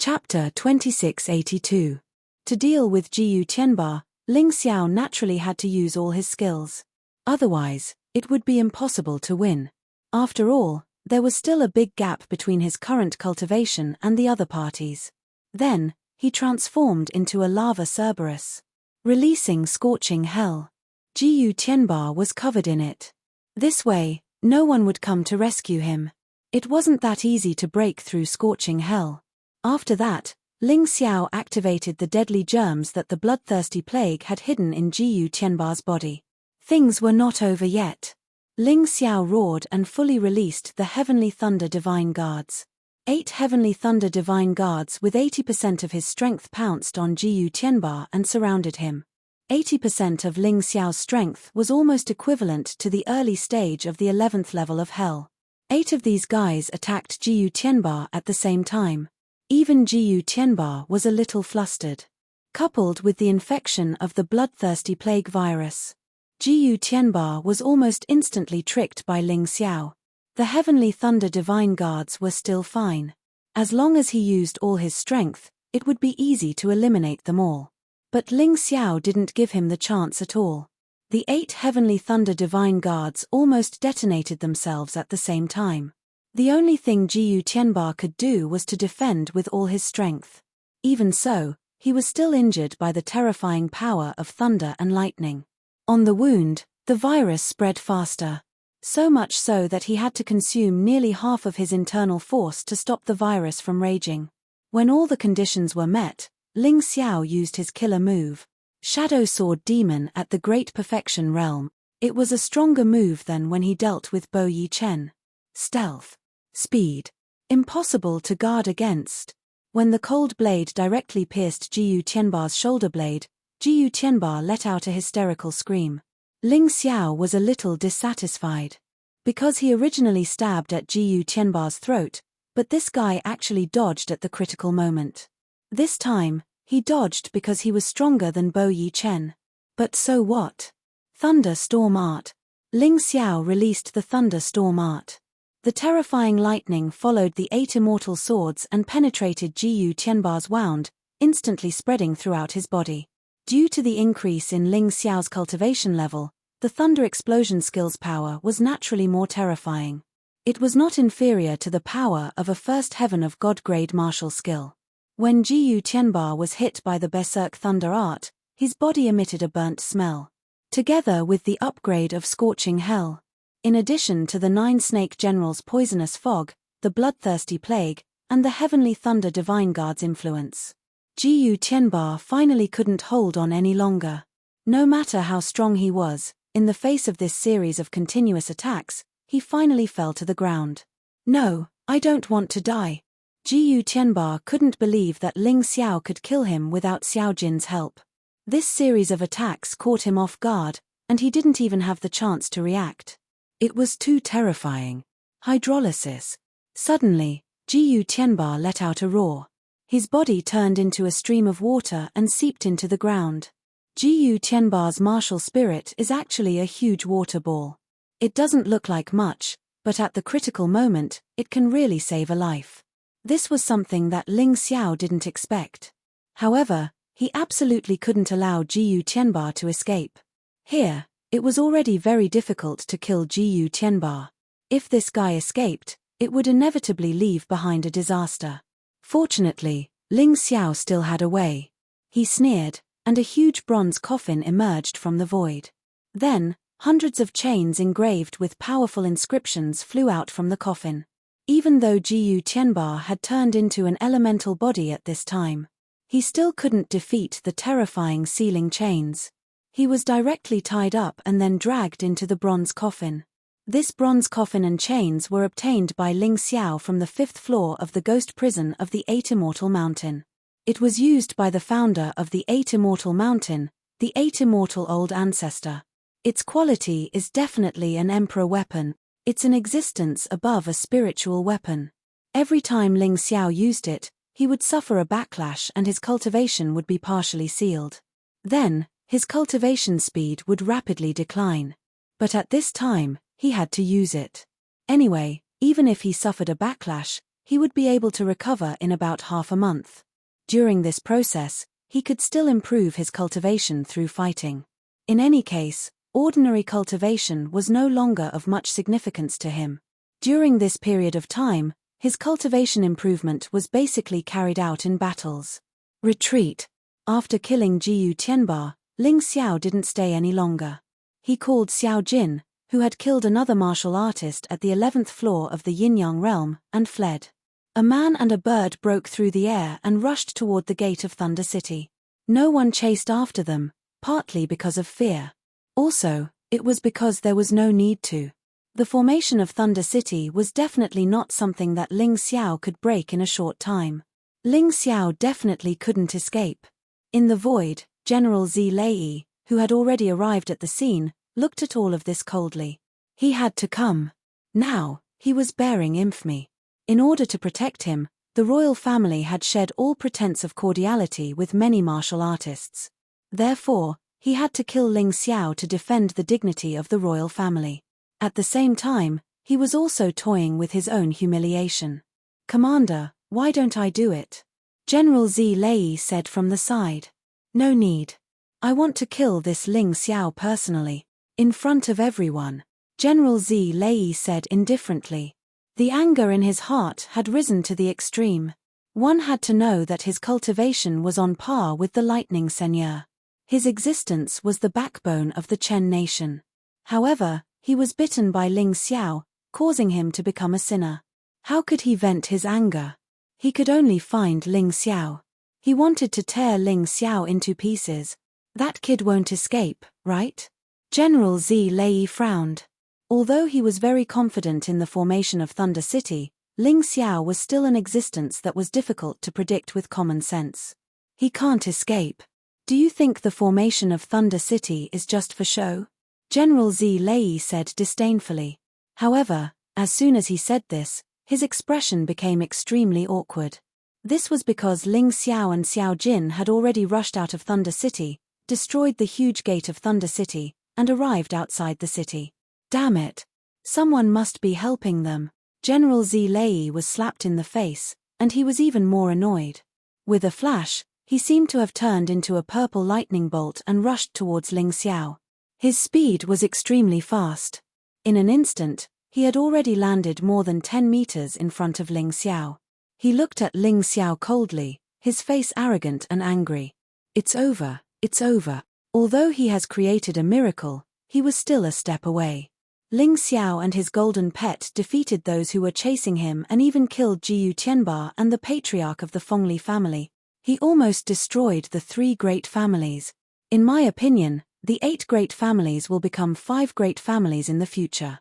Chapter 2682. To deal with Jiyu Tianba, Ling Xiao naturally had to use all his skills. Otherwise, it would be impossible to win. After all, there was still a big gap between his current cultivation and the other parties. Then, he transformed into a lava Cerberus, releasing scorching hell. Jiyu Tianba was covered in it. This way, no one would come to rescue him. It wasn't that easy to break through scorching hell. After that, Ling Xiao activated the deadly germs that the bloodthirsty plague had hidden in Jiyu Tianba's body. Things were not over yet. Ling Xiao roared and fully released the Heavenly Thunder Divine Guards. 8 Heavenly Thunder Divine Guards with 80% of his strength pounced on Jiyu Tianba and surrounded him. 80% of Ling Xiao's strength was almost equivalent to the early stage of the 11th level of hell. 8 of these guys attacked Jiyu Tianba at the same time. Even Jiyu Tianba was a little flustered. Coupled with the infection of the bloodthirsty plague virus, Jiyu Tianba was almost instantly tricked by Ling Xiao. The Heavenly Thunder Divine Guards were still fine. As long as he used all his strength, it would be easy to eliminate them all. But Ling Xiao didn't give him the chance at all. The 8 Heavenly Thunder Divine Guards almost detonated themselves at the same time. The only thing Jiyu Tianba could do was to defend with all his strength. Even so, he was still injured by the terrifying power of thunder and lightning. On the wound, the virus spread faster. So much so that he had to consume nearly half of his internal force to stop the virus from raging. When all the conditions were met, Ling Xiao used his killer move, Shadow Sword Demon at the Great Perfection Realm. It was a stronger move than when he dealt with Bo Yi Chen. Stealth. Speed. Impossible to guard against. When the cold blade directly pierced Jiyu Tianba's shoulder blade, Jiyu Tianba let out a hysterical scream. Ling Xiao was a little dissatisfied. Because he originally stabbed at Jiyu Tianba's throat, but this guy actually dodged at the critical moment. This time, he dodged because he was stronger than Bo Yi Chen. But so what? Thunder Storm Art. Ling Xiao released the Thunder Storm Art. The terrifying lightning followed the 8 immortal swords and penetrated Jiyu Tianba's wound, instantly spreading throughout his body. Due to the increase in Ling Xiao's cultivation level, the thunder explosion skill's power was naturally more terrifying. It was not inferior to the power of a first Heaven of God grade martial skill. When Jiyu Tianba was hit by the Berserk Thunder Art, his body emitted a burnt smell. Together with the upgrade of Scorching Hell, in addition to the 9 Snake Generals' Poisonous Fog, the Bloodthirsty Plague, and the Heavenly Thunder Divine Guard's influence, Jiyu Tianba finally couldn't hold on any longer. No matter how strong he was, in the face of this series of continuous attacks, he finally fell to the ground. No, I don't want to die. Jiyu Tianba couldn't believe that Ling Xiao could kill him without Xiao Jin's help. This series of attacks caught him off guard, and he didn't even have the chance to react. It was too terrifying. Hydrolysis. Suddenly, Jiyu Tianba let out a roar. His body turned into a stream of water and seeped into the ground. Jiyu Tianba's martial spirit is actually a huge water ball. It doesn't look like much, but at the critical moment, it can really save a life. This was something that Ling Xiao didn't expect. However, he absolutely couldn't allow Jiyu Tianba to escape. Here, it was already very difficult to kill Jiyu Tianba. If this guy escaped, it would inevitably leave behind a disaster. Fortunately, Ling Xiao still had a way. He sneered, and a huge bronze coffin emerged from the void. Then, hundreds of chains engraved with powerful inscriptions flew out from the coffin. Even though Jiyu Tianba had turned into an elemental body at this time, he still couldn't defeat the terrifying sealing chains. He was directly tied up and then dragged into the bronze coffin. This bronze coffin and chains were obtained by Ling Xiao from the 5th floor of the ghost prison of the 8 Immortal Mountain. It was used by the founder of the 8 Immortal Mountain, the 8 Immortal Old Ancestor. Its quality is definitely an emperor weapon. It's an existence above a spiritual weapon. Every time Ling Xiao used it, he would suffer a backlash and his cultivation would be partially sealed. Then, his cultivation speed would rapidly decline. But at this time, he had to use it. Anyway, even if he suffered a backlash, he would be able to recover in about half a month. During this process, he could still improve his cultivation through fighting. In any case, ordinary cultivation was no longer of much significance to him. During this period of time, his cultivation improvement was basically carried out in battles. Retreat. After killing Jiyu Tianba, Ling Xiao didn't stay any longer. He called Xiao Jin, who had killed another martial artist at the 11th floor of the Yin-Yang realm, and fled. A man and a bird broke through the air and rushed toward the gate of Thunder City. No one chased after them, partly because of fear. Also, it was because there was no need to. The formation of Thunder City was definitely not something that Ling Xiao could break in a short time. Ling Xiao definitely couldn't escape. In the void, General Zi Lei, who had already arrived at the scene, looked at all of this coldly. He had to come. Now, he was bearing infamy. In order to protect him, the royal family had shed all pretense of cordiality with many martial artists. Therefore, he had to kill Ling Xiao to defend the dignity of the royal family. At the same time, he was also toying with his own humiliation. "Commander, why don't I do it?" General Zi Lei said from the side. "No need. I want to kill this Ling Xiao personally, in front of everyone," General Zi Lei said indifferently. The anger in his heart had risen to the extreme. One had to know that his cultivation was on par with the Lightning Seigneur. His existence was the backbone of the Chen nation. However, he was bitten by Ling Xiao, causing him to become a sinner. How could he vent his anger? He could only find Ling Xiao. He wanted to tear Ling Xiao into pieces. That kid won't escape, right? General Zi Lei frowned. Although he was very confident in the formation of Thunder City, Ling Xiao was still an existence that was difficult to predict with common sense. He can't escape. Do you think the formation of Thunder City is just for show? General Zi Lei said disdainfully. However, as soon as he said this, his expression became extremely awkward. This was because Ling Xiao and Xiao Jin had already rushed out of Thunder City, destroyed the huge gate of Thunder City, and arrived outside the city. Damn it! Someone must be helping them. General Zi Lei was slapped in the face, and he was even more annoyed. With a flash, he seemed to have turned into a purple lightning bolt and rushed towards Ling Xiao. His speed was extremely fast. In an instant, he had already landed more than 10 meters in front of Ling Xiao. He looked at Ling Xiao coldly, his face arrogant and angry. It's over, it's over. Although he has created a miracle, he was still a step away. Ling Xiao and his golden pet defeated those who were chasing him and even killed Jiyu Tianba and the patriarch of the Fengli family. He almost destroyed the 3 great families. In my opinion, the 8 great families will become 5 great families in the future.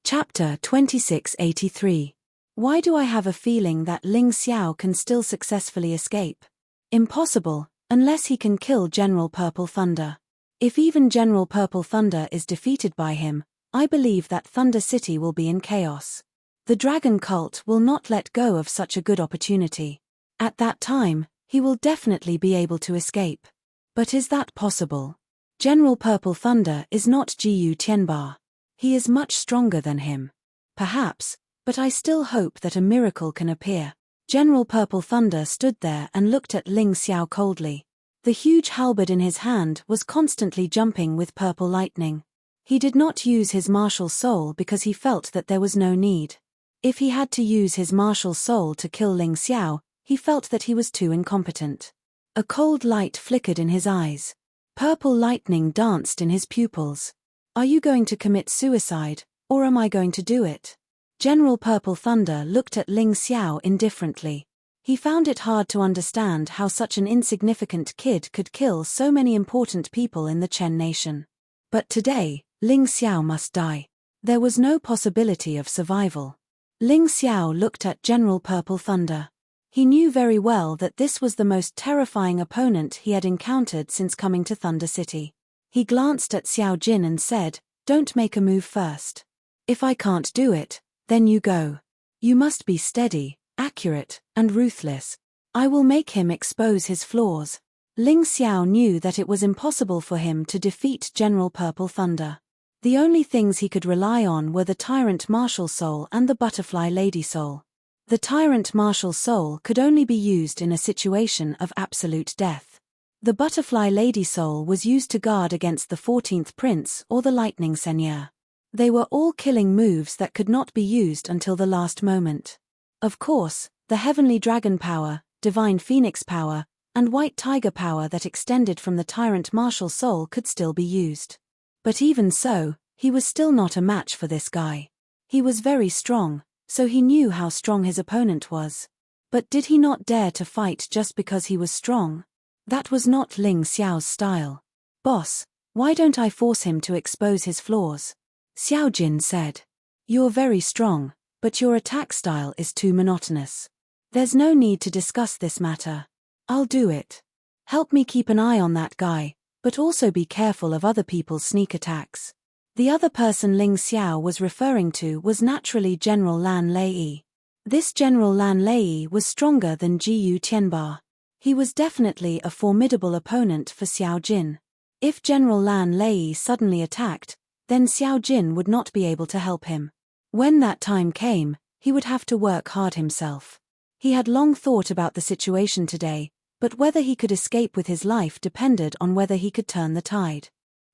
Chapter 2683. Why do I have a feeling that Ling Xiao can still successfully escape? Impossible, unless he can kill General Purple Thunder. If even General Purple Thunder is defeated by him, I believe that Thunder City will be in chaos. The dragon cult will not let go of such a good opportunity. At that time, he will definitely be able to escape. But is that possible? General Purple Thunder is not Jiyu Tianba. He is much stronger than him. Perhaps, but I still hope that a miracle can appear. General Purple Thunder stood there and looked at Ling Xiao coldly. The huge halberd in his hand was constantly jumping with purple lightning. He did not use his martial soul because he felt that there was no need. If he had to use his martial soul to kill Ling Xiao, he felt that he was too incompetent. A cold light flickered in his eyes. Purple lightning danced in his pupils. Are you going to commit suicide, or am I going to do it? General Purple Thunder looked at Ling Xiao indifferently. He found it hard to understand how such an insignificant kid could kill so many important people in the Chen nation. But today, Ling Xiao must die. There was no possibility of survival. Ling Xiao looked at General Purple Thunder. He knew very well that this was the most terrifying opponent he had encountered since coming to Thunder City. He glanced at Xiao Jin and said, "Don't make a move first. If I can't do it, then you go. You must be steady, accurate, and ruthless. I will make him expose his flaws." Ling Xiao knew that it was impossible for him to defeat General Purple Thunder. The only things he could rely on were the Tyrant Martial Soul and the Butterfly Lady Soul. The Tyrant martial soul could only be used in a situation of absolute death. The butterfly lady soul was used to guard against the 14th prince or the lightning seigneur. They were all killing moves that could not be used until the last moment. Of course, the heavenly dragon power, divine phoenix power, and white tiger power that extended from the Tyrant martial soul could still be used. But even so, he was still not a match for this guy. He was very strong, so he knew how strong his opponent was. But did he not dare to fight just because he was strong? That was not Ling Xiao's style. "Boss, why don't I force him to expose his flaws?" Xiao Jin said. "You're very strong, but your attack style is too monotonous. There's no need to discuss this matter. I'll do it. Help me keep an eye on that guy, but also be careful of other people's sneak attacks." The other person Ling Xiao was referring to was naturally General Lan Lei. This General Lan Lei was stronger than Jiyu Tianba. He was definitely a formidable opponent for Xiao Jin. If General Lan Lei suddenly attacked, then Xiao Jin would not be able to help him. When that time came, he would have to work hard himself. He had long thought about the situation today, but whether he could escape with his life depended on whether he could turn the tide.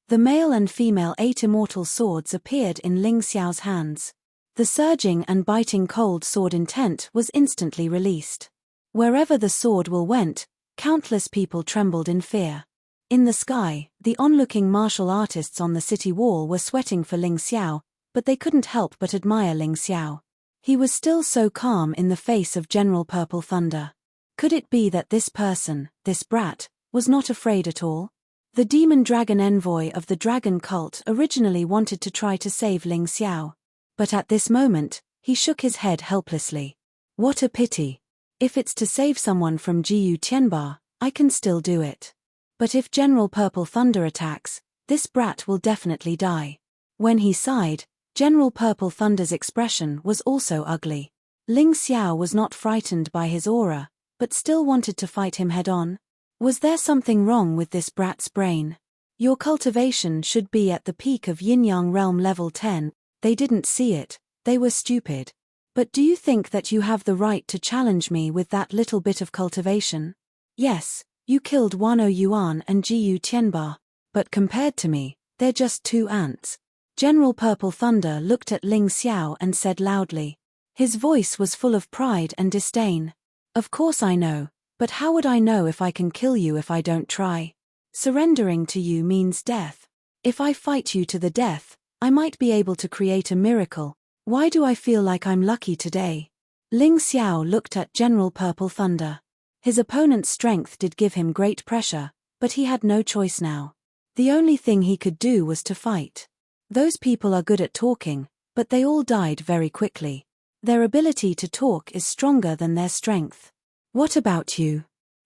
The male and female 8 immortal swords appeared in Ling Xiao's hands. The surging and biting cold sword intent was instantly released. Wherever the sword will went, countless people trembled in fear. In the sky, the onlooking martial artists on the city wall were sweating for Ling Xiao, but they couldn't help but admire Ling Xiao. He was still so calm in the face of General Purple Thunder. Could it be that this person, this brat, was not afraid at all? The demon dragon envoy of the dragon cult originally wanted to try to save Ling Xiao. But at this moment, he shook his head helplessly. What a pity. If it's to save someone from Jiyu Tianba, I can still do it. But if General Purple Thunder attacks, this brat will definitely die. When he sighed, General Purple Thunder's expression was also ugly. Ling Xiao was not frightened by his aura, but still wanted to fight him head-on. Was there something wrong with this brat's brain? Your cultivation should be at the peak of Yin-Yang Realm level 10, they didn't see it, they were stupid. But do you think that you have the right to challenge me with that little bit of cultivation? Yes, you killed Wano Yuan and Jiyu Tianba, but compared to me, they're just 2 ants. General Purple Thunder looked at Ling Xiao and said loudly. His voice was full of pride and disdain. Of course I know, but how would I know if I can kill you if I don't try? Surrendering to you means death. If I fight you to the death, I might be able to create a miracle. Why do I feel like I'm lucky today? Ling Xiao looked at General Purple Thunder. His opponent's strength did give him great pressure, but he had no choice now. The only thing he could do was to fight. Those people are good at talking, but they all died very quickly. Their ability to talk is stronger than their strength. What about you?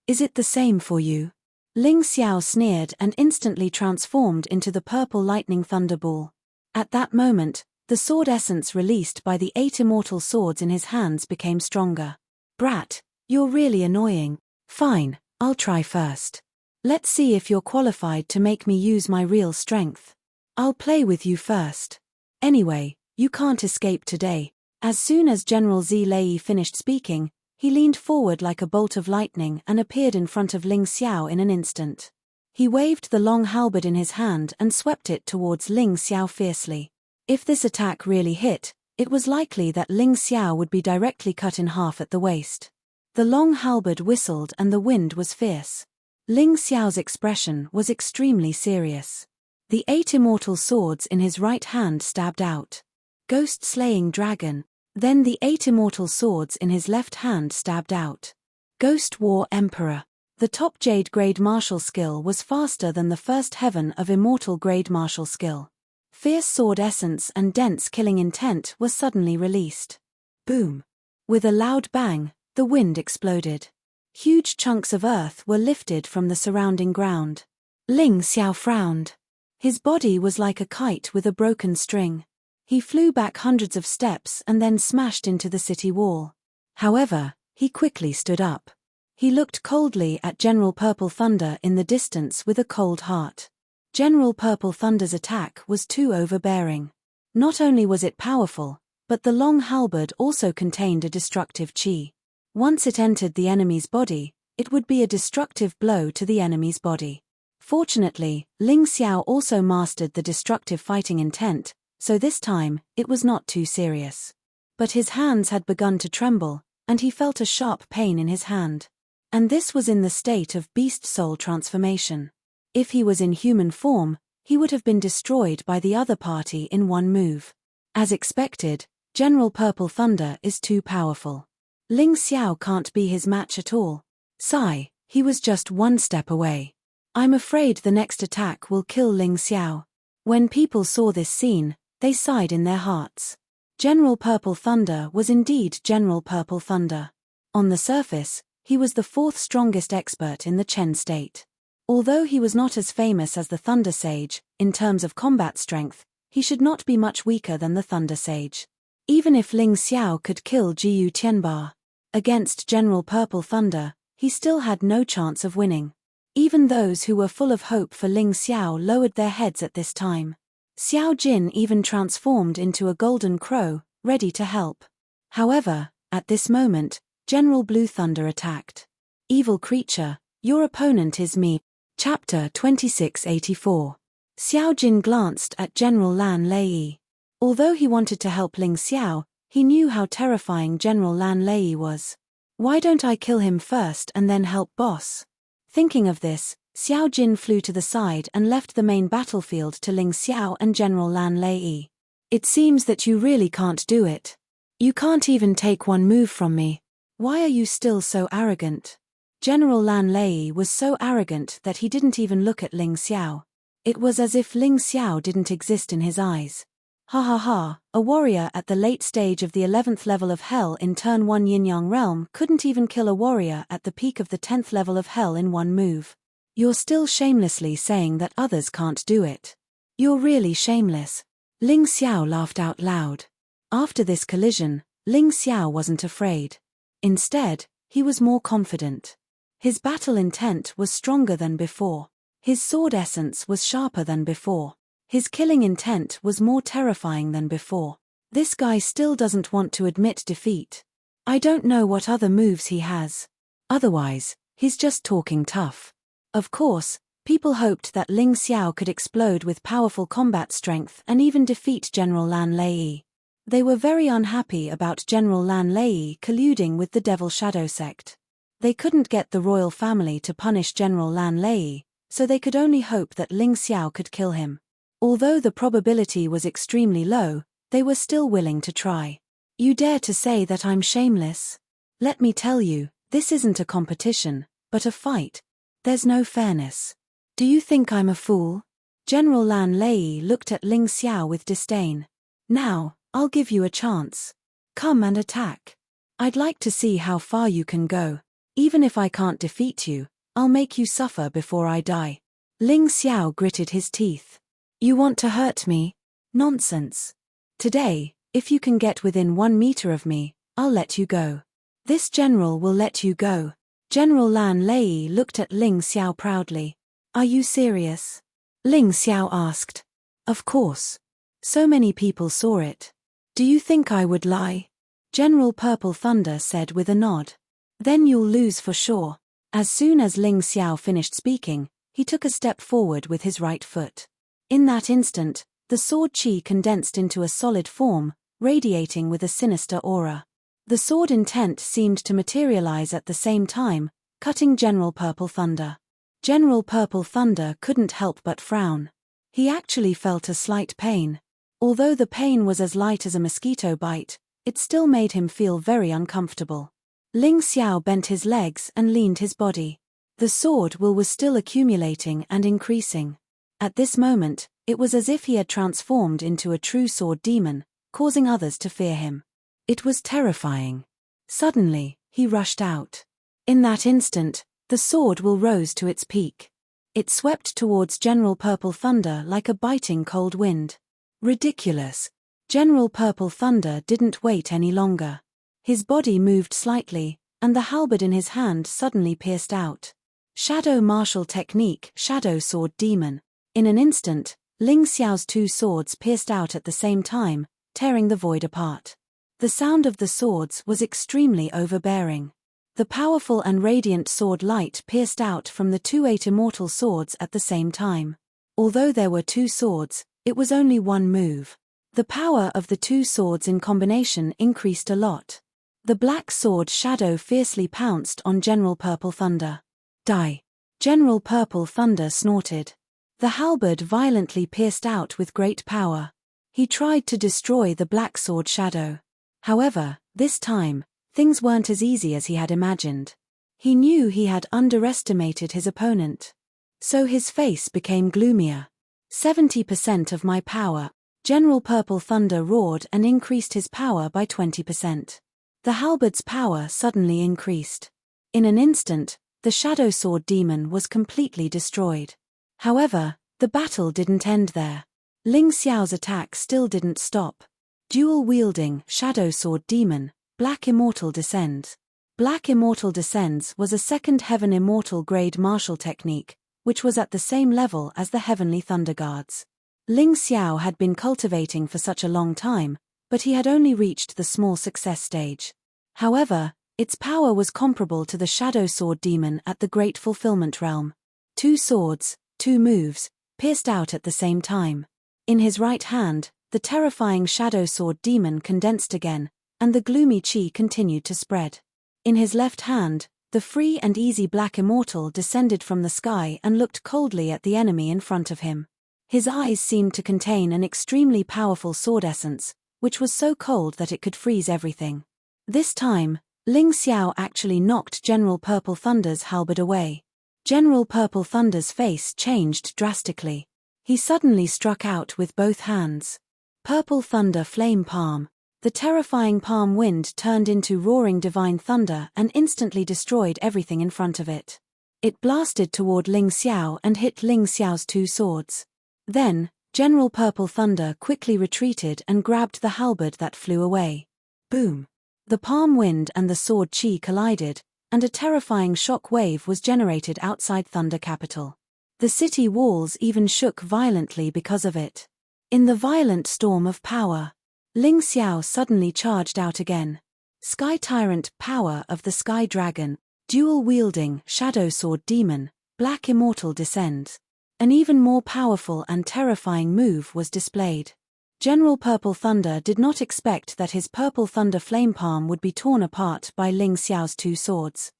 Is it the same for you? Ling Xiao sneered and instantly transformed into the purple lightning thunderball. At that moment, the sword essence released by the 8 immortal swords in his hands became stronger. Brat, you're really annoying. Fine, I'll try first. Let's see if you're qualified to make me use my real strength. I'll play with you first. Anyway, you can't escape today. As soon as General Zi Lei finished speaking, he leaned forward like a bolt of lightning and appeared in front of Ling Xiao in an instant. He waved the long halberd in his hand and swept it towards Ling Xiao fiercely. If this attack really hit, it was likely that Ling Xiao would be directly cut in half at the waist. The long halberd whistled and the wind was fierce. Ling Xiao's expression was extremely serious. The 8 immortal swords in his right hand stabbed out. Ghost-slaying dragon. Then the 8 immortal swords in his left hand stabbed out. Ghost War Emperor. The top Jade grade martial skill was faster than the first heaven of immortal grade martial skill. Fierce sword essence and dense killing intent were suddenly released. Boom. With a loud bang, the wind exploded. Huge chunks of earth were lifted from the surrounding ground. Ling Xiao frowned. His body was like a kite with a broken string. He flew back hundreds of steps and then smashed into the city wall. However, he quickly stood up. He looked coldly at General Purple Thunder in the distance with a cold heart. General Purple Thunder's attack was too overbearing. Not only was it powerful, But the long halberd also contained a destructive chi. Once it entered the enemy's body, it would be a destructive blow to the enemy's body. Fortunately, Ling Xiao also mastered the destructive fighting intent, so this time, it was not too serious. But his hands had begun to tremble, and he felt a sharp pain in his hand. And this was in the state of beast soul transformation. If he was in human form, he would have been destroyed by the other party in one move. As expected, General Purple Thunder is too powerful. Ling Xiao can't be his match at all. Sigh, he was just one step away. I'm afraid the next attack will kill Ling Xiao. When people saw this scene, they sighed in their hearts. General Purple Thunder was indeed General Purple Thunder. On the surface, he was the fourth strongest expert in the Chen state. Although he was not as famous as the Thunder Sage, in terms of combat strength, he should not be much weaker than the Thunder Sage. Even if Ling Xiao could kill Jiyu Tianba against General Purple Thunder, he still had no chance of winning. Even those who were full of hope for Ling Xiao lowered their heads at this time. Xiao Jin even transformed into a golden crow, ready to help. However, at this moment, General Blue Thunder attacked. Evil creature, your opponent is me. Chapter 2684. Xiao Jin glanced at General Lan Lei. Although he wanted to help Ling Xiao, he knew how terrifying General Lan Lei was. Why don't I kill him first and then help boss? Thinking of this, Xiao Jin flew to the side and left the main battlefield to Ling Xiao and General Lan Lei. It seems that you really can't do it. You can't even take one move from me. Why are you still so arrogant? General Lan Lei was so arrogant that he didn't even look at Ling Xiao. It was as if Ling Xiao didn't exist in his eyes. Ha ha ha, a warrior at the late stage of the 11th level of Hell in Turn 1 Yin-Yang Realm couldn't even kill a warrior at the peak of the 10th level of Hell in one move. You're still shamelessly saying that others can't do it. You're really shameless. Ling Xiao laughed out loud. After this collision, Ling Xiao wasn't afraid. Instead, he was more confident. His battle intent was stronger than before. His sword essence was sharper than before. His killing intent was more terrifying than before. This guy still doesn't want to admit defeat. I don't know what other moves he has. Otherwise, he's just talking tough. Of course, people hoped that Ling Xiao could explode with powerful combat strength and even defeat General Lan Lei. They were very unhappy about General Lan Lei colluding with the Devil Shadow sect. They couldn't get the royal family to punish General Lan Lei, so they could only hope that Ling Xiao could kill him. Although the probability was extremely low, they were still willing to try. You dare to say that I'm shameless? Let me tell you, this isn't a competition, but a fight. There's no fairness. Do you think I'm a fool? General Lan Lei looked at Ling Xiao with disdain. Now, I'll give you a chance. Come and attack. I'd like to see how far you can go. Even if I can't defeat you, I'll make you suffer before I die. Ling Xiao gritted his teeth. You want to hurt me? Nonsense. Today, if you can get within 1 meter of me, I'll let you go. This general will let you go. General Lan Lei looked at Ling Xiao proudly. Are you serious? Ling Xiao asked. Of course. So many people saw it. Do you think I would lie? General Purple Thunder said with a nod. Then you'll lose for sure. As soon as Ling Xiao finished speaking, he took a step forward with his right foot. In that instant, the sword chi condensed into a solid form, radiating with a sinister aura. The sword intent seemed to materialize at the same time, cutting General Purple Thunder. General Purple Thunder couldn't help but frown. He actually felt a slight pain. Although the pain was as light as a mosquito bite, it still made him feel very uncomfortable. Ling Xiao bent his legs and leaned his body. The sword will was still accumulating and increasing. At this moment, it was as if he had transformed into a true sword demon, causing others to fear him. It was terrifying. Suddenly, he rushed out. In that instant, the sword will rose to its peak. It swept towards General Purple Thunder like a biting cold wind. Ridiculous. General Purple Thunder didn't wait any longer. His body moved slightly, and the halberd in his hand suddenly pierced out. Shadow martial technique, Shadow Sword Demon. In an instant, Ling Xiao's 2 swords pierced out at the same time, tearing the void apart. The sound of the swords was extremely overbearing. The powerful and radiant sword light pierced out from the 2 immortal swords at the same time. Although there were 2 swords, it was only one move. The power of the 2 swords in combination increased a lot. The black sword shadow fiercely pounced on General Purple Thunder. Die! General Purple Thunder snorted. The halberd violently pierced out with great power. He tried to destroy the black sword shadow. However, this time, things weren't as easy as he had imagined. He knew he had underestimated his opponent. So his face became gloomier. 70% of my power. General Purple Thunder roared and increased his power by 20%. The halberd's power suddenly increased. In an instant, the Shadow Sword Demon was completely destroyed. However, the battle didn't end there. Ling Xiao's attack still didn't stop. Dual-wielding Shadow Sword Demon, Black Immortal descends. Black Immortal descends was a second Heaven Immortal grade martial technique, which was at the same level as the Heavenly Thunder Guards. Ling Xiao had been cultivating for such a long time, but he had only reached the small success stage. However, its power was comparable to the Shadow Sword Demon at the Great Fulfillment Realm. 2 swords, 2 moves, pierced out at the same time. In his right hand, the terrifying Shadow Sword Demon condensed again, and the gloomy chi continued to spread. In his left hand, the free and easy Black Immortal descended from the sky and looked coldly at the enemy in front of him. His eyes seemed to contain an extremely powerful sword essence, which was so cold that it could freeze everything. This time, Ling Xiao actually knocked General Purple Thunder's halberd away. General Purple Thunder's face changed drastically. He suddenly struck out with both hands. Purple Thunder Flame Palm. The terrifying palm wind turned into roaring divine thunder and instantly destroyed everything in front of it. It blasted toward Ling Xiao and hit Ling Xiao's 2 swords. Then, General Purple Thunder quickly retreated and grabbed the halberd that flew away. Boom! The palm wind and the sword chi collided, and a terrifying shock wave was generated outside Thunder Capital. The city walls even shook violently because of it. In the violent storm of power, Ling Xiao suddenly charged out again. Sky Tyrant, Power of the Sky Dragon, Dual-wielding Shadow Sword Demon, Black Immortal descends. An even more powerful and terrifying move was displayed. General Purple Thunder did not expect that his Purple Thunder Flame Palm would be torn apart by Ling Xiao's 2 swords.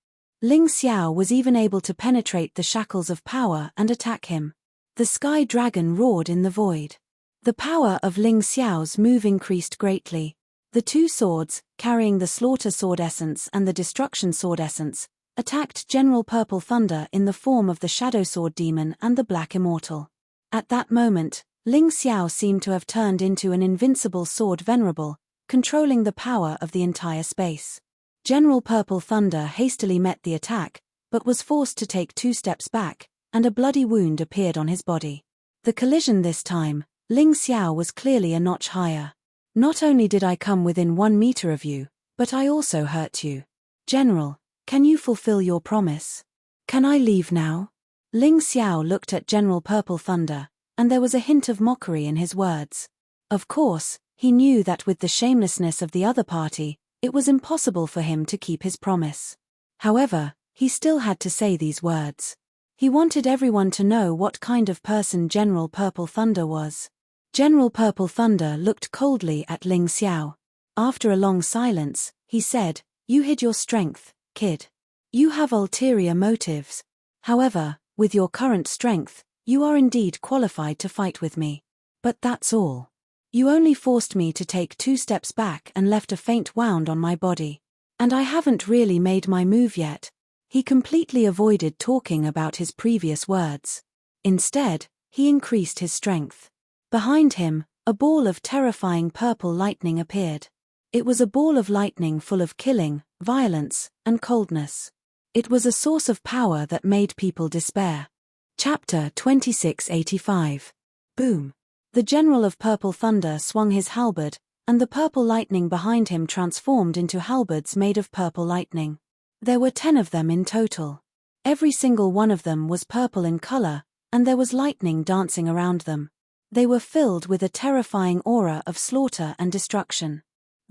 Ling Xiao was even able to penetrate the shackles of power and attack him. The Sky Dragon roared in the void. The power of Ling Xiao's move increased greatly. The 2 swords, carrying the Slaughter Sword Essence and the Destruction Sword Essence, attacked General Purple Thunder in the form of the Shadow Sword Demon and the Black Immortal. At that moment, Ling Xiao seemed to have turned into an invincible sword venerable, controlling the power of the entire space. General Purple Thunder hastily met the attack, but was forced to take 2 steps back, and a bloody wound appeared on his body. The collision this time, Ling Xiao was clearly a notch higher. Not only did I come within 1 meter of you, but I also hurt you. General, can you fulfill your promise? Can I leave now? Ling Xiao looked at General Purple Thunder, and there was a hint of mockery in his words. Of course, he knew that with the shamelessness of the other party, it was impossible for him to keep his promise. However, he still had to say these words. He wanted everyone to know what kind of person General Purple Thunder was. General Purple Thunder looked coldly at Ling Xiao. After a long silence, he said, "You hid your strength, kid. You have ulterior motives. However, with your current strength, you are indeed qualified to fight with me. But that's all. You only forced me to take 2 steps back and left a faint wound on my body. And I haven't really made my move yet." He completely avoided talking about his previous words. Instead, he increased his strength. Behind him, a ball of terrifying purple lightning appeared. It was a ball of lightning full of killing, violence, and coldness. It was a source of power that made people despair. Chapter 2685. Boom. The General of Purple Thunder swung his halberd, and the purple lightning behind him transformed into halberds made of purple lightning. There were 10 of them in total. Every single one of them was purple in color, and there was lightning dancing around them. They were filled with a terrifying aura of slaughter and destruction.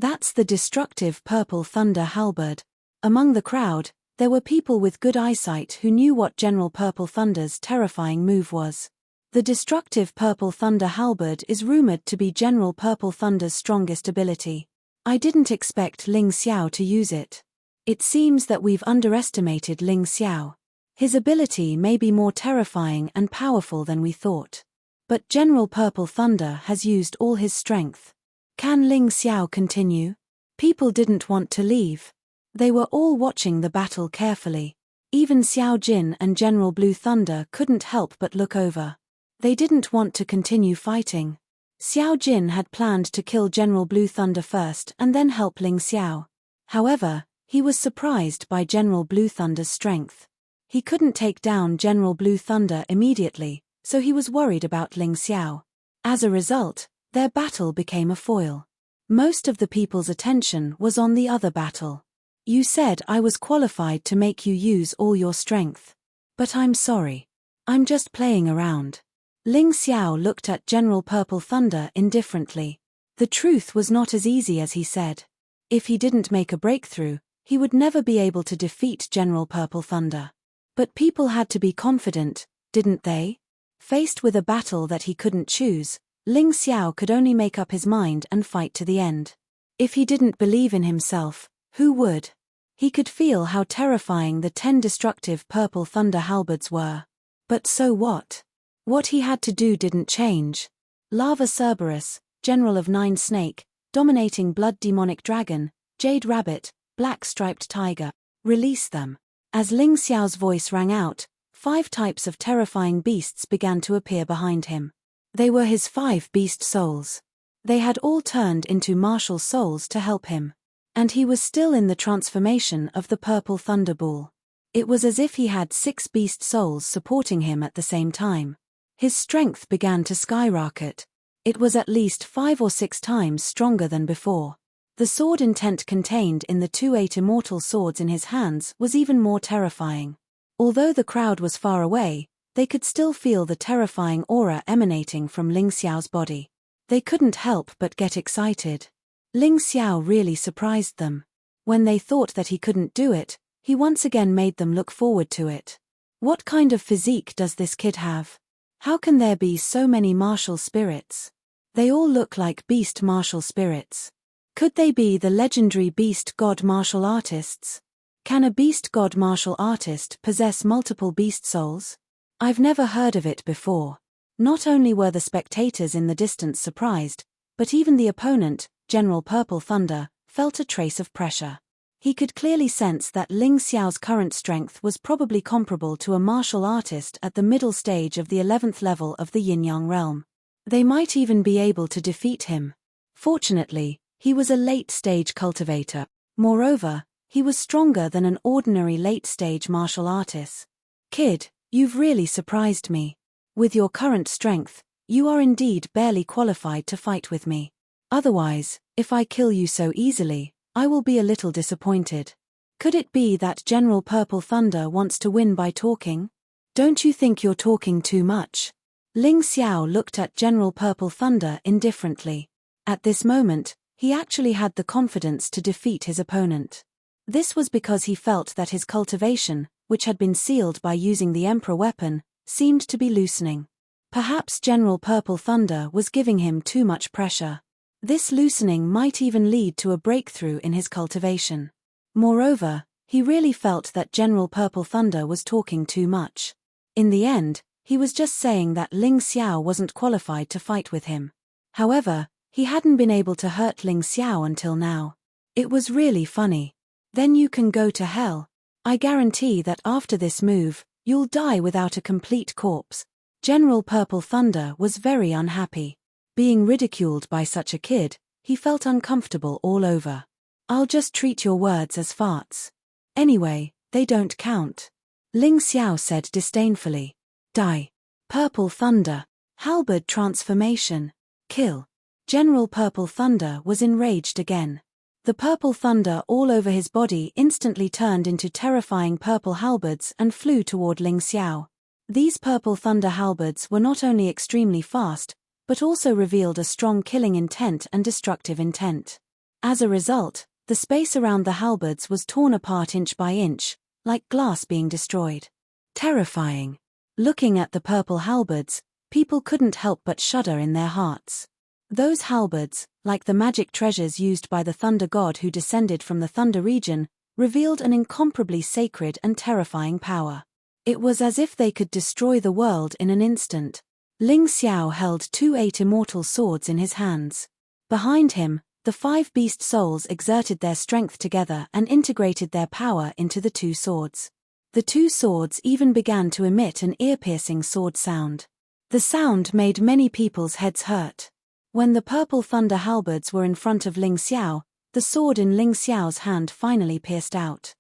That's the destructive purple thunder halberd. Among the crowd, there were people with good eyesight who knew what General Purple Thunder's terrifying move was. The destructive purple thunder halberd is rumored to be General Purple Thunder's strongest ability. I didn't expect Ling Xiao to use it. It seems that we've underestimated Ling Xiao. His ability may be more terrifying and powerful than we thought. But General Purple Thunder has used all his strength. Can Ling Xiao continue? People didn't want to leave. They were all watching the battle carefully. Even Xiao Jin and General Blue Thunder couldn't help but look over. They didn't want to continue fighting. Xiao Jin had planned to kill General Blue Thunder first and then help Ling Xiao. However, he was surprised by General Blue Thunder's strength. He couldn't take down General Blue Thunder immediately, so he was worried about Ling Xiao. As a result, their battle became a foil. Most of the people's attention was on the other battle. You said I was qualified to make you use all your strength. But I'm sorry. I'm just playing around. Ling Xiao looked at General Purple Thunder indifferently. The truth was not as easy as he said. If he didn't make a breakthrough, he would never be able to defeat General Purple Thunder. But people had to be confident, didn't they? Faced with a battle that he couldn't choose, Ling Xiao could only make up his mind and fight to the end. If he didn't believe in himself, who would? He could feel how terrifying the 10 destructive purple thunder halberds were. But so what? What he had to do didn't change. Lava Cerberus, General of 9 Snake, Dominating Blood Demonic Dragon, Jade Rabbit, Black Striped Tiger, release them. As Ling Xiao's voice rang out, 5 types of terrifying beasts began to appear behind him. They were his 5 beast souls. They had all turned into martial souls to help him. And he was still in the transformation of the purple thunder ball. It was as if he had 6 beast souls supporting him at the same time. His strength began to skyrocket. It was at least 5 or 6 times stronger than before. The sword intent contained in the 2 immortal swords in his hands was even more terrifying. Although the crowd was far away, they could still feel the terrifying aura emanating from Ling Xiao's body. They couldn't help but get excited. Ling Xiao really surprised them. When they thought that he couldn't do it, he once again made them look forward to it. What kind of physique does this kid have? How can there be so many martial spirits? They all look like beast martial spirits. Could they be the legendary beast god martial artists? Can a beast god martial artist possess multiple beast souls? I've never heard of it before. Not only were the spectators in the distance surprised, but even the opponent, General Purple Thunder, felt a trace of pressure. He could clearly sense that Ling Xiao's current strength was probably comparable to a martial artist at the middle stage of the 11th level of the Yin-Yang realm. They might even be able to defeat him. Fortunately, he was a late-stage cultivator. Moreover, he was stronger than an ordinary late-stage martial artist. Kid, you've really surprised me. With your current strength, you are indeed barely qualified to fight with me. Otherwise, if I kill you so easily, I will be a little disappointed. Could it be that General Purple Thunder wants to win by talking? Don't you think you're talking too much? Ling Xiao looked at General Purple Thunder indifferently. At this moment, he actually had the confidence to defeat his opponent. This was because he felt that his cultivation, which had been sealed by using the Emperor weapon, seemed to be loosening. Perhaps General Purple Thunder was giving him too much pressure. This loosening might even lead to a breakthrough in his cultivation. Moreover, he really felt that General Purple Thunder was talking too much. In the end, he was just saying that Ling Xiao wasn't qualified to fight with him. However, he hadn't been able to hurt Ling Xiao until now. It was really funny. Then you can go to hell. I guarantee that after this move, you'll die without a complete corpse. General Purple Thunder was very unhappy. Being ridiculed by such a kid, he felt uncomfortable all over. I'll just treat your words as farts. Anyway, they don't count. Ling Xiao said disdainfully. Die. Purple Thunder. Halberd transformation. Kill. General Purple Thunder was enraged again. The purple thunder all over his body instantly turned into terrifying purple halberds and flew toward Ling Xiao. These purple thunder halberds were not only extremely fast, but also revealed a strong killing intent and destructive intent. As a result, the space around the halberds was torn apart inch by inch, like glass being destroyed. Terrifying. Looking at the purple halberds, people couldn't help but shudder in their hearts. Those halberds, like the magic treasures used by the thunder god who descended from the thunder region, revealed an incomparably sacred and terrifying power. It was as if they could destroy the world in an instant. Ling Xiao held 2 immortal swords in his hands. Behind him, the 5 beast souls exerted their strength together and integrated their power into the 2 swords. The 2 swords even began to emit an ear-piercing sword sound. The sound made many people's heads hurt. When the purple thunder halberds were in front of Ling Xiao, the sword in Ling Xiao's hand finally pierced out.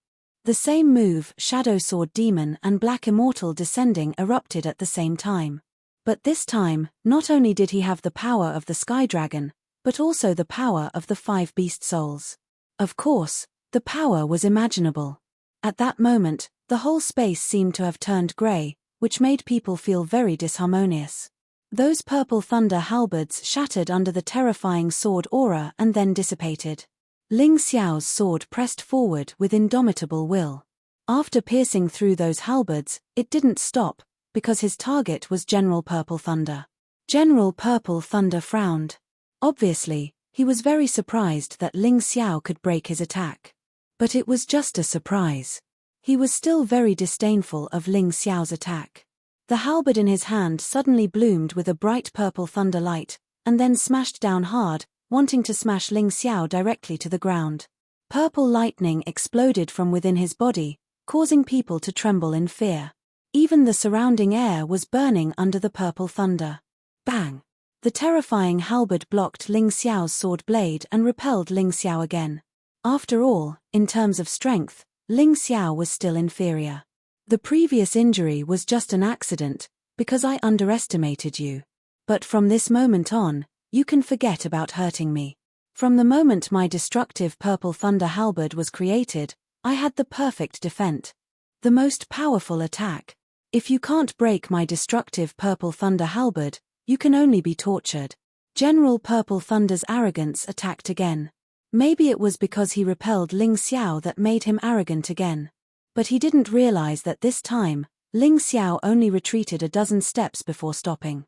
The same move, Shadow Sword Demon and Black Immortal Descending, erupted at the same time. But this time, not only did he have the power of the Sky Dragon, but also the power of the 5 beast souls. Of course, the power was imaginable. At that moment, the whole space seemed to have turned grey, which made people feel very disharmonious. Those purple thunder halberds shattered under the terrifying sword aura and then dissipated. Ling Xiao's sword pressed forward with indomitable will. After piercing through those halberds, it didn't stop, because his target was General Purple Thunder. General Purple Thunder frowned. Obviously, he was very surprised that Ling Xiao could break his attack. But it was just a surprise. He was still very disdainful of Ling Xiao's attack. The halberd in his hand suddenly bloomed with a bright purple thunder light, and then smashed down hard, wanting to smash Ling Xiao directly to the ground. Purple lightning exploded from within his body, causing people to tremble in fear. Even the surrounding air was burning under the purple thunder. Bang! The terrifying halberd blocked Ling Xiao's sword blade and repelled Ling Xiao again. After all, in terms of strength, Ling Xiao was still inferior. The previous injury was just an accident, because I underestimated you. But from this moment on, you can forget about hurting me. From the moment my destructive purple thunder halberd was created, I had the perfect defense. The most powerful attack. If you can't break my destructive purple thunder halberd, you can only be tortured. General Purple Thunder's arrogance attacked again. Maybe it was because he repelled Ling Xiao that made him arrogant again. But he didn't realize that this time, Ling Xiao only retreated a dozen steps before stopping.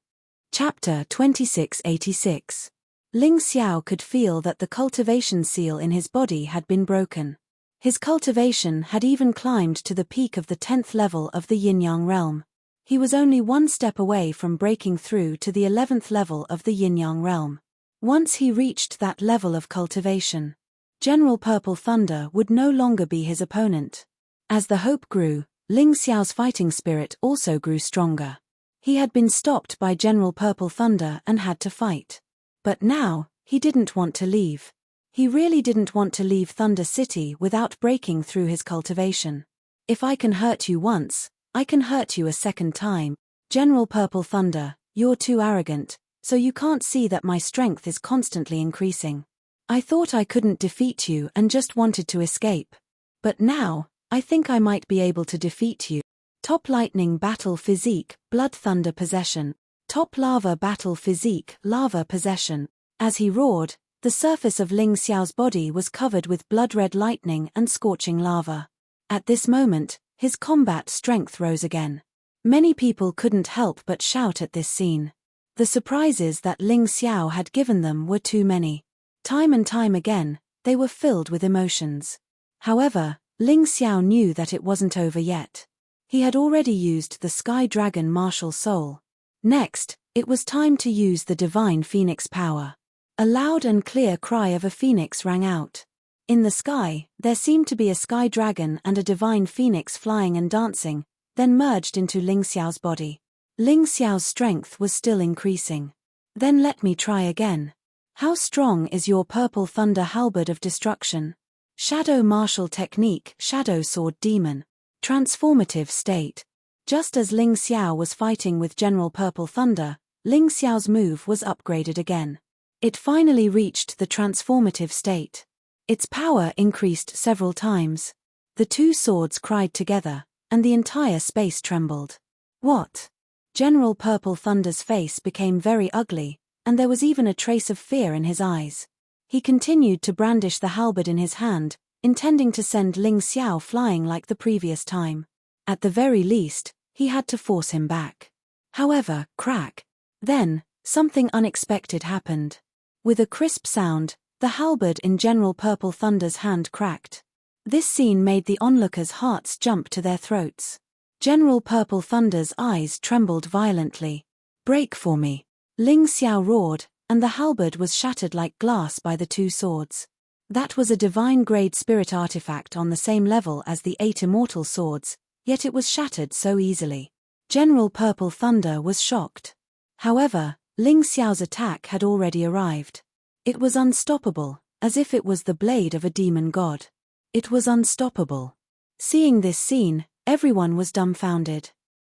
Chapter 2686. Ling Xiao could feel that the cultivation seal in his body had been broken. His cultivation had even climbed to the peak of the 10th level of the Yin-Yang realm. He was only 1 step away from breaking through to the 11th level of the Yin-Yang realm. Once he reached that level of cultivation, General Purple Thunder would no longer be his opponent. As the hope grew, Ling Xiao's fighting spirit also grew stronger. He had been stopped by General Purple Thunder and had to fight. But now, he didn't want to leave. He really didn't want to leave Thunder City without breaking through his cultivation. If I can hurt you once, I can hurt you a second time. General Purple Thunder, you're too arrogant, so you can't see that my strength is constantly increasing. I thought I couldn't defeat you and just wanted to escape. But now, I think I might be able to defeat you. Top Lightning Battle Physique, Blood Thunder Possession. Top Lava Battle Physique, Lava Possession. As he roared, the surface of Ling Xiao's body was covered with blood-red lightning and scorching lava. At this moment, his combat strength rose again. Many people couldn't help but shout at this scene. The surprises that Ling Xiao had given them were too many. Time and time again, they were filled with emotions. However, Ling Xiao knew that it wasn't over yet. He had already used the Sky Dragon Martial Soul. Next, it was time to use the Divine Phoenix power. A loud and clear cry of a phoenix rang out. In the sky, there seemed to be a Sky Dragon and a Divine Phoenix flying and dancing, then merged into Ling Xiao's body. Ling Xiao's strength was still increasing. Then let me try again. How strong is your Purple Thunder Halberd of Destruction? Shadow Martial Technique, Shadow Sword Demon. Transformative State. Just as Ling Xiao was fighting with General Purple Thunder, Ling Xiao's move was upgraded again. It finally reached the transformative state. Its power increased several times. The 2 swords cried together, and the entire space trembled. What? General Purple Thunder's face became very ugly, and there was even a trace of fear in his eyes. He continued to brandish the halberd in his hand, intending to send Ling Xiao flying like the previous time. At the very least, he had to force him back. However, crack. Then, something unexpected happened. With a crisp sound, the halberd in General Purple Thunder's hand cracked. This scene made the onlookers' hearts jump to their throats. General Purple Thunder's eyes trembled violently. "Break for me!" Ling Xiao roared, and the halberd was shattered like glass by the two swords. That was a divine-grade spirit artifact on the same level as the 8 immortal swords, yet it was shattered so easily. General Purple Thunder was shocked. However, Ling Xiao's attack had already arrived. It was unstoppable, as if it was the blade of a demon god. It was unstoppable. Seeing this scene, everyone was dumbfounded.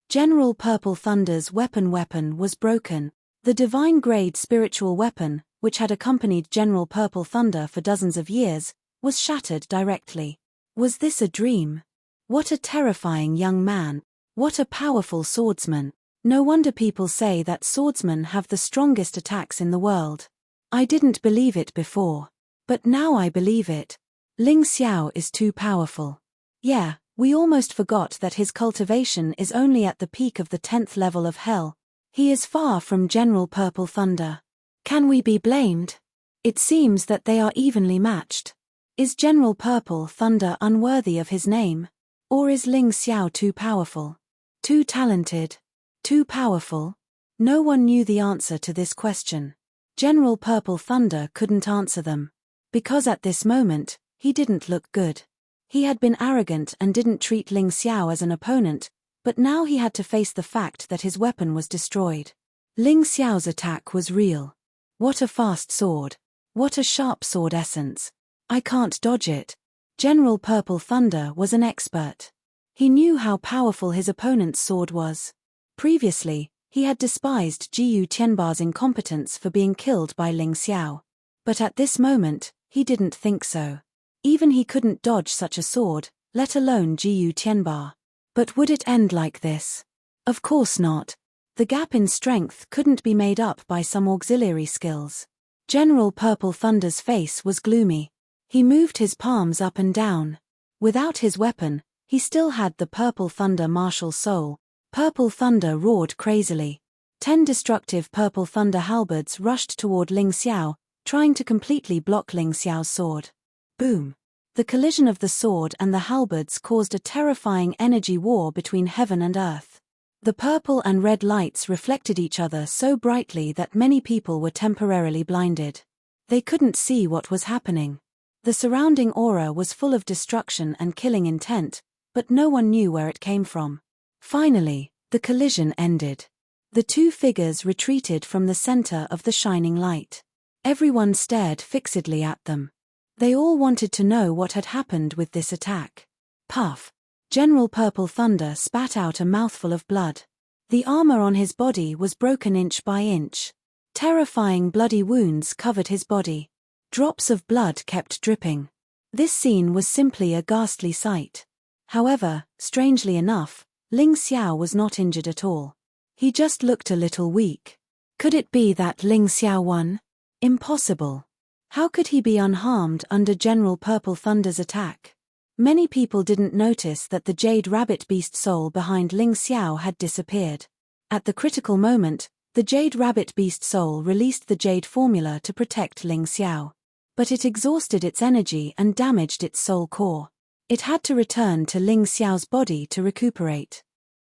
General Purple Thunder's weapon was broken. The divine-grade spiritual weapon, which had accompanied General Purple Thunder for dozens of years, was shattered directly. Was this a dream? What a terrifying young man. What a powerful swordsman. No wonder people say that swordsmen have the strongest attacks in the world. I didn't believe it before. But now I believe it. Ling Xiao is too powerful. Yeah, we almost forgot that his cultivation is only at the peak of the 10th level of hell. He is far from General Purple Thunder. Can we be blamed? It seems that they are evenly matched. Is General Purple Thunder unworthy of his name? Or is Ling Xiao too powerful? Too talented? Too powerful? No one knew the answer to this question. General Purple Thunder couldn't answer them. Because at this moment, he didn't look good. He had been arrogant and didn't treat Ling Xiao as an opponent, but now he had to face the fact that his weapon was destroyed. Ling Xiao's attack was real. What a fast sword. What a sharp sword essence. I can't dodge it. General Purple Thunder was an expert. He knew how powerful his opponent's sword was. Previously, he had despised Jiyu Tianba's incompetence for being killed by Ling Xiao. But at this moment, he didn't think so. Even he couldn't dodge such a sword, let alone Jiyu Tianba. But would it end like this? Of course not. The gap in strength couldn't be made up by some auxiliary skills. General Purple Thunder's face was gloomy. He moved his palms up and down. Without his weapon, he still had the Purple Thunder martial soul. Purple Thunder roared crazily. 10 destructive Purple Thunder halberds rushed toward Ling Xiao, trying to completely block Ling Xiao's sword. Boom! The collision of the sword and the halberds caused a terrifying energy war between heaven and earth. The purple and red lights reflected each other so brightly that many people were temporarily blinded. They couldn't see what was happening. The surrounding aura was full of destruction and killing intent, but no one knew where it came from. Finally, the collision ended. The two figures retreated from the center of the shining light. Everyone stared fixedly at them. They all wanted to know what had happened with this attack. Puff! General Purple Thunder spat out a mouthful of blood. The armor on his body was broken inch by inch. Terrifying bloody wounds covered his body. Drops of blood kept dripping. This scene was simply a ghastly sight. However, strangely enough, Ling Xiao was not injured at all. He just looked a little weak. Could it be that Ling Xiao won? Impossible. How could he be unharmed under General Purple Thunder's attack? Many people didn't notice that the Jade Rabbit Beast soul behind Ling Xiao had disappeared. At the critical moment, the Jade Rabbit Beast soul released the Jade formula to protect Ling Xiao. But it exhausted its energy and damaged its soul core. It had to return to Ling Xiao's body to recuperate.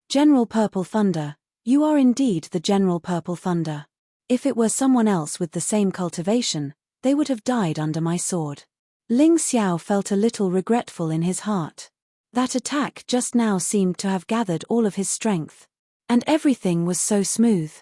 General Purple Thunder, you are indeed the General Purple Thunder. If it were someone else with the same cultivation, they would have died under my sword. Ling Xiao felt a little regretful in his heart. That attack just now seemed to have gathered all of his strength. And everything was so smooth.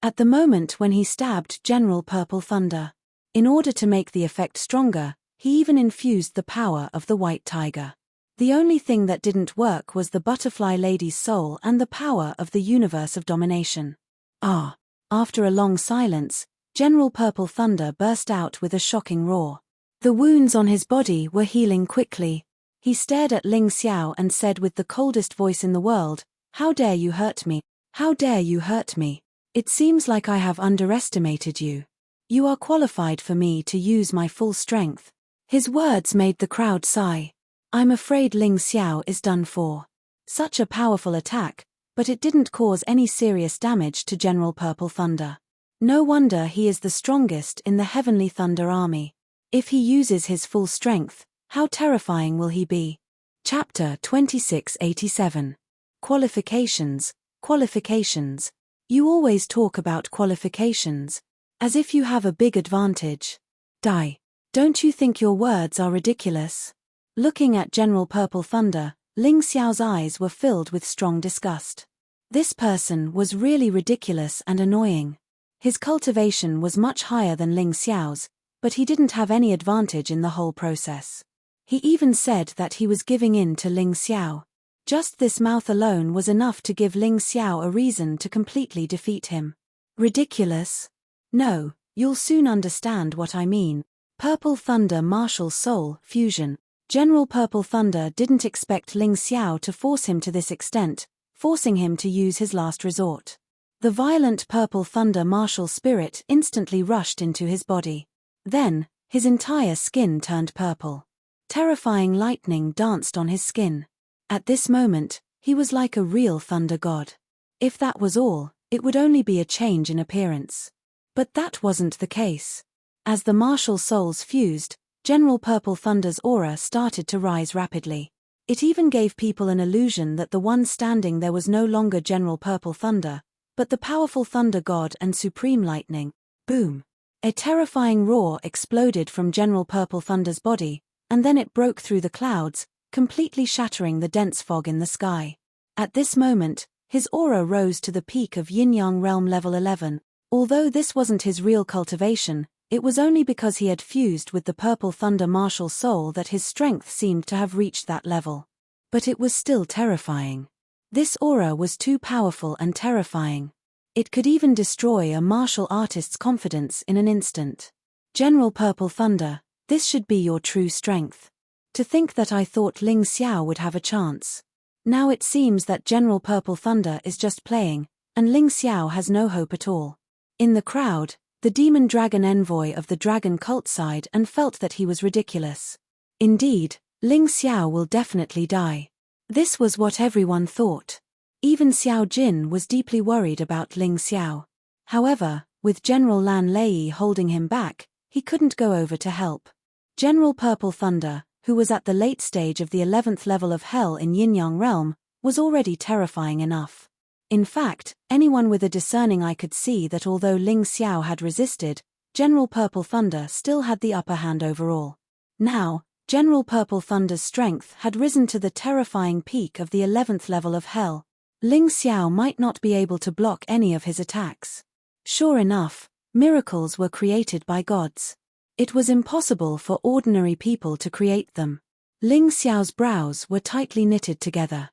At the moment when he stabbed General Purple Thunder. In order to make the effect stronger, he even infused the power of the White Tiger. The only thing that didn't work was the Butterfly Lady's soul and the power of the universe of domination. Ah! After a long silence, General Purple Thunder burst out with a shocking roar. The wounds on his body were healing quickly. He stared at Ling Xiao and said with the coldest voice in the world, "How dare you hurt me? How dare you hurt me? It seems like I have underestimated you. You are qualified for me to use my full strength. His words made the crowd sigh. I'm afraid Ling Xiao is done for. Such a powerful attack, but it didn't cause any serious damage to General Purple Thunder. No wonder he is the strongest in the Heavenly Thunder Army. If he uses his full strength, how terrifying will he be? Chapter 2687. Qualifications. Qualifications. You always talk about qualifications, as if you have a big advantage. Die. Don't you think your words are ridiculous? Looking at General Purple Thunder, Ling Xiao's eyes were filled with strong disgust. This person was really ridiculous and annoying. His cultivation was much higher than Ling Xiao's, but he didn't have any advantage in the whole process. He even said that he was giving in to Ling Xiao. Just this mouth alone was enough to give Ling Xiao a reason to completely defeat him. Ridiculous? No, you'll soon understand what I mean. Purple Thunder Martial Soul Fusion. General Purple Thunder didn't expect Ling Xiao to force him to this extent, forcing him to use his last resort. The violent Purple Thunder martial spirit instantly rushed into his body. Then, his entire skin turned purple. Terrifying lightning danced on his skin. At this moment, he was like a real thunder god. If that was all, it would only be a change in appearance. But that wasn't the case. As the martial souls fused, General Purple Thunder's aura started to rise rapidly. It even gave people an illusion that the one standing there was no longer General Purple Thunder, but the powerful Thunder God and Supreme Lightning. Boom! A terrifying roar exploded from General Purple Thunder's body, and then it broke through the clouds, completely shattering the dense fog in the sky. At this moment, his aura rose to the peak of Yin-Yang Realm Level 11. Although this wasn't his real cultivation, it was only because he had fused with the Purple Thunder martial soul that his strength seemed to have reached that level. But it was still terrifying. This aura was too powerful and terrifying. It could even destroy a martial artist's confidence in an instant. General Purple Thunder, this should be your true strength. To think that I thought Ling Xiao would have a chance. Now it seems that General Purple Thunder is just playing, and Ling Xiao has no hope at all. In the crowd, the demon dragon envoy of the dragon cult sighed and felt that he was ridiculous. Indeed, Ling Xiao will definitely die. This was what everyone thought. Even Xiao Jin was deeply worried about Ling Xiao. However, with General Lan Lei holding him back, he couldn't go over to help. General Purple Thunder, who was at the late stage of the 11th level of Hell in Yin-Yang Realm, was already terrifying enough. In fact, anyone with a discerning eye could see that although Ling Xiao had resisted, General Purple Thunder still had the upper hand overall. Now, General Purple Thunder's strength had risen to the terrifying peak of the 11th level of Hell. Ling Xiao might not be able to block any of his attacks. Sure enough, miracles were created by gods. It was impossible for ordinary people to create them. Ling Xiao's brows were tightly knitted together.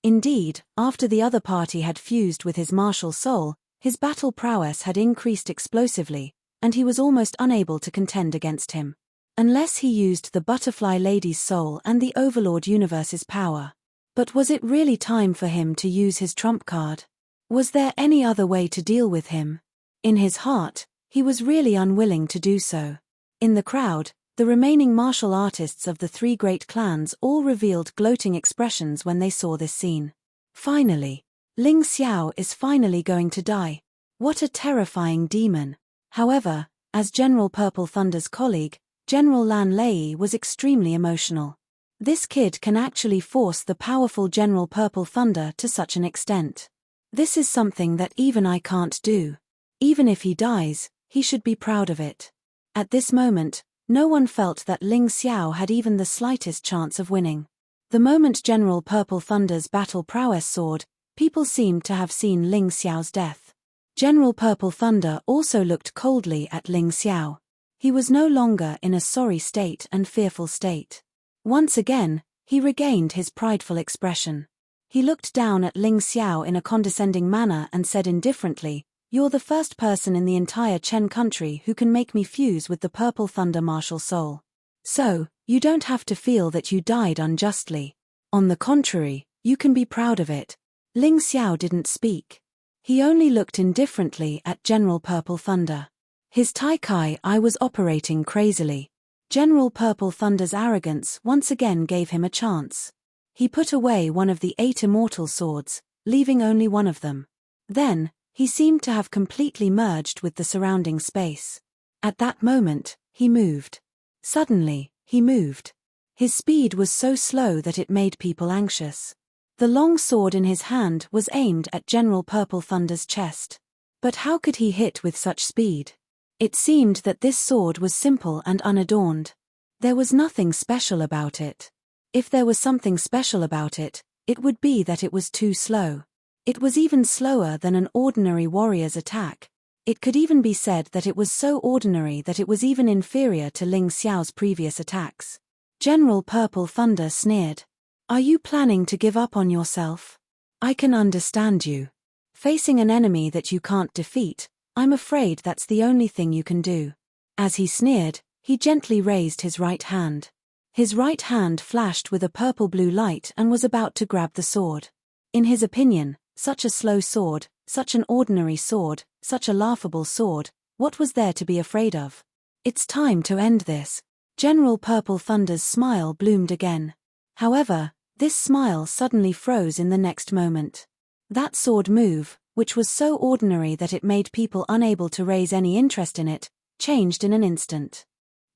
Indeed, after the other party had fused with his martial soul, his battle prowess had increased explosively, and he was almost unable to contend against him. Unless he used the Butterfly Lady's soul and the Overlord Universe's power. But was it really time for him to use his trump card? Was there any other way to deal with him? In his heart, he was really unwilling to do so. In the crowd, the remaining martial artists of the three great clans all revealed gloating expressions when they saw this scene. Finally, Ling Xiao is finally going to die. What a terrifying demon. However, as General Purple Thunder's colleague, General Lan Lei was extremely emotional. This kid can actually force the powerful General Purple Thunder to such an extent. This is something that even I can't do. Even if he dies, he should be proud of it. At this moment, no one felt that Ling Xiao had even the slightest chance of winning. The moment General Purple Thunder's battle prowess soared, people seemed to have seen Ling Xiao's death. General Purple Thunder also looked coldly at Ling Xiao. He was no longer in a sorry state and fearful state. Once again, he regained his prideful expression. He looked down at Ling Xiao in a condescending manner and said indifferently, "You're the first person in the entire Chen country who can make me fuse with the Purple Thunder martial soul. So, you don't have to feel that you died unjustly. On the contrary, you can be proud of it." Ling Xiao didn't speak. He only looked indifferently at General Purple Thunder. His Taikai eye was operating crazily. General Purple Thunder's arrogance once again gave him a chance. He put away one of the 8 immortal swords, leaving only one of them. Then, he seemed to have completely merged with the surrounding space. At that moment, he moved. Suddenly, he moved. His speed was so slow that it made people anxious. The long sword in his hand was aimed at General Purple Thunder's chest. But how could he hit with such speed? It seemed that this sword was simple and unadorned. There was nothing special about it. If there was something special about it, it would be that it was too slow. It was even slower than an ordinary warrior's attack. It could even be said that it was so ordinary that it was even inferior to Ling Xiao's previous attacks. General Purple Thunder sneered. "Are you planning to give up on yourself? I can understand you. Facing an enemy that you can't defeat, I'm afraid that's the only thing you can do." As he sneered, he gently raised his right hand. His right hand flashed with a purple-blue light and was about to grab the sword. In his opinion, such a slow sword, such an ordinary sword, such a laughable sword, what was there to be afraid of? It's time to end this. General Purple Thunder's smile bloomed again. However, this smile suddenly froze in the next moment. That sword move, which was so ordinary that it made people unable to raise any interest in it, changed in an instant.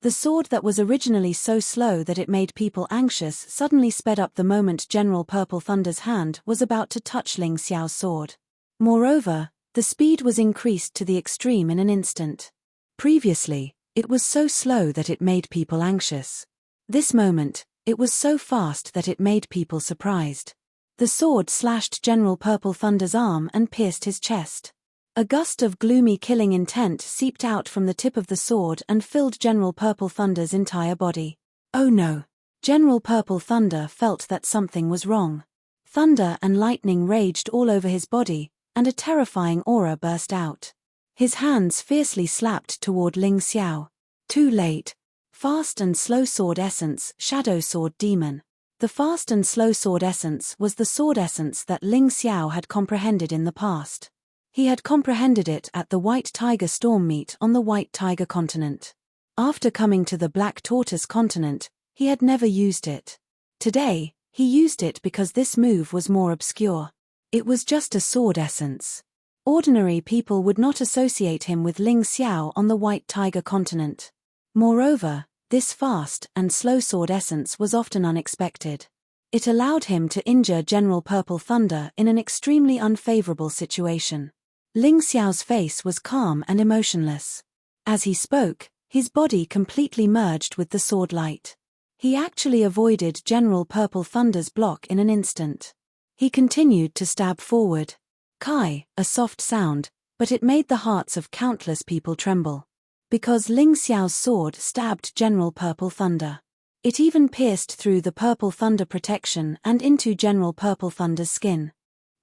The sword that was originally so slow that it made people anxious suddenly sped up the moment General Purple Thunder's hand was about to touch Ling Xiao's sword. Moreover, the speed was increased to the extreme in an instant. Previously, it was so slow that it made people anxious. This moment, it was so fast that it made people surprised. The sword slashed General Purple Thunder's arm and pierced his chest. A gust of gloomy killing intent seeped out from the tip of the sword and filled General Purple Thunder's entire body. Oh no! General Purple Thunder felt that something was wrong. Thunder and lightning raged all over his body, and a terrifying aura burst out. His hands fiercely slapped toward Ling Xiao. Too late. Fast and Slow Sword Essence, Shadow Sword Demon. The Fast and Slow Sword Essence was the sword essence that Ling Xiao had comprehended in the past. He had comprehended it at the White Tiger Storm meet on the White Tiger continent. After coming to the Black Tortoise continent, he had never used it. Today, he used it because this move was more obscure. It was just a sword essence. Ordinary people would not associate him with Ling Xiao on the White Tiger continent. Moreover, this fast and slow sword essence was often unexpected. It allowed him to injure General Purple Thunder in an extremely unfavorable situation. Ling Xiao's face was calm and emotionless. As he spoke, his body completely merged with the sword light. He actually avoided General Purple Thunder's block in an instant. He continued to stab forward. Kai, a soft sound, but it made the hearts of countless people tremble. Because Ling Xiao's sword stabbed General Purple Thunder. It even pierced through the Purple Thunder protection and into General Purple Thunder's skin.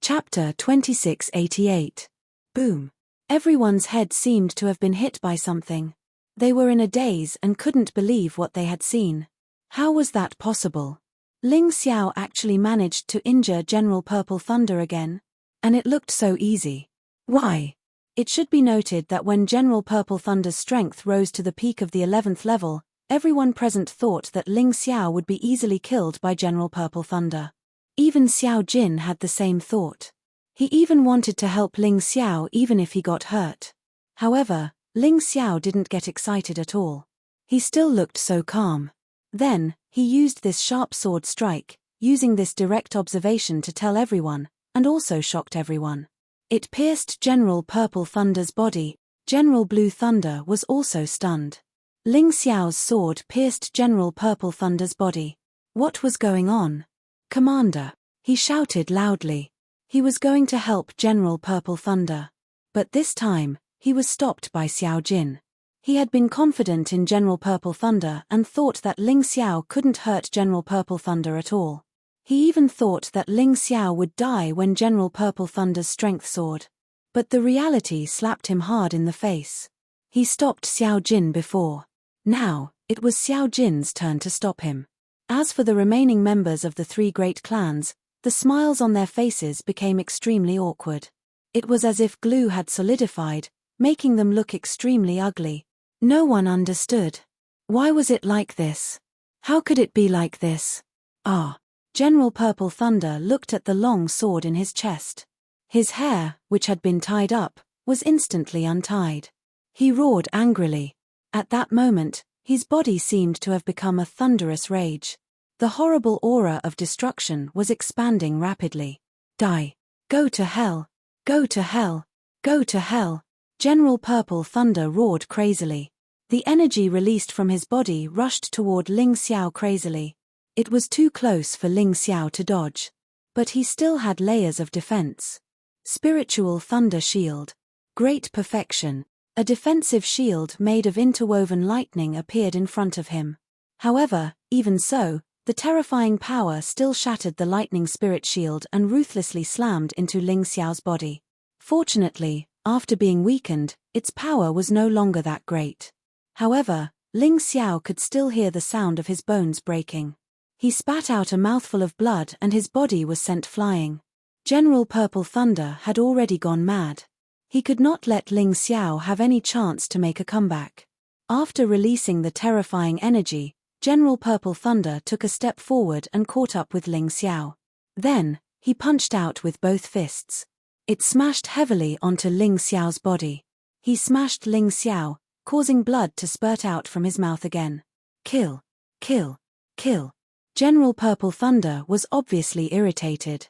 Chapter 2688. Boom. Everyone's head seemed to have been hit by something. They were in a daze and couldn't believe what they had seen. How was that possible? Ling Xiao actually managed to injure General Purple Thunder again? And it looked so easy. Why? It should be noted that when General Purple Thunder's strength rose to the peak of the 11th level, everyone present thought that Ling Xiao would be easily killed by General Purple Thunder. Even Xiao Jin had the same thought. He even wanted to help Ling Xiao even if he got hurt. However, Ling Xiao didn't get excited at all. He still looked so calm. Then, he used this sharp sword strike, using this direct observation to tell everyone, and also shocked everyone. It pierced General Purple Thunder's body. General Blue Thunder was also stunned. Ling Xiao's sword pierced General Purple Thunder's body. What was going on? Commander, he shouted loudly. He was going to help General Purple Thunder. But this time, he was stopped by Xiao Jin. He had been confident in General Purple Thunder and thought that Ling Xiao couldn't hurt General Purple Thunder at all. He even thought that Ling Xiao would die when General Purple Thunder's strength soared. But the reality slapped him hard in the face. He stopped Xiao Jin before. Now, it was Xiao Jin's turn to stop him. As for the remaining members of the 3 great clans, the smiles on their faces became extremely awkward. It was as if glue had solidified, making them look extremely ugly. No one understood. Why was it like this? How could it be like this? Ah! General Purple Thunder looked at the long sword in his chest. His hair, which had been tied up, was instantly untied. He roared angrily. At that moment, his body seemed to have become a thunderous rage. The horrible aura of destruction was expanding rapidly. Die! Go to hell! Go to hell! Go to hell! General Purple Thunder roared crazily. The energy released from his body rushed toward Ling Xiao crazily. It was too close for Ling Xiao to dodge. But he still had layers of defense. Spiritual Thunder Shield. Great perfection. A defensive shield made of interwoven lightning appeared in front of him. However, even so, the terrifying power still shattered the lightning spirit shield and ruthlessly slammed into Ling Xiao's body. Fortunately, after being weakened, its power was no longer that great. However, Ling Xiao could still hear the sound of his bones breaking. He spat out a mouthful of blood and his body was sent flying. General Purple Thunder had already gone mad. He could not let Ling Xiao have any chance to make a comeback. After releasing the terrifying energy, General Purple Thunder took a step forward and caught up with Ling Xiao. Then, he punched out with both fists. It smashed heavily onto Ling Xiao's body. He smashed Ling Xiao, causing blood to spurt out from his mouth again. Kill! Kill! Kill! General Purple Thunder was obviously irritated.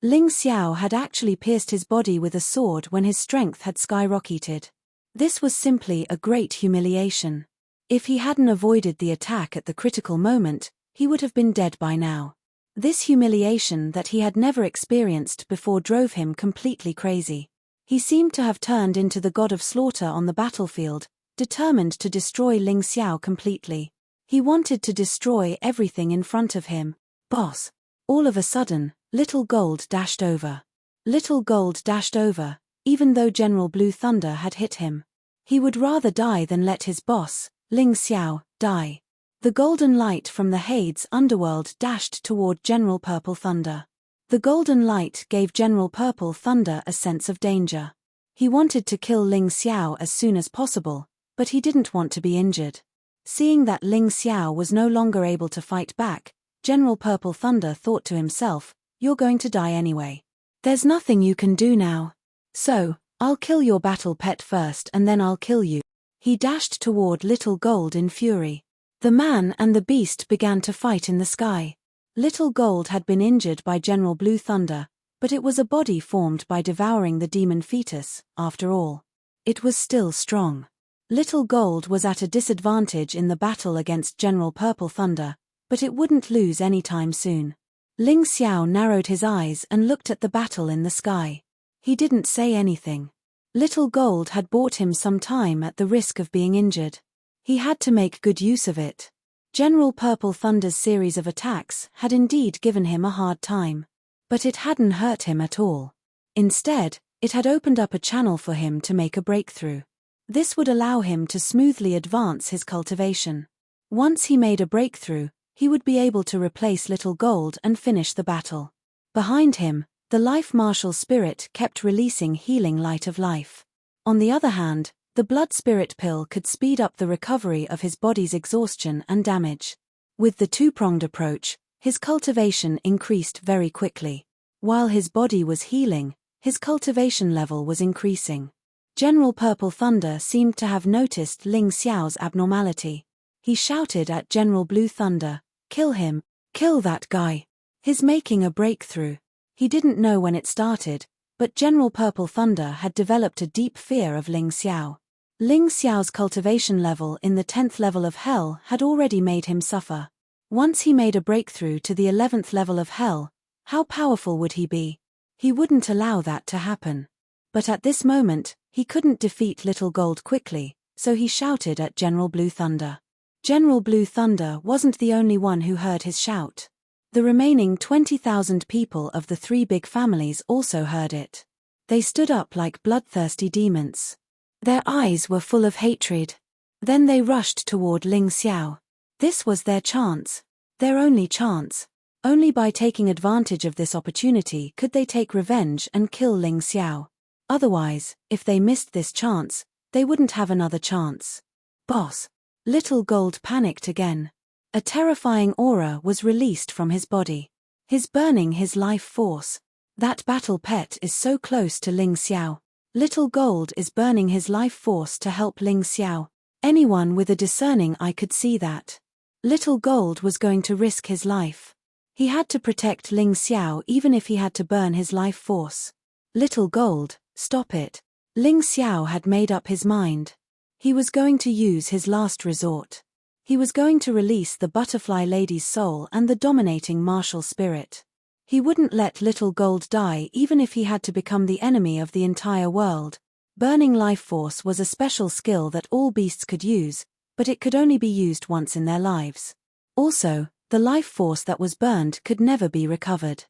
Ling Xiao had actually pierced his body with a sword when his strength had skyrocketed. This was simply a great humiliation. If he hadn't avoided the attack at the critical moment, he would have been dead by now. This humiliation that he had never experienced before drove him completely crazy. He seemed to have turned into the god of slaughter on the battlefield, determined to destroy Ling Xiao completely. He wanted to destroy everything in front of him. Boss! All of a sudden, Little Gold dashed over. Little Gold dashed over, even though General Blue Thunder had hit him. He would rather die than let his boss, Ling Xiao, die. The golden light from the Hades underworld dashed toward General Purple Thunder. The golden light gave General Purple Thunder a sense of danger. He wanted to kill Ling Xiao as soon as possible, but he didn't want to be injured. Seeing that Ling Xiao was no longer able to fight back, General Purple Thunder thought to himself, "You're going to die anyway. There's nothing you can do now. So, I'll kill your battle pet first and then I'll kill you." He dashed toward Little Gold in fury. The man and the beast began to fight in the sky. Little Gold had been injured by General Blue Thunder, but it was a body formed by devouring the demon fetus, after all. It was still strong. Little Gold was at a disadvantage in the battle against General Purple Thunder, but it wouldn't lose any time soon. Ling Xiao narrowed his eyes and looked at the battle in the sky. He didn't say anything. Little Gold had bought him some time at the risk of being injured. He had to make good use of it. General Purple Thunder's series of attacks had indeed given him a hard time. But it hadn't hurt him at all. Instead, it had opened up a channel for him to make a breakthrough. This would allow him to smoothly advance his cultivation. Once he made a breakthrough, he would be able to replace Little Gold and finish the battle. Behind him, the Life Martial Spirit kept releasing healing light of life. On the other hand, the Blood Spirit Pill could speed up the recovery of his body's exhaustion and damage. With the two-pronged approach, his cultivation increased very quickly. While his body was healing, his cultivation level was increasing. General Purple Thunder seemed to have noticed Ling Xiao's abnormality. He shouted at General Blue Thunder, "Kill him! Kill that guy! He's making a breakthrough." He didn't know when it started, but General Purple Thunder had developed a deep fear of Ling Xiao. Ling Xiao's cultivation level in the 10th level of Hell had already made him suffer. Once he made a breakthrough to the 11th level of Hell, how powerful would he be? He wouldn't allow that to happen. But at this moment, he couldn't defeat Little Gold quickly, so he shouted at General Blue Thunder. General Blue Thunder wasn't the only one who heard his shout. The remaining 20,000 people of the three big families also heard it. They stood up like bloodthirsty demons. Their eyes were full of hatred. Then they rushed toward Ling Xiao. This was their chance. Their only chance. Only by taking advantage of this opportunity could they take revenge and kill Ling Xiao. Otherwise, if they missed this chance, they wouldn't have another chance. Boss. Little Gold panicked again. A terrifying aura was released from his body. He's burning his life force. That battle pet is so close to Ling Xiao. Little Gold is burning his life force to help Ling Xiao. Anyone with a discerning eye could see that. Little Gold was going to risk his life. He had to protect Ling Xiao even if he had to burn his life force. Little Gold, stop it. Ling Xiao had made up his mind. He was going to use his last resort. He was going to release the butterfly lady's soul and the dominating martial spirit. He wouldn't let Little Gold die even if he had to become the enemy of the entire world. Burning life force was a special skill that all beasts could use, but it could only be used once in their lives. Also, the life force that was burned could never be recovered.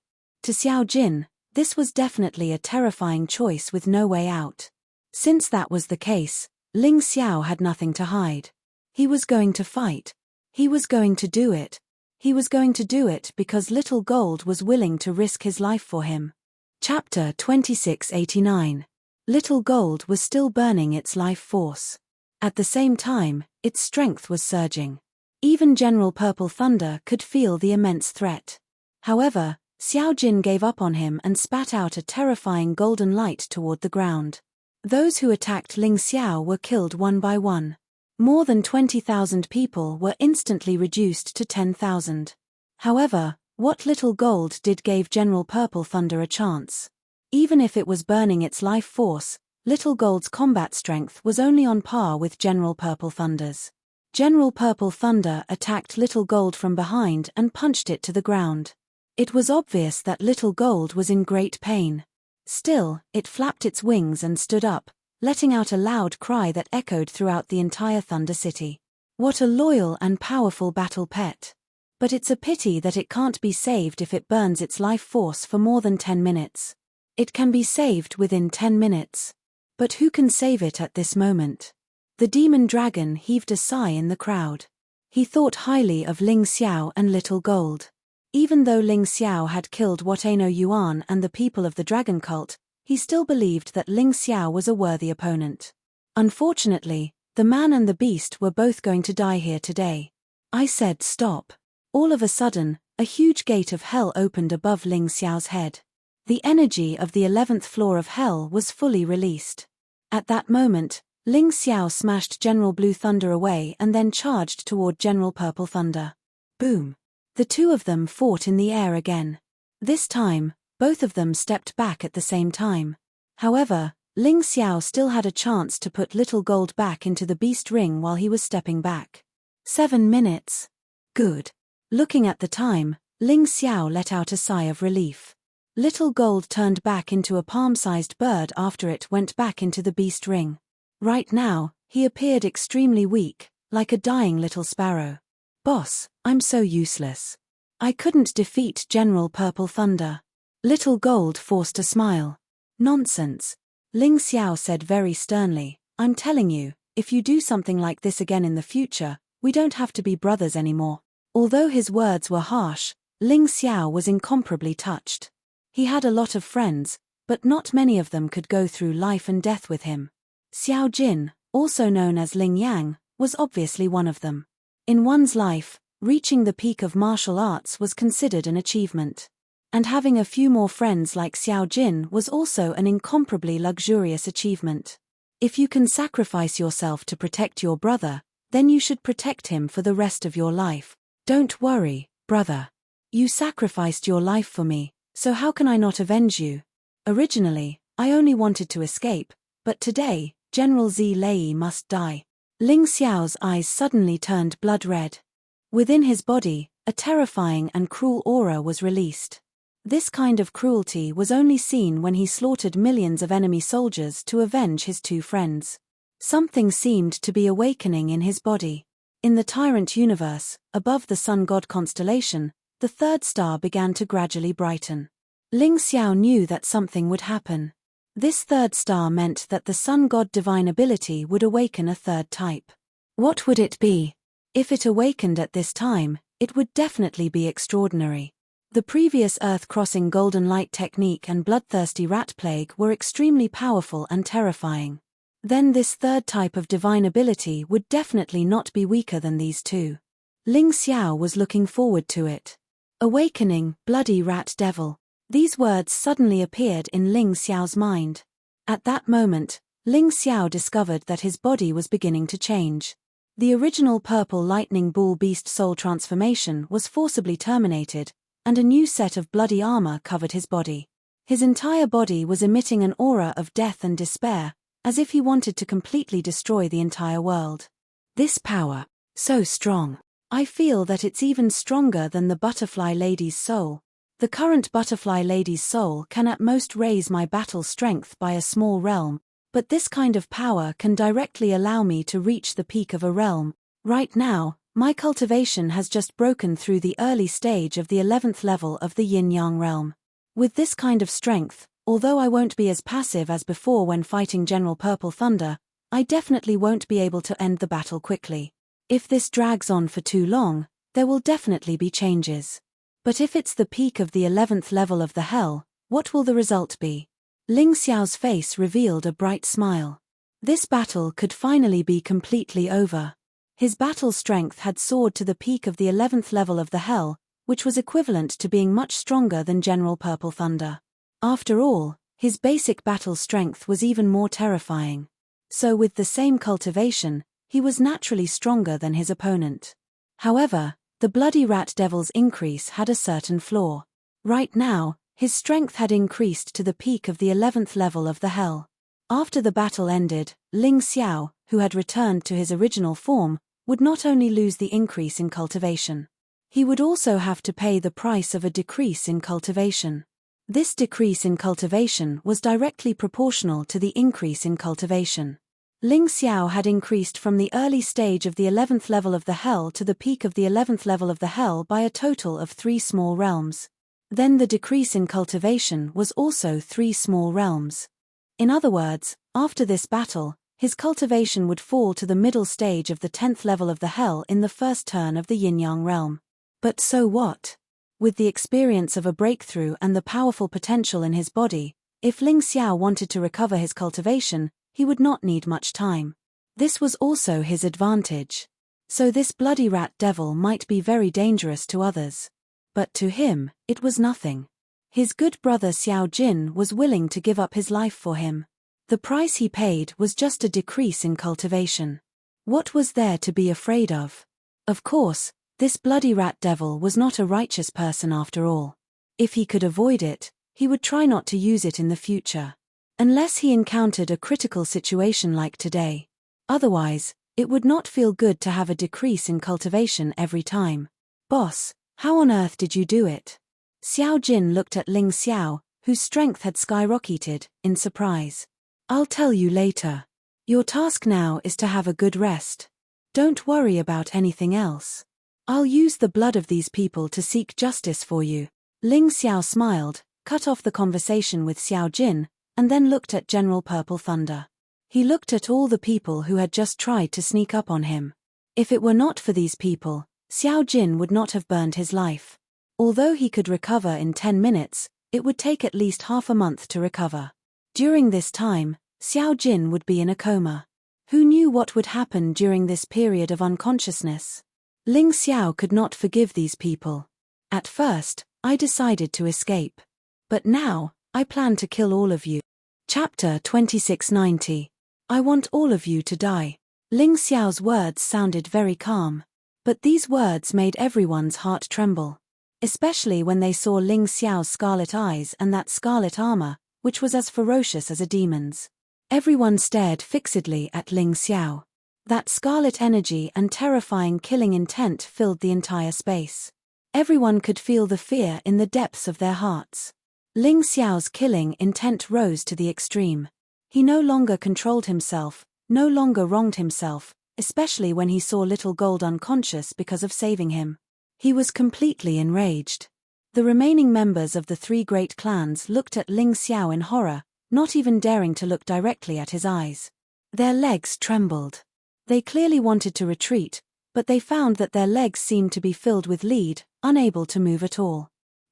To Xiao Jin, this was definitely a terrifying choice with no way out. Since that was the case, Ling Xiao had nothing to hide. He was going to fight. He was going to do it. He was going to do it because Little Gold was willing to risk his life for him. Chapter 2689. Little Gold was still burning its life force. At the same time, its strength was surging. Even General Purple Thunder could feel the immense threat. However, Xiao Jin gave up on him and spat out a terrifying golden light toward the ground. Those who attacked Ling Xiao were killed one by one. More than 20,000 people were instantly reduced to 10,000. However, what Little Gold did gave General Purple Thunder a chance. Even if it was burning its life force, Little Gold's combat strength was only on par with General Purple Thunder's. General Purple Thunder attacked Little Gold from behind and punched it to the ground. It was obvious that Little Gold was in great pain. Still, it flapped its wings and stood up, letting out a loud cry that echoed throughout the entire Thunder City. What a loyal and powerful battle pet. But it's a pity that it can't be saved if it burns its life force for more than 10 minutes. It can be saved within 10 minutes. But who can save it at this moment? The demon dragon heaved a sigh in the crowd. He thought highly of Ling Xiao and Little Gold. Even though Ling Xiao had killed Watano Yuan and the people of the dragon cult, he still believed that Ling Xiao was a worthy opponent. Unfortunately, the man and the beast were both going to die here today. I said stop. All of a sudden, a huge gate of hell opened above Ling Xiao's head. The energy of the 11th floor of hell was fully released. At that moment, Ling Xiao smashed General Blue Thunder away and then charged toward General Purple Thunder. Boom! The two of them fought in the air again. This time, both of them stepped back at the same time. However, Ling Xiao still had a chance to put Little Gold back into the beast ring while he was stepping back. 7 minutes. Good. Looking at the time, Ling Xiao let out a sigh of relief. Little Gold turned back into a palm-sized bird after it went back into the beast ring. Right now, he appeared extremely weak, like a dying little sparrow. Boss, I'm so useless. I couldn't defeat General Purple Thunder. Little Gold forced a smile. Nonsense. Ling Xiao said very sternly, I'm telling you, if you do something like this again in the future, we don't have to be brothers anymore. Although his words were harsh, Ling Xiao was incomparably touched. He had a lot of friends, but not many of them could go through life and death with him. Xiao Jin, also known as Ling Yang, was obviously one of them. In one's life, reaching the peak of martial arts was considered an achievement. And having a few more friends like Xiao Jin was also an incomparably luxurious achievement. If you can sacrifice yourself to protect your brother, then you should protect him for the rest of your life. Don't worry, brother. You sacrificed your life for me, so how can I not avenge you? Originally, I only wanted to escape, but today, General Zi Lei must die. Ling Xiao's eyes suddenly turned blood red. Within his body, a terrifying and cruel aura was released. This kind of cruelty was only seen when he slaughtered millions of enemy soldiers to avenge his two friends. Something seemed to be awakening in his body. In the Tyrant universe, above the Sun God constellation, the third star began to gradually brighten. Ling Xiao knew that something would happen. This third star meant that the Sun God divine ability would awaken a third type. What would it be? If it awakened at this time, it would definitely be extraordinary. The previous Earth-crossing golden light technique and bloodthirsty rat plague were extremely powerful and terrifying. Then this third type of divine ability would definitely not be weaker than these two. Ling Xiao was looking forward to it. Awakening, bloody rat devil. These words suddenly appeared in Ling Xiao's mind. At that moment, Ling Xiao discovered that his body was beginning to change. The original purple lightning bull beast soul transformation was forcibly terminated, and a new set of bloody armor covered his body. His entire body was emitting an aura of death and despair, as if he wanted to completely destroy the entire world. This power, so strong. I feel that it's even stronger than the butterfly lady's soul. The current butterfly lady's soul can at most raise my battle strength by a small realm, but this kind of power can directly allow me to reach the peak of a realm. Right now, my cultivation has just broken through the early stage of the 11th level of the yin-yang realm. With this kind of strength, although I won't be as passive as before when fighting General Purple Thunder, I definitely won't be able to end the battle quickly. If this drags on for too long, there will definitely be changes. But if it's the peak of the 11th level of the hell, what will the result be? Ling Xiao's face revealed a bright smile. This battle could finally be completely over. His battle strength had soared to the peak of the 11th level of the hell, which was equivalent to being much stronger than General Purple Thunder. After all, his basic battle strength was even more terrifying. So with the same cultivation, he was naturally stronger than his opponent. However, the bloody rat devil's increase had a certain flaw. Right now, his strength had increased to the peak of the 11th level of the hell. After the battle ended, Ling Xiao, who had returned to his original form, would not only lose the increase in cultivation. He would also have to pay the price of a decrease in cultivation. This decrease in cultivation was directly proportional to the increase in cultivation. Ling Xiao had increased from the early stage of the 11th level of the hell to the peak of the 11th level of the hell by a total of 3 small realms. Then the decrease in cultivation was also 3 small realms. In other words, after this battle, his cultivation would fall to the middle stage of the 10th level of the hell in the first turn of the yin-yang realm. But so what? With the experience of a breakthrough and the powerful potential in his body, if Ling Xiao wanted to recover his cultivation, he would not need much time. This was also his advantage. So this bloody rat devil might be very dangerous to others. But to him, it was nothing. His good brother Xiao Jin was willing to give up his life for him. The price he paid was just a decrease in cultivation. What was there to be afraid of? Of course, this bloody rat devil was not a righteous person after all. If he could avoid it, he would try not to use it in the future. Unless he encountered a critical situation like today. Otherwise, it would not feel good to have a decrease in cultivation every time. Boss, how on earth did you do it? Xiao Jin looked at Ling Xiao, whose strength had skyrocketed, in surprise. I'll tell you later. Your task now is to have a good rest. Don't worry about anything else. I'll use the blood of these people to seek justice for you. Ling Xiao smiled, cut off the conversation with Xiao Jin, and then looked at General Purple Thunder. He looked at all the people who had just tried to sneak up on him. If it were not for these people, Xiao Jin would not have burned his life. Although he could recover in 10 minutes, it would take at least half a month to recover. During this time, Xiao Jin would be in a coma. Who knew what would happen during this period of unconsciousness? Ling Xiao could not forgive these people. At first, I decided to escape. But now, I plan to kill all of you. Chapter 2690. I want all of you to die. Ling Xiao's words sounded very calm. But these words made everyone's heart tremble. Especially when they saw Ling Xiao's scarlet eyes and that scarlet armor, which was as ferocious as a demon's. Everyone stared fixedly at Ling Xiao. That scarlet energy and terrifying killing intent filled the entire space. Everyone could feel the fear in the depths of their hearts. Ling Xiao's killing intent rose to the extreme. He no longer controlled himself, no longer wronged himself, especially when he saw Little Gold unconscious because of saving him. He was completely enraged. The remaining members of the 3 great clans looked at Ling Xiao in horror, not even daring to look directly at his eyes. Their legs trembled. They clearly wanted to retreat, but they found that their legs seemed to be filled with lead, unable to move at all.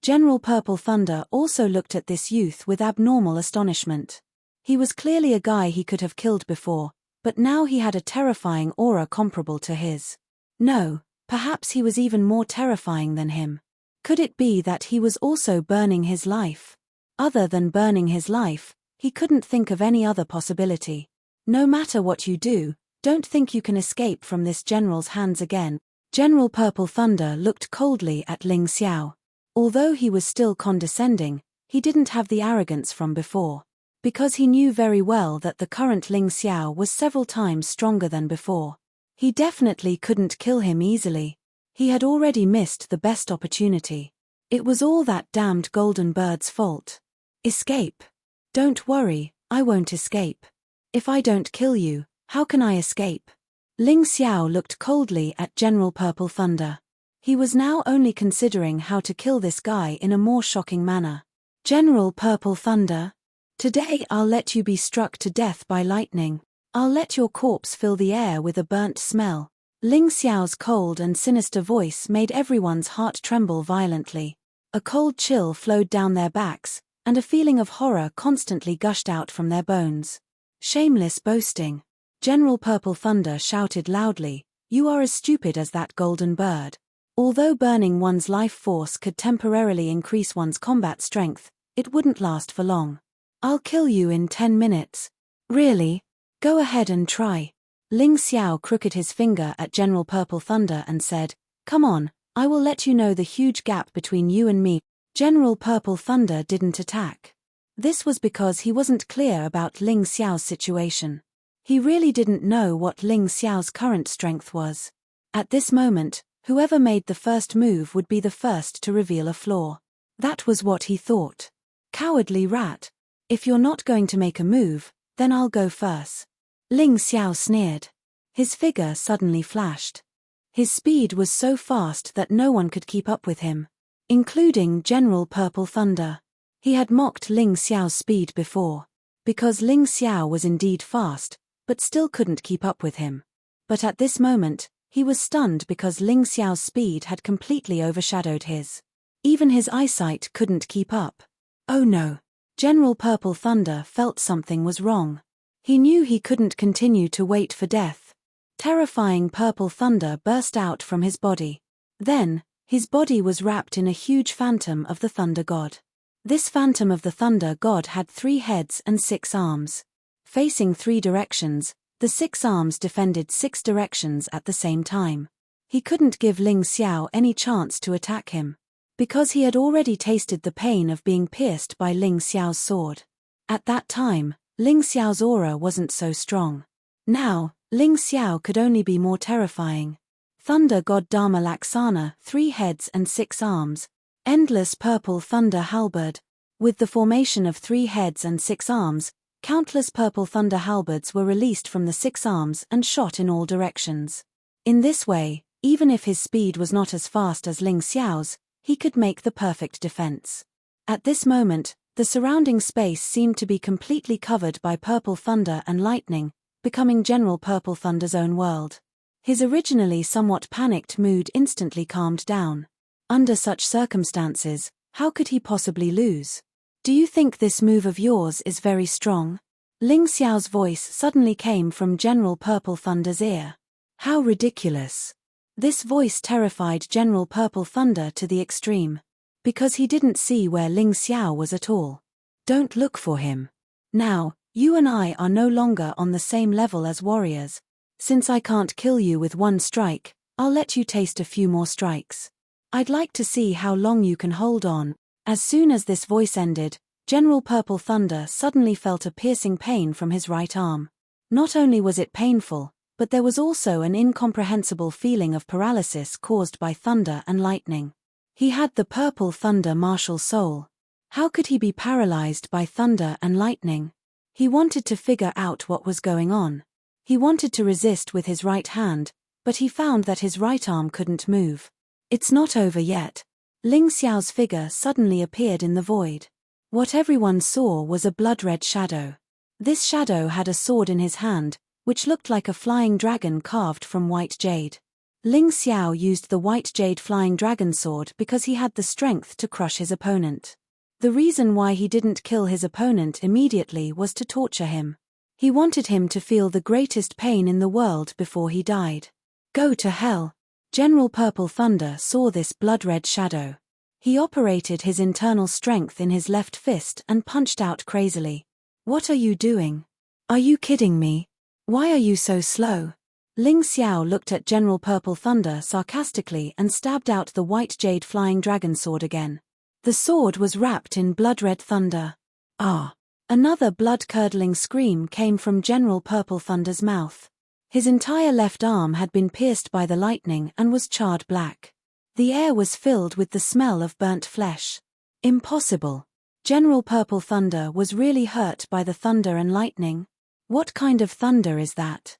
General Purple Thunder also looked at this youth with abnormal astonishment. He was clearly a guy he could have killed before, but now he had a terrifying aura comparable to his. No, perhaps he was even more terrifying than him. Could it be that he was also burning his life? Other than burning his life, he couldn't think of any other possibility. No matter what you do, don't think you can escape from this general's hands again. General Purple Thunder looked coldly at Ling Xiao. Although he was still condescending, he didn't have the arrogance from before. Because he knew very well that the current Ling Xiao was several times stronger than before. He definitely couldn't kill him easily. He had already missed the best opportunity. It was all that damned golden bird's fault. Escape? Don't worry, I won't escape. If I don't kill you, how can I escape? Ling Xiao looked coldly at General Purple Thunder. He was now only considering how to kill this guy in a more shocking manner. General Purple Thunder? Today I'll let you be struck to death by lightning. I'll let your corpse fill the air with a burnt smell. Ling Xiao's cold and sinister voice made everyone's heart tremble violently. A cold chill flowed down their backs, and a feeling of horror constantly gushed out from their bones. Shameless boasting. General Purple Thunder shouted loudly, "You are as stupid as that golden bird." Although burning one's life force could temporarily increase one's combat strength, it wouldn't last for long. "I'll kill you in 10 minutes. Really? Go ahead and try." Ling Xiao crooked his finger at General Purple Thunder and said, "Come on, I will let you know the huge gap between you and me." General Purple Thunder didn't attack. This was because he wasn't clear about Ling Xiao's situation. He really didn't know what Ling Xiao's current strength was. At this moment, whoever made the first move would be the first to reveal a flaw. That was what he thought. Cowardly rat. If you're not going to make a move, then I'll go first. Ling Xiao sneered. His figure suddenly flashed. His speed was so fast that no one could keep up with him, including General Purple Thunder. He had mocked Ling Xiao's speed before, because Ling Xiao was indeed fast, but still couldn't keep up with him. But at this moment, he was stunned because Ling Xiao's speed had completely overshadowed his. Even his eyesight couldn't keep up. Oh no. General Purple Thunder felt something was wrong. He knew he couldn't continue to wait for death. Terrifying purple thunder burst out from his body. Then, his body was wrapped in a huge phantom of the Thunder God. This phantom of the Thunder God had 3 heads and 6 arms. Facing 3 directions, the 6 arms defended 6 directions at the same time. He couldn't give Ling Xiao any chance to attack him, because he had already tasted the pain of being pierced by Ling Xiao's sword. At that time, Ling Xiao's aura wasn't so strong. Now, Ling Xiao could only be more terrifying. Thunder God Dharma Laksana, 3 heads and 6 arms. Endless purple thunder halberd. With the formation of 3 heads and 6 arms, countless purple thunder halberds were released from the 6 arms and shot in all directions. In this way, even if his speed was not as fast as Ling Xiao's, he could make the perfect defense. At this moment, the surrounding space seemed to be completely covered by purple thunder and lightning, becoming General Purple Thunder's own world. His originally somewhat panicked mood instantly calmed down. Under such circumstances, how could he possibly lose? "Do you think this move of yours is very strong?" Ling Xiao's voice suddenly came from General Purple Thunder's ear. How ridiculous. This voice terrified General Purple Thunder to the extreme, because he didn't see where Ling Xiao was at all. Don't look for him. Now, you and I are no longer on the same level as warriors. Since I can't kill you with 1 strike, I'll let you taste a few more strikes. I'd like to see how long you can hold on. As soon as this voice ended, General Purple Thunder suddenly felt a piercing pain from his right arm. Not only was it painful, but there was also an incomprehensible feeling of paralysis caused by thunder and lightning. He had the purple thunder martial soul. How could he be paralyzed by thunder and lightning? He wanted to figure out what was going on. He wanted to resist with his right hand, but he found that his right arm couldn't move. It's not over yet. Ling Xiao's figure suddenly appeared in the void. What everyone saw was a blood-red shadow. This shadow had a sword in his hand, which looked like a flying dragon carved from white jade. Ling Xiao used the white jade flying dragon sword because he had the strength to crush his opponent. The reason why he didn't kill his opponent immediately was to torture him. He wanted him to feel the greatest pain in the world before he died. Go to hell. General Purple Thunder saw this blood-red shadow. He operated his internal strength in his left fist and punched out crazily. What are you doing? Are you kidding me? Why are you so slow? Ling Xiao looked at General Purple Thunder sarcastically and stabbed out the white jade flying dragon sword again. The sword was wrapped in blood-red thunder. Ah! Another blood-curdling scream came from General Purple Thunder's mouth. His entire left arm had been pierced by the lightning and was charred black. The air was filled with the smell of burnt flesh. Impossible. General Purple Thunder was really hurt by the thunder and lightning. What kind of thunder is that?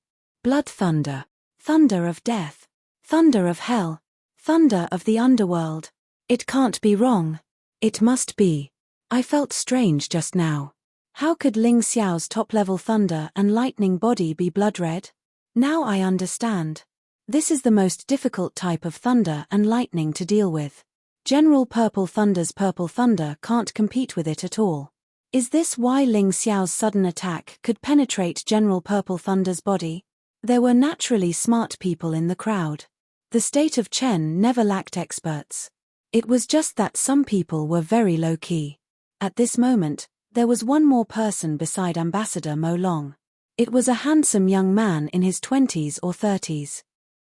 Blood thunder. Thunder of death. Thunder of hell. Thunder of the underworld. It can't be wrong. It must be. I felt strange just now. How could Ling Xiao's top-level thunder and lightning body be blood-red? Now I understand. This is the most difficult type of thunder and lightning to deal with. General Purple Thunder's purple thunder can't compete with it at all. Is this why Ling Xiao's sudden attack could penetrate General Purple Thunder's body? There were naturally smart people in the crowd. The state of Chen never lacked experts. It was just that some people were very low-key. At this moment, there was one more person beside Ambassador Mo Long. It was a handsome young man in his 20s or 30s.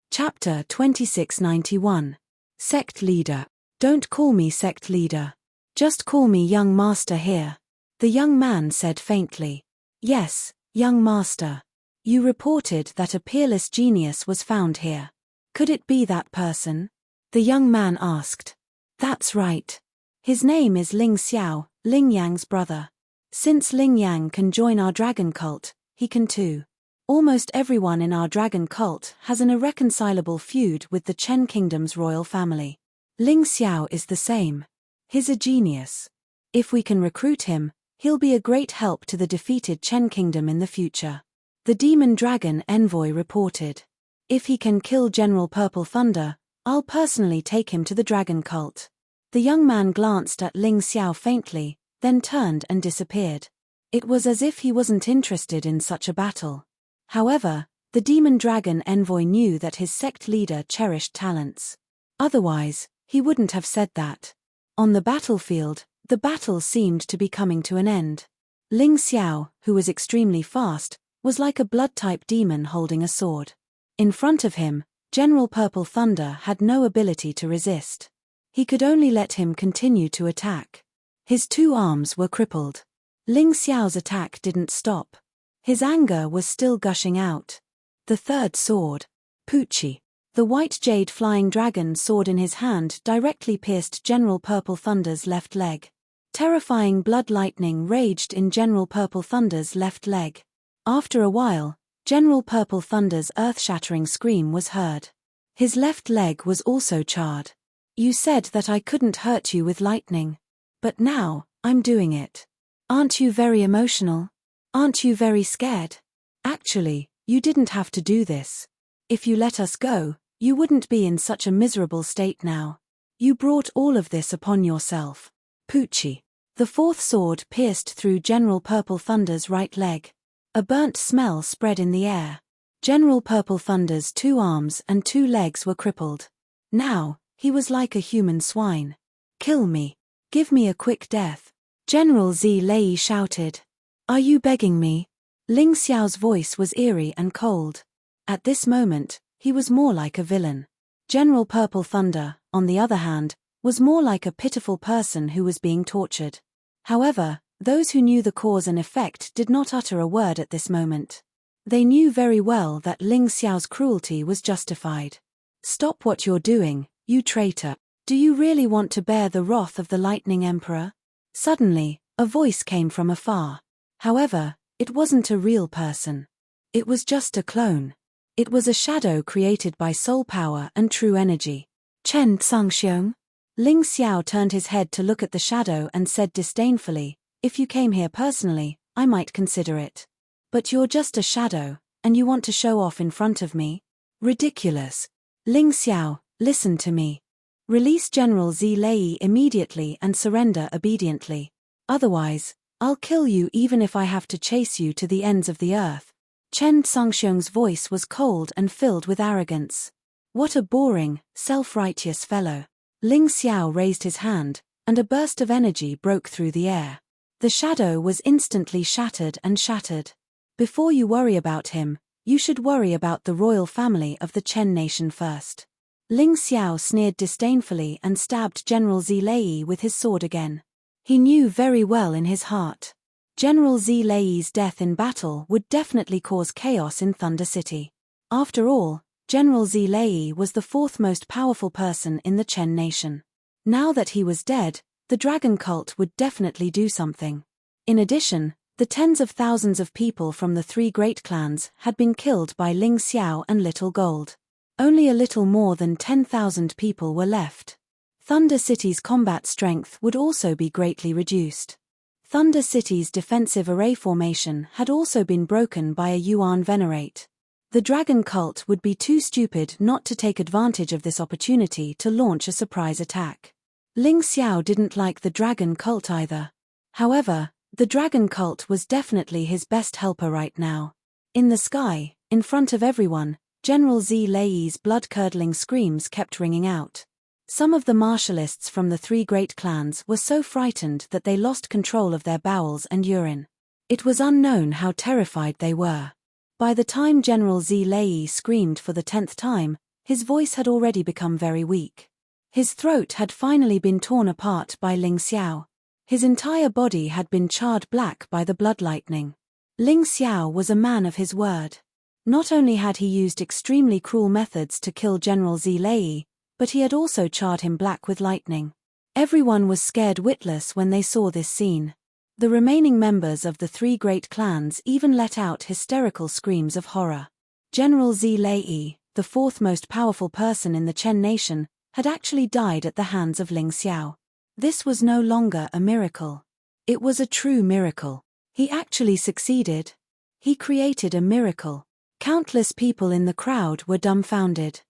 Chapter 2691. Sect Leader. Don't call me Sect Leader. Just call me Young Master here. The young man said faintly. Yes, Young Master. You reported that a peerless genius was found here. Could it be that person? The young man asked. That's right. His name is Ling Xiao, Ling Yang's brother. Since Ling Yang can join our dragon cult, he can too. Almost everyone in our dragon cult has an irreconcilable feud with the Chen Kingdom's royal family. Ling Xiao is the same. He's a genius. If we can recruit him, he'll be a great help to the defeated Chen Kingdom in the future. The Demon Dragon Envoy reported. If he can kill General Purple Thunder, I'll personally take him to the dragon cult. The young man glanced at Ling Xiao faintly, then turned and disappeared. It was as if he wasn't interested in such a battle. However, the Demon Dragon Envoy knew that his sect leader cherished talents. Otherwise, he wouldn't have said that. On the battlefield, the battle seemed to be coming to an end. Ling Xiao, who was extremely fast, was like a blood-type demon holding a sword. In front of him, General Purple Thunder had no ability to resist. He could only let him continue to attack. His two arms were crippled. Ling Xiao's attack didn't stop. His anger was still gushing out. The third sword. Poochie. The white jade flying dragon sword in his hand directly pierced General Purple Thunder's left leg. Terrifying blood lightning raged in General Purple Thunder's left leg. After a while, General Purple Thunder's earth-shattering scream was heard. His left leg was also charred. You said that I couldn't hurt you with lightning. But now, I'm doing it. Aren't you very emotional? Aren't you very scared? Actually, you didn't have to do this. If you let us go, you wouldn't be in such a miserable state now. You brought all of this upon yourself. Poochie. The fourth sword pierced through General Purple Thunder's right leg. A burnt smell spread in the air. General Purple Thunder's two arms and two legs were crippled. Now, he was like a human swine. Kill me. Give me a quick death. General Zi Lei shouted. Are you begging me? Ling Xiao's voice was eerie and cold. At this moment, he was more like a villain. General Purple Thunder, on the other hand, was more like a pitiful person who was being tortured. However, those who knew the cause and effect did not utter a word at this moment. They knew very well that Ling Xiao's cruelty was justified. Stop what you're doing, you traitor. Do you really want to bear the wrath of the Lightning Emperor? Suddenly, a voice came from afar. However, it wasn't a real person. It was just a clone. It was a shadow created by soul power and true energy. Chen Tsangxiong? Ling Xiao turned his head to look at the shadow and said disdainfully, if you came here personally, I might consider it. But you're just a shadow, and you want to show off in front of me? Ridiculous. Ling Xiao, listen to me. Release General Zilei immediately and surrender obediently. Otherwise, I'll kill you even if I have to chase you to the ends of the earth. Chen Sangxiong's voice was cold and filled with arrogance. What a boring, self-righteous fellow. Ling Xiao raised his hand, and a burst of energy broke through the air. The shadow was instantly shattered and shattered. Before you worry about him, you should worry about the royal family of the Chen nation first. Ling Xiao sneered disdainfully and stabbed General Zilei with his sword again. He knew very well in his heart. General Zilei's death in battle would definitely cause chaos in Thunder City. After all, General Zilei was the fourth most powerful person in the Chen nation. Now that he was dead, the dragon cult would definitely do something. In addition, the tens of thousands of people from the three great clans had been killed by Ling Xiao and Little Gold. Only a little more than 10,000 people were left. Thunder City's combat strength would also be greatly reduced. Thunder City's defensive array formation had also been broken by a Yuan Venerate. The dragon cult would be too stupid not to take advantage of this opportunity to launch a surprise attack. Ling Xiao didn't like the dragon cult either. However, the dragon cult was definitely his best helper right now. In the sky, in front of everyone, General Zilei's blood-curdling screams kept ringing out. Some of the martialists from the three great clans were so frightened that they lost control of their bowels and urine. It was unknown how terrified they were. By the time General Zilei screamed for the 10th time, his voice had already become very weak. His throat had finally been torn apart by Ling Xiao. His entire body had been charred black by the blood lightning. Ling Xiao was a man of his word. Not only had he used extremely cruel methods to kill General Zilei, but he had also charred him black with lightning. Everyone was scared witless when they saw this scene. The remaining members of the three great clans even let out hysterical screams of horror. General Zilei, the fourth most powerful person in the Chen nation, had actually died at the hands of Ling Xiao. This was no longer a miracle. It was a true miracle. He actually succeeded. He created a miracle. Countless people in the crowd were dumbfounded.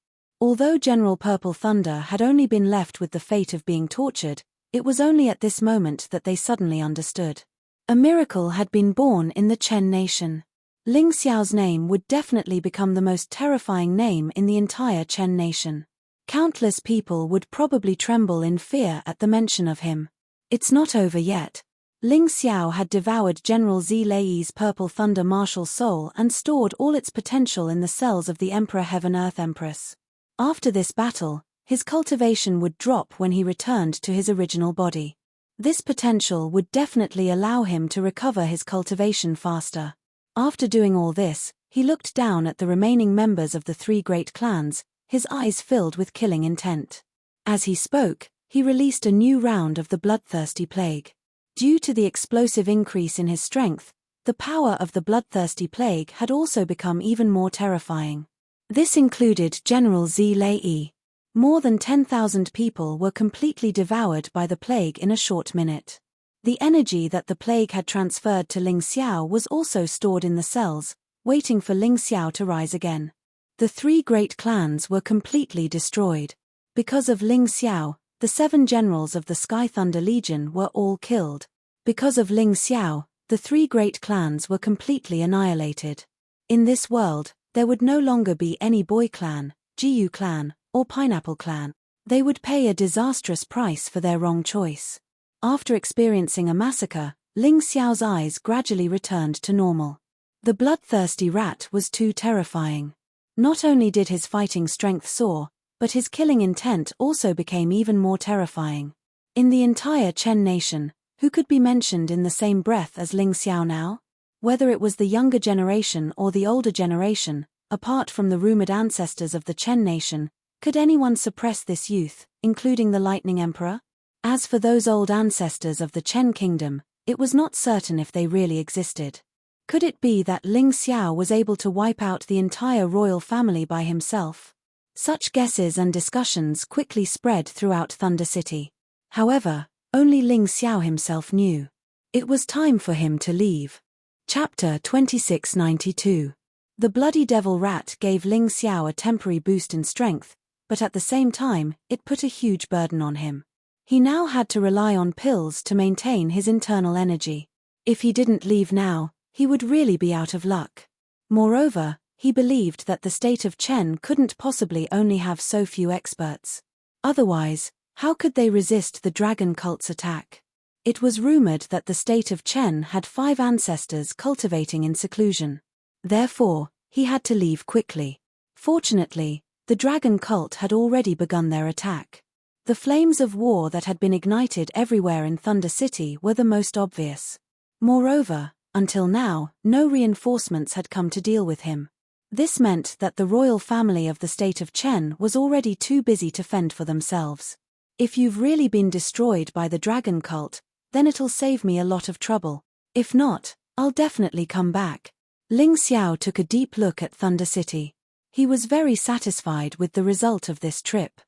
Although General Purple Thunder had only been left with the fate of being tortured, it was only at this moment that they suddenly understood. A miracle had been born in the Chen nation. Ling Xiao's name would definitely become the most terrifying name in the entire Chen nation. Countless people would probably tremble in fear at the mention of him. It's not over yet. Ling Xiao had devoured General Zilei's Purple Thunder martial soul and stored all its potential in the cells of the Emperor Heaven-Earth Empress. After this battle, his cultivation would drop when he returned to his original body. This potential would definitely allow him to recover his cultivation faster. After doing all this, he looked down at the remaining members of the three great clans, his eyes filled with killing intent. As he spoke, he released a new round of the bloodthirsty plague. Due to the explosive increase in his strength, the power of the bloodthirsty plague had also become even more terrifying. This included General Zilei. More than 10,000 people were completely devoured by the plague in a short minute. The energy that the plague had transferred to Ling Xiao was also stored in the cells, waiting for Ling Xiao to rise again. The three great clans were completely destroyed. Because of Ling Xiao, the 7 generals of the Sky Thunder Legion were all killed. Because of Ling Xiao, the three great clans were completely annihilated. In this world, there would no longer be any Boy Clan, Jiyu Clan, or Pineapple Clan. They would pay a disastrous price for their wrong choice. After experiencing a massacre, Ling Xiao's eyes gradually returned to normal. The bloodthirsty rat was too terrifying. Not only did his fighting strength soar, but his killing intent also became even more terrifying. In the entire Chen nation, who could be mentioned in the same breath as Ling Xiao now? Whether it was the younger generation or the older generation, apart from the rumored ancestors of the Chen nation, could anyone suppress this youth, including the Lightning Emperor? As for those old ancestors of the Chen kingdom, it was not certain if they really existed. Could it be that Ling Xiao was able to wipe out the entire royal family by himself? Such guesses and discussions quickly spread throughout Thunder City. However, only Ling Xiao himself knew. It was time for him to leave. Chapter 2692. The Bloody Devil Rat gave Ling Xiao a temporary boost in strength, but at the same time, it put a huge burden on him. He now had to rely on pills to maintain his internal energy. If he didn't leave now, he would really be out of luck. Moreover, he believed that the state of Chen couldn't possibly only have so few experts. Otherwise, how could they resist the dragon cult's attack? It was rumored that the state of Chen had 5 ancestors cultivating in seclusion. Therefore, he had to leave quickly. Fortunately, the dragon cult had already begun their attack. The flames of war that had been ignited everywhere in Thunder City were the most obvious. Moreover, until now, no reinforcements had come to deal with him. This meant that the royal family of the state of Chen was already too busy to fend for themselves. If you've really been destroyed by the dragon cult, then it'll save me a lot of trouble. If not, I'll definitely come back. Ling Xiao took a deep look at Thunder City. He was very satisfied with the result of this trip.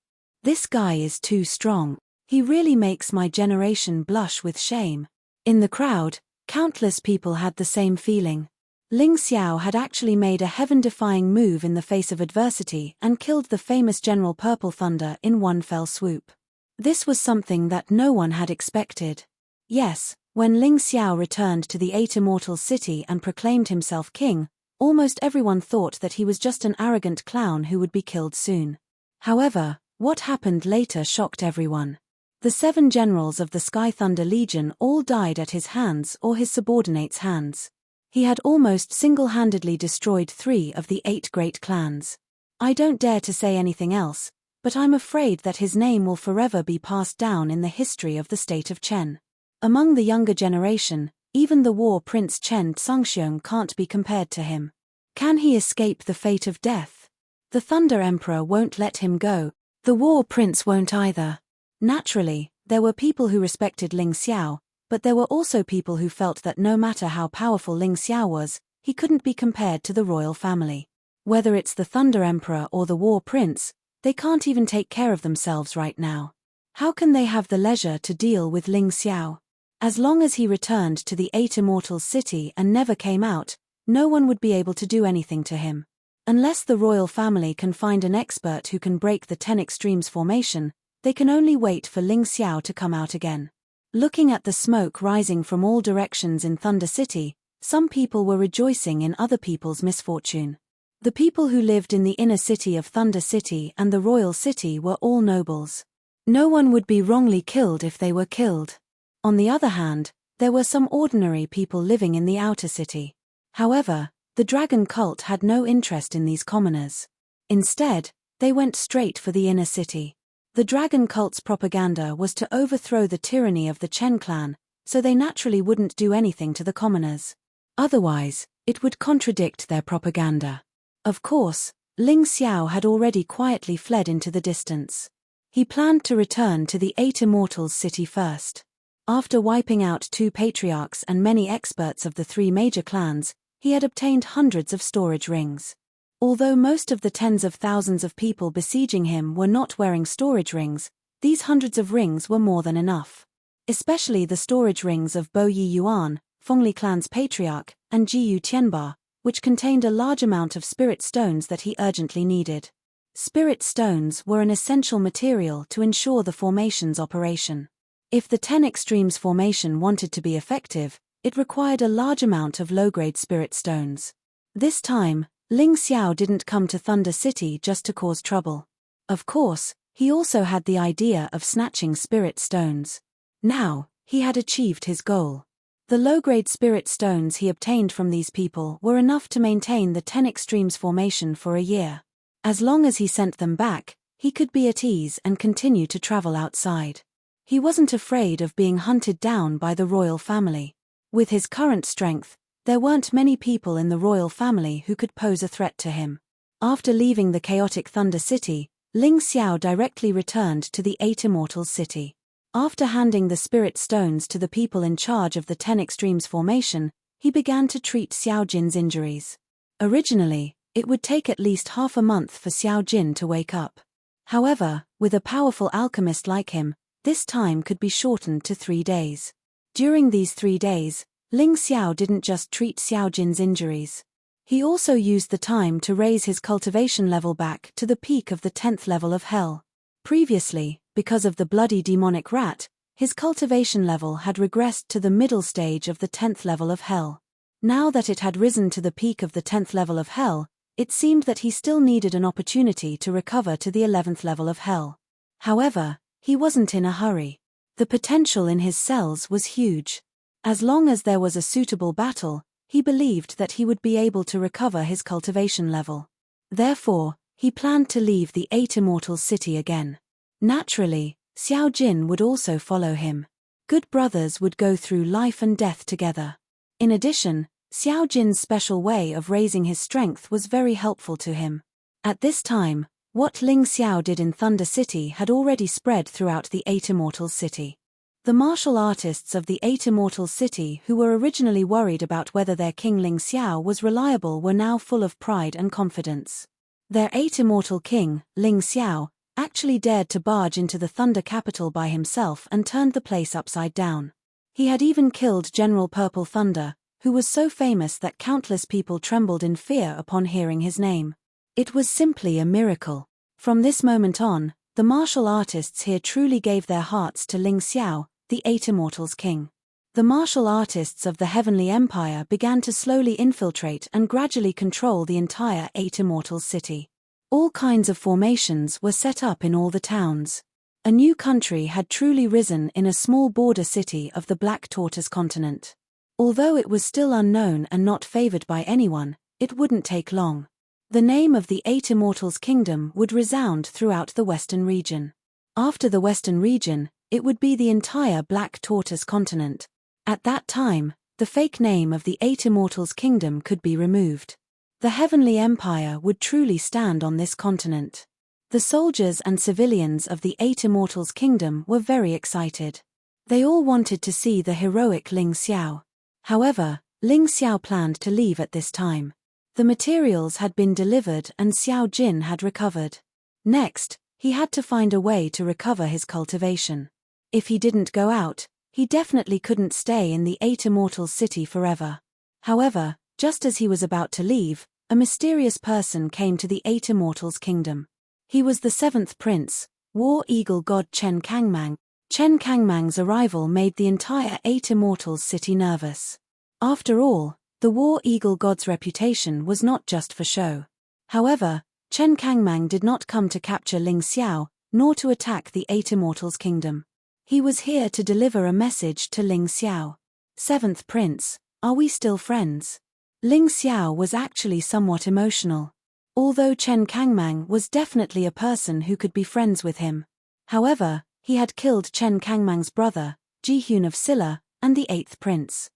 This guy is too strong. He really makes my generation blush with shame. In the crowd, countless people had the same feeling. Ling Xiao had actually made a heaven-defying move in the face of adversity and killed the famous General Purple Thunder in one fell swoop. This was something that no one had expected. Yes, when Ling Xiao returned to the 8 Immortals City and proclaimed himself king, almost everyone thought that he was just an arrogant clown who would be killed soon. However, what happened later shocked everyone. The 7 generals of the Sky Thunder Legion all died at his hands or his subordinates' hands. He had almost single-handedly destroyed 3 of the 8 great clans. I don't dare to say anything else, but I'm afraid that his name will forever be passed down in the history of the state of Chen. Among the younger generation, even the war prince Chen Tsungxiong can't be compared to him. Can he escape the fate of death? The Thunder Emperor won't let him go. The war prince won't either. Naturally, there were people who respected Ling Xiao, but there were also people who felt that no matter how powerful Ling Xiao was, he couldn't be compared to the royal family. Whether it's the Thunder Emperor or the war prince, they can't even take care of themselves right now. How can they have the leisure to deal with Ling Xiao? As long as he returned to the 8 Immortals City and never came out, no one would be able to do anything to him. Unless the royal family can find an expert who can break the 10 Extremes formation, they can only wait for Ling Xiao to come out again. Looking at the smoke rising from all directions in Thunder City, some people were rejoicing in other people's misfortune. The people who lived in the inner city of Thunder City and the royal city were all nobles. No one would be wrongly killed if they were killed. On the other hand, there were some ordinary people living in the outer city. However, the dragon cult had no interest in these commoners. Instead, they went straight for the inner city. The dragon cult's propaganda was to overthrow the tyranny of the Chen clan, so they naturally wouldn't do anything to the commoners. Otherwise, it would contradict their propaganda. Of course, Ling Xiao had already quietly fled into the distance. He planned to return to the 8 Immortals City first. After wiping out 2 patriarchs and many experts of the 3 major clans, he had obtained hundreds of storage rings. Although most of the tens of thousands of people besieging him were not wearing storage rings, these hundreds of rings were more than enough. Especially the storage rings of Bo Yi Yuan, Fengli clan's patriarch, and Jiyu Tianba, which contained a large amount of spirit stones that he urgently needed. Spirit stones were an essential material to ensure the formation's operation. If the 10 Extremes formation wanted to be effective, it required a large amount of low-grade spirit stones. This time, Ling Xiao didn't come to Thunder City just to cause trouble. Of course, he also had the idea of snatching spirit stones. Now, he had achieved his goal. The low-grade spirit stones he obtained from these people were enough to maintain the 10 Extremes formation for a year. As long as he sent them back, he could be at ease and continue to travel outside. He wasn't afraid of being hunted down by the royal family. With his current strength, there weren't many people in the royal family who could pose a threat to him. After leaving the chaotic Thunder City, Ling Xiao directly returned to the 8 Immortals City. After handing the spirit stones to the people in charge of the 10 Extremes formation, he began to treat Xiao Jin's injuries. Originally, it would take at least half a month for Xiao Jin to wake up. However, with a powerful alchemist like him, this time could be shortened to 3 days. During these 3 days, Ling Xiao didn't just treat Xiao Jin's injuries. He also used the time to raise his cultivation level back to the peak of the 10th level of hell. Previously, because of the bloody demonic rat, his cultivation level had regressed to the middle stage of the 10th level of hell. Now that it had risen to the peak of the 10th level of hell, it seemed that he still needed an opportunity to recover to the 11th level of hell. However, he wasn't in a hurry. The potential in his cells was huge. As long as there was a suitable battle, he believed that he would be able to recover his cultivation level. Therefore, he planned to leave the 8 Immortals city again. Naturally, Xiao Jin would also follow him. Good brothers would go through life and death together. In addition, Xiao Jin's special way of raising his strength was very helpful to him. At this time, what Ling Xiao did in Thunder City had already spread throughout the 8 Immortals city. The martial artists of the 8 Immortals city who were originally worried about whether their king Ling Xiao was reliable were now full of pride and confidence. Their 8 Immortal king, Ling Xiao, actually dared to barge into the Thunder capital by himself and turned the place upside down. He had even killed General Purple Thunder, who was so famous that countless people trembled in fear upon hearing his name. It was simply a miracle. From this moment on, the martial artists here truly gave their hearts to Ling Xiao, the 8 Immortals king. The martial artists of the Heavenly Empire began to slowly infiltrate and gradually control the entire 8 Immortals city. All kinds of formations were set up in all the towns. A new country had truly risen in a small border city of the Black Tortoise continent. Although it was still unknown and not favored by anyone, it wouldn't take long. The name of the 8 Immortals Kingdom would resound throughout the Western region. After the Western region, it would be the entire Black Tortoise continent. At that time, the fake name of the 8 Immortals Kingdom could be removed. The Heavenly Empire would truly stand on this continent. The soldiers and civilians of the 8 Immortals Kingdom were very excited. They all wanted to see the heroic Ling Xiao. However, Ling Xiao planned to leave at this time. The materials had been delivered and Xiao Jin had recovered. Next, he had to find a way to recover his cultivation. If he didn't go out, he definitely couldn't stay in the 8 Immortals city forever. However, just as he was about to leave, a mysterious person came to the 8 Immortals kingdom. He was the 7th prince, War Eagle God Chen Kangmang. Chen Kangmang's arrival made the entire 8 Immortals city nervous. After all, the War Eagle God's reputation was not just for show. However, Chen Kangmang did not come to capture Ling Xiao, nor to attack the 8 Immortals kingdom. He was here to deliver a message to Ling Xiao. 7th Prince, are we still friends? Ling Xiao was actually somewhat emotional. Although Chen Kangmang was definitely a person who could be friends with him. However, he had killed Chen Kangmang's brother, Jihyun of Silla, and the 8th Prince.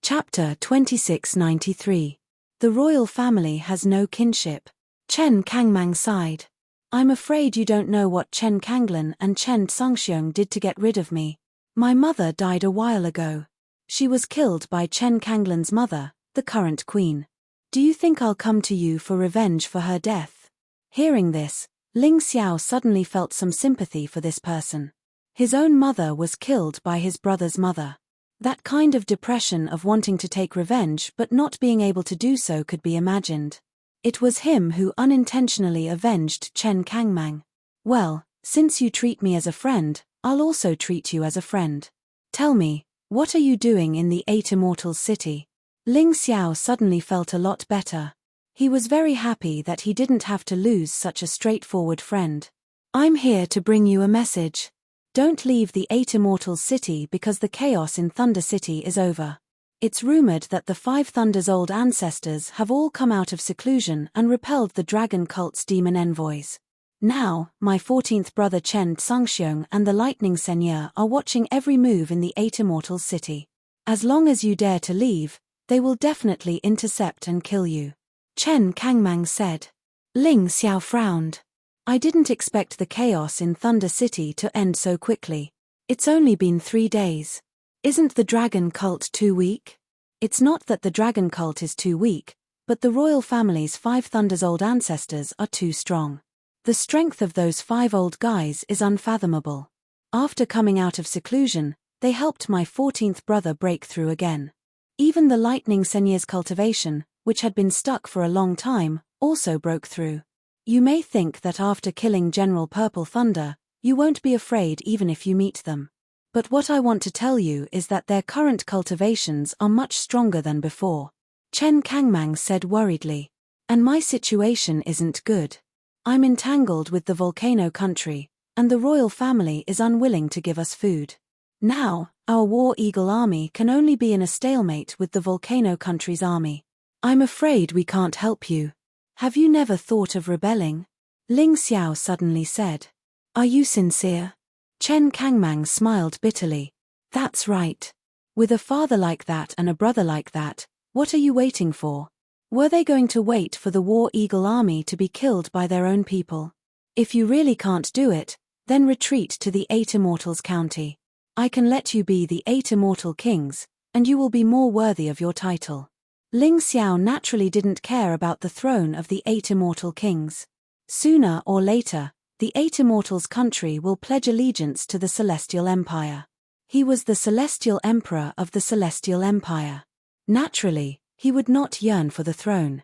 Chapter 2693. The royal family has no kinship. Chen Kangmang sighed. I'm afraid you don't know what Chen Kanglan and Chen Tsungxiong did to get rid of me. My mother died a while ago. She was killed by Chen Kanglan's mother, the current queen. Do you think I'll come to you for revenge for her death? Hearing this, Ling Xiao suddenly felt some sympathy for this person. His own mother was killed by his brother's mother. That kind of depression of wanting to take revenge but not being able to do so could be imagined. It was him who unintentionally avenged Chen Kangmang. Well, since you treat me as a friend, I'll also treat you as a friend. Tell me, what are you doing in the 8 Immortals city? Ling Xiao suddenly felt a lot better. He was very happy that he didn't have to lose such a straightforward friend. I'm here to bring you a message. Don't leave the 8 Immortals city because the chaos in Thunder City is over. It's rumored that the 5 Thunder's old ancestors have all come out of seclusion and repelled the dragon cult's demon envoys. Now, my 14th brother Chen Tsungxiong and the Lightning Seigneur are watching every move in the 8 Immortals city. As long as you dare to leave, they will definitely intercept and kill you. Chen Kangmang said. Ling Xiao frowned. I didn't expect the chaos in Thunder City to end so quickly. It's only been 3 days. Isn't the dragon cult too weak? It's not that the dragon cult is too weak, but the royal family's 5 Thunder's old ancestors are too strong. The strength of those 5 old guys is unfathomable. After coming out of seclusion, they helped my 14th brother break through again. Even the Lightning Seigneur's cultivation, which had been stuck for a long time, also broke through. You may think that after killing General Purple Thunder, you won't be afraid even if you meet them. But what I want to tell you is that their current cultivations are much stronger than before. Chen Kangmang said worriedly. And my situation isn't good. I'm entangled with the volcano country, and the royal family is unwilling to give us food. Now, our War Eagle army can only be in a stalemate with the volcano country's army. I'm afraid we can't help you. Have you never thought of rebelling? Ling Xiao suddenly said. Are you sincere? Chen Kangmang smiled bitterly. That's right. With a father like that and a brother like that, what are you waiting for? Were they going to wait for the War Eagle army to be killed by their own people? If you really can't do it, then retreat to the 8 Immortals County. I can let you be the 8 Immortal Kings, and you will be more worthy of your title. Ling Xiao naturally didn't care about the throne of the 8 Immortal Kings. Sooner or later, the 8 Immortals country will pledge allegiance to the Celestial Empire. He was the Celestial Emperor of the Celestial Empire. Naturally, he would not yearn for the throne.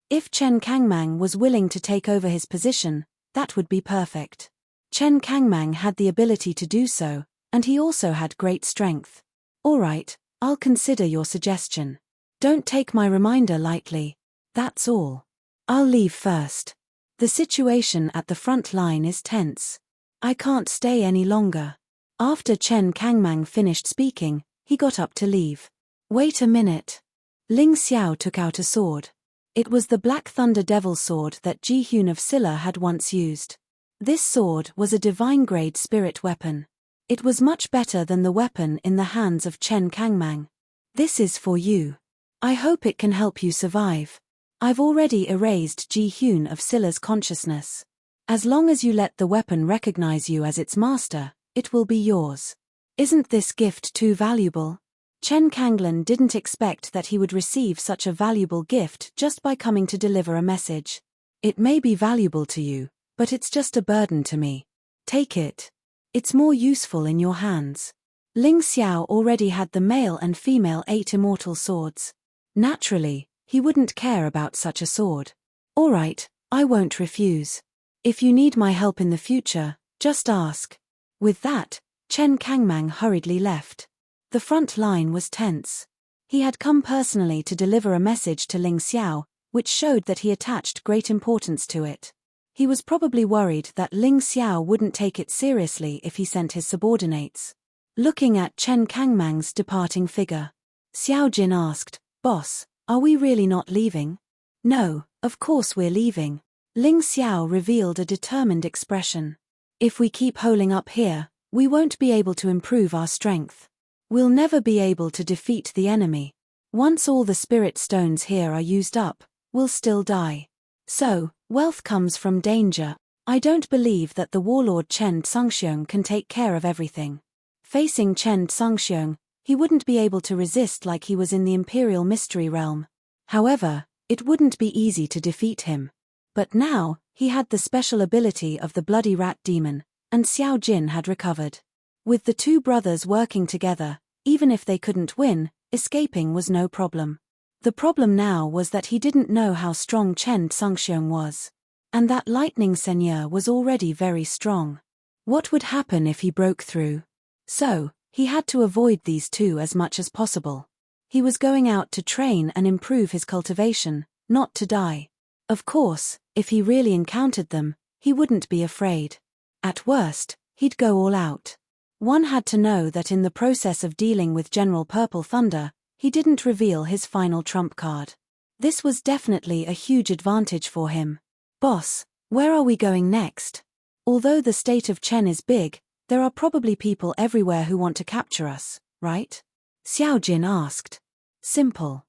If Chen Kangmang was willing to take over his position, that would be perfect. Chen Kangmang had the ability to do so, and he also had great strength. All right, I'll consider your suggestion. Don't take my reminder lightly. That's all. I'll leave first. The situation at the front line is tense. I can't stay any longer. After Chen Kangmang finished speaking, he got up to leave. Wait a minute. Ling Xiao took out a sword. It was the Black Thunder Devil sword that Ji Hyun of Silla had once used. This sword was a divine-grade spirit weapon. It was much better than the weapon in the hands of Chen Kangmang. This is for you. I hope it can help you survive. I've already erased Ji Hyun of Silla's consciousness. As long as you let the weapon recognize you as its master, it will be yours. Isn't this gift too valuable? Chen Kanglan didn't expect that he would receive such a valuable gift just by coming to deliver a message. It may be valuable to you, but it's just a burden to me. Take it. It's more useful in your hands. Ling Xiao already had the male and female 8 immortal swords. Naturally, he wouldn't care about such a sword. All right, I won't refuse. If you need my help in the future, just ask. With that, Chen Kangmang hurriedly left. The front line was tense. He had come personally to deliver a message to Ling Xiao, which showed that he attached great importance to it. He was probably worried that Ling Xiao wouldn't take it seriously if he sent his subordinates. Looking at Chen Kangmang's departing figure, Xiao Jin asked, "Boss, are we really not leaving?" "No, of course we're leaving." Ling Xiao revealed a determined expression. "If we keep holding up here, we won't be able to improve our strength. We'll never be able to defeat the enemy. Once all the spirit stones here are used up, we'll still die. So, wealth comes from danger. I don't believe that the warlord Chen Tsungxiong can take care of everything." Facing Chen Tsungxiong, he wouldn't be able to resist like he was in the Imperial Mystery Realm. However, it wouldn't be easy to defeat him. But now, he had the special ability of the Bloody Rat Demon, and Xiao Jin had recovered. With the two brothers working together, even if they couldn't win, escaping was no problem. The problem now was that he didn't know how strong Chen Tsungxiong was. And that Lightning Seigneur was already very strong. What would happen if he broke through? So, he had to avoid these two as much as possible. He was going out to train and improve his cultivation, not to die. Of course, if he really encountered them, he wouldn't be afraid. At worst, he'd go all out. One had to know that in the process of dealing with General Purple Thunder, he didn't reveal his final trump card. This was definitely a huge advantage for him. "Boss, where are we going next? Although the state of Chen is big, there are probably people everywhere who want to capture us, right?" Xiao Jin asked. "Simple.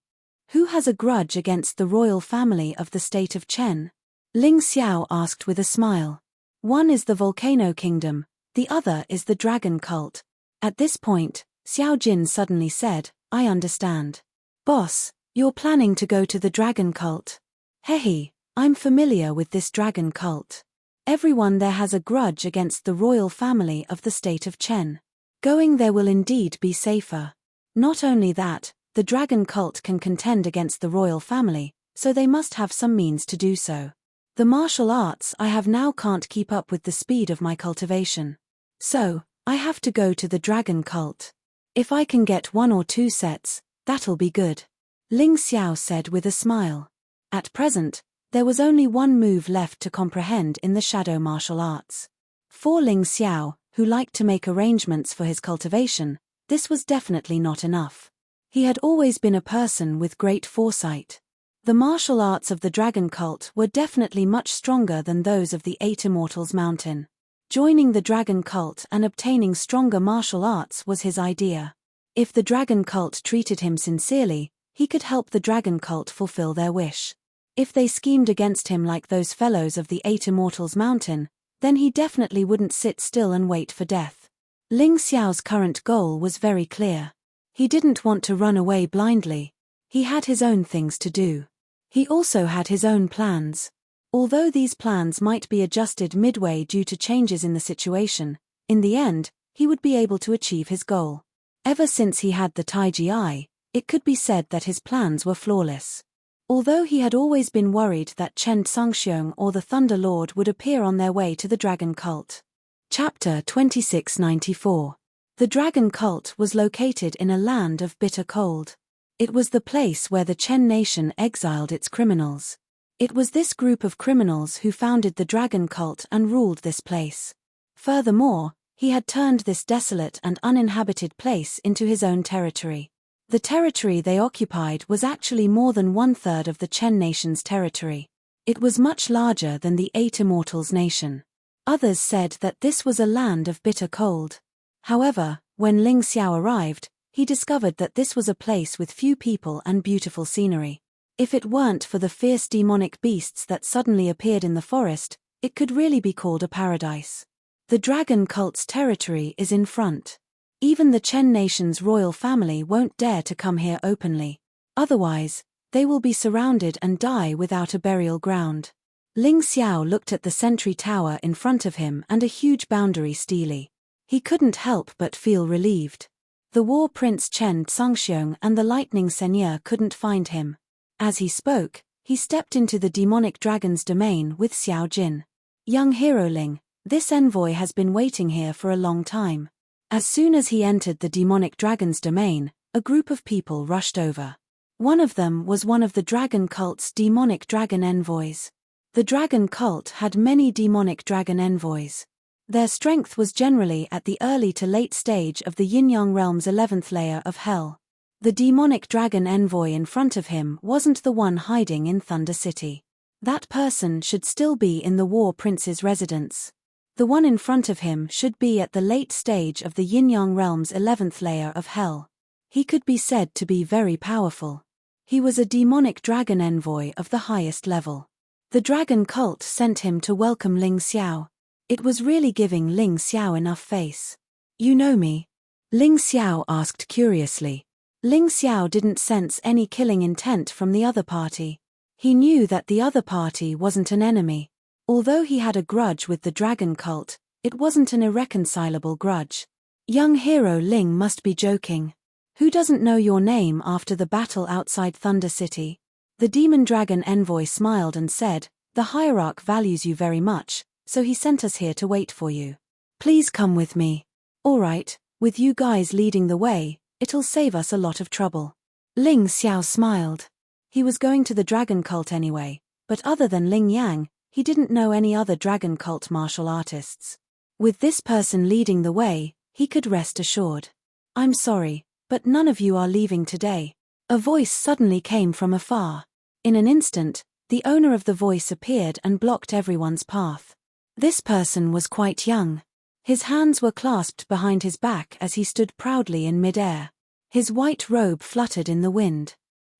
Who has a grudge against the royal family of the state of Chen?" Ling Xiao asked with a smile. "One is the Volcano Kingdom, the other is the Dragon Cult." At this point, Xiao Jin suddenly said, "I understand. Boss, you're planning to go to the Dragon Cult." "Hey, I'm familiar with this Dragon Cult. Everyone there has a grudge against the royal family of the state of Chen. Going there will indeed be safer. Not only that, the Dragon Cult can contend against the royal family, so they must have some means to do so. The martial arts I have now can't keep up with the speed of my cultivation. So, I have to go to the dragon cult. If I can get 1 or 2 sets, that'll be good. Ling Xiao said with a smile. At present, there was only one move left to comprehend in the shadow martial arts. For Ling Xiao, who liked to make arrangements for his cultivation, this was definitely not enough. He had always been a person with great foresight. The martial arts of the dragon cult were definitely much stronger than those of the 8 Immortals Mountain. Joining the dragon cult and obtaining stronger martial arts was his idea. If the dragon cult treated him sincerely, he could help the dragon cult fulfill their wish. If they schemed against him like those fellows of the 8 Immortals Mountain, then he definitely wouldn't sit still and wait for death. Ling Xiao's current goal was very clear. He didn't want to run away blindly. He had his own things to do. He also had his own plans. Although these plans might be adjusted midway due to changes in the situation, in the end, he would be able to achieve his goal. Ever since he had the Taiji Eye, it could be said that his plans were flawless. Although he had always been worried that Chen Tsangxiong or the Thunder Lord would appear on their way to the dragon cult. Chapter 2694. The dragon cult was located in a land of bitter cold. It was the place where the Chen nation exiled its criminals. It was this group of criminals who founded the dragon cult and ruled this place. Furthermore, he had turned this desolate and uninhabited place into his own territory. The territory they occupied was actually more than 1/3 of the Chen nation's territory. It was much larger than the 8 Immortals nation. Others said that this was a land of bitter cold. However, when Ling Xiao arrived, he discovered that this was a place with few people and beautiful scenery. If it weren't for the fierce demonic beasts that suddenly appeared in the forest, it could really be called a paradise. The dragon cult's territory is in front. Even the Chen nation's royal family won't dare to come here openly. Otherwise, they will be surrounded and die without a burial ground. Ling Xiao looked at the sentry tower in front of him and a huge boundary stele. He couldn't help but feel relieved. The war prince Chen Tsangxiong and the lightning seigneur couldn't find him. As he spoke, he stepped into the demonic dragon's domain with Xiao Jin. Young hero Ling, this envoy has been waiting here for a long time. As soon as he entered the demonic dragon's domain, a group of people rushed over. One of them was one of the dragon cult's demonic dragon envoys. The dragon cult had many demonic dragon envoys. Their strength was generally at the early to late stage of the Yin-Yang realm's 11th layer of hell. The demonic dragon envoy in front of him wasn't the one hiding in Thunder City. That person should still be in the war prince's residence. The one in front of him should be at the late stage of the Yin-Yang realm's 11th layer of hell. He could be said to be very powerful. He was a demonic dragon envoy of the highest level. The dragon cult sent him to welcome Ling Xiao. It was really giving Ling Xiao enough face. "You know me?" Ling Xiao asked curiously. Ling Xiao didn't sense any killing intent from the other party. He knew that the other party wasn't an enemy. Although he had a grudge with the dragon cult, it wasn't an irreconcilable grudge. Young hero Ling must be joking. Who doesn't know your name after the battle outside Thunder City? The demon dragon envoy smiled and said, "The hierarch values you very much, so he sent us here to wait for you. Please come with me." "All right, with you guys leading the way, it'll save us a lot of trouble." Ling Xiao smiled. He was going to the dragon cult anyway, but other than Ling Yang, he didn't know any other dragon cult martial artists. With this person leading the way, he could rest assured. "I'm sorry, but none of you are leaving today." A voice suddenly came from afar. In an instant, the owner of the voice appeared and blocked everyone's path. This person was quite young. His hands were clasped behind his back as he stood proudly in mid-air. His white robe fluttered in the wind.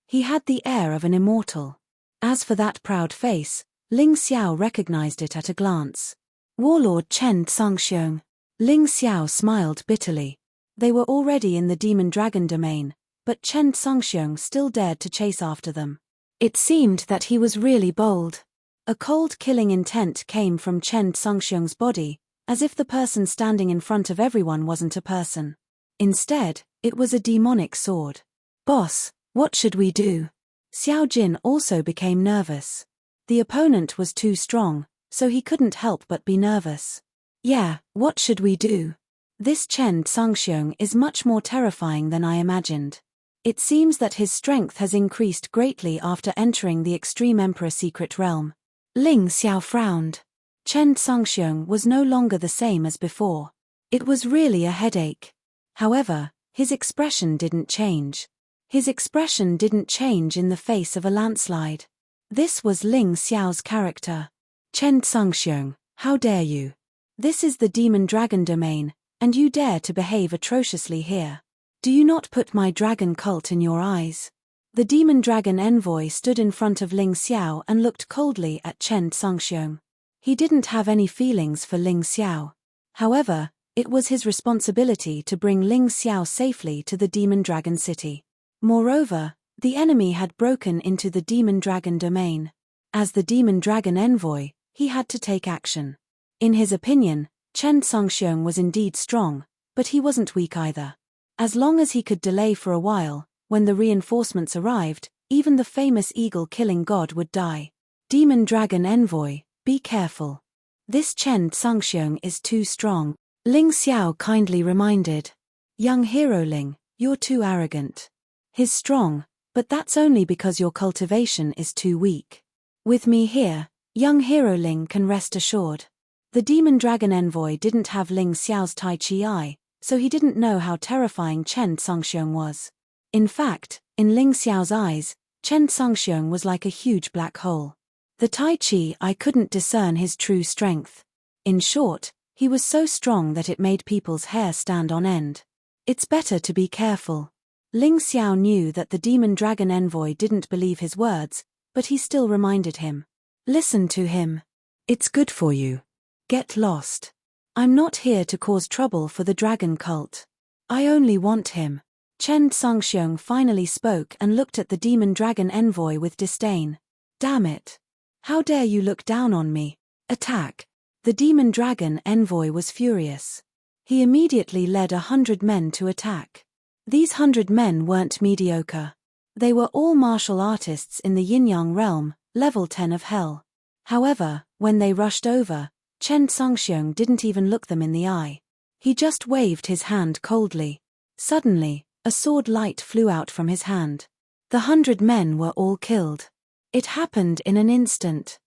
He had the air of an immortal. As for that proud face, Ling Xiao recognized it at a glance. Warlord Chen Tsangxiong. Ling Xiao smiled bitterly. They were already in the demon dragon domain, but Chen Tsangxiong still dared to chase after them. It seemed that he was really bold. A cold killing intent came from Chen Tsangxiong's body, as if the person standing in front of everyone wasn't a person. Instead, it was a demonic sword. "Boss, what should we do?" Xiao Jin also became nervous. The opponent was too strong, so he couldn't help but be nervous. Yeah, what should we do? This Chen Tsangxiong is much more terrifying than I imagined. It seems that his strength has increased greatly after entering the Extreme Emperor Secret Realm. Ling Xiao frowned. Chen Tsangxiong was no longer the same as before. It was really a headache. However, his expression didn't change. His expression didn't change in the face of a landslide. This was Ling Xiao's character. Chen Tsangxiong, how dare you? This is the Demon Dragon domain, and you dare to behave atrociously here. Do you not put my dragon cult in your eyes? The Demon Dragon envoy stood in front of Ling Xiao and looked coldly at Chen Tsangxiong. He didn't have any feelings for Ling Xiao. However, it was his responsibility to bring Ling Xiao safely to the Demon Dragon City. Moreover, the enemy had broken into the Demon Dragon domain. As the Demon Dragon envoy, he had to take action. In his opinion, Chen Tsangxiong was indeed strong, but he wasn't weak either. As long as he could delay for a while, when the reinforcements arrived, even the famous eagle-killing god would die. Demon Dragon envoy, be careful. This Chen Tsangxiong is too strong, Ling Xiao kindly reminded. Young hero Ling, you're too arrogant. He's strong, but that's only because your cultivation is too weak. With me here, young hero Ling can rest assured. The Demon Dragon envoy didn't have Ling Xiao's Tai Chi eye, so he didn't know how terrifying Chen Tsangxiong was. In fact, in Ling Xiao's eyes, Chen Tsangxiong was like a huge black hole. The Tai Chi eye couldn't discern his true strength. In short, he was so strong that it made people's hair stand on end. It's better to be careful. Ling Xiao knew that the Demon Dragon envoy didn't believe his words, but he still reminded him. Listen to him. It's good for you. Get lost. I'm not here to cause trouble for the dragon cult. I only want him. Chen Tsangxiong finally spoke and looked at the Demon Dragon envoy with disdain. Damn it. How dare you look down on me? Attack. The Demon Dragon envoy was furious. He immediately led 100 men to attack. These 100 men weren't mediocre. They were all martial artists in the Yin-Yang realm, level 10 of hell. However, when they rushed over, Chen Tsangxiong didn't even look them in the eye. He just waved his hand coldly. Suddenly, a sword light flew out from his hand. The 100 men were all killed. It happened in an instant.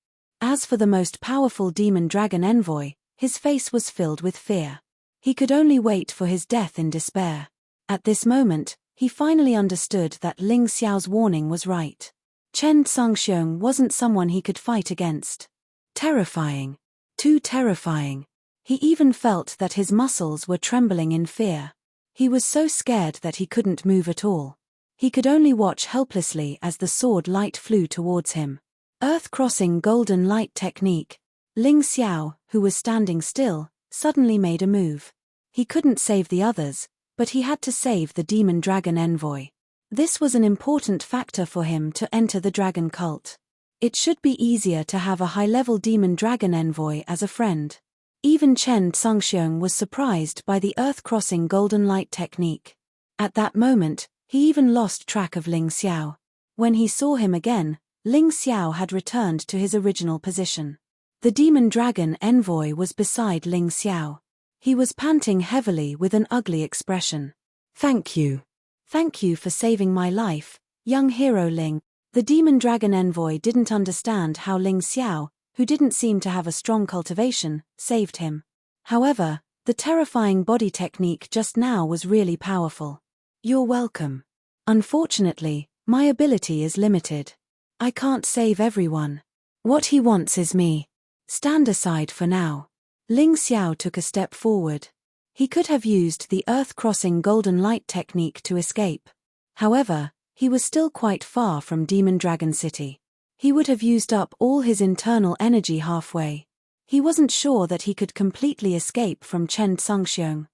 As for the most powerful Demon Dragon envoy, his face was filled with fear. He could only wait for his death in despair. At this moment, he finally understood that Ling Xiao's warning was right. Chen Tsangxiong wasn't someone he could fight against. Terrifying. Too terrifying. He even felt that his muscles were trembling in fear. He was so scared that he couldn't move at all. He could only watch helplessly as the sword light flew towards him. Earth-crossing golden light technique. Ling Xiao, who was standing still, suddenly made a move. He couldn't save the others, but he had to save the Demon Dragon envoy. This was an important factor for him to enter the dragon cult. It should be easier to have a high-level Demon Dragon envoy as a friend. Even Chen Tsangxiong was surprised by the earth-crossing golden light technique. At that moment, he even lost track of Ling Xiao. When he saw him again, Ling Xiao had returned to his original position. The Demon Dragon envoy was beside Ling Xiao. He was panting heavily with an ugly expression. Thank you. Thank you for saving my life, young hero Ling. The Demon Dragon envoy didn't understand how Ling Xiao, who didn't seem to have a strong cultivation, saved him. However, the terrifying body technique just now was really powerful. You're welcome. Unfortunately, my ability is limited. I can't save everyone. What he wants is me. Stand aside for now. Ling Xiao took a step forward. He could have used the earth-crossing golden light technique to escape. However, he was still quite far from Demon Dragon City. He would have used up all his internal energy halfway. He wasn't sure that he could completely escape from Chen Tsangxiong.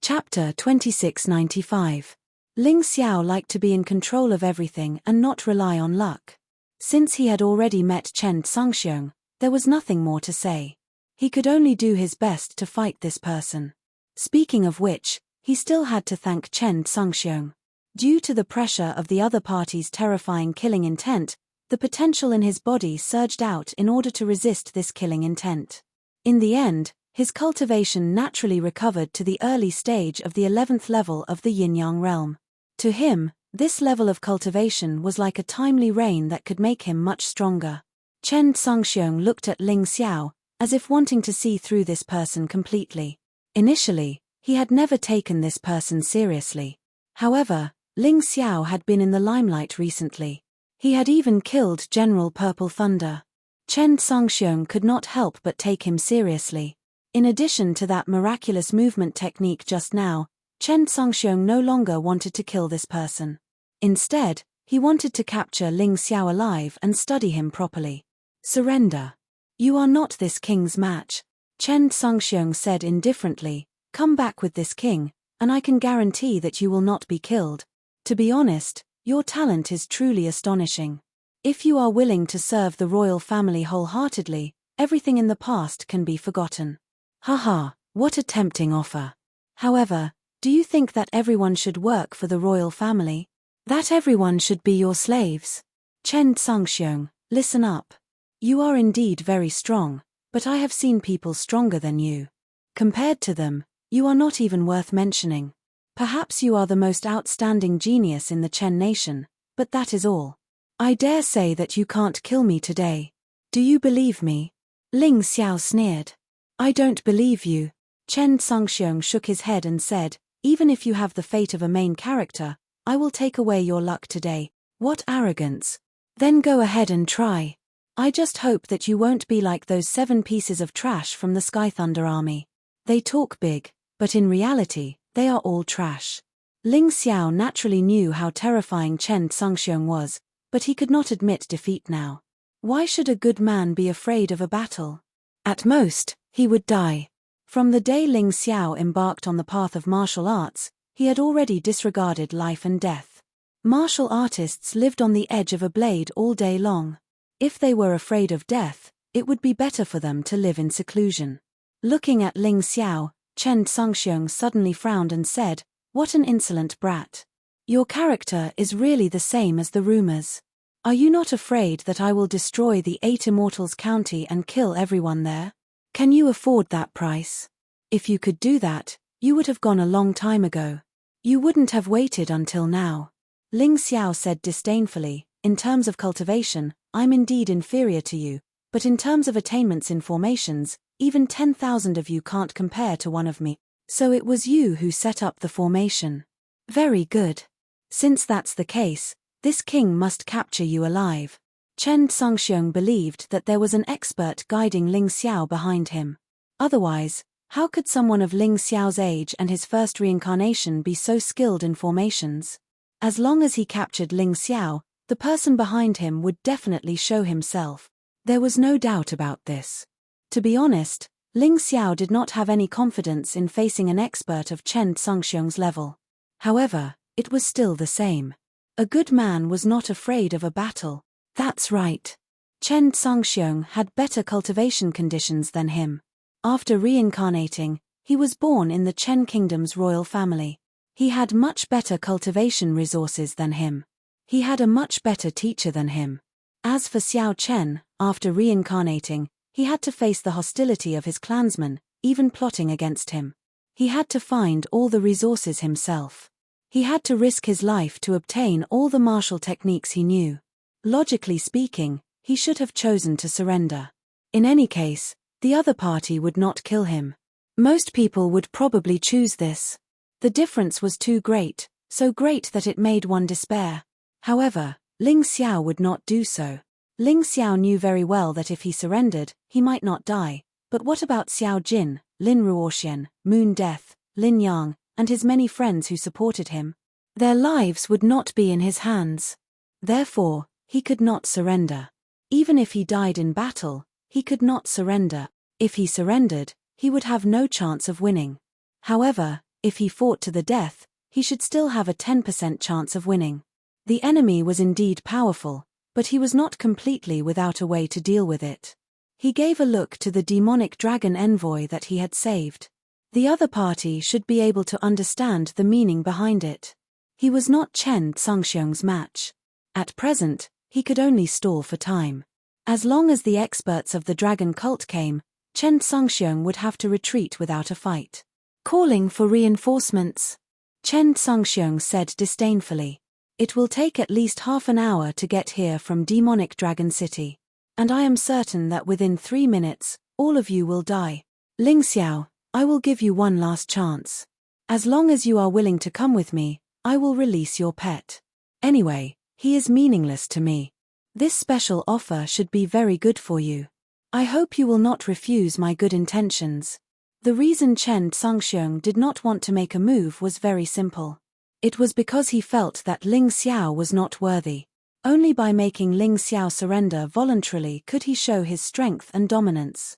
Chapter 2695. Ling Xiao liked to be in control of everything and not rely on luck. Since he had already met Chen Tsangxiong, there was nothing more to say. He could only do his best to fight this person. Speaking of which, he still had to thank Chen Tsangxiong. Due to the pressure of the other party's terrifying killing intent, the potential in his body surged out in order to resist this killing intent. In the end, his cultivation naturally recovered to the early stage of the 11th level of the yin-yang realm. To him, this level of cultivation was like a timely rain that could make him much stronger. Chen Songxiong looked at Ling Xiao, as if wanting to see through this person completely. Initially, he had never taken this person seriously. However, Ling Xiao had been in the limelight recently. He had even killed General Purple Thunder. Chen Songxiong could not help but take him seriously. In addition to that miraculous movement technique just now, Chen Songxiong no longer wanted to kill this person. Instead, he wanted to capture Ling Xiao alive and study him properly. Surrender. You are not this king's match, Chen Songxiong said indifferently. Come back with this king, and I can guarantee that you will not be killed. To be honest, your talent is truly astonishing. If you are willing to serve the royal family wholeheartedly, everything in the past can be forgotten. Haha, what a tempting offer. However, do you think that everyone should work for the royal family? That everyone should be your slaves? Chen Songxiong, listen up. You are indeed very strong, but I have seen people stronger than you. Compared to them, you are not even worth mentioning. Perhaps you are the most outstanding genius in the Chen nation, but that is all. I dare say that you can't kill me today. Do you believe me? Ling Xiao sneered. I don't believe you. Chen Songxiong shook his head and said, even if you have the fate of a main character, I will take away your luck today. What arrogance. Then go ahead and try. I just hope that you won't be like those 7 pieces of trash from the Sky Thunder army. They talk big, but in reality, they are all trash. Ling Xiao naturally knew how terrifying Chen Songxiong was, but he could not admit defeat now. Why should a good man be afraid of a battle? At most, he would die. From the day Ling Xiao embarked on the path of martial arts, he had already disregarded life and death. Martial artists lived on the edge of a blade all day long. If they were afraid of death, it would be better for them to live in seclusion. Looking at Ling Xiao, Chen Songxiong suddenly frowned and said, what an insolent brat. Your character is really the same as the rumors. Are you not afraid that I will destroy the 8 Immortals County and kill everyone there? Can you afford that price? If you could do that, you would have gone a long time ago. You wouldn't have waited until now. Ling Xiao said disdainfully, in terms of cultivation, I'm indeed inferior to you, but in terms of attainments in formations, even 10,000 of you can't compare to one of me. So it was you who set up the formation. Very good. Since that's the case, this king must capture you alive. Chen Songxiong believed that there was an expert guiding Ling Xiao behind him. Otherwise, how could someone of Ling Xiao's age and his first reincarnation be so skilled in formations? As long as he captured Ling Xiao, the person behind him would definitely show himself. There was no doubt about this. To be honest, Ling Xiao did not have any confidence in facing an expert of Chen Songxiong's level. However, it was still the same. A good man was not afraid of a battle. That's right. Chen Songxiong had better cultivation conditions than him. After reincarnating, he was born in the Chen Kingdom's royal family. He had much better cultivation resources than him. He had a much better teacher than him. As for Xiao Chen, after reincarnating, he had to face the hostility of his clansmen, even plotting against him. He had to find all the resources himself. He had to risk his life to obtain all the martial techniques he knew. Logically speaking, he should have chosen to surrender. In any case, the other party would not kill him. Most people would probably choose this. The difference was too great, so great that it made one despair. However, Ling Xiao would not do so. Ling Xiao knew very well that if he surrendered, he might not die. But what about Xiao Jin, Lin Ruoxian, Moon Death, Lin Yang, and his many friends who supported him? Their lives would not be in his hands. Therefore, he could not surrender. Even if he died in battle, he could not surrender. If he surrendered, he would have no chance of winning. However, if he fought to the death, he should still have a 10% chance of winning. The enemy was indeed powerful, but he was not completely without a way to deal with it. He gave a look to the demonic dragon envoy that he had saved. The other party should be able to understand the meaning behind it. He was not Chen Tsungxiong's match. At present, he could only stall for time. As long as the experts of the dragon cult came, Chen Tsungxiong would have to retreat without a fight. Calling for reinforcements, Chen Tsungxiong said disdainfully. It will take at least half an hour to get here from demonic Dragon City. And I am certain that within 3 minutes, all of you will die. Ling Xiao, I will give you one last chance. As long as you are willing to come with me, I will release your pet. Anyway, he is meaningless to me. This special offer should be very good for you. I hope you will not refuse my good intentions. The reason Chen Tsungxiong did not want to make a move was very simple. It was because he felt that Ling Xiao was not worthy. Only by making Ling Xiao surrender voluntarily could he show his strength and dominance.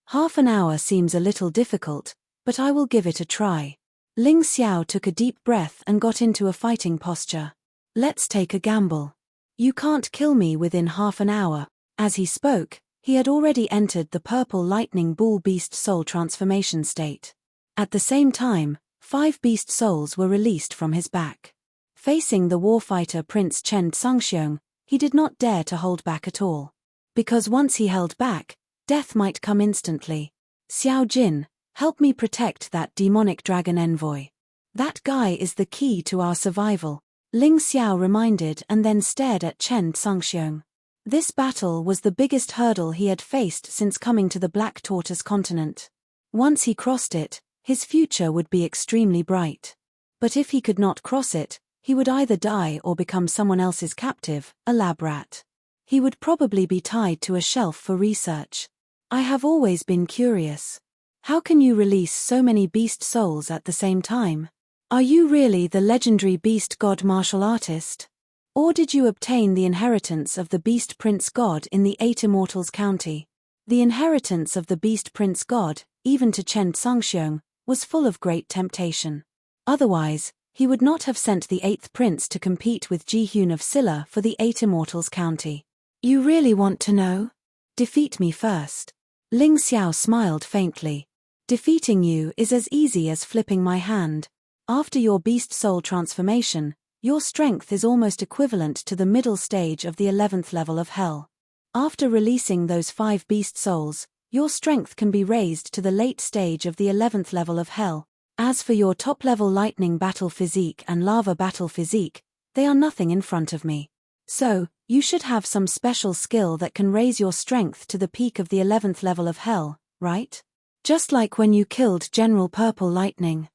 Half an hour seems a little difficult, but I will give it a try. Ling Xiao took a deep breath and got into a fighting posture. Let's take a gamble. You can't kill me within half an hour. As he spoke, he had already entered the purple lightning bull beast soul transformation state. At the same time, 5 beast souls were released from his back. Facing the warfighter Prince Chen Tsungxiong, he did not dare to hold back at all. Because once he held back, death might come instantly. Xiao Jin, help me protect that demonic dragon envoy. That guy is the key to our survival, Ling Xiao reminded and then stared at Chen Tsungxiong. This battle was the biggest hurdle he had faced since coming to the Black Tortoise continent. Once he crossed it, his future would be extremely bright. But if he could not cross it, he would either die or become someone else's captive, a lab rat. He would probably be tied to a shelf for research. I have always been curious. How can you release so many beast souls at the same time? Are you really the legendary beast god martial artist? Or did you obtain the inheritance of the beast prince god in the 8 Immortals County? The inheritance of the beast prince god, even to Chen Tsungxiong, was full of great temptation. Otherwise, he would not have sent the 8th prince to compete with Ji Hyun of Silla for the 8 Immortals County. You really want to know? Defeat me first. Ling Xiao smiled faintly. Defeating you is as easy as flipping my hand. After your beast soul transformation, your strength is almost equivalent to the middle stage of the 11th level of hell. After releasing those 5 beast souls, your strength can be raised to the late stage of the 11th level of hell. As for your top-level lightning battle physique and lava battle physique, they are nothing in front of me. So, you should have some special skill that can raise your strength to the peak of the 11th level of hell, right? Just like when you killed General Purple Lightning.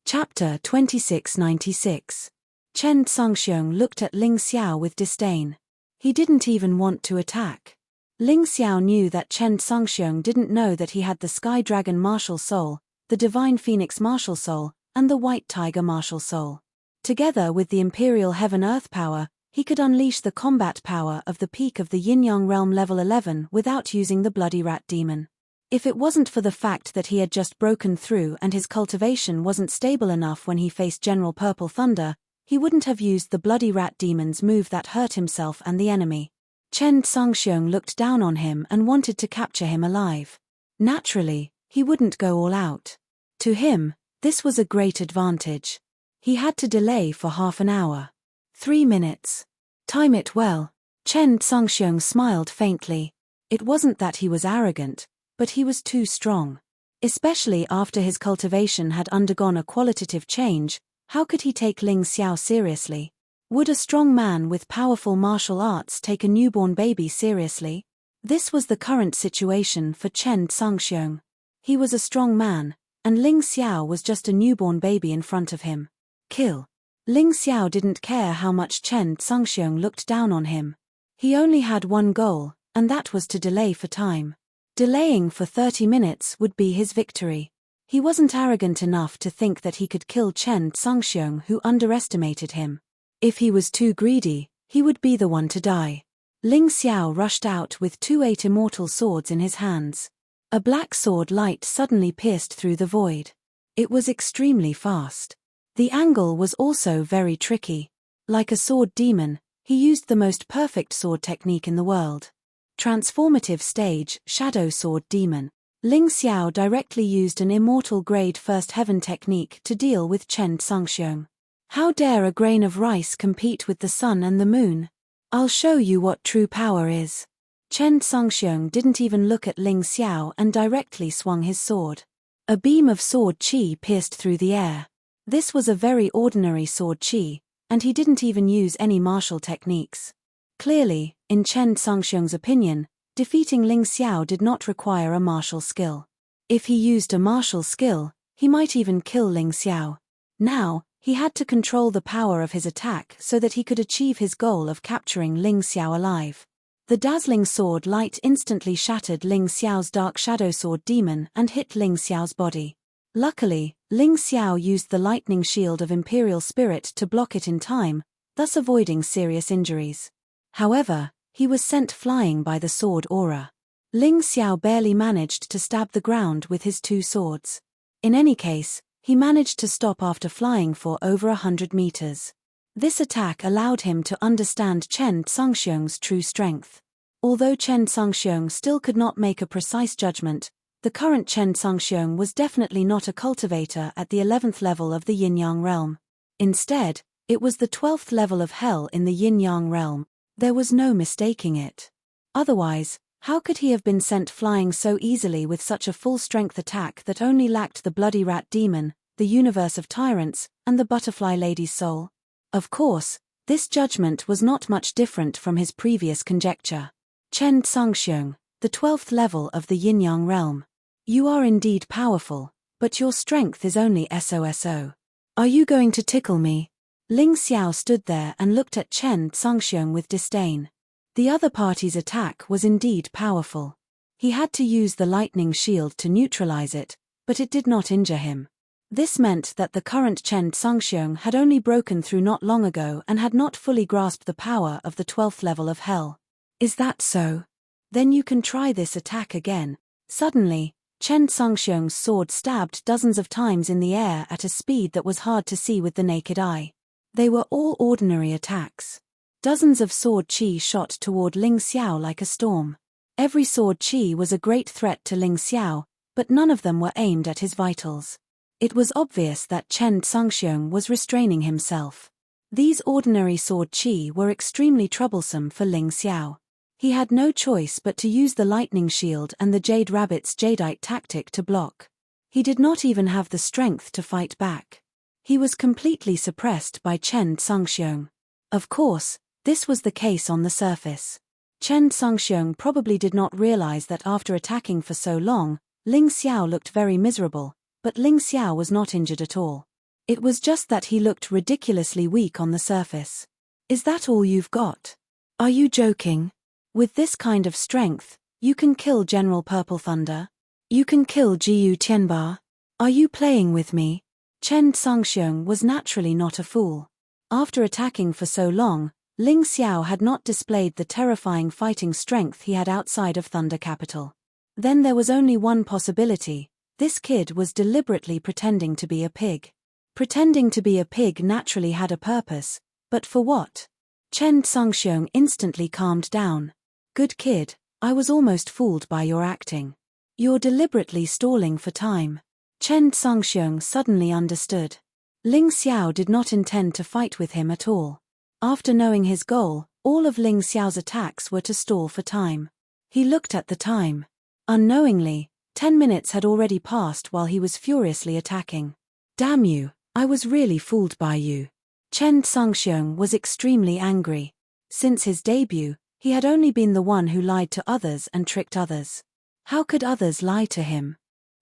Chapter 2696. Chen Tsungxiong looked at Ling Xiao with disdain. He didn't even want to attack. Ling Xiao knew that Chen Tsungxiong didn't know that he had the Sky Dragon Martial Soul, the Divine Phoenix Martial Soul, and the White Tiger Martial Soul. Together with the Imperial Heaven-Earth power, he could unleash the combat power of the peak of the Yin-Yang Realm level 11 without using the Bloody Rat Demon. If it wasn't for the fact that he had just broken through and his cultivation wasn't stable enough when he faced General Purple Thunder, he wouldn't have used the Bloody Rat Demon's move that hurt himself and the enemy. Chen Tsungxiong looked down on him and wanted to capture him alive. Naturally, he wouldn't go all out. To him, this was a great advantage. He had to delay for half an hour. 3 minutes. Time it well. Chen Tsungxiong smiled faintly. It wasn't that he was arrogant, but he was too strong. Especially after his cultivation had undergone a qualitative change, how could he take Ling Xiao seriously? Would a strong man with powerful martial arts take a newborn baby seriously? This was the current situation for Chen Tsungxiong. He was a strong man, and Ling Xiao was just a newborn baby in front of him. Kill. Ling Xiao didn't care how much Chen Tsungxiong looked down on him. He only had one goal, and that was to delay for time. Delaying for 30 minutes would be his victory. He wasn't arrogant enough to think that he could kill Chen Tsungxiong, who underestimated him. If he was too greedy, he would be the one to die. Ling Xiao rushed out with 2 8 immortal swords in his hands. A black sword light suddenly pierced through the void. It was extremely fast. The angle was also very tricky. Like a sword demon, he used the most perfect sword technique in the world. Transformative stage, Shadow Sword Demon. Ling Xiao directly used an immortal grade First Heaven technique to deal with Chen Tsungxiong. How dare a grain of rice compete with the sun and the moon? I'll show you what true power is. Chen Songxiong didn't even look at Ling Xiao and directly swung his sword. A beam of sword qi pierced through the air. This was a very ordinary sword qi, and he didn't even use any martial techniques. Clearly, in Chen Songxiong's opinion, defeating Ling Xiao did not require a martial skill. If he used a martial skill, he might even kill Ling Xiao. Now, he had to control the power of his attack so that he could achieve his goal of capturing Ling Xiao alive. The dazzling sword light instantly shattered Ling Xiao's dark shadow sword demon and hit Ling Xiao's body. Luckily, Ling Xiao used the lightning shield of Imperial Spirit to block it in time, thus avoiding serious injuries. However, he was sent flying by the sword aura. Ling Xiao barely managed to stab the ground with his two swords. In any case, he managed to stop after flying for over 100 meters. This attack allowed him to understand Chen Songxiong's true strength. Although Chen Songxiong still could not make a precise judgment, the current Chen Songxiong was definitely not a cultivator at the 11th level of the Yin-Yang realm. Instead, it was the 12th level of hell in the Yin-Yang realm. There was no mistaking it. Otherwise, how could he have been sent flying so easily with such a full-strength attack that only lacked the bloody rat demon, the universe of tyrants, and the butterfly lady's soul? Of course, this judgment was not much different from his previous conjecture. Chen Songxiong, the 12th level of the Yin-Yang realm. You are indeed powerful, but your strength is only SOSO. Are you going to tickle me? Ling Xiao stood there and looked at Chen Songxiong with disdain. The other party's attack was indeed powerful. He had to use the lightning shield to neutralize it, but it did not injure him. This meant that the current Chen Songxiong had only broken through not long ago and had not fully grasped the power of the 12th level of hell. Is that so? Then you can try this attack again. Suddenly, Chen Songxiong's sword stabbed dozens of times in the air at a speed that was hard to see with the naked eye. They were all ordinary attacks. Dozens of sword qi shot toward Ling Xiao like a storm. Every sword qi was a great threat to Ling Xiao, but none of them were aimed at his vitals. It was obvious that Chen Songxiong was restraining himself. These ordinary sword qi were extremely troublesome for Ling Xiao. He had no choice but to use the lightning shield and the Jade Rabbit's Jadeite tactic to block. He did not even have the strength to fight back. He was completely suppressed by Chen Songxiong. Of course, this was the case on the surface. Chen Songxiong probably did not realize that after attacking for so long, Ling Xiao looked very miserable, but Ling Xiao was not injured at all. It was just that he looked ridiculously weak on the surface. Is that all you've got? Are you joking? With this kind of strength, you can kill General Purple Thunder? You can kill Jiyu Tianba? Are you playing with me? Chen Songxiong was naturally not a fool. After attacking for so long, Ling Xiao had not displayed the terrifying fighting strength he had outside of Thunder Capital. Then there was only one possibility: this kid was deliberately pretending to be a pig. Pretending to be a pig naturally had a purpose, but for what? Chen Songxiong instantly calmed down. Good kid, I was almost fooled by your acting. You're deliberately stalling for time. Chen Songxiong suddenly understood. Ling Xiao did not intend to fight with him at all. After knowing his goal, all of Ling Xiao's attacks were to stall for time. He looked at the time. Unknowingly, 10 minutes had already passed while he was furiously attacking. Damn you, I was really fooled by you. Chen Songxiong was extremely angry. Since his debut, he had only been the one who lied to others and tricked others. How could others lie to him?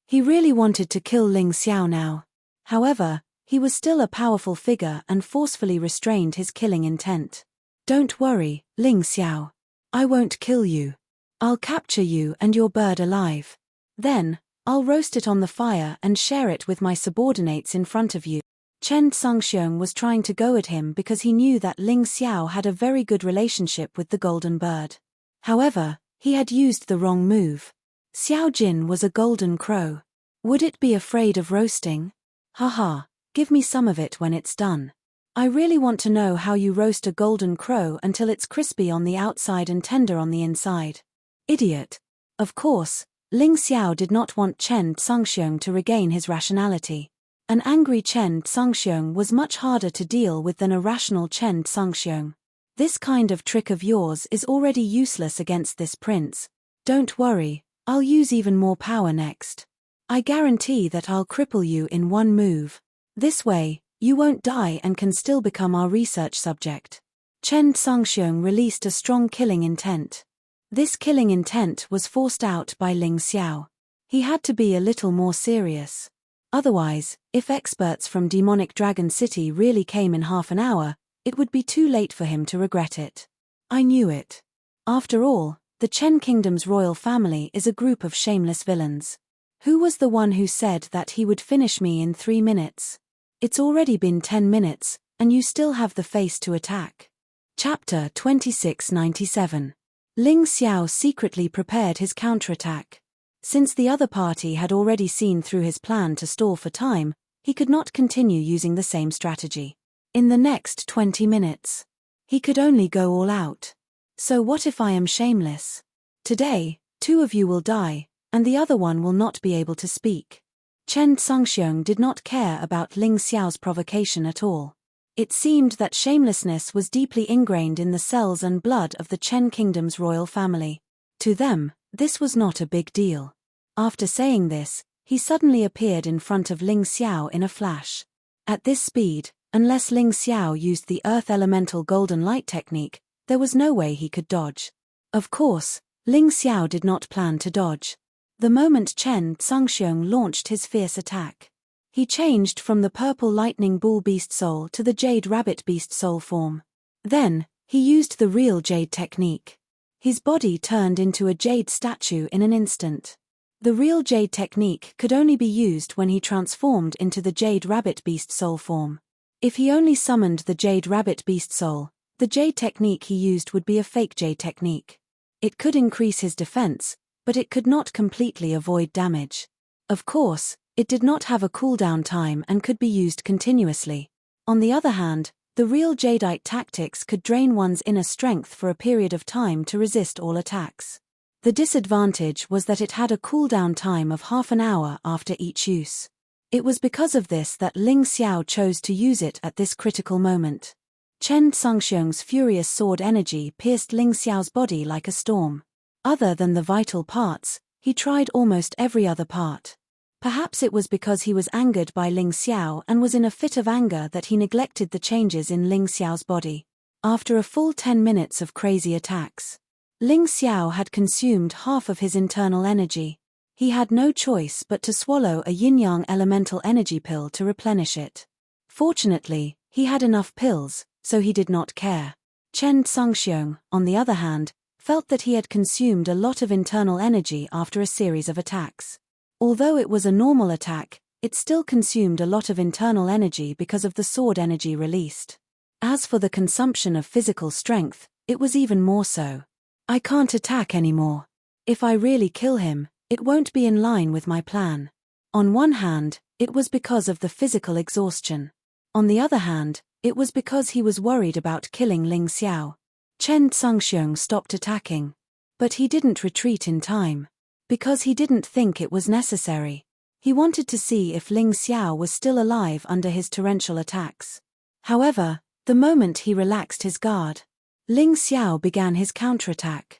He really wanted to kill Ling Xiao now. However, he was still a powerful figure and forcefully restrained his killing intent. Don't worry, Ling Xiao. I won't kill you. I'll capture you and your bird alive. Then, I'll roast it on the fire and share it with my subordinates in front of you. Chen Songxiong was trying to go at him because he knew that Ling Xiao had a very good relationship with the golden bird. However, he had used the wrong move. Xiao Jin was a golden crow. Would it be afraid of roasting? Haha, give me some of it when it's done. I really want to know how you roast a golden crow until it's crispy on the outside and tender on the inside. Idiot. Of course, Ling Xiao did not want Chen Songxiong to regain his rationality. An angry Chen Tsungxiong was much harder to deal with than a rational Chen Tsungxiong. This kind of trick of yours is already useless against this prince. Don't worry, I'll use even more power next. I guarantee that I'll cripple you in one move. This way, you won't die and can still become our research subject. Chen Tsungxiong released a strong killing intent. This killing intent was forced out by Ling Xiao. He had to be a little more serious. Otherwise, if experts from Demonic Dragon City really came in half an hour, it would be too late for him to regret it. I knew it. After all, the Chen Kingdom's royal family is a group of shameless villains. Who was the one who said that he would finish me in 3 minutes? It's already been 10 minutes, and you still have the face to attack. Chapter 2697. Ling Xiao secretly prepared his counterattack. Since the other party had already seen through his plan to stall for time, he could not continue using the same strategy. In the next 20 minutes, he could only go all out. So what if I am shameless? Today, 2 of you will die, and the other one will not be able to speak. Chen Tsungxiong did not care about Ling Xiao's provocation at all. It seemed that shamelessness was deeply ingrained in the cells and blood of the Chen Kingdom's royal family. To them, this was not a big deal. After saying this, he suddenly appeared in front of Ling Xiao in a flash. At this speed, unless Ling Xiao used the Earth Elemental Golden Light technique, there was no way he could dodge. Of course, Ling Xiao did not plan to dodge. The moment Chen Tsungxiong launched his fierce attack, he changed from the purple lightning bull beast soul to the jade rabbit beast soul form. Then, he used the real jade technique. His body turned into a jade statue in an instant. The real jade technique could only be used when he transformed into the jade rabbit beast soul form. If he only summoned the jade rabbit beast soul, the jade technique he used would be a fake jade technique. It could increase his defense, but it could not completely avoid damage. Of course, it did not have a cooldown time and could be used continuously. On the other hand, the real jadeite tactics could drain one's inner strength for a period of time to resist all attacks. The disadvantage was that it had a cooldown time of half an hour after each use. It was because of this that Ling Xiao chose to use it at this critical moment. Chen Tsungxiong's furious sword energy pierced Ling Xiao's body like a storm. Other than the vital parts, he tried almost every other part. Perhaps it was because he was angered by Ling Xiao and was in a fit of anger that he neglected the changes in Ling Xiao's body. After a full 10 minutes of crazy attacks, Ling Xiao had consumed half of his internal energy. He had no choice but to swallow a yin-yang elemental energy pill to replenish it. Fortunately, he had enough pills, so he did not care. Chen Tsungxiong, on the other hand, felt that he had consumed a lot of internal energy after a series of attacks. Although it was a normal attack, it still consumed a lot of internal energy because of the sword energy released. As for the consumption of physical strength, it was even more so. I can't attack anymore. If I really kill him, it won't be in line with my plan. On one hand, it was because of the physical exhaustion. On the other hand, it was because he was worried about killing Ling Xiao. Chen Tsungxiong stopped attacking. But he didn't retreat in time. Because he didn't think it was necessary. He wanted to see if Ling Xiao was still alive under his torrential attacks. However, the moment he relaxed his guard, Ling Xiao began his counterattack.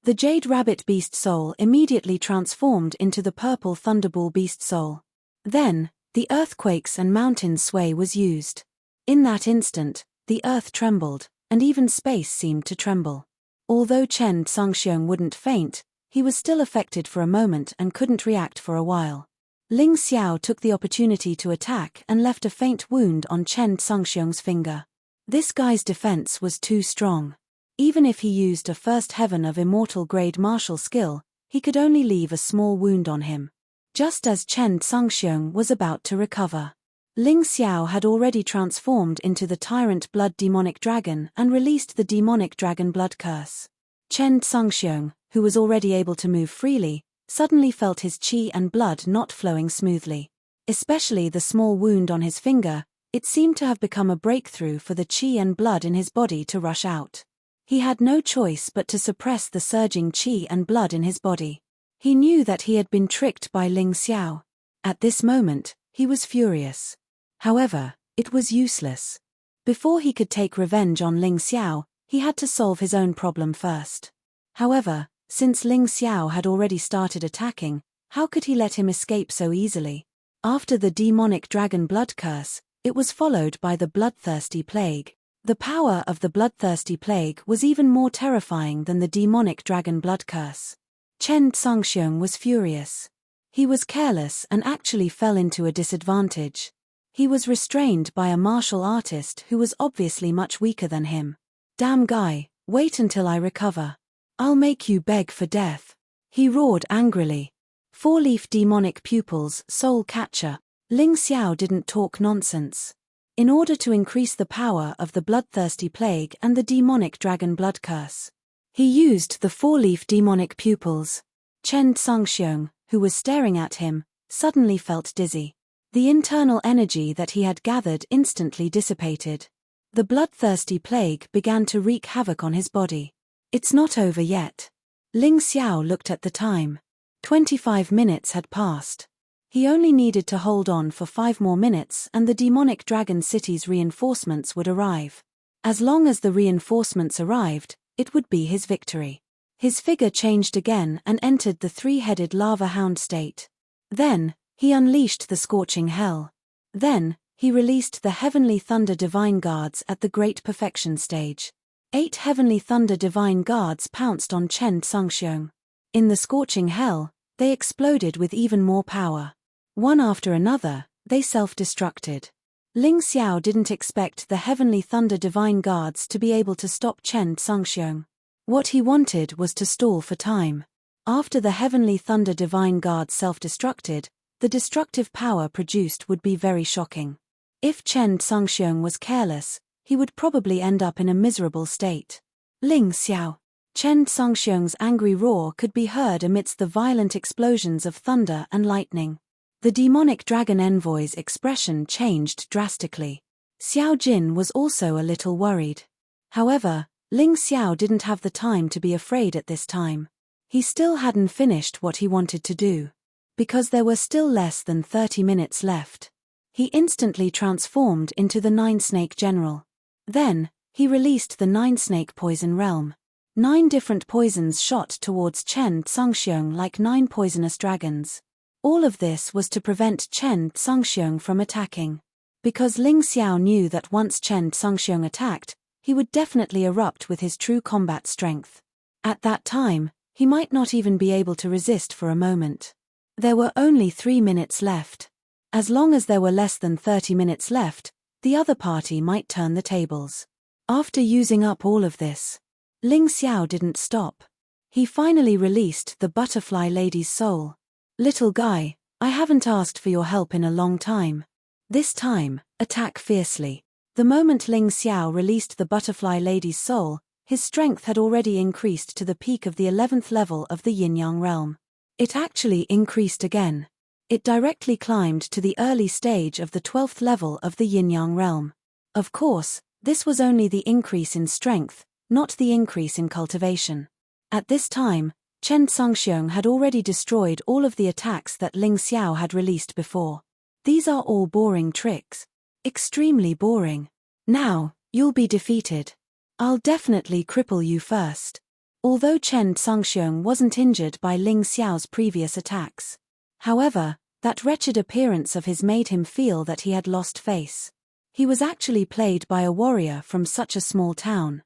The Jade Rabbit Beast Soul immediately transformed into the Purple Thunderball Beast Soul. Then, the Earthquakes and Mountains Sway was used. In that instant, the earth trembled, and even space seemed to tremble. Although Chen Tsungxiong wouldn't faint, he was still affected for a moment and couldn't react for a while. Ling Xiao took the opportunity to attack and left a faint wound on Chen Tsungxiong's finger. This guy's defense was too strong. Even if he used a first heaven of immortal grade martial skill, he could only leave a small wound on him. Just as Chen Tsungxiong was about to recover, Ling Xiao had already transformed into the Tyrant Blood Demonic Dragon and released the Demonic Dragon Blood Curse. Chen Tsungxiong, who was already able to move freely, suddenly felt his qi and blood not flowing smoothly. Especially the small wound on his finger, it seemed to have become a breakthrough for the qi and blood in his body to rush out. He had no choice but to suppress the surging qi and blood in his body. He knew that he had been tricked by Ling Xiao. At this moment, He was furious. However, it was useless. Before he could take revenge on Ling Xiao, he had to solve his own problem first. However, since Ling Xiao had already started attacking, how could he let him escape so easily? After the demonic dragon blood curse, it was followed by the bloodthirsty plague. The power of the bloodthirsty plague was even more terrifying than the demonic dragon blood curse. Chen Tsangxiong was furious. He was careless and actually fell into a disadvantage. He was restrained by a martial artist who was obviously much weaker than him. Damn guy, wait until I recover. I'll make you beg for death. He roared angrily. Four-leaf demonic pupils, soul catcher. Ling Xiao didn't talk nonsense. In order to increase the power of the bloodthirsty plague and the demonic dragon blood curse, he used the four-leaf demonic pupils. Chen Tsangxiong, who was staring at him, suddenly felt dizzy. The internal energy that he had gathered instantly dissipated. The bloodthirsty plague began to wreak havoc on his body. It's not over yet. Ling Xiao looked at the time. 25 minutes had passed. He only needed to hold on for 5 more minutes and the demonic dragon city's reinforcements would arrive. As long as the reinforcements arrived, it would be his victory. His figure changed again and entered the three-headed lava hound state. Then, he unleashed the scorching hell. Then, he released the Heavenly Thunder Divine Guards at the Great Perfection stage. 8 Heavenly Thunder Divine Guards pounced on Chen Tsangxiong. In the scorching hell, they exploded with even more power. One after another, they self-destructed. Ling Xiao didn't expect the Heavenly Thunder Divine Guards to be able to stop Chen Tsangxiong. What he wanted was to stall for time. After the Heavenly Thunder Divine Guards self-destructed, the destructive power produced would be very shocking. If Chen Tsangxiong was careless, he would probably end up in a miserable state. Ling Xiao. Chen Tsangxiong's angry roar could be heard amidst the violent explosions of thunder and lightning. The demonic dragon envoy's expression changed drastically. Xiao Jin was also a little worried. However, Ling Xiao didn't have the time to be afraid at this time. He still hadn't finished what he wanted to do. Because there were still less than 30 minutes left. He instantly transformed into the Nine-Snake General. Then, he released the Nine-Snake Poison Realm. 9 different poisons shot towards Chen Tsangxiong like 9 poisonous dragons. All of this was to prevent Chen Tsangxiong from attacking. Because Ling Xiao knew that once Chen Tsangxiong attacked, he would definitely erupt with his true combat strength. At that time, he might not even be able to resist for a moment. There were only 3 minutes left. As long as there were less than 30 minutes left, the other party might turn the tables. After using up all of this, Ling Xiao didn't stop. He finally released the butterfly lady's soul. Little guy, I haven't asked for your help in a long time. This time, attack fiercely. The moment Ling Xiao released the butterfly lady's soul, his strength had already increased to the peak of the 11th level of the yin-yang realm. It actually increased again. It directly climbed to the early stage of the 12th level of the yin-yang realm. Of course, this was only the increase in strength, not the increase in cultivation. At this time, Chen Tsangxiong had already destroyed all of the attacks that Ling Xiao had released before. These are all boring tricks. Extremely boring. Now, you'll be defeated. I'll definitely cripple you first. Although Chen Tsangxiong wasn't injured by Ling Xiao's previous attacks. However, that wretched appearance of his made him feel that he had lost face. He was actually played by a warrior from such a small town.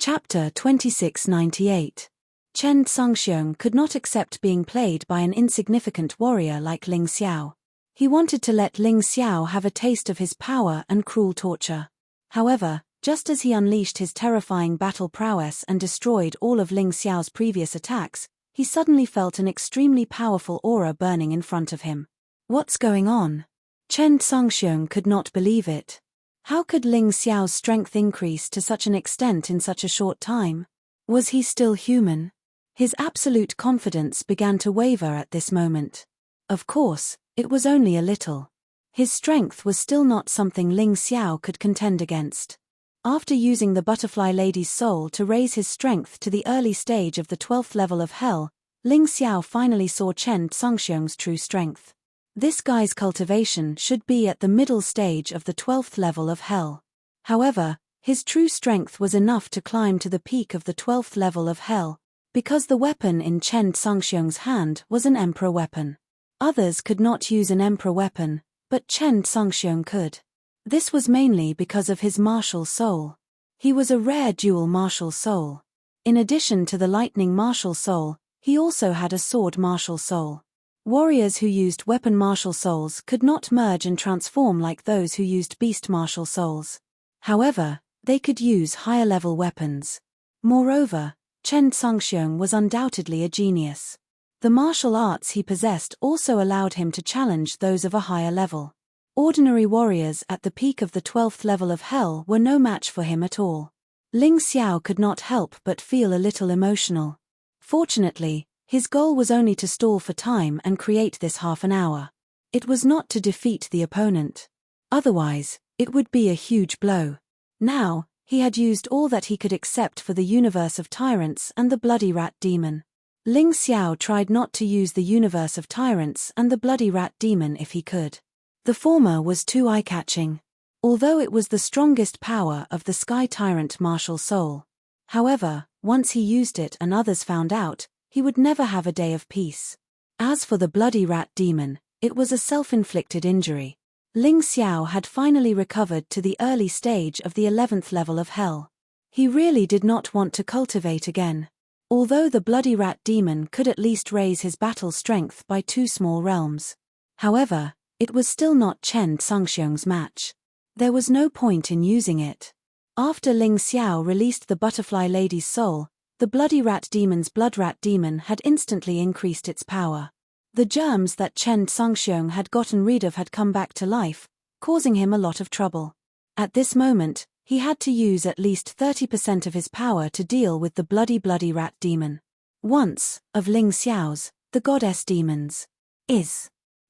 Chapter 2698. Chen Tsangxiong could not accept being played by an insignificant warrior like Ling Xiao. He wanted to let Ling Xiao have a taste of his power and cruel torture. However, just as he unleashed his terrifying battle prowess and destroyed all of Ling Xiao's previous attacks, he suddenly felt an extremely powerful aura burning in front of him. What's going on? Chen Tsangxiong could not believe it. How could Ling Xiao's strength increase to such an extent in such a short time? Was he still human? His absolute confidence began to waver at this moment. Of course, it was only a little. His strength was still not something Ling Xiao could contend against. After using the butterfly lady's soul to raise his strength to the early stage of the 12th level of hell, Ling Xiao finally saw Chen Tsangxiong's true strength. This guy's cultivation should be at the middle stage of the 12th level of hell. However, his true strength was enough to climb to the peak of the 12th level of hell, because the weapon in Chen Tsangxiong's hand was an emperor weapon. Others could not use an emperor weapon, but Chen Tsangxiong could. This was mainly because of his martial soul. He was a rare dual martial soul. In addition to the lightning martial soul, he also had a sword martial soul. Warriors who used weapon martial souls could not merge and transform like those who used beast martial souls. However, they could use higher-level weapons. Moreover, Chen Tsangxiong was undoubtedly a genius. The martial arts he possessed also allowed him to challenge those of a higher level. Ordinary warriors at the peak of the 12th level of hell were no match for him at all. Ling Xiao could not help but feel a little emotional. Fortunately, his goal was only to stall for time and create this half an hour. It was not to defeat the opponent. Otherwise, it would be a huge blow. Now, he had used all that he could except for the universe of tyrants and the bloody rat demon. Ling Xiao tried not to use the universe of tyrants and the bloody rat demon if he could. The former was too eye-catching. Although it was the strongest power of the Sky Tyrant martial soul. However, once he used it and others found out, he would never have a day of peace. As for the bloody rat demon, it was a self-inflicted injury. Ling Xiao had finally recovered to the early stage of the 11th level of hell. He really did not want to cultivate again. Although the bloody rat demon could at least raise his battle strength by 2 small realms. However, it was still not Chen Tsangxiong's match. There was no point in using it. After Ling Xiao released the butterfly lady's soul, the bloody rat demon's blood rat demon had instantly increased its power. The germs that Chen Tsangxiong had gotten rid of had come back to life, causing him a lot of trouble. At this moment, he had to use at least 30% of his power to deal with the bloody rat demon. Once, of Ling Xiao's, the goddess demons.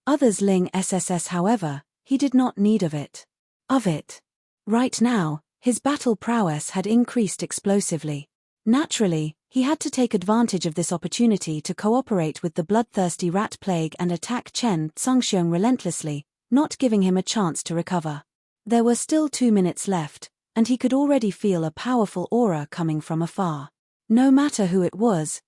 Others Ling SSS however, he did not need of it. Right now, his battle prowess had increased explosively. Naturally, he had to take advantage of this opportunity to cooperate with the bloodthirsty rat plague and attack Chen Tsangxiong relentlessly, not giving him a chance to recover. There were still 2 minutes left, and he could already feel a powerful aura coming from afar. No matter who it was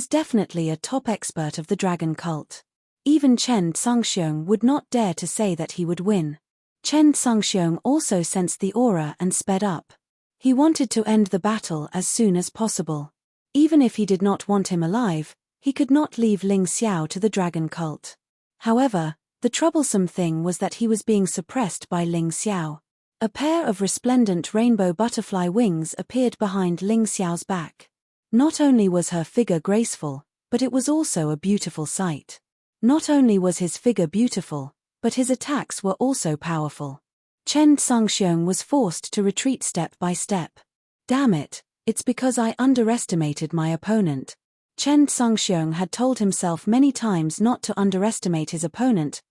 definitely a top expert of the dragon cult. Even Chen Tsangxiong would not dare to say that he would win. Chen Tsangxiong also sensed the aura and sped up. He wanted to end the battle as soon as possible. Even if he did not want him alive, he could not leave Ling Xiao to the dragon cult. However, the troublesome thing was that he was being suppressed by Ling Xiao. A pair of resplendent rainbow butterfly wings appeared behind Ling Xiao's back. Not only was her figure graceful, but it was also a beautiful sight. Not only was his figure beautiful, but his attacks were also powerful. Chen Tsangxiong was forced to retreat step by step. Damn it, it's because I underestimated my opponent. Chen Tsangxiong had told himself many times not to underestimate his opponent.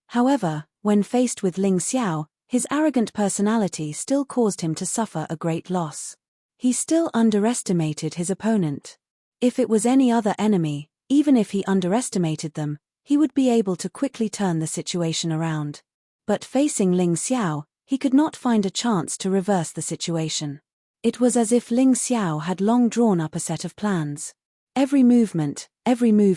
However, when faced with Ling Xiao, his arrogant personality still caused him to suffer a great loss. He still underestimated his opponent. If it was any other enemy, even if he underestimated them, he would be able to quickly turn the situation around. But facing Ling Xiao, he could not find a chance to reverse the situation. It was as if Ling Xiao had long drawn up a set of plans. Every move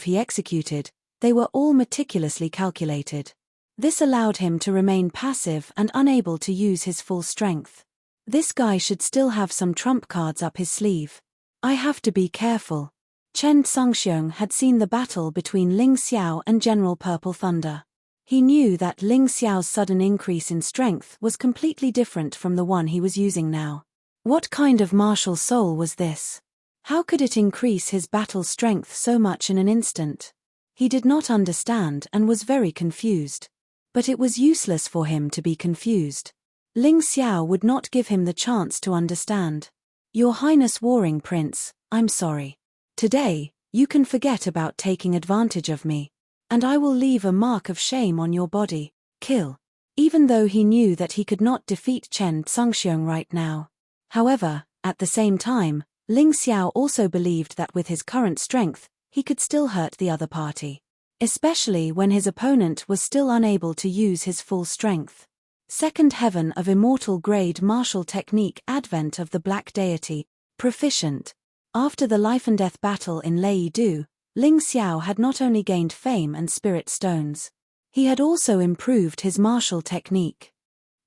he executed, they were all meticulously calculated. This allowed him to remain passive and unable to use his full strength. This guy should still have some trump cards up his sleeve. I have to be careful. Chen Tsangxiong had seen the battle between Ling Xiao and General Purple Thunder. He knew that Ling Xiao's sudden increase in strength was completely different from the one he was using now. What kind of martial soul was this? How could it increase his battle strength so much in an instant? He did not understand and was very confused. But it was useless for him to be confused. Ling Xiao would not give him the chance to understand. Your Highness Warring Prince, I'm sorry. Today, you can forget about taking advantage of me. And I will leave a mark of shame on your body. Kill. Even though he knew that he could not defeat Chen Tsangxiong right now. However, at the same time, Ling Xiao also believed that with his current strength, he could still hurt the other party. especially when his opponent was still unable to use his full strength. Second Heaven of Immortal Grade Martial Technique Advent of the Black Deity, Proficient. After the life and death battle in Lei Du, Ling Xiao had not only gained fame and spirit stones. He had also improved his martial technique.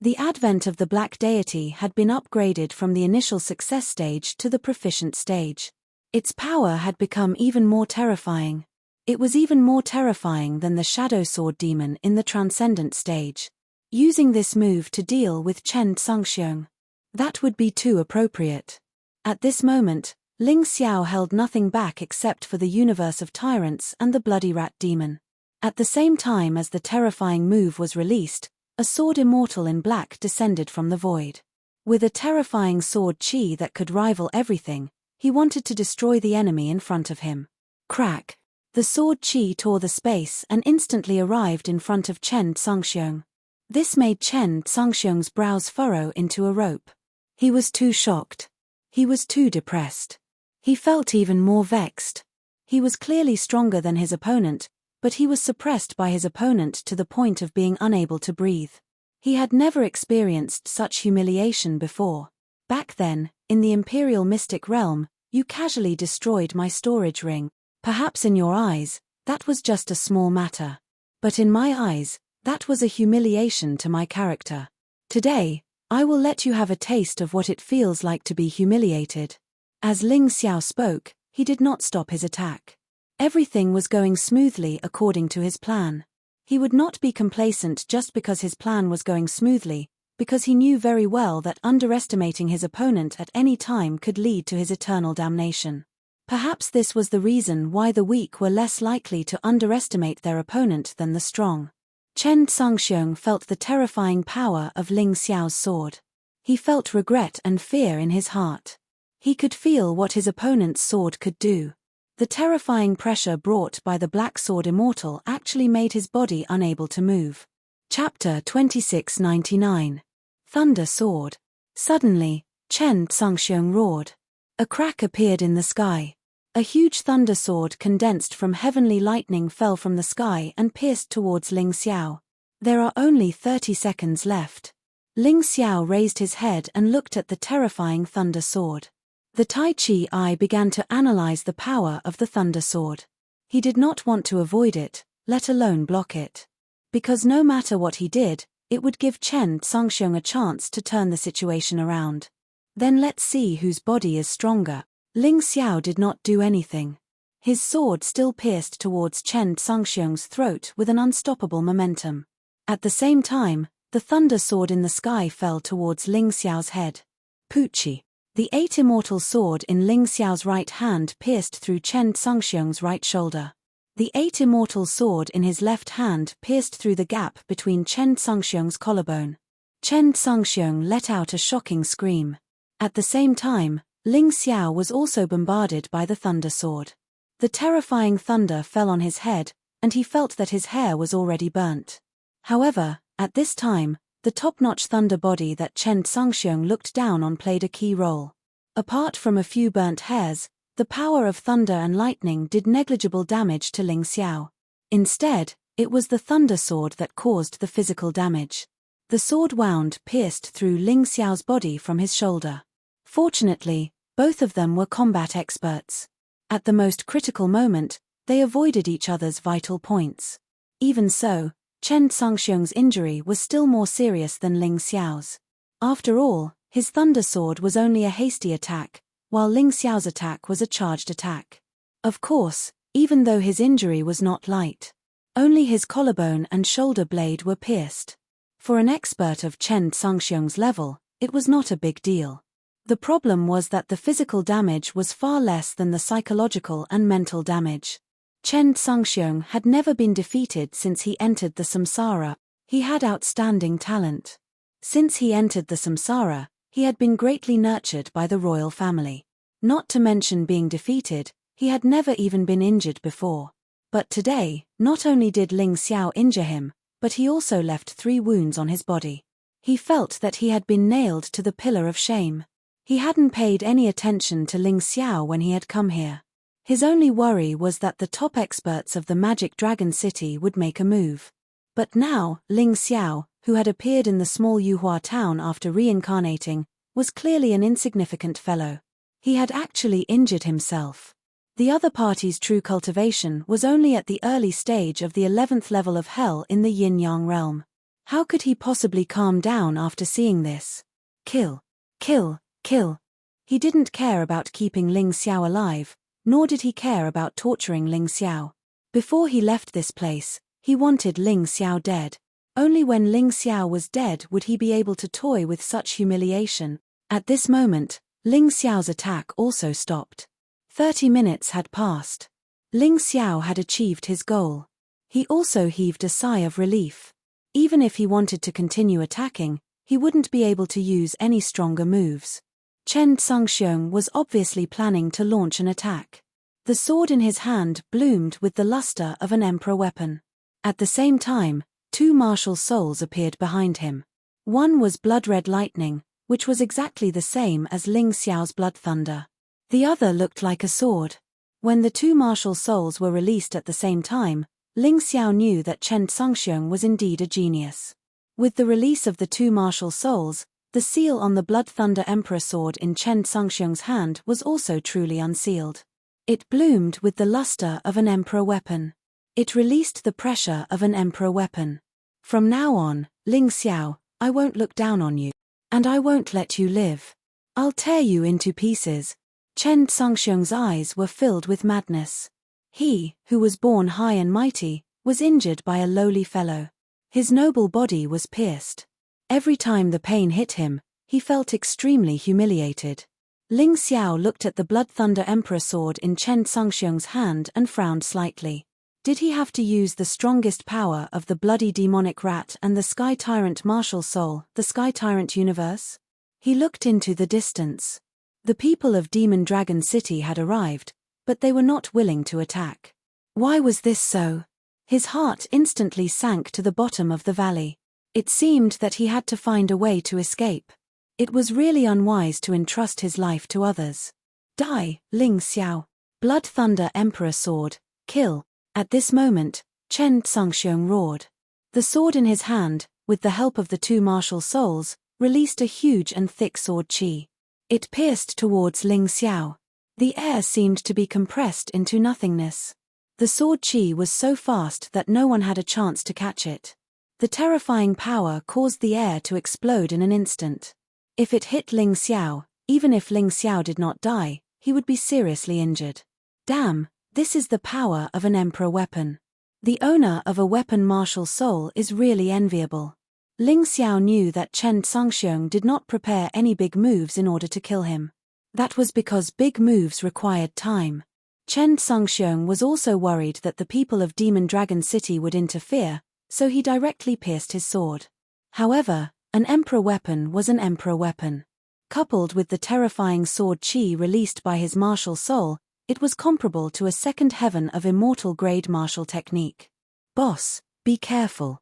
The Advent of the Black Deity had been upgraded from the initial success stage to the proficient stage. Its power had become even more terrifying. It was even more terrifying than the Shadow Sword Demon in the Transcendent stage. Using this move to deal with Chen Tsangxiong. That would be too appropriate. At this moment, Ling Xiao held nothing back except for the universe of tyrants and the Bloody Rat Demon. At the same time as the terrifying move was released, a sword immortal in black descended from the void. With a terrifying sword chi that could rival everything, he wanted to destroy the enemy in front of him. Crack! The sword chi tore the space and instantly arrived in front of Chen Tsangxiong. This made Chen Tsangxiong's brows furrow into a rope. He was too shocked. He was too depressed. He felt even more vexed. He was clearly stronger than his opponent, but he was suppressed by his opponent to the point of being unable to breathe. He had never experienced such humiliation before. Back then, in the Imperial Mystic Realm, you casually destroyed my storage ring. Perhaps in your eyes, that was just a small matter. But in my eyes, that was a humiliation to my character. Today, I will let you have a taste of what it feels like to be humiliated. As Ling Xiao spoke, he did not stop his attack. Everything was going smoothly according to his plan. He would not be complacent just because his plan was going smoothly, because he knew very well that underestimating his opponent at any time could lead to his eternal damnation. Perhaps this was the reason why the weak were less likely to underestimate their opponent than the strong. Chen Tsangxiong felt the terrifying power of Ling Xiao's sword. He felt regret and fear in his heart. He could feel what his opponent's sword could do. The terrifying pressure brought by the Black Sword Immortal actually made his body unable to move. Chapter 2699. Thunder Sword. Suddenly, Chen Tsangxiong roared. A crack appeared in the sky. A huge thunder sword condensed from heavenly lightning fell from the sky and pierced towards Ling Xiao. There are only 30 seconds left. Ling Xiao raised his head and looked at the terrifying thunder sword. The Tai Chi eye began to analyze the power of the thunder sword. He did not want to avoid it, let alone block it. Because no matter what he did, it would give Chen Tsangxiong a chance to turn the situation around. Then let's see whose body is stronger. Ling Xiao did not do anything. His sword still pierced towards Chen Tsangxiong's throat with an unstoppable momentum. At the same time, the thunder sword in the sky fell towards Ling Xiao's head. Puchi. The 8 immortal sword in Ling Xiao's right hand pierced through Chen Tsangxiong's right shoulder. The 8 immortal sword in his left hand pierced through the gap between Chen Tsangxiong's collarbone. Chen Tsangxiong let out a shocking scream. At the same time, Ling Xiao was also bombarded by the thunder sword. The terrifying thunder fell on his head, and he felt that his hair was already burnt. However, at this time, the top-notch thunder body that Chen Tsangxiong looked down on played a key role. Apart from a few burnt hairs, the power of thunder and lightning did negligible damage to Ling Xiao. Instead, it was the thunder sword that caused the physical damage. The sword wound pierced through Ling Xiao's body from his shoulder. Fortunately, both of them were combat experts. At the most critical moment, they avoided each other's vital points. Even so, Chen Tsangxiong's injury was still more serious than Ling Xiao's. After all, his thunder sword was only a hasty attack, while Ling Xiao's attack was a charged attack. Of course, even though his injury was not light, only his collarbone and shoulder blade were pierced. For an expert of Chen Tsangxiong's level, it was not a big deal. The problem was that the physical damage was far less than the psychological and mental damage. Chen Tsangxiong had never been defeated since he entered the samsara. He had outstanding talent. Since he entered the samsara, he had been greatly nurtured by the royal family. Not to mention being defeated, he had never even been injured before. But today, not only did Ling Xiao injure him, but he also left 3 wounds on his body. He felt that he had been nailed to the pillar of shame. He hadn't paid any attention to Ling Xiao when he had come here. His only worry was that the top experts of the Magic Dragon City would make a move. But now, Ling Xiao, who had appeared in the small Yuhua town after reincarnating, was clearly an insignificant fellow. He had actually injured himself. The other party's true cultivation was only at the early stage of the 11th level of hell in the yin-yang realm. How could he possibly calm down after seeing this? Kill. Kill. Kill. He didn't care about keeping Ling Xiao alive, nor did he care about torturing Ling Xiao. Before he left this place, he wanted Ling Xiao dead. Only when Ling Xiao was dead would he be able to toy with such humiliation. At this moment, Ling Xiao's attack also stopped. 30 minutes had passed. Ling Xiao had achieved his goal. He also heaved a sigh of relief. Even if he wanted to continue attacking, he wouldn't be able to use any stronger moves. Chen Tsungxiong was obviously planning to launch an attack. The sword in his hand bloomed with the luster of an emperor weapon. At the same time, two martial souls appeared behind him. One was blood-red lightning, which was exactly the same as Ling Xiao's blood thunder. The other looked like a sword. When the two martial souls were released at the same time, Ling Xiao knew that Chen Tsungxiong was indeed a genius. With the release of the two martial souls, the seal on the Blood Thunder Emperor sword in Chen Tsungxiong's hand was also truly unsealed. It bloomed with the luster of an emperor weapon. It released the pressure of an emperor weapon. From now on, Ling Xiao, I won't look down on you. And I won't let you live. I'll tear you into pieces. Chen Tsungxiong's eyes were filled with madness. He, who was born high and mighty, was injured by a lowly fellow. His noble body was pierced. Every time the pain hit him, he felt extremely humiliated. Ling Xiao looked at the Blood Thunder Emperor sword in Chen Tsungxiong's hand and frowned slightly. Did he have to use the strongest power of the bloody demonic rat and the Sky Tyrant martial soul, the Sky Tyrant universe? He looked into the distance. The people of Demon Dragon City had arrived, but they were not willing to attack. Why was this so? His heart instantly sank to the bottom of the valley. It seemed that he had to find a way to escape. It was really unwise to entrust his life to others. Die, Ling Xiao. Blood Thunder Emperor sword, kill. At this moment, Chen Tsungxiong roared. The sword in his hand, with the help of the two martial souls, released a huge and thick sword qi. It pierced towards Ling Xiao. The air seemed to be compressed into nothingness. The sword qi was so fast that no one had a chance to catch it. The terrifying power caused the air to explode in an instant. If it hit Ling Xiao, even if Ling Xiao did not die, he would be seriously injured. Damn, this is the power of an emperor weapon. The owner of a weapon martial soul is really enviable. Ling Xiao knew that Chen Tsungxiong did not prepare any big moves in order to kill him. That was because big moves required time. Chen Tsungxiong was also worried that the people of Demon Dragon City would interfere, so he directly pierced his sword. However, an emperor weapon was an emperor weapon. Coupled with the terrifying sword qi released by his martial soul, it was comparable to a second heaven of immortal grade martial technique. Boss, be careful.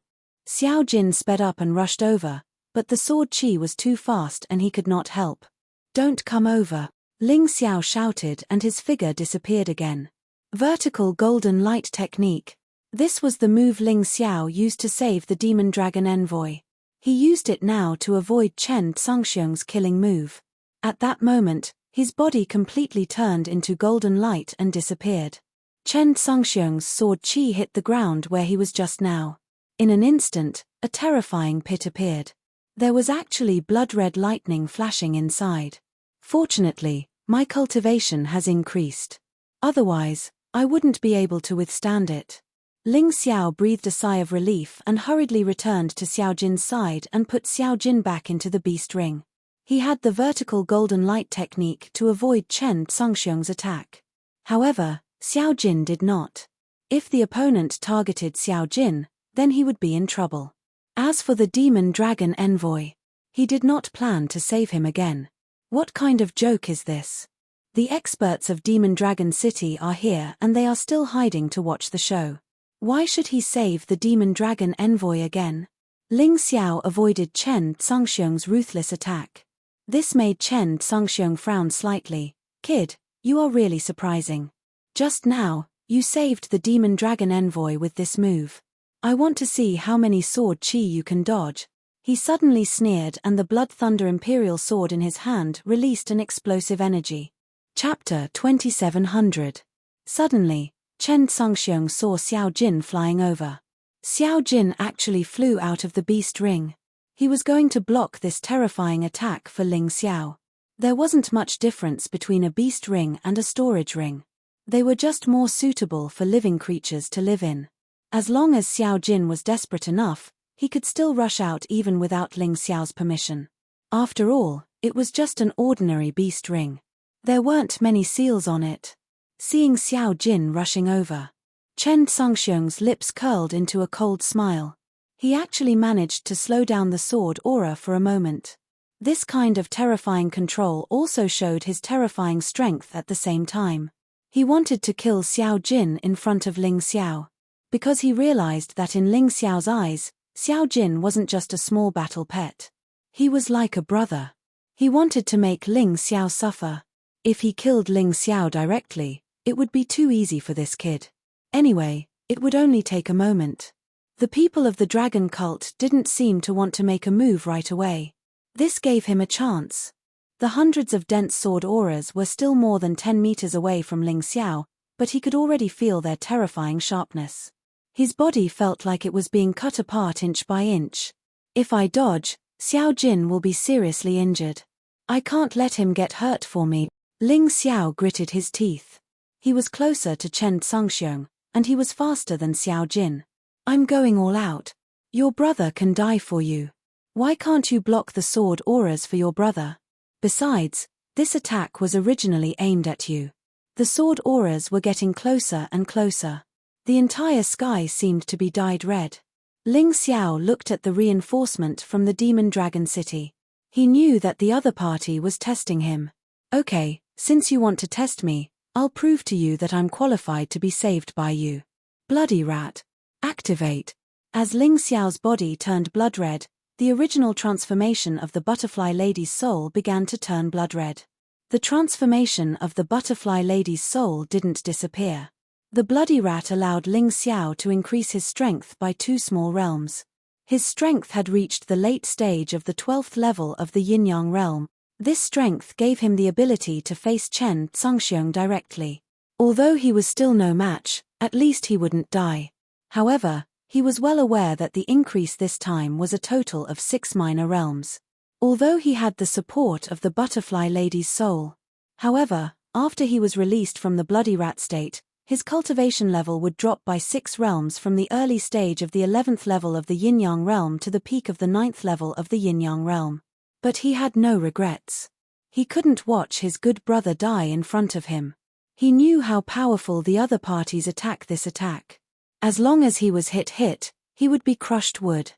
Xiao Jin sped up and rushed over, but the sword qi was too fast and he could not help. Don't come over. Ling Xiao shouted and his figure disappeared again. Vertical golden light technique. This was the move Ling Xiao used to save the Demon Dragon Envoy. He used it now to avoid Chen Tsungxiong's killing move. At that moment, his body completely turned into golden light and disappeared. Chen Tsungxiong's sword qi hit the ground where he was just now. In an instant, a terrifying pit appeared. There was actually blood-red lightning flashing inside. Fortunately, my cultivation has increased. Otherwise, I wouldn't be able to withstand it. Ling Xiao breathed a sigh of relief and hurriedly returned to Xiao Jin's side and put Xiao Jin back into the beast ring. He had the vertical golden light technique to avoid Chen Tsungxiong's attack. However, Xiao Jin did not. If the opponent targeted Xiao Jin, then he would be in trouble. As for the Demon Dragon Envoy, he did not plan to save him again. What kind of joke is this? The experts of Demon Dragon City are here and they are still hiding to watch the show. Why should he save the Demon Dragon Envoy again? Ling Xiao avoided Chen Tsungxiong's ruthless attack. This made Chen Tsungxiong frown slightly. Kid, you are really surprising. Just now, you saved the demon dragon envoy with this move. I want to see how many sword chi you can dodge. He suddenly sneered, and the Blood Thunder Imperial sword in his hand released an explosive energy. Chapter 2700. Suddenly, Chen Tsungxiong saw Xiao Jin flying over. Xiao Jin actually flew out of the beast ring. He was going to block this terrifying attack for Ling Xiao. There wasn't much difference between a beast ring and a storage ring. They were just more suitable for living creatures to live in. As long as Xiao Jin was desperate enough, he could still rush out even without Ling Xiao's permission. After all, it was just an ordinary beast ring. There weren't many seals on it. Seeing Xiao Jin rushing over, Chen Tsungxiong's lips curled into a cold smile. He actually managed to slow down the sword aura for a moment. This kind of terrifying control also showed his terrifying strength at the same time. He wanted to kill Xiao Jin in front of Ling Xiao, because he realized that in Ling Xiao's eyes, Xiao Jin wasn't just a small battle pet. He was like a brother. He wanted to make Ling Xiao suffer. If he killed Ling Xiao directly, it would be too easy for this kid. Anyway, it would only take a moment. The people of the dragon cult didn't seem to want to make a move right away. This gave him a chance. The hundreds of dense sword auras were still more than 10 meters away from Ling Xiao, but he could already feel their terrifying sharpness. His body felt like it was being cut apart inch by inch. If I dodge, Xiao Jin will be seriously injured. I can't let him get hurt for me. Ling Xiao gritted his teeth. He was closer to Chen Tsungxiong, and he was faster than Xiao Jin. I'm going all out. Your brother can die for you. Why can't you block the sword auras for your brother? Besides, this attack was originally aimed at you. The sword auras were getting closer and closer. The entire sky seemed to be dyed red. Ling Xiao looked at the reinforcement from the Demon Dragon City. He knew that the other party was testing him. Okay, since you want to test me, I'll prove to you that I'm qualified to be saved by you. Bloody rat. Activate. As Ling Xiao's body turned blood red, the original transformation of the butterfly lady's soul began to turn blood red. The transformation of the butterfly lady's soul didn't disappear. The bloody rat allowed Ling Xiao to increase his strength by 2 small realms. His strength had reached the late stage of the 12th level of the Yin-Yang realm. This strength gave him the ability to face Chen Tsungxiong directly. Although he was still no match, at least he wouldn't die. However, he was well aware that the increase this time was a total of 6 minor realms. Although he had the support of the butterfly lady's soul. However, after he was released from the bloody rat state, his cultivation level would drop by 6 realms from the early stage of the 11th level of the Yin-Yang realm to the peak of the 9th level of the Yin-Yang realm. But he had no regrets. He couldn't watch his good brother die in front of him. He knew how powerful the other party's this attack. As long as he was hit, he would be crushed wood.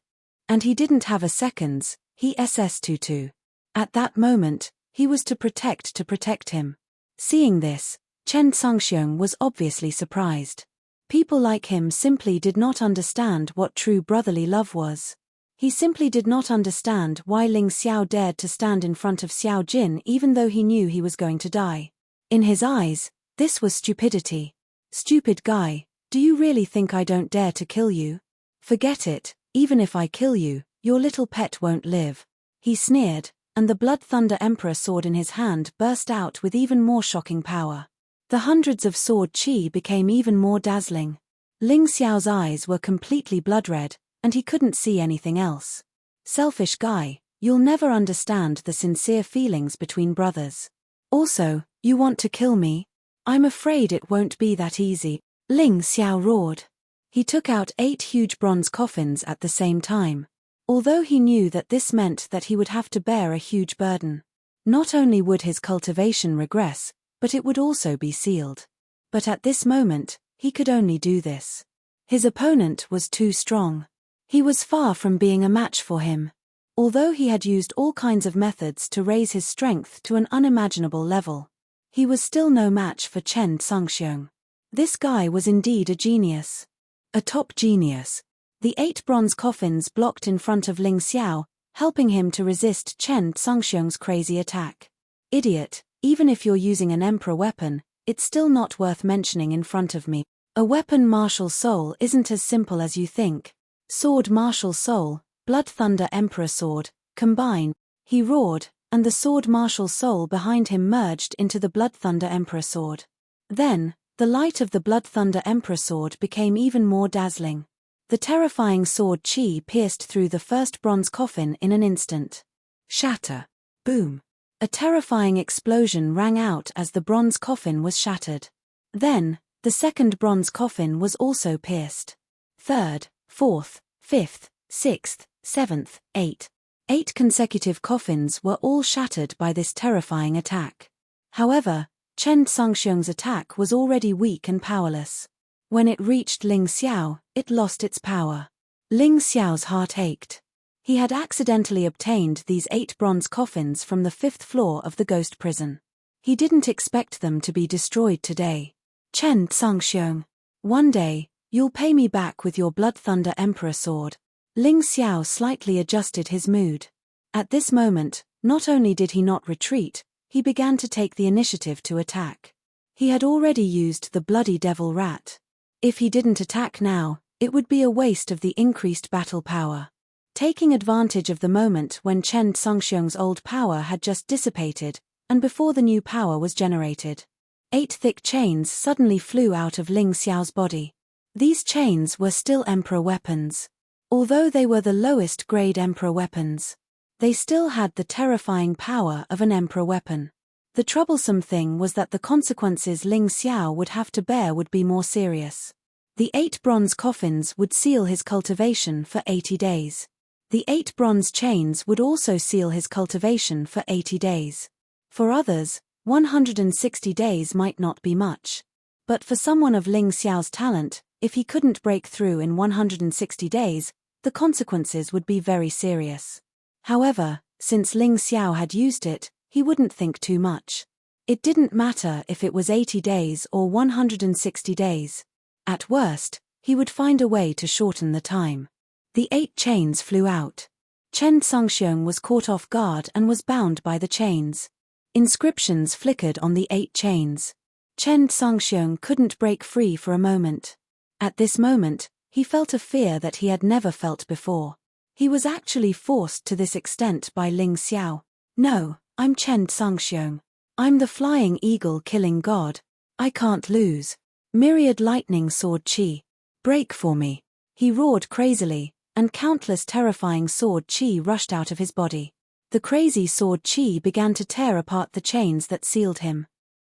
And he didn't have a seconds, he SS22. At that moment, he was to protect him. Seeing this, Chen Tsungxiong was obviously surprised. People like him simply did not understand what true brotherly love was. He simply did not understand why Ling Xiao dared to stand in front of Xiao Jin even though he knew he was going to die. In his eyes, this was stupidity. Stupid guy, do you really think I don't dare to kill you? Forget it, even if I kill you, your little pet won't live. He sneered, and the Blood Thunder Emperor sword in his hand burst out with even more shocking power. The hundreds of sword chi became even more dazzling. Ling Xiao's eyes were completely blood red, and he couldn't see anything else. Selfish guy, you'll never understand the sincere feelings between brothers. Also, you want to kill me? I'm afraid it won't be that easy. Ling Xiao roared. He took out 8 huge bronze coffins at the same time. Although he knew that this meant that he would have to bear a huge burden. Not only would his cultivation regress, but it would also be sealed. But at this moment, he could only do this. His opponent was too strong. He was far from being a match for him. Although he had used all kinds of methods to raise his strength to an unimaginable level, he was still no match for Chen Tsungxiong. This guy was indeed a genius. A top genius. The 8 bronze coffins blocked in front of Ling Xiao, helping him to resist Chen Tsungxiong's crazy attack. Idiot, even if you're using an emperor weapon, it's still not worth mentioning in front of me. A weapon martial soul isn't as simple as you think. Sword martial soul, Blood Thunder Emperor sword, combine, he roared, and the sword martial soul behind him merged into the Blood Thunder Emperor sword. Then, the light of the Blood Thunder Emperor sword became even more dazzling. The terrifying sword chi pierced through the first bronze coffin in an instant. Shatter. Boom. A terrifying explosion rang out as the bronze coffin was shattered. Then, the second bronze coffin was also pierced. Third, fourth, fifth, sixth, seventh, eighth. 8 consecutive coffins were all shattered by this terrifying attack. However, Chen Sangxiong's attack was already weak and powerless. When it reached Ling Xiao, it lost its power. Ling Xiao's heart ached. He had accidentally obtained these 8 bronze coffins from the 5th floor of the ghost prison. He didn't expect them to be destroyed today. Chen Sangxiong. One day, you'll pay me back with your Blood Thunder Emperor sword. Ling Xiao slightly adjusted his mood. At this moment, not only did he not retreat, he began to take the initiative to attack. He had already used the bloody devil rat. If he didn't attack now, it would be a waste of the increased battle power. Taking advantage of the moment when Chen Sangxiong's old power had just dissipated, and before the new power was generated, 8 thick chains suddenly flew out of Ling Xiao's body. These chains were still Emperor weapons. Although they were the lowest grade Emperor weapons, they still had the terrifying power of an Emperor weapon. The troublesome thing was that the consequences Ling Xiao would have to bear would be more serious. The 8 bronze coffins would seal his cultivation for 80 days. The 8 bronze chains would also seal his cultivation for 80 days. For others, 160 days might not be much. But for someone of Ling Xiao's talent, if he couldn't break through in 160 days, the consequences would be very serious. However, since Ling Xiao had used it, he wouldn't think too much. It didn't matter if it was 80 days or 160 days. At worst, he would find a way to shorten the time. The 8 chains flew out. Chen Sangxiong was caught off guard and was bound by the chains. Inscriptions flickered on the 8 chains. Chen Sangxiong couldn't break free for a moment. At this moment, he felt a fear that he had never felt before. He was actually forced to this extent by Ling Xiao. No, I'm Chen Sangxiong. I'm the flying eagle killing god. I can't lose. Myriad lightning sword chi. Break for me. He roared crazily, and countless terrifying sword chi rushed out of his body. The crazy sword chi began to tear apart the chains that sealed him.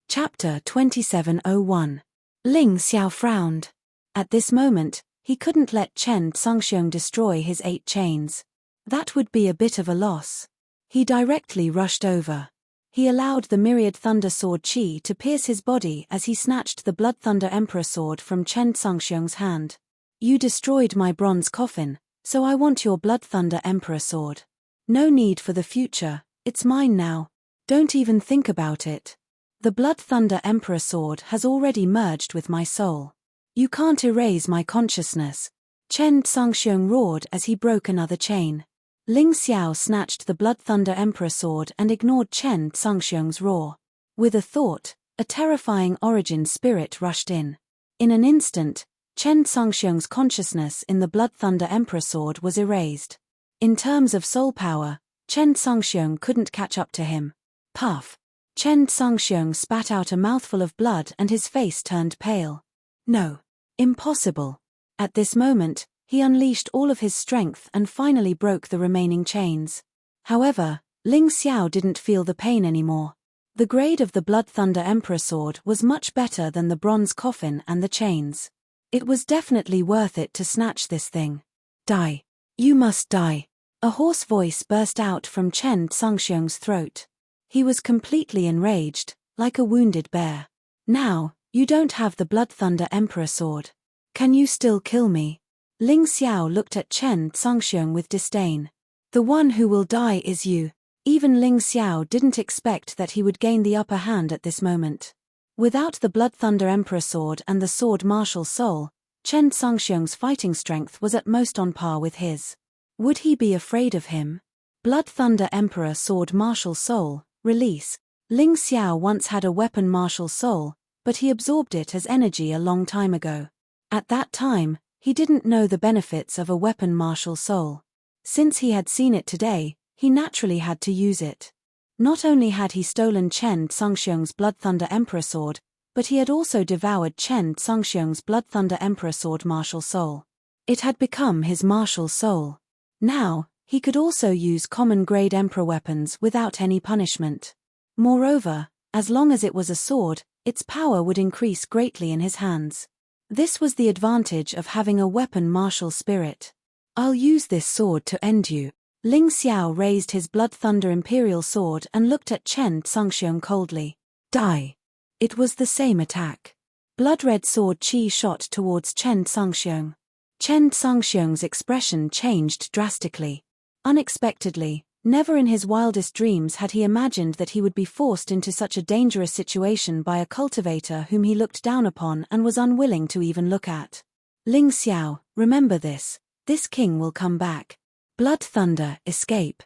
Chapter 2701. Ling Xiao frowned. At this moment, he couldn't let Chen Sangxiong destroy his 8 chains. That would be a bit of a loss. He directly rushed over. He allowed the myriad thunder sword chi to pierce his body as he snatched the Blood Thunder Emperor sword from Chen Sangxiong's hand. You destroyed my bronze coffin, so I want your Blood Thunder Emperor sword. No need for the future, it's mine now. Don't even think about it. The Blood Thunder Emperor sword has already merged with my soul. You can't erase my consciousness. Chen Sangxiong roared as he broke another chain. Ling Xiao snatched the Blood Thunder Emperor sword and ignored Chen Sangxiong's roar. With a thought, a terrifying origin spirit rushed in. In an instant, Chen Sangxiong's consciousness in the Blood Thunder Emperor sword was erased. In terms of soul power, Chen Sangxiong couldn't catch up to him. Puff. Chen Sangxiong spat out a mouthful of blood and his face turned pale. No. Impossible. At this moment, he unleashed all of his strength and finally broke the remaining chains. However, Ling Xiao didn't feel the pain anymore. The grade of the Blood Thunder Emperor sword was much better than the bronze coffin and the chains. It was definitely worth it to snatch this thing. Die. You must die. A hoarse voice burst out from Chen Sangxiong's throat. He was completely enraged, like a wounded bear. Now, you don't have the Blood Thunder Emperor sword. Can you still kill me? Ling Xiao looked at Chen Sangxiong with disdain. The one who will die is you. Even Ling Xiao didn't expect that he would gain the upper hand at this moment. Without the Blood Thunder Emperor sword and the sword martial soul, Chen Sangxiong's fighting strength was at most on par with his. Would he be afraid of him? Blood Thunder Emperor sword martial soul, release. Ling Xiao once had a weapon martial soul, but he absorbed it as energy a long time ago. At that time, he didn't know the benefits of a weapon martial soul. Since he had seen it today, he naturally had to use it. Not only had he stolen Chen Tsungxiong's Blood Thunder Emperor Sword, but he had also devoured Chen Tsungxiong's Blood Thunder Emperor Sword martial soul. It had become his martial soul. Now, he could also use common-grade emperor weapons without any punishment. Moreover, as long as it was a sword, its power would increase greatly in his hands. This was the advantage of having a weapon martial spirit. "I'll use this sword to end you." Ling Xiao raised his Blood Thunder Imperial Sword and looked at Chen Tsungxiong coldly. "Die." It was the same attack. Blood-red sword chi shot towards Chen Tsungxiong. Chen Tsungxiong's expression changed drastically. Unexpectedly, never in his wildest dreams had he imagined that he would be forced into such a dangerous situation by a cultivator whom he looked down upon and was unwilling to even look at. "Ling Xiao, remember this. This king will come back. Blood Thunder, escape."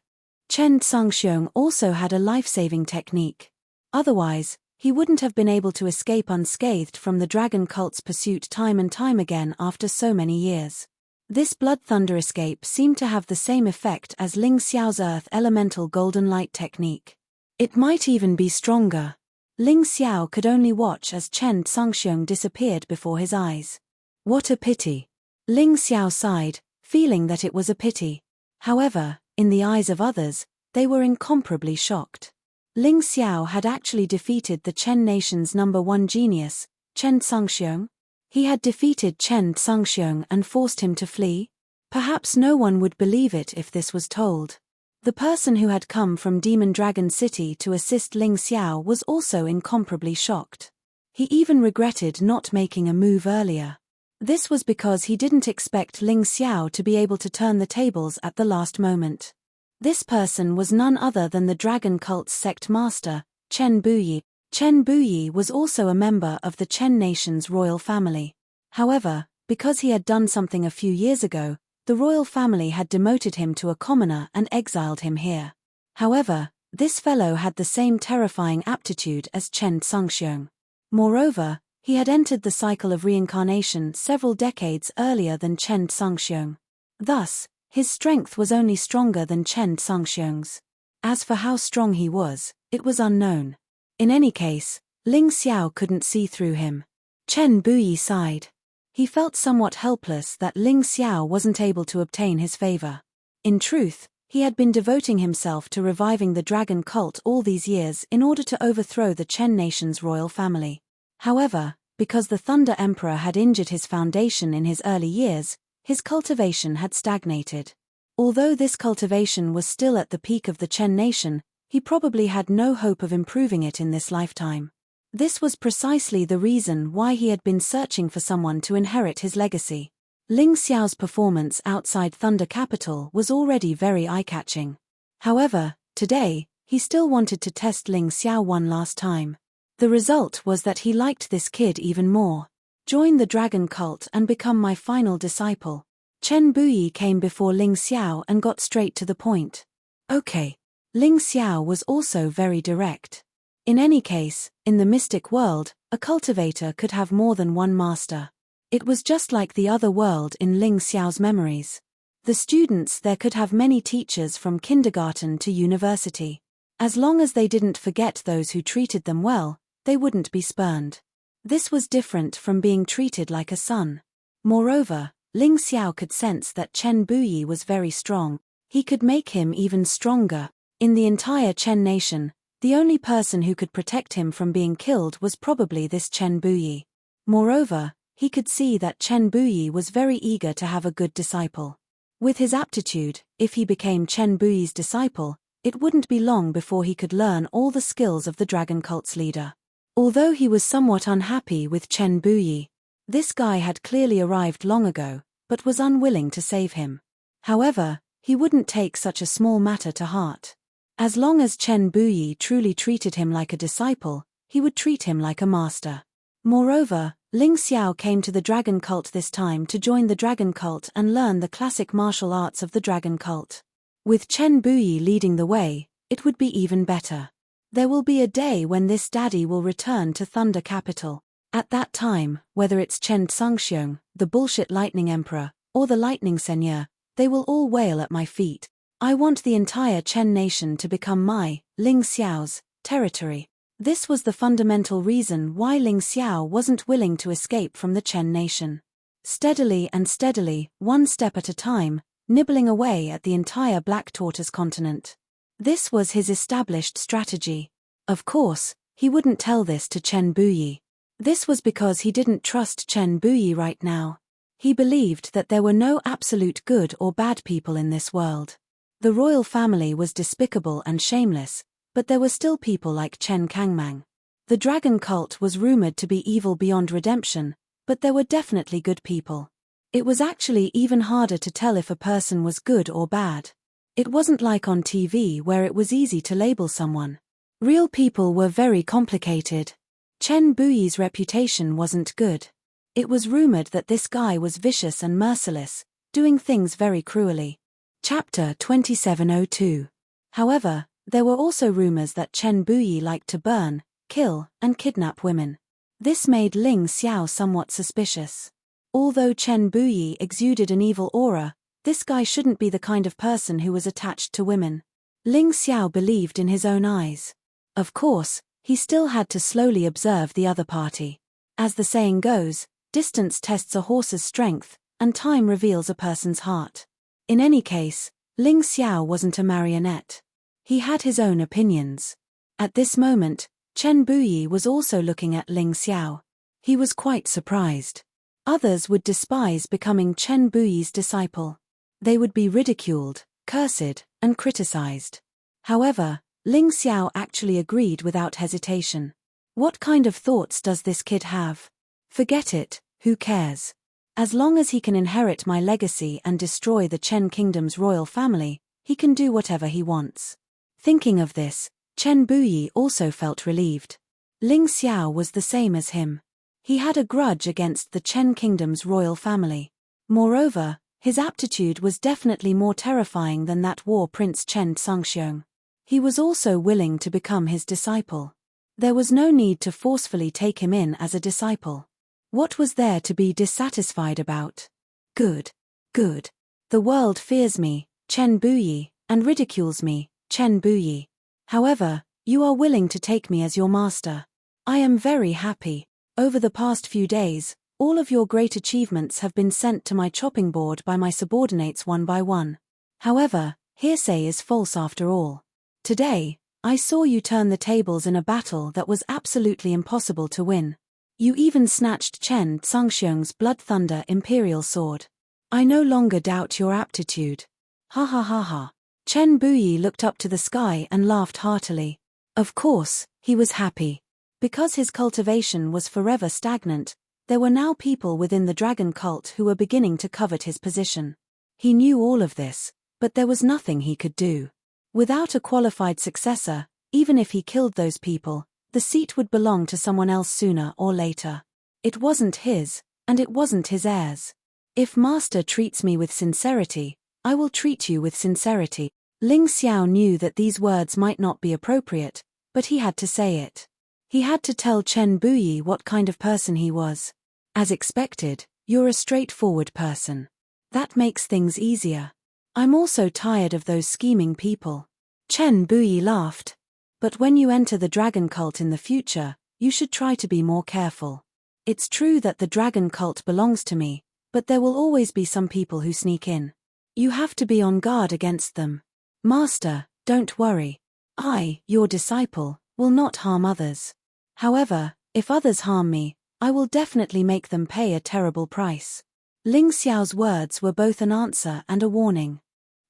Chen Tsungxiong also had a life-saving technique. Otherwise, he wouldn't have been able to escape unscathed from the dragon cult's pursuit time and time again after so many years. This Blood Thunder escape seemed to have the same effect as Ling Xiao's Earth Elemental Golden Light technique. It might even be stronger. Ling Xiao could only watch as Chen Tsungxiong disappeared before his eyes. What a pity. Ling Xiao sighed, feeling that it was a pity. However, in the eyes of others, they were incomparably shocked. Ling Xiao had actually defeated the Chen nation's #1 genius, Chen Tsungxiong. He had defeated Chen Tsungxiong and forced him to flee? Perhaps no one would believe it if this was told. The person who had come from Demon Dragon City to assist Ling Xiao was also incomparably shocked. He even regretted not making a move earlier. This was because he didn't expect Ling Xiao to be able to turn the tables at the last moment. This person was none other than the Dragon Cult's sect master, Chen Buyi. Chen Buyi was also a member of the Chen nation's royal family. However, because he had done something a few years ago, the royal family had demoted him to a commoner and exiled him here. However, this fellow had the same terrifying aptitude as Chen Tsungxiong. Moreover, he had entered the cycle of reincarnation several decades earlier than Chen Tsungxiong. Thus, his strength was only stronger than Chen Tsungxiong's. As for how strong he was, it was unknown. In any case, Ling Xiao couldn't see through him. Chen Buyi sighed. He felt somewhat helpless that Ling Xiao wasn't able to obtain his favor. In truth, he had been devoting himself to reviving the dragon cult all these years in order to overthrow the Chen nation's royal family. However, because the Thunder Emperor had injured his foundation in his early years, his cultivation had stagnated. Although this cultivation was still at the peak of the Chen nation, he probably had no hope of improving it in this lifetime. This was precisely the reason why he had been searching for someone to inherit his legacy. Ling Xiao's performance outside Thunder Capital was already very eye-catching. However, today, he still wanted to test Ling Xiao one last time. The result was that he liked this kid even more. "Join the dragon cult and become my final disciple." Chen Buyi came before Ling Xiao and got straight to the point. "Okay." Ling Xiao was also very direct. In any case, in the mystic world, a cultivator could have more than one master. It was just like the other world in Ling Xiao's memories. The students there could have many teachers from kindergarten to university. As long as they didn't forget those who treated them well, they wouldn't be spurned. This was different from being treated like a son. Moreover, Ling Xiao could sense that Chen Buyi was very strong. He could make him even stronger. In the entire Chen nation, the only person who could protect him from being killed was probably this Chen Buyi. Moreover, he could see that Chen Buyi was very eager to have a good disciple. With his aptitude, if he became Chen Buyi's disciple, it wouldn't be long before he could learn all the skills of the dragon cult's leader. Although he was somewhat unhappy with Chen Buyi, this guy had clearly arrived long ago, but was unwilling to save him. However, he wouldn't take such a small matter to heart. As long as Chen Buyi truly treated him like a disciple, he would treat him like a master. Moreover, Ling Xiao came to the dragon cult this time to join the dragon cult and learn the classic martial arts of the dragon cult. With Chen Buyi leading the way, it would be even better. There will be a day when this daddy will return to Thunder Capital. At that time, whether it's Chen Tsangxiong, the bullshit lightning emperor, or the lightning seigneur, they will all wail at my feet. I want the entire Chen nation to become my, Ling Xiao's, territory. This was the fundamental reason why Ling Xiao wasn't willing to escape from the Chen nation. Steadily and steadily, one step at a time, nibbling away at the entire Black Tortoise continent. This was his established strategy. Of course, he wouldn't tell this to Chen Buyi. This was because he didn't trust Chen Buyi right now. He believed that there were no absolute good or bad people in this world. The royal family was despicable and shameless, but there were still people like Chen Kangmang. The dragon cult was rumored to be evil beyond redemption, but there were definitely good people. It was actually even harder to tell if a person was good or bad. It wasn't like on TV where it was easy to label someone. Real people were very complicated. Chen Buyi's reputation wasn't good. It was rumored that this guy was vicious and merciless, doing things very cruelly. Chapter 2702. However, there were also rumors that Chen Buyi liked to burn, kill, and kidnap women. This made Ling Xiao somewhat suspicious. Although Chen Buyi exuded an evil aura, this guy shouldn't be the kind of person who was attached to women. Ling Xiao believed in his own eyes. Of course, he still had to slowly observe the other party. As the saying goes, distance tests a horse's strength, and time reveals a person's heart. In any case, Ling Xiao wasn't a marionette. He had his own opinions. At this moment, Chen Buyi was also looking at Ling Xiao. He was quite surprised. Others would despise becoming Chen Buyi's disciple. They would be ridiculed, cursed, and criticized. However, Ling Xiao actually agreed without hesitation. What kind of thoughts does this kid have? Forget it, who cares? As long as he can inherit my legacy and destroy the Chen Kingdom's royal family, he can do whatever he wants. Thinking of this, Chen Buyi also felt relieved. Ling Xiao was the same as him. He had a grudge against the Chen Kingdom's royal family. Moreover, his aptitude was definitely more terrifying than that war prince Chen Tsangxiong. He was also willing to become his disciple. There was no need to forcefully take him in as a disciple. What was there to be dissatisfied about? Good. Good. The world fears me, Chen Buyi, and ridicules me, Chen Buyi. However, you are willing to take me as your master. I am very happy. Over the past few days, all of your great achievements have been sent to my chopping board by my subordinates one by one. However, hearsay is false after all. Today, I saw you turn the tables in a battle that was absolutely impossible to win. You even snatched Chen Tsangxiong's Blood Thunder Imperial Sword. I no longer doubt your aptitude. Ha ha ha ha. Chen Buyi looked up to the sky and laughed heartily. Of course, he was happy. Because his cultivation was forever stagnant, there were now people within the dragon cult who were beginning to covet his position. He knew all of this, but there was nothing he could do. Without a qualified successor, even if he killed those people, the seat would belong to someone else sooner or later. It wasn't his, and it wasn't his heirs. If Master treats me with sincerity, I will treat you with sincerity. Ling Xiao knew that these words might not be appropriate, but he had to say it. He had to tell Chen Buyi what kind of person he was. As expected, you're a straightforward person. That makes things easier. I'm also tired of those scheming people. Chen Buyi laughed. But when you enter the dragon cult in the future, you should try to be more careful. It's true that the dragon cult belongs to me, but there will always be some people who sneak in. You have to be on guard against them. Master, don't worry. I, your disciple, will not harm others. However, if others harm me, I will definitely make them pay a terrible price. Ling Xiao's words were both an answer and a warning.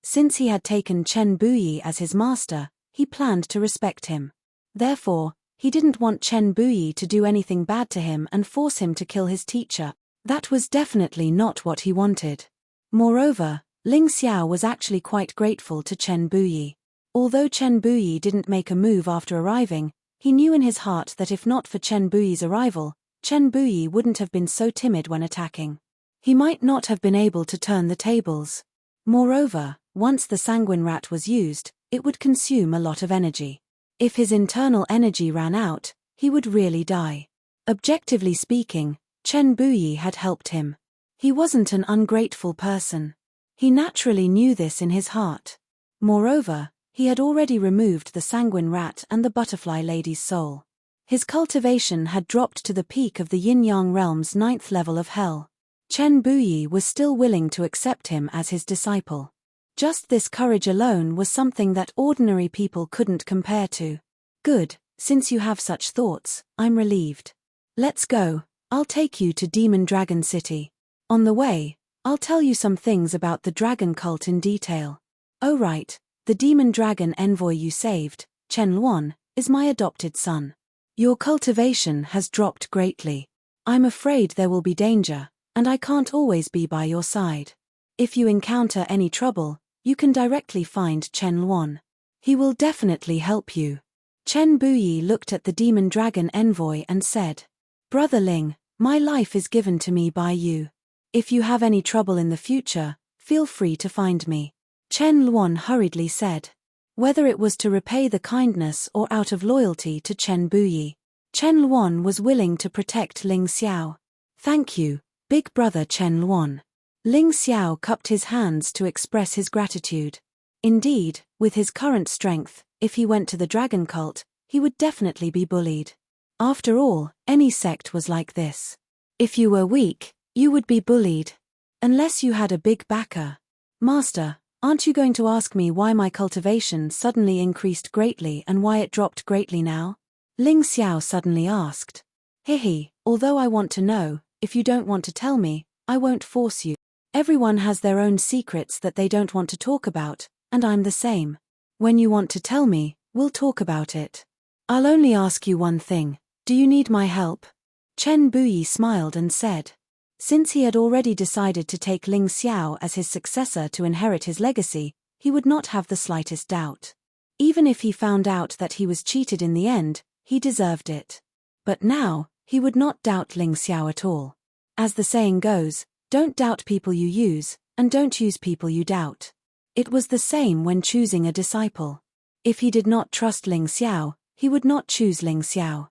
Since he had taken Chen Buyi as his master, he planned to respect him. Therefore, he didn't want Chen Buyi to do anything bad to him and force him to kill his teacher. That was definitely not what he wanted. Moreover, Ling Xiao was actually quite grateful to Chen Buyi. Although Chen Buyi didn't make a move after arriving, he knew in his heart that if not for Chen Buyi's arrival, Chen Buyi wouldn't have been so timid when attacking. He might not have been able to turn the tables. Moreover, once the sanguine rat was used, it would consume a lot of energy. If his internal energy ran out, he would really die. Objectively speaking, Chen Buyi had helped him. He wasn't an ungrateful person. He naturally knew this in his heart. Moreover, he had already removed the sanguine rat and the butterfly lady's soul. His cultivation had dropped to the peak of the yin-yang realm's 9th level of hell. Chen Buyi was still willing to accept him as his disciple. Just this courage alone was something that ordinary people couldn't compare to. Good, since you have such thoughts, I'm relieved. Let's go, I'll take you to Demon Dragon City. On the way, I'll tell you some things about the dragon cult in detail. Oh right, the demon dragon envoy you saved, Chen Luan, is my adopted son. Your cultivation has dropped greatly. I'm afraid there will be danger, and I can't always be by your side. If you encounter any trouble, you can directly find Chen Luan. He will definitely help you. Chen Buyi looked at the demon dragon envoy and said, Brother Ling, my life is given to me by you. If you have any trouble in the future, feel free to find me. Chen Luan hurriedly said. Whether it was to repay the kindness or out of loyalty to Chen Buyi, Chen Luan was willing to protect Ling Xiao. Thank you, big brother Chen Luan. Ling Xiao cupped his hands to express his gratitude. Indeed, with his current strength, if he went to the dragon cult, he would definitely be bullied. After all, any sect was like this. If you were weak, you would be bullied. Unless you had a big backer. Master, aren't you going to ask me why my cultivation suddenly increased greatly and why it dropped greatly now? Ling Xiao suddenly asked. Hihi, although I want to know, if you don't want to tell me, I won't force you. Everyone has their own secrets that they don't want to talk about, and I'm the same. When you want to tell me, we'll talk about it. I'll only ask you one thing. Do you need my help? Chen Buyi smiled and said. Since he had already decided to take Ling Xiao as his successor to inherit his legacy, he would not have the slightest doubt. Even if he found out that he was cheated in the end, he deserved it. But now, he would not doubt Ling Xiao at all. As the saying goes, don't doubt people you use, and don't use people you doubt. It was the same when choosing a disciple. If he did not trust Ling Xiao, he would not choose Ling Xiao.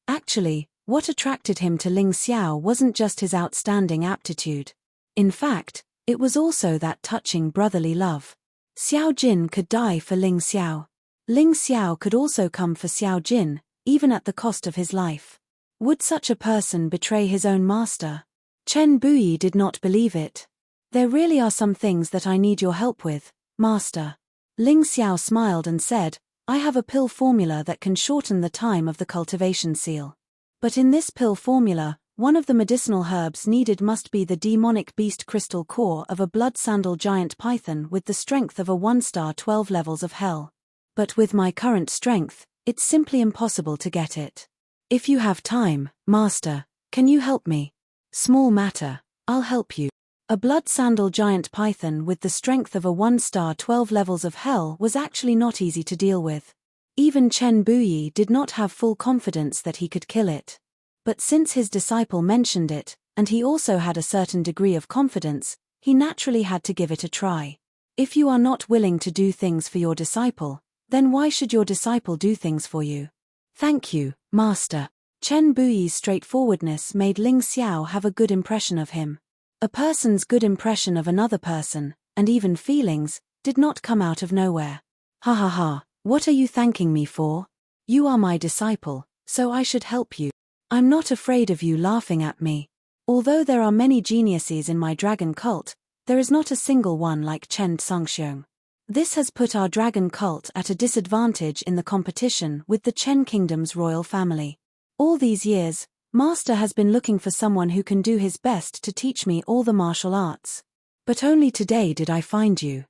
Actually, what attracted him to Ling Xiao wasn't just his outstanding aptitude. In fact, it was also that touching brotherly love. Xiao Jin could die for Ling Xiao. Ling Xiao could also come for Xiao Jin, even at the cost of his life. Would such a person betray his own master? Chen Buyi did not believe it. There really are some things that I need your help with, master. Ling Xiao smiled and said, I have a pill formula that can shorten the time of the cultivation seal. But in this pill formula, one of the medicinal herbs needed must be the demonic beast crystal core of a blood sandal giant python with the strength of a 1-star 12 levels of hell. But with my current strength, it's simply impossible to get it. If you have time, master, can you help me? Small matter, I'll help you. A blood sandal giant python with the strength of a 1-star 12 levels of hell was actually not easy to deal with. Even Chen Buyi did not have full confidence that he could kill it. But since his disciple mentioned it, and he also had a certain degree of confidence, he naturally had to give it a try. If you are not willing to do things for your disciple, then why should your disciple do things for you? Thank you, master. Chen Buyi's straightforwardness made Ling Xiao have a good impression of him. A person's good impression of another person, and even feelings, did not come out of nowhere. Ha ha ha. What are you thanking me for? You are my disciple, so I should help you. I'm not afraid of you laughing at me. Although there are many geniuses in my dragon cult, there is not a single one like Chen Tsungxiong. This has put our dragon cult at a disadvantage in the competition with the Chen Kingdom's royal family. All these years, Master has been looking for someone who can do his best to teach me all the martial arts. But only today did I find you.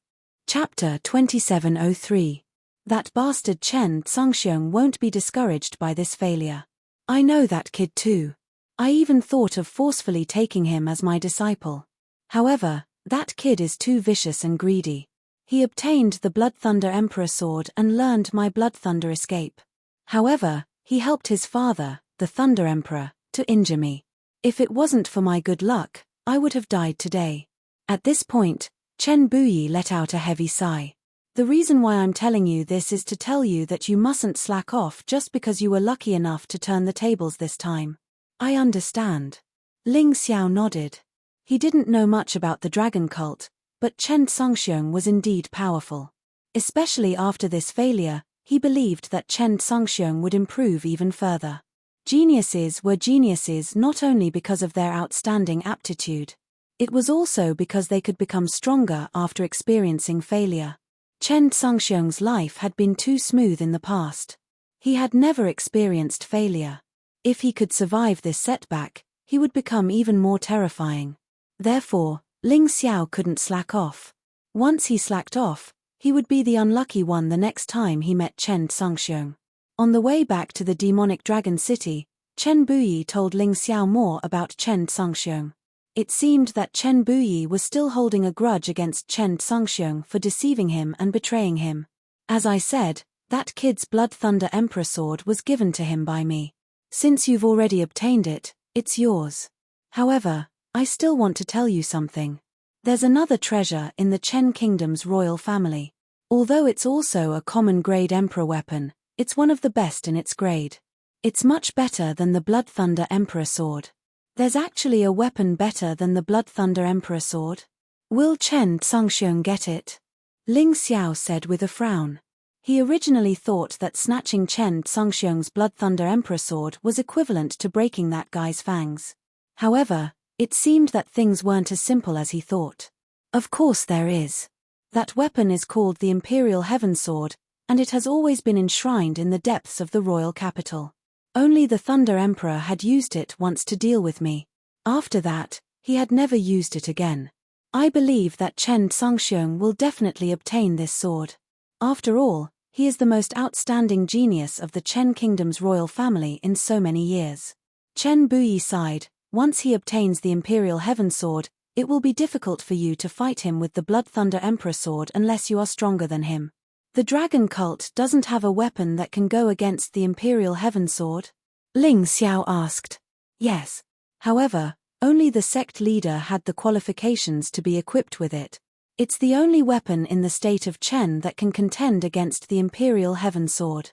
Chapter 2703. That bastard Chen Tsungxiong won't be discouraged by this failure. I know that kid too. I even thought of forcefully taking him as my disciple. However, that kid is too vicious and greedy. He obtained the Blood Thunder Emperor sword and learned my Blood Thunder escape. However, he helped his father, the Thunder Emperor, to injure me. If it wasn't for my good luck, I would have died today. At this point, Chen Buyi let out a heavy sigh. The reason why I'm telling you this is to tell you that you mustn't slack off just because you were lucky enough to turn the tables this time. I understand. Ling Xiao nodded. He didn't know much about the dragon cult, but Chen Songxiong was indeed powerful. Especially after this failure, he believed that Chen Songxiong would improve even further. Geniuses were geniuses not only because of their outstanding aptitude. It was also because they could become stronger after experiencing failure. Chen Songxiong's life had been too smooth in the past. He had never experienced failure. If he could survive this setback, he would become even more terrifying. Therefore, Ling Xiao couldn't slack off. Once he slacked off, he would be the unlucky one the next time he met Chen Songxiong. On the way back to the demonic dragon city, Chen Buyi told Ling Xiao more about Chen Songxiong. It seemed that Chen Buyi was still holding a grudge against Chen Songxiong for deceiving him and betraying him. As I said, that kid's Blood Thunder Emperor sword was given to him by me. Since you've already obtained it, it's yours. However, I still want to tell you something. There's another treasure in the Chen Kingdom's royal family. Although it's also a common grade emperor weapon, it's one of the best in its grade. It's much better than the Blood Thunder Emperor sword. There's actually a weapon better than the Blood Thunder Emperor sword. Will Chen Songxiong get it? Ling Xiao said with a frown. He originally thought that snatching Chen Songxiong's Blood Thunder Emperor sword was equivalent to breaking that guy's fangs. However, it seemed that things weren't as simple as he thought. Of course there is. That weapon is called the Imperial Heaven Sword, and it has always been enshrined in the depths of the royal capital. Only the Thunder Emperor had used it once to deal with me. After that, he had never used it again. I believe that Chen Songxiong will definitely obtain this sword. After all, he is the most outstanding genius of the Chen Kingdom's royal family in so many years. Chen Buyi sighed. Once he obtains the Imperial Heaven Sword, it will be difficult for you to fight him with the Blood Thunder Emperor sword unless you are stronger than him. The dragon cult doesn't have a weapon that can go against the Imperial Heaven Sword? Ling Xiao asked. Yes. However, only the sect leader had the qualifications to be equipped with it. It's the only weapon in the state of Chen that can contend against the Imperial Heaven Sword.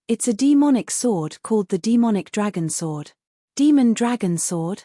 It's a demonic sword called the Demonic Dragon Sword. Demon Dragon Sword?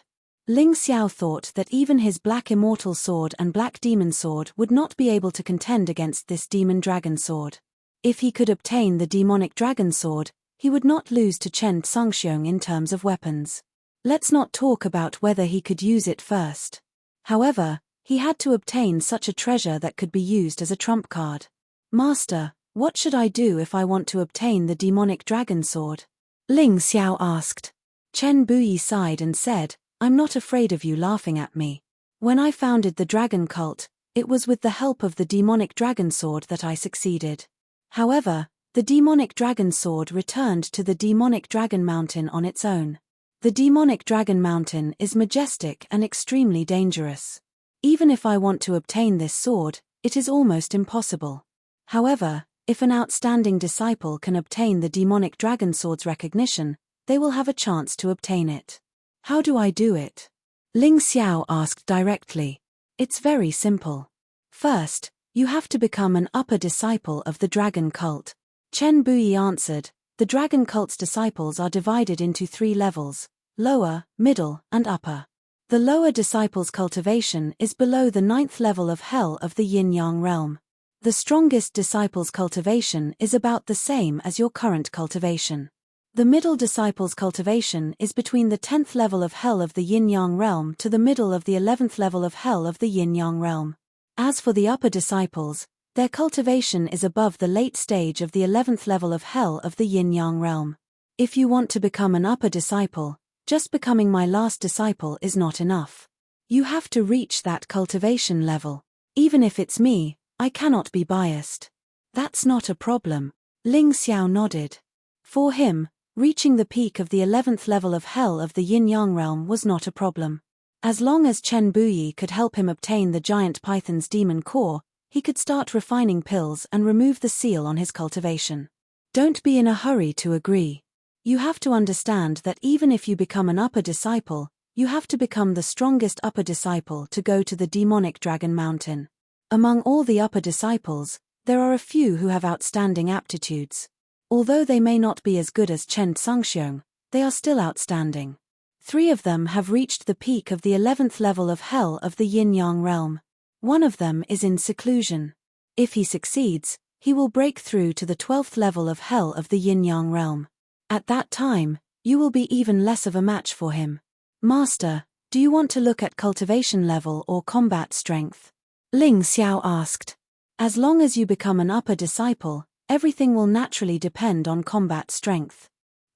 Ling Xiao thought that even his Black Immortal Sword and Black Demon Sword would not be able to contend against this Demon Dragon Sword. If he could obtain the Demonic Dragon Sword, he would not lose to Chen Songxiong in terms of weapons. Let's not talk about whether he could use it first. However, he had to obtain such a treasure that could be used as a trump card. Master, what should I do if I want to obtain the Demonic Dragon Sword? Ling Xiao asked. Chen Buyi sighed and said, I'm not afraid of you laughing at me. When I founded the dragon cult, it was with the help of the Demonic Dragon Sword that I succeeded. However, the Demonic Dragon Sword returned to the Demonic Dragon Mountain on its own. The Demonic Dragon Mountain is majestic and extremely dangerous. Even if I want to obtain this sword, it is almost impossible. However, if an outstanding disciple can obtain the Demonic Dragon Sword's recognition, they will have a chance to obtain it. How do I do it? Ling Xiao asked directly. It's very simple. First, you have to become an upper disciple of the dragon cult. Chen Buyi answered, the dragon cult's disciples are divided into 3 levels, lower, middle, and upper. The lower disciple's cultivation is below the 9th level of hell of the yin-yang realm. The strongest disciple's cultivation is about the same as your current cultivation. The middle disciple's cultivation is between the 10th level of hell of the yin-yang realm to the middle of the 11th level of hell of the yin-yang realm. As for the upper disciples, their cultivation is above the late stage of the 11th level of hell of the yin-yang realm. If you want to become an upper disciple, just becoming my last disciple is not enough. You have to reach that cultivation level. Even if it's me, I cannot be biased. That's not a problem. Ling Xiao nodded. For him, reaching the peak of the 11th level of hell of the yin-yang realm was not a problem. As long as Chen Buyi could help him obtain the giant python's demon core, he could start refining pills and remove the seal on his cultivation. Don't be in a hurry to agree. You have to understand that even if you become an upper disciple, you have to become the strongest upper disciple to go to the demonic dragon mountain. Among all the upper disciples, there are a few who have outstanding aptitudes. Although they may not be as good as Chen Songxiong, they are still outstanding. 3 of them have reached the peak of the 11th level of hell of the yin-yang realm. One of them is in seclusion. If he succeeds, he will break through to the 12th level of hell of the yin-yang realm. At that time, you will be even less of a match for him. Master, do you want to look at cultivation level or combat strength? Ling Xiao asked. As long as you become an upper disciple, everything will naturally depend on combat strength.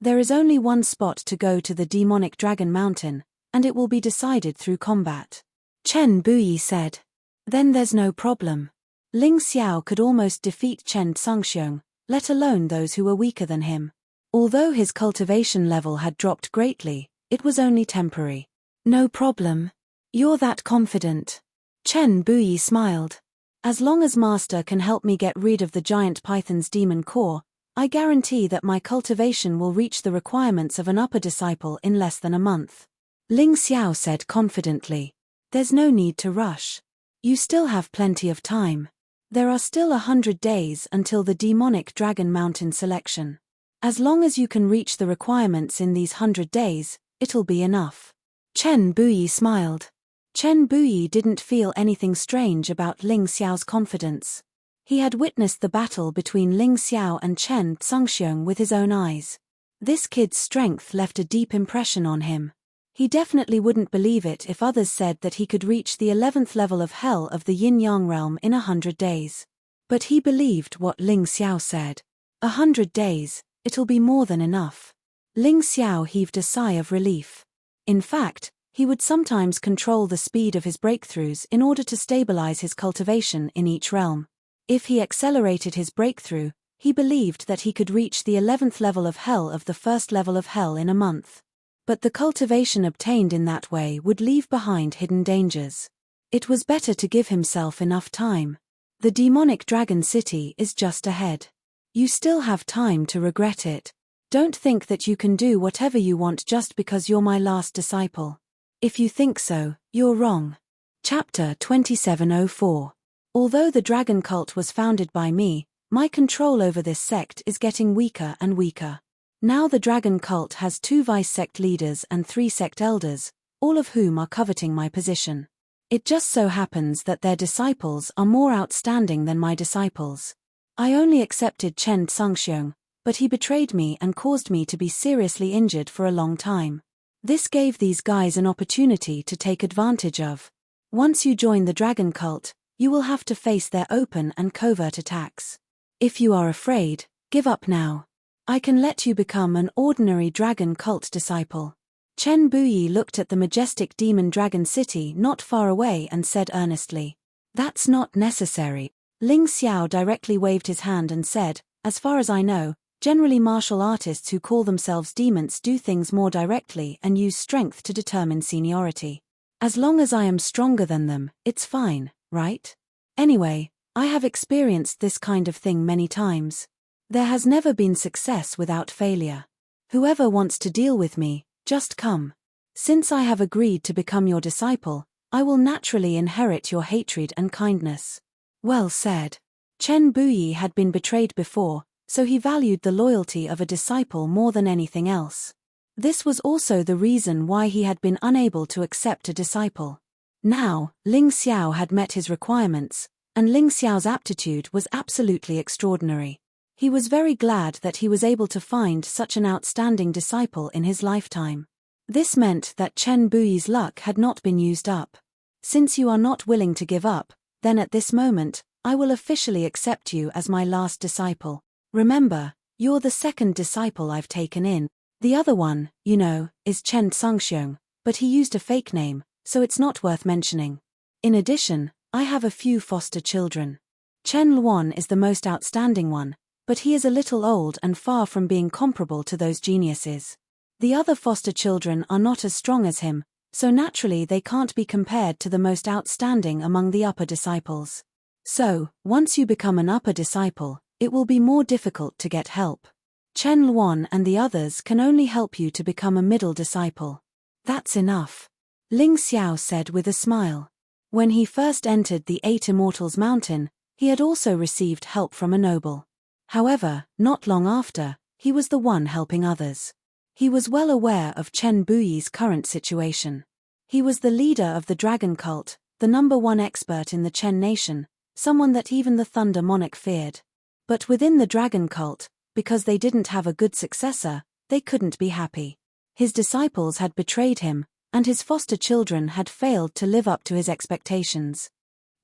There is only one spot to go to the demonic dragon mountain, and it will be decided through combat. Chen Buyi said. Then there's no problem. Ling Xiao could almost defeat Chen Tsungxiong, let alone those who were weaker than him. Although his cultivation level had dropped greatly, it was only temporary. No problem. You're that confident. Chen Buyi smiled. As long as Master can help me get rid of the giant python's demon core, I guarantee that my cultivation will reach the requirements of an upper disciple in less than a month. Ling Xiao said confidently. There's no need to rush. You still have plenty of time. There are still 100 days until the demonic dragon mountain selection. As long as you can reach the requirements in these 100 days, it'll be enough. Chen Buyi smiled. Chen Buyi didn't feel anything strange about Ling Xiao's confidence. He had witnessed the battle between Ling Xiao and Chen Tsungxiong with his own eyes. This kid's strength left a deep impression on him. He definitely wouldn't believe it if others said that he could reach the 11th level of hell of the yin-yang realm in 100 days. But he believed what Ling Xiao said. 100 days, it'll be more than enough. Ling Xiao heaved a sigh of relief. In fact, he would sometimes control the speed of his breakthroughs in order to stabilize his cultivation in each realm. If he accelerated his breakthrough, he believed that he could reach the 11th level of hell of the first level of hell in a month. But the cultivation obtained in that way would leave behind hidden dangers. It was better to give himself enough time. The demonic dragon city is just ahead. You still have time to regret it. Don't think that you can do whatever you want just because you're my last disciple. If you think so, you're wrong. Chapter 2704. Although the dragon cult was founded by me, my control over this sect is getting weaker and weaker. Now the dragon cult has 2 vice-sect leaders and 3 sect elders, all of whom are coveting my position. It just so happens that their disciples are more outstanding than my disciples. I only accepted Chen Tsungxiong, but he betrayed me and caused me to be seriously injured for a long time. This gave these guys an opportunity to take advantage of. Once you join the dragon cult, you will have to face their open and covert attacks. If you are afraid, give up now. I can let you become an ordinary dragon cult disciple. Chen Buyi looked at the majestic demon dragon city not far away and said earnestly. That's not necessary. Ling Xiao directly waved his hand and said, as far as I know, generally martial artists who call themselves demons do things more directly and use strength to determine seniority. As long as I am stronger than them, it's fine, right? Anyway, I have experienced this kind of thing many times. There has never been success without failure. Whoever wants to deal with me, just come. Since I have agreed to become your disciple, I will naturally inherit your hatred and kindness. Well said. Chen Buyi had been betrayed before, so he valued the loyalty of a disciple more than anything else. This was also the reason why he had been unable to accept a disciple. Now, Ling Xiao had met his requirements, and Ling Xiao's aptitude was absolutely extraordinary. He was very glad that he was able to find such an outstanding disciple in his lifetime. This meant that Chen Buyi's luck had not been used up. Since you are not willing to give up, then at this moment, I will officially accept you as my last disciple. Remember, you're the second disciple I've taken in. The other one, you know, is Chen Tsungxiong, but he used a fake name, so it's not worth mentioning. In addition, I have a few foster children. Chen Luan is the most outstanding one, but he is a little old and far from being comparable to those geniuses. The other foster children are not as strong as him, so naturally they can't be compared to the most outstanding among the upper disciples. So, once you become an upper disciple, it will be more difficult to get help. Chen Luan and the others can only help you to become a middle disciple. That's enough. Ling Xiao said with a smile. When he first entered the 8 Immortals Mountain, he had also received help from a noble. However, not long after, he was the one helping others. He was well aware of Chen Buyi's current situation. He was the leader of the dragon cult, the #1 expert in the Chen nation, someone that even the Thunder Monarch feared. But within the dragon cult, because they didn't have a good successor, they couldn't be happy. His disciples had betrayed him, and his foster children had failed to live up to his expectations.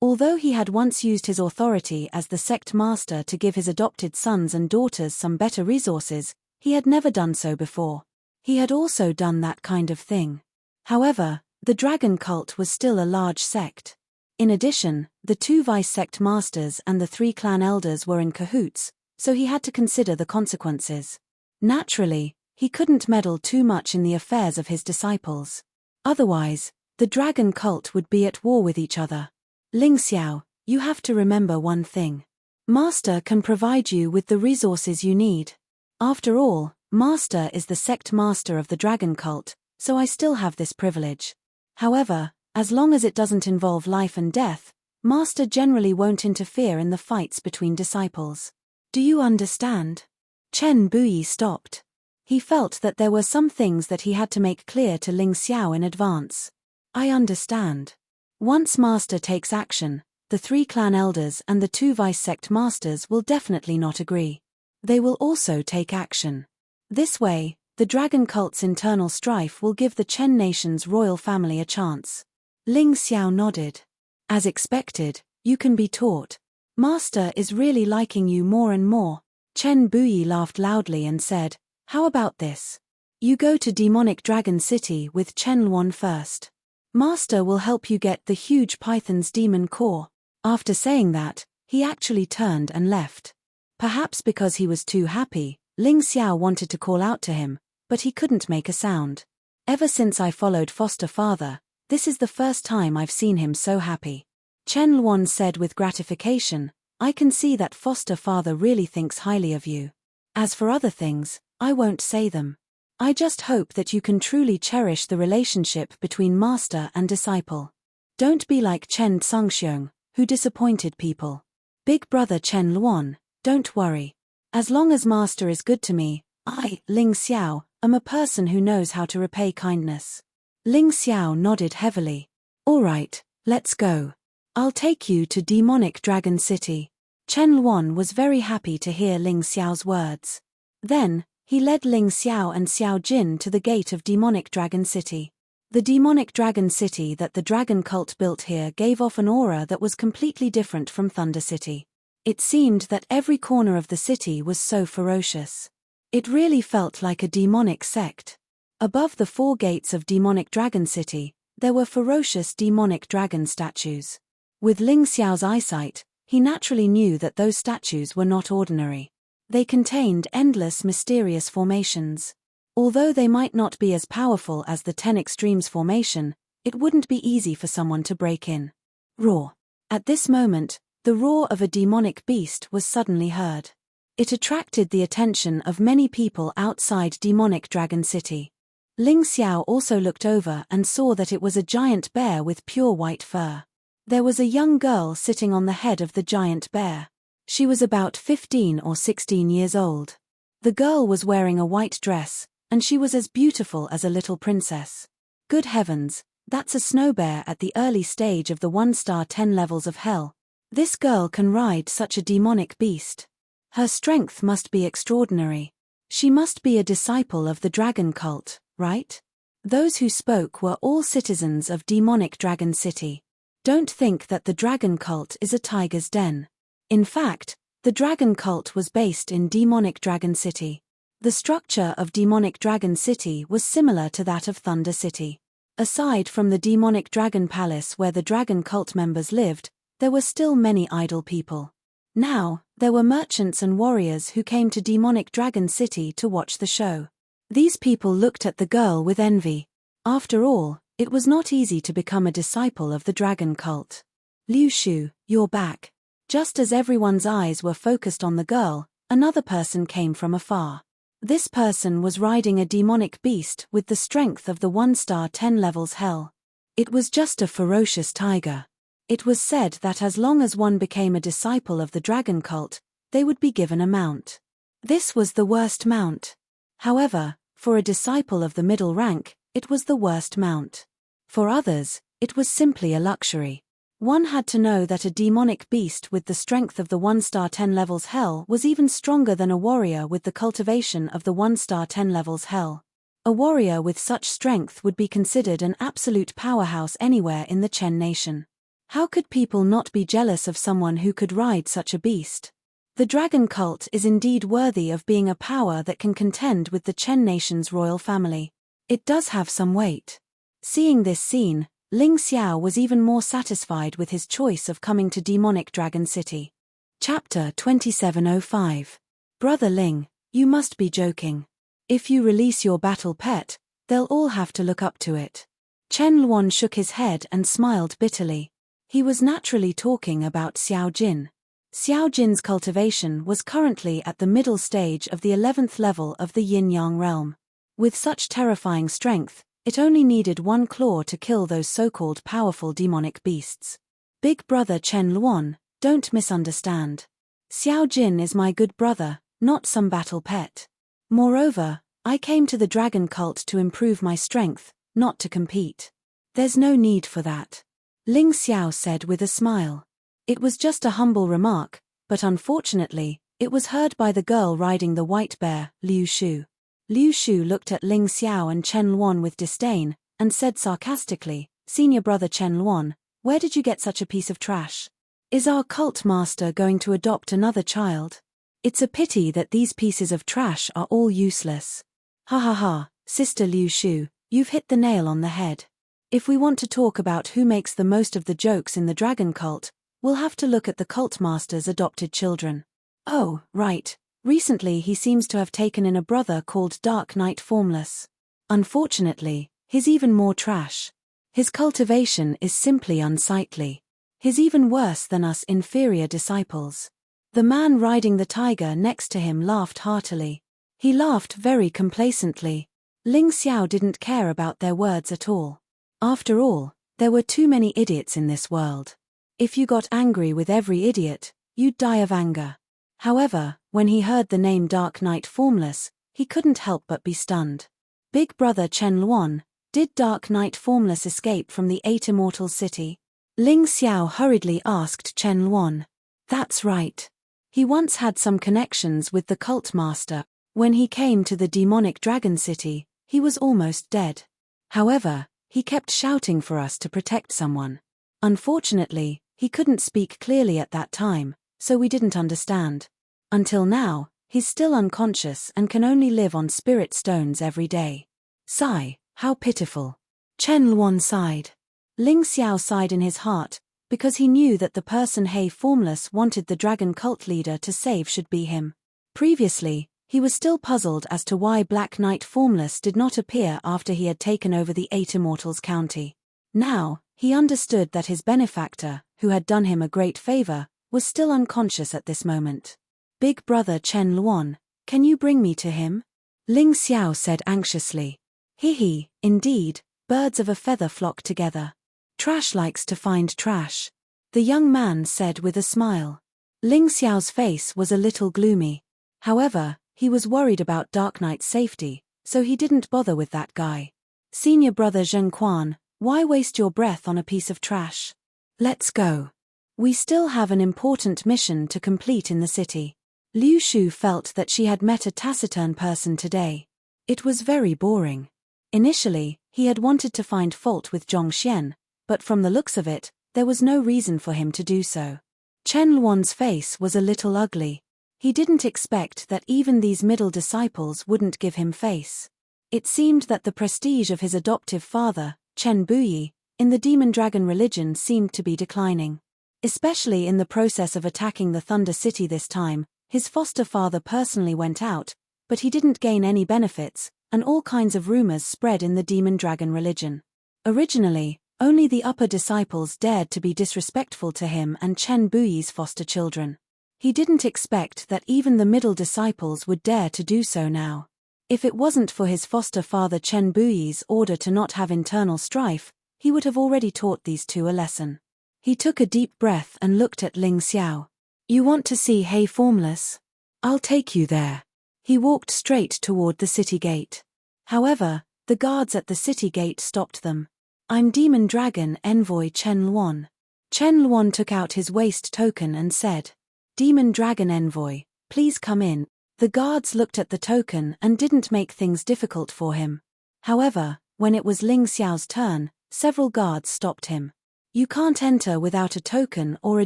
Although he had once used his authority as the sect master to give his adopted sons and daughters some better resources, he had never done so before. He had also done that kind of thing. However, the dragon cult was still a large sect. In addition, the 2 vice sect masters and the 3 clan elders were in cahoots, so he had to consider the consequences. Naturally, he couldn't meddle too much in the affairs of his disciples. Otherwise, the dragon cult would be at war with each other. Ling Xiao, you have to remember one thing. Master can provide you with the resources you need. After all, Master is the sect master of the dragon cult, so I still have this privilege. However, as long as it doesn't involve life and death, Master generally won't interfere in the fights between disciples. Do you understand? Chen Buyi stopped. He felt that there were some things that he had to make clear to Ling Xiao in advance. I understand. Once Master takes action, the 3 clan elders and the 2 vice sect masters will definitely not agree. They will also take action. This way, the dragon cult's internal strife will give the Chen nation's royal family a chance. Ling Xiao nodded. As expected, you can be taught. Master is really liking you more and more. Chen Buyi laughed loudly and said, how about this? You go to Demonic Dragon City with Chen Luan first. Master will help you get the huge python's demon core. After saying that, he actually turned and left. Perhaps because he was too happy, Ling Xiao wanted to call out to him, but he couldn't make a sound. Ever since I followed foster father, this is the first time I've seen him so happy. Chen Luan said with gratification, I can see that foster father really thinks highly of you. As for other things, I won't say them. I just hope that you can truly cherish the relationship between master and disciple. Don't be like Chen Tsangxiong, who disappointed people. Big brother Chen Luan, don't worry. As long as master is good to me, I, Ling Xiao, am a person who knows how to repay kindness. Ling Xiao nodded heavily. All right, let's go. I'll take you to Demonic Dragon City. Chen Luan was very happy to hear Ling Xiao's words. Then, he led Ling Xiao and Xiao Jin to the gate of Demonic Dragon City. The Demonic Dragon City that the dragon cult built here gave off an aura that was completely different from Thunder City. It seemed that every corner of the city was so ferocious. It really felt like a demonic sect. Above the 4 gates of Demonic Dragon City, there were ferocious demonic dragon statues. With Ling Xiao's eyesight, he naturally knew that those statues were not ordinary. They contained endless mysterious formations. Although they might not be as powerful as the 10 Extremes formation, it wouldn't be easy for someone to break in. Roar. At this moment, the roar of a demonic beast was suddenly heard. It attracted the attention of many people outside Demonic Dragon City. Ling Xiao also looked over and saw that it was a giant bear with pure white fur. There was a young girl sitting on the head of the giant bear. She was about 15 or 16 years old. The girl was wearing a white dress, and she was as beautiful as a little princess. Good heavens, that's a snow bear at the early stage of the 1-star 10 levels of hell. This girl can ride such a demonic beast. Her strength must be extraordinary. She must be a disciple of the dragon cult, right? Those who spoke were all citizens of Demonic Dragon City. Don't think that the dragon cult is a tiger's den. In fact, the dragon cult was based in Demonic Dragon City. The structure of Demonic Dragon City was similar to that of Thunder City. Aside from the Demonic Dragon Palace where the dragon cult members lived, there were still many idle people. Now, there were merchants and warriors who came to Demonic Dragon City to watch the show. These people looked at the girl with envy. After all, it was not easy to become a disciple of the dragon cult. Liu Shu, you're back. Just as everyone's eyes were focused on the girl, another person came from afar. This person was riding a demonic beast with the strength of the 1-star 10 levels hell. It was just a ferocious tiger. It was said that as long as one became a disciple of the dragon cult, they would be given a mount. This was the worst mount. However, For a disciple of the middle rank, it was the worst mount. For others, it was simply a luxury. One had to know that a demonic beast with the strength of the 1-star 10 levels hell was even stronger than a warrior with the cultivation of the 1-star 10 levels hell. A warrior with such strength would be considered an absolute powerhouse anywhere in the Chen nation. How could people not be jealous of someone who could ride such a beast? The dragon cult is indeed worthy of being a power that can contend with the Chen nation's royal family. It does have some weight. Seeing this scene, Ling Xiao was even more satisfied with his choice of coming to Demonic Dragon City. Chapter 2705. Brother Ling, you must be joking. If you release your battle pet, they'll all have to look up to it. Chen Luan shook his head and smiled bitterly. He was naturally talking about Xiao Jin. Xiao Jin's cultivation was currently at the middle stage of the 11th level of the Yin-Yang realm. With such terrifying strength, it only needed one claw to kill those so-called powerful demonic beasts. Big brother Chen Luan, don't misunderstand. Xiao Jin is my good brother, not some battle pet. Moreover, I came to the dragon cult to improve my strength, not to compete. There's no need for that. Ling Xiao said with a smile. It was just a humble remark, but unfortunately, it was heard by the girl riding the white bear, Liu Shu. Liu Shu looked at Ling Xiao and Chen Luan with disdain, and said sarcastically, "Senior brother Chen Luan, where did you get such a piece of trash? Is our cult master going to adopt another child? It's a pity that these pieces of trash are all useless." Ha ha ha, Sister Liu Shu, you've hit the nail on the head. If we want to talk about who makes the most of the jokes in the dragon cult, we'll have to look at the cult master's adopted children. Oh, right. Recently he seems to have taken in a brother called Dark Knight Formless. Unfortunately, he's even more trash. His cultivation is simply unsightly. He's even worse than us inferior disciples. The man riding the tiger next to him laughed heartily. He laughed very complacently. Ling Xiao didn't care about their words at all. After all, there were too many idiots in this world. If you got angry with every idiot, you'd die of anger. However, when he heard the name Dark Knight Formless, he couldn't help but be stunned. Big brother Chen Luan, did Dark Knight Formless escape from the 8 Immortals City? Ling Xiao hurriedly asked Chen Luan. That's right. He once had some connections with the cult master. When he came to the Demonic Dragon City, he was almost dead. However, he kept shouting for us to protect someone. Unfortunately, he couldn't speak clearly at that time, so we didn't understand. Until now, he's still unconscious and can only live on spirit stones every day. Sigh, how pitiful. Chen Luan sighed. Ling Xiao sighed in his heart, because he knew that the person He Formless wanted the dragon cult leader to save should be him. Previously, he was still puzzled as to why Black Knight Formless did not appear after he had taken over the 8 Immortals County. Now, he understood that his benefactor, who had done him a great favor, was still unconscious at this moment. Big brother Chen Luan, can you bring me to him? Ling Xiao said anxiously. He, indeed, birds of a feather flock together. Trash likes to find trash. The young man said with a smile. Ling Xiao's face was a little gloomy. However, he was worried about Dark Knight's safety, so he didn't bother with that guy. Senior brother Zheng Quan, why waste your breath on a piece of trash? Let's go. We still have an important mission to complete in the city. Liu Shu felt that she had met a taciturn person today. It was very boring. Initially, he had wanted to find fault with Zhong Xian, but from the looks of it, there was no reason for him to do so. Chen Luan's face was a little ugly. He didn't expect that even these middle disciples wouldn't give him face. It seemed that the prestige of his adoptive father, Chen Buyi, in the demon dragon religion seemed to be declining. Especially in the process of attacking the Thunder City this time, his foster father personally went out, but he didn't gain any benefits, and all kinds of rumors spread in the demon dragon religion. Originally, only the upper disciples dared to be disrespectful to him and Chen Buyi's foster children. He didn't expect that even the middle disciples would dare to do so now. If it wasn't for his foster father Chen Buyi's order to not have internal strife, he would have already taught these two a lesson. He took a deep breath and looked at Ling Xiao. You want to see He Formless? I'll take you there. He walked straight toward the city gate. However, the guards at the city gate stopped them. "I'm Demon Dragon Envoy Chen Luan." Chen Luan took out his waist token and said, "Demon Dragon Envoy, please come in." The guards looked at the token and didn't make things difficult for him. However, when it was Ling Xiao's turn, several guards stopped him. "You can't enter without a token or a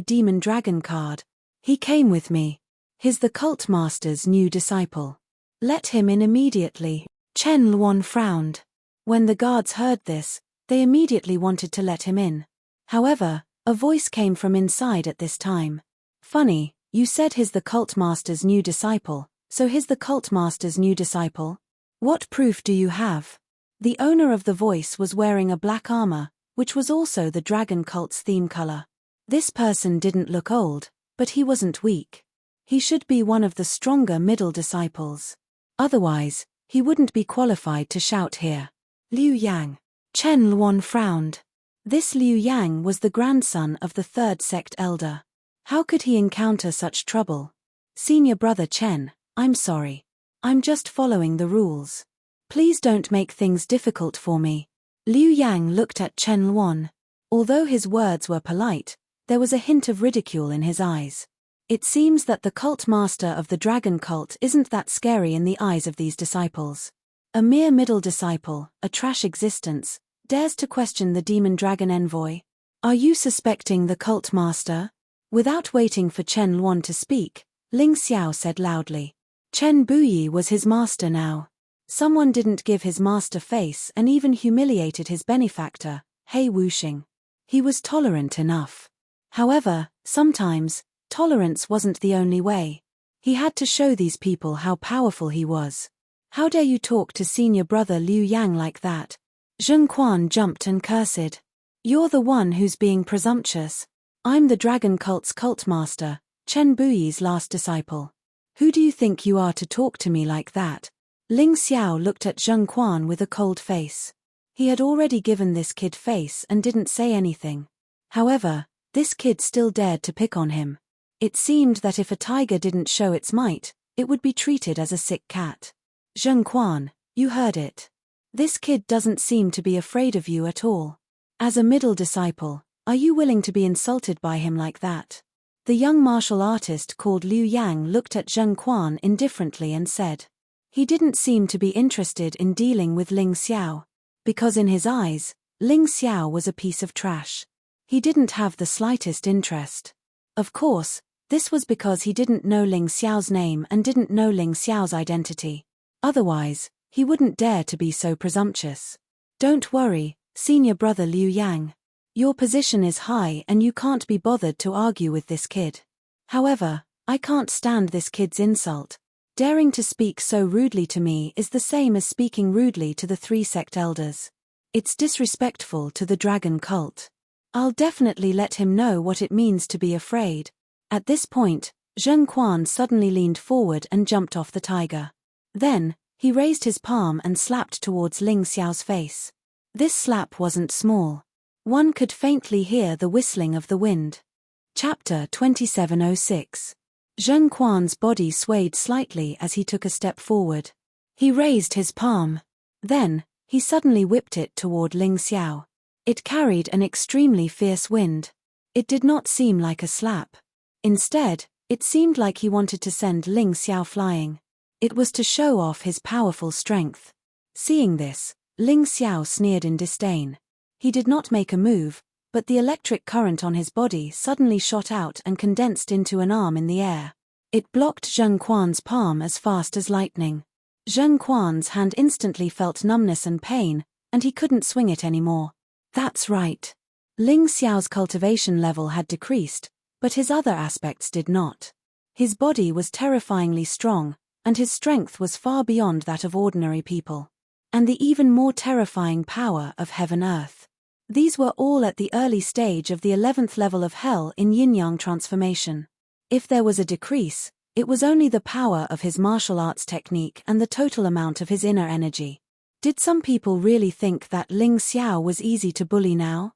Demon Dragon card. He came with me. He's the cult master's new disciple. Let him in immediately." Chen Luan frowned. When the guards heard this, they immediately wanted to let him in. However, a voice came from inside at this time. "Funny, you said he's the cult master's new disciple, so he's the cult master's new disciple? What proof do you have?" The owner of the voice was wearing a black armor, which was also the dragon cult's theme color. This person didn't look old, but he wasn't weak. He should be one of the stronger middle disciples. Otherwise, he wouldn't be qualified to shout here. "Liu Yang." Chen Luan frowned. This Liu Yang was the grandson of the third sect elder. How could he encounter such trouble? "Senior brother Chen, I'm sorry. I'm just following the rules. Please don't make things difficult for me." Liu Yang looked at Chen Luan. Although his words were polite, there was a hint of ridicule in his eyes. It seems that the cult master of the dragon cult isn't that scary in the eyes of these disciples. A mere middle disciple, a trash existence, dares to question the demon dragon envoy. "Are you suspecting the cult master?" Without waiting for Chen Luan to speak, Ling Xiao said loudly. Chen Buyi was his master now. Someone didn't give his master face and even humiliated his benefactor, He Wuxing. He was tolerant enough. However, sometimes, tolerance wasn't the only way. He had to show these people how powerful he was. "How dare you talk to senior brother Liu Yang like that?" Zheng Quan jumped and cursed. "You're the one who's being presumptuous. I'm the dragon cult's cult master, Chen Buyi's last disciple. Who do you think you are to talk to me like that?" Ling Xiao looked at Zheng Quan with a cold face. He had already given this kid face and didn't say anything. However, this kid still dared to pick on him. It seemed that if a tiger didn't show its might, it would be treated as a sick cat. "Zheng Quan, you heard it. This kid doesn't seem to be afraid of you at all. As a middle disciple, are you willing to be insulted by him like that?" The young martial artist called Liu Yang looked at Zheng Quan indifferently and said. He didn't seem to be interested in dealing with Ling Xiao. Because in his eyes, Ling Xiao was a piece of trash. He didn't have the slightest interest. Of course, this was because he didn't know Ling Xiao's name and didn't know Ling Xiao's identity. Otherwise, he wouldn't dare to be so presumptuous. "Don't worry, senior brother Liu Yang. Your position is high and you can't be bothered to argue with this kid. However, I can't stand this kid's insult. Daring to speak so rudely to me is the same as speaking rudely to the three sect elders. It's disrespectful to the dragon cult. I'll definitely let him know what it means to be afraid." At this point, Zheng Quan suddenly leaned forward and jumped off the tiger. Then, he raised his palm and slapped towards Ling Xiao's face. This slap wasn't small. One could faintly hear the whistling of the wind. Chapter 2706. Zheng Quan's body swayed slightly as he took a step forward. He raised his palm. Then, he suddenly whipped it toward Ling Xiao. It carried an extremely fierce wind. It did not seem like a slap. Instead, it seemed like he wanted to send Ling Xiao flying. It was to show off his powerful strength. Seeing this, Ling Xiao sneered in disdain. He did not make a move, but the electric current on his body suddenly shot out and condensed into an arm in the air. It blocked Zheng Quan's palm as fast as lightning. Zheng Quan's hand instantly felt numbness and pain, and he couldn't swing it anymore. That's right. Ling Xiao's cultivation level had decreased, but his other aspects did not. His body was terrifyingly strong, and his strength was far beyond that of ordinary people. And the even more terrifying power of heaven-earth. These were all at the early stage of the 11th level of hell in yin-yang transformation. If there was a decrease, it was only the power of his martial arts technique and the total amount of his inner energy. Did some people really think that Ling Xiao was easy to bully now?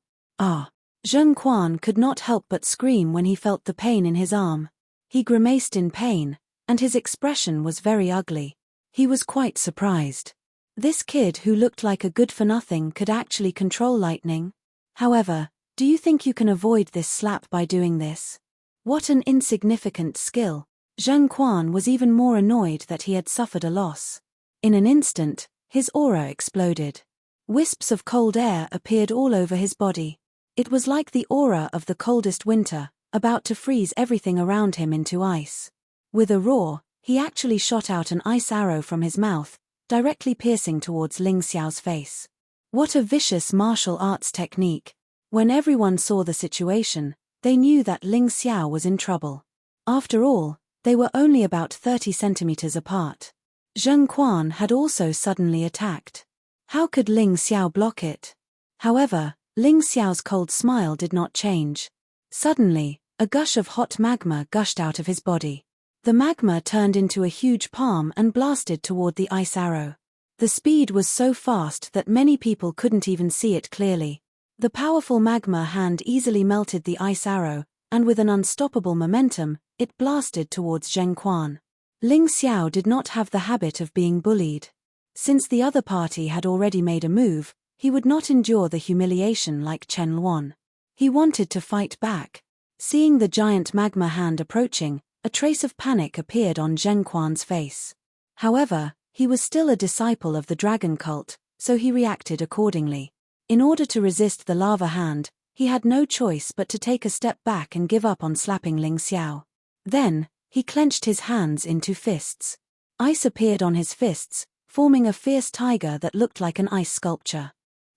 Zheng Quan could not help but scream when he felt the pain in his arm. He grimaced in pain, and his expression was very ugly. He was quite surprised. This kid who looked like a good-for-nothing could actually control lightning? However, do you think you can avoid this slap by doing this? What an insignificant skill. Zheng Quan was even more annoyed that he had suffered a loss. In an instant, his aura exploded. Wisps of cold air appeared all over his body. It was like the aura of the coldest winter, about to freeze everything around him into ice. With a roar, he actually shot out an ice arrow from his mouth, directly piercing towards Ling Xiao's face. What a vicious martial arts technique. When everyone saw the situation, they knew that Ling Xiao was in trouble. After all, they were only about 30 centimeters apart. Zheng Quan had also suddenly attacked. How could Ling Xiao block it? However, Ling Xiao's cold smile did not change. Suddenly, a gush of hot magma gushed out of his body. The magma turned into a huge palm and blasted toward the ice arrow. The speed was so fast that many people couldn't even see it clearly. The powerful magma hand easily melted the ice arrow, and with an unstoppable momentum, it blasted towards Zheng Quan. Ling Xiao did not have the habit of being bullied. Since the other party had already made a move, he would not endure the humiliation like Chen Luan. He wanted to fight back. Seeing the giant magma hand approaching, a trace of panic appeared on Zheng Quan's face. However, he was still a disciple of the dragon cult, so he reacted accordingly. In order to resist the lava hand, he had no choice but to take a step back and give up on slapping Ling Xiao. Then, he clenched his hands into fists. Ice appeared on his fists, forming a fierce tiger that looked like an ice sculpture.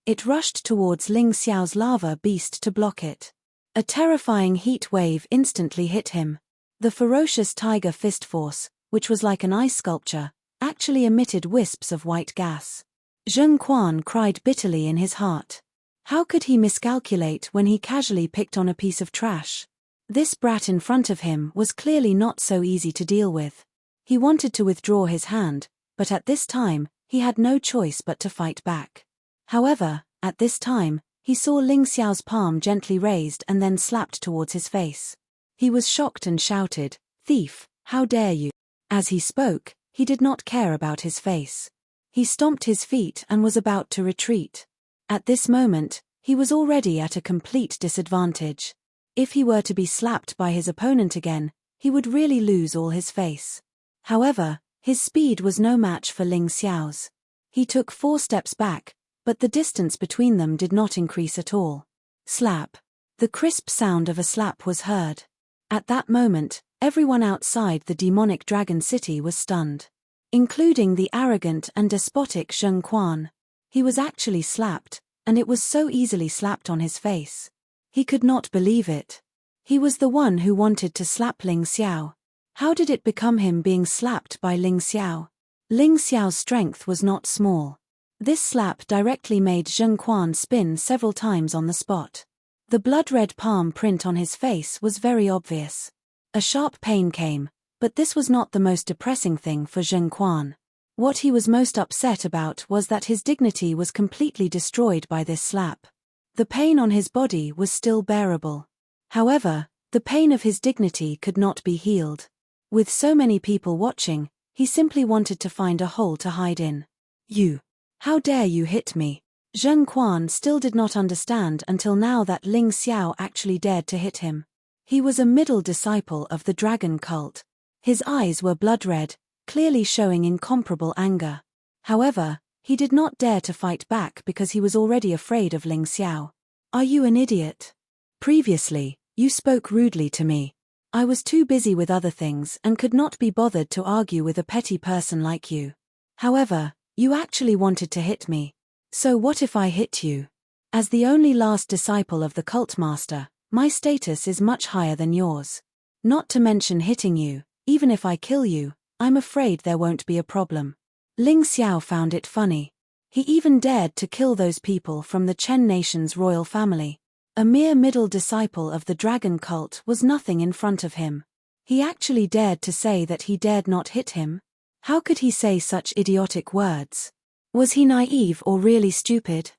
It rushed towards Ling Xiao's lava beast to block it. A terrifying heat wave instantly hit him. The ferocious tiger fist force, which was like an ice sculpture, actually emitted wisps of white gas. Zheng Quan cried bitterly in his heart. How could he miscalculate when he casually picked on a piece of trash? This brat in front of him was clearly not so easy to deal with. He wanted to withdraw his hand, but at this time, he had no choice but to fight back. However, at this time, he saw Ling Xiao's palm gently raised and then slapped towards his face. He was shocked and shouted, "Thief, how dare you!" As he spoke, he did not care about his face. He stomped his feet and was about to retreat. At this moment, he was already at a complete disadvantage. If he were to be slapped by his opponent again, he would really lose all his face. However, his speed was no match for Ling Xiao's. He took 4 steps back, but the distance between them did not increase at all. Slap. The crisp sound of a slap was heard. At that moment, everyone outside the demonic dragon city was stunned. Including the arrogant and despotic Zheng Quan. He was actually slapped, and it was so easily slapped on his face. He could not believe it. He was the one who wanted to slap Ling Xiao. How did it become him being slapped by Ling Xiao? Ling Xiao's strength was not small. This slap directly made Zheng Quan spin several times on the spot. The blood-red palm print on his face was very obvious. A sharp pain came, but this was not the most depressing thing for Zheng Quan. What he was most upset about was that his dignity was completely destroyed by this slap. The pain on his body was still bearable. However, the pain of his dignity could not be healed. With so many people watching, he simply wanted to find a hole to hide in. "You! How dare you hit me?" Zheng Quan still did not understand until now that Ling Xiao actually dared to hit him. He was a middle disciple of the dragon cult. His eyes were blood-red, clearly showing incomparable anger. However, he did not dare to fight back because he was already afraid of Ling Xiao. "Are you an idiot? Previously, you spoke rudely to me. I was too busy with other things and could not be bothered to argue with a petty person like you. However, you actually wanted to hit me. So what if I hit you? As the only last disciple of the cult master, my status is much higher than yours. Not to mention hitting you, even if I kill you, I'm afraid there won't be a problem." Ling Xiao found it funny. He even dared to kill those people from the Chen nation's royal family. A mere middle disciple of the dragon cult was nothing in front of him. He actually dared to say that he dared not hit him? How could he say such idiotic words? Was he naive or really stupid?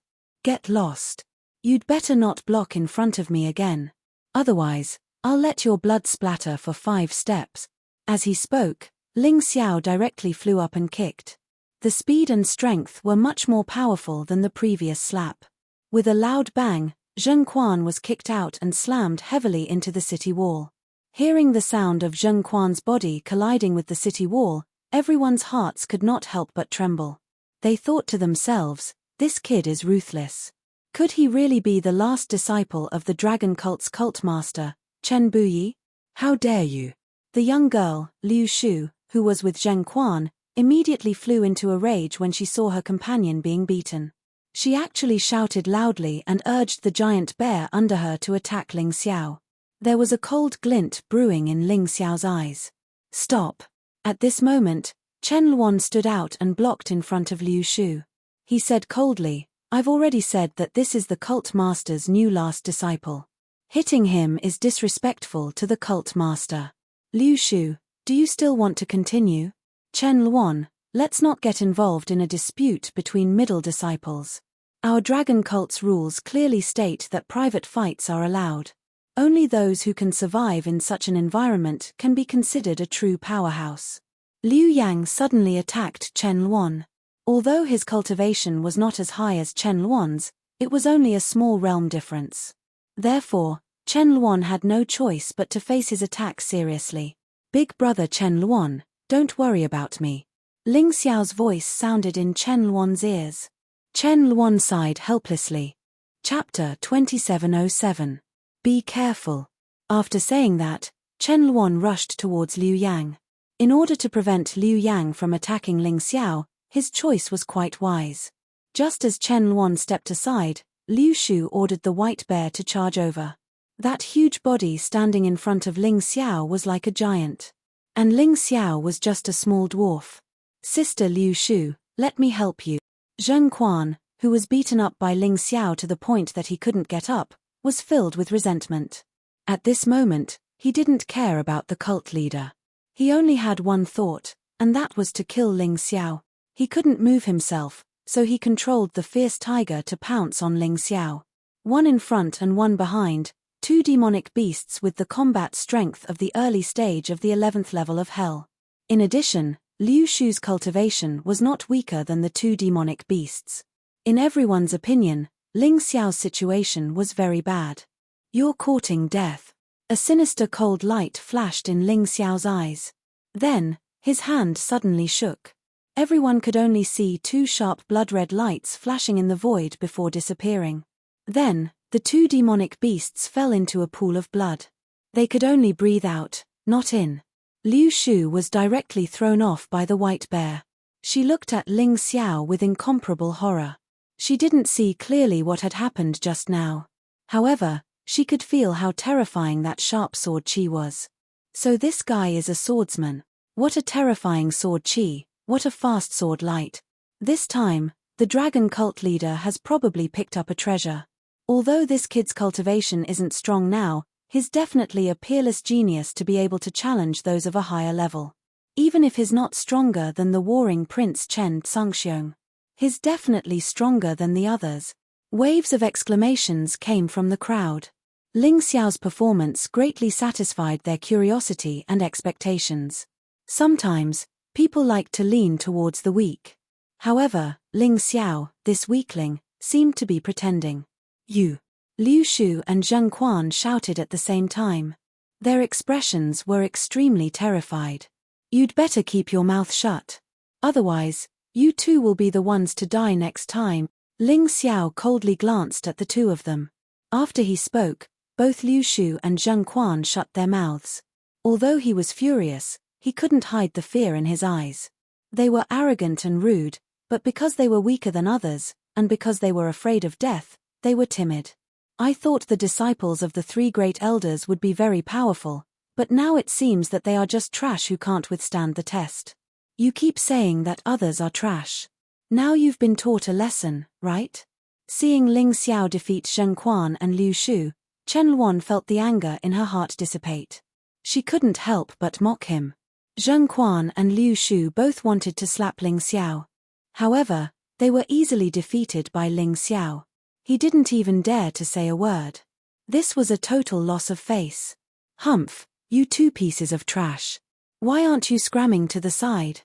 Get lost. You'd better not block in front of me again. Otherwise, I'll let your blood splatter for 5 steps. As he spoke, Ling Xiao directly flew up and kicked. The speed and strength were much more powerful than the previous slap. With a loud bang, Zheng Quan was kicked out and slammed heavily into the city wall. Hearing the sound of Zheng Quan's body colliding with the city wall, everyone's hearts could not help but tremble. They thought to themselves, this kid is ruthless. Could he really be the last disciple of the dragon cult's cult master, Chen Buyi? How dare you? The young girl, Liu Shu, who was with Zheng Quan, immediately flew into a rage when she saw her companion being beaten. She actually shouted loudly and urged the giant bear under her to attack Ling Xiao. There was a cold glint brewing in Ling Xiao's eyes. Stop. At this moment, Chen Luan stood out and blocked in front of Liu Shu. He said coldly, I've already said that this is the cult master's new last disciple. Hitting him is disrespectful to the cult master. Liu Shu, do you still want to continue? Chen Luan, let's not get involved in a dispute between middle disciples. Our dragon cult's rules clearly state that private fights are allowed. Only those who can survive in such an environment can be considered a true powerhouse. Liu Yang suddenly attacked Chen Luan. Although his cultivation was not as high as Chen Luan's, it was only a small realm difference. Therefore, Chen Luan had no choice but to face his attack seriously. Big brother Chen Luan, don't worry about me. Ling Xiao's voice sounded in Chen Luan's ears. Chen Luan sighed helplessly. Chapter 2707. Be careful. After saying that, Chen Luan rushed towards Liu Yang. In order to prevent Liu Yang from attacking Ling Xiao, his choice was quite wise. Just as Chen Luan stepped aside, Liu Shu ordered the white bear to charge over. That huge body standing in front of Ling Xiao was like a giant. And Ling Xiao was just a small dwarf. Sister Liu Shu, let me help you. Zheng Quan, who was beaten up by Ling Xiao to the point that he couldn't get up, was filled with resentment. At this moment, he didn't care about the cult leader. He only had one thought, and that was to kill Ling Xiao. He couldn't move himself, so he controlled the fierce tiger to pounce on Ling Xiao. One in front and one behind, two demonic beasts with the combat strength of the early stage of the 11th level of hell. In addition, Liu Shu's cultivation was not weaker than the two demonic beasts. In everyone's opinion, Ling Xiao's situation was very bad. You're courting death. A sinister cold light flashed in Ling Xiao's eyes. Then, his hand suddenly shook. Everyone could only see two sharp blood-red lights flashing in the void before disappearing. Then, the two demonic beasts fell into a pool of blood. They could only breathe out, not in. Liu Shu was directly thrown off by the white bear. She looked at Ling Xiao with incomparable horror. She didn't see clearly what had happened just now. However, she could feel how terrifying that sharp sword chi was. So this guy is a swordsman. What a terrifying sword chi. What a fast sword light. This time, the dragon cult leader has probably picked up a treasure. Although this kid's cultivation isn't strong now, he's definitely a peerless genius to be able to challenge those of a higher level. Even if he's not stronger than the warring prince Chen Tsangxiong, he's definitely stronger than the others. Waves of exclamations came from the crowd. Ling Xiao's performance greatly satisfied their curiosity and expectations. Sometimes, people like to lean towards the weak. However, Ling Xiao, this weakling, seemed to be pretending. You. Liu Shu and Zheng Quan shouted at the same time. Their expressions were extremely terrified. You'd better keep your mouth shut. Otherwise, you two will be the ones to die next time. Ling Xiao coldly glanced at the two of them. After he spoke, both Liu Shu and Zheng Quan shut their mouths. Although he was furious, he couldn't hide the fear in his eyes. They were arrogant and rude, but because they were weaker than others, and because they were afraid of death, they were timid. I thought the disciples of the three great elders would be very powerful, but now it seems that they are just trash who can't withstand the test. You keep saying that others are trash. Now you've been taught a lesson, right? Seeing Ling Xiao defeat Zheng Quan and Liu Shu, Chen Luan felt the anger in her heart dissipate. She couldn't help but mock him. Zheng Quan and Liu Shu both wanted to slap Ling Xiao. However, they were easily defeated by Ling Xiao. He didn't even dare to say a word. This was a total loss of face. Humph, you two pieces of trash. Why aren't you scramming to the side?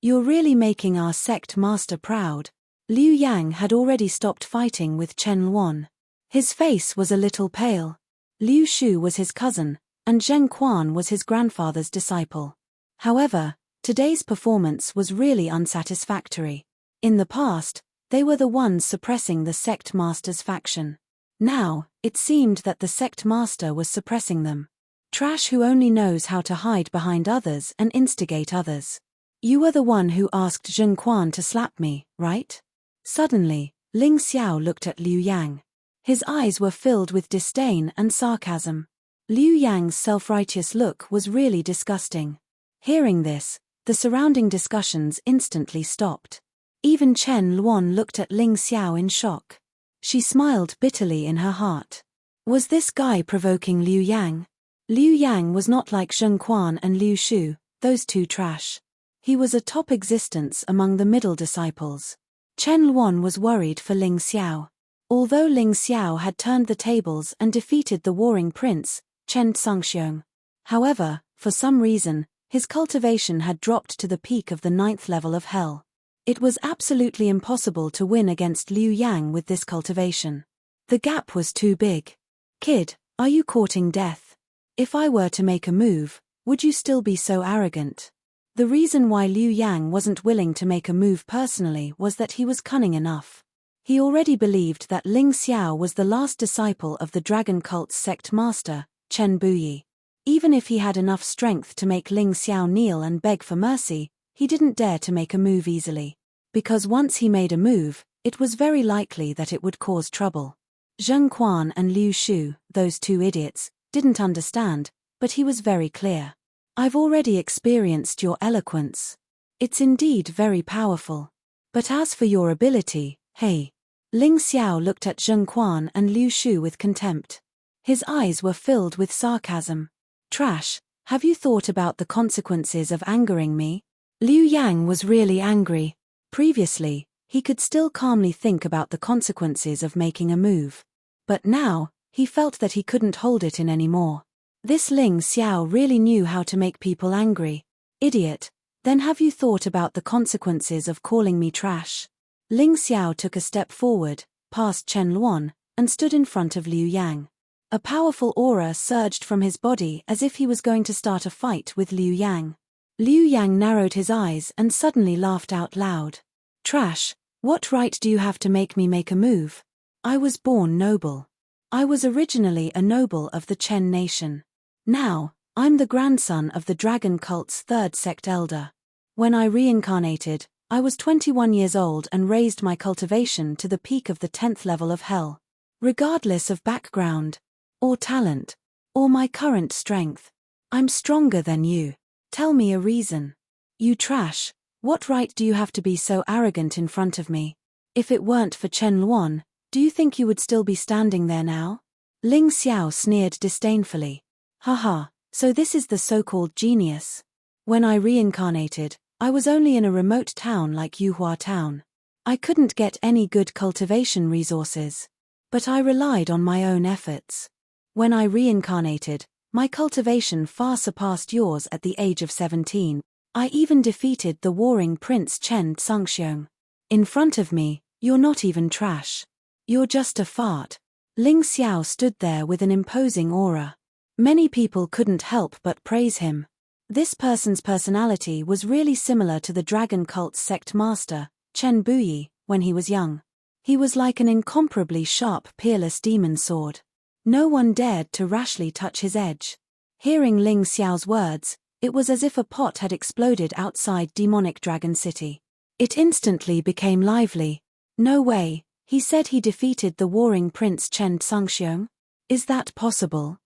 You're really making our sect master proud. Liu Yang had already stopped fighting with Chen Luan. His face was a little pale. Liu Shu was his cousin, and Zheng Quan was his grandfather's disciple. However, today's performance was really unsatisfactory. In the past, they were the ones suppressing the sect master's faction. Now, it seemed that the sect master was suppressing them. Trash who only knows how to hide behind others and instigate others. You were the one who asked Zheng Quan to slap me, right? Suddenly, Ling Xiao looked at Liu Yang. His eyes were filled with disdain and sarcasm. Liu Yang's self-righteous look was really disgusting. Hearing this, the surrounding discussions instantly stopped. Even Chen Luan looked at Ling Xiao in shock. She smiled bitterly in her heart. Was this guy provoking Liu Yang? Liu Yang was not like Zheng Quan and Liu Shu, those two trash. He was a top existence among the middle disciples. Chen Luan was worried for Ling Xiao. Although Ling Xiao had turned the tables and defeated the warring prince, Chen Tsangxiong. However, for some reason, his cultivation had dropped to the peak of the 9th level of hell. It was absolutely impossible to win against Liu Yang with this cultivation. The gap was too big. Kid, are you courting death? If I were to make a move, would you still be so arrogant? The reason why Liu Yang wasn't willing to make a move personally was that he was cunning enough. He already believed that Ling Xiao was the last disciple of the dragon cult's sect master, Chen Buyi. Even if he had enough strength to make Ling Xiao kneel and beg for mercy, he didn't dare to make a move easily. Because once he made a move, it was very likely that it would cause trouble. Zheng Quan and Liu Shu, those two idiots, didn't understand, but he was very clear. I've already experienced your eloquence. It's indeed very powerful. But as for your ability, hey. Ling Xiao looked at Zheng Quan and Liu Shu with contempt. His eyes were filled with sarcasm. Trash, have you thought about the consequences of angering me? Liu Yang was really angry. Previously, he could still calmly think about the consequences of making a move. But now, he felt that he couldn't hold it in anymore. This Ling Xiao really knew how to make people angry. Idiot, then have you thought about the consequences of calling me trash? Ling Xiao took a step forward, past Chen Luan, and stood in front of Liu Yang. A powerful aura surged from his body as if he was going to start a fight with Liu Yang. Liu Yang narrowed his eyes and suddenly laughed out loud. Trash, what right do you have to make me make a move? I was born noble. I was originally a noble of the Chen nation. Now, I'm the grandson of the dragon cult's 3rd sect elder. When I reincarnated, I was 21 years old and raised my cultivation to the peak of the 10th level of hell. Regardless of background, or talent, or my current strength, I'm stronger than you. Tell me a reason. You trash, what right do you have to be so arrogant in front of me? If it weren't for Chen Luan, do you think you would still be standing there now? Ling Xiao sneered disdainfully. Haha, so this is the so-called genius. When I reincarnated, I was only in a remote town like Yuhua Town. I couldn't get any good cultivation resources. But I relied on my own efforts. When I reincarnated, my cultivation far surpassed yours at the age of 17. I even defeated the warring prince Chen Tsangxiong. In front of me, you're not even trash. You're just a fart. Ling Xiao stood there with an imposing aura. Many people couldn't help but praise him. This person's personality was really similar to the dragon cult's sect master, Chen Buyi, when he was young. He was like an incomparably sharp, peerless demon sword. No one dared to rashly touch his edge. Hearing Ling Xiao's words, it was as if a pot had exploded outside demonic Dragon City. It instantly became lively. No way, he said he defeated the warring prince Chen Tsangxiong? Is that possible?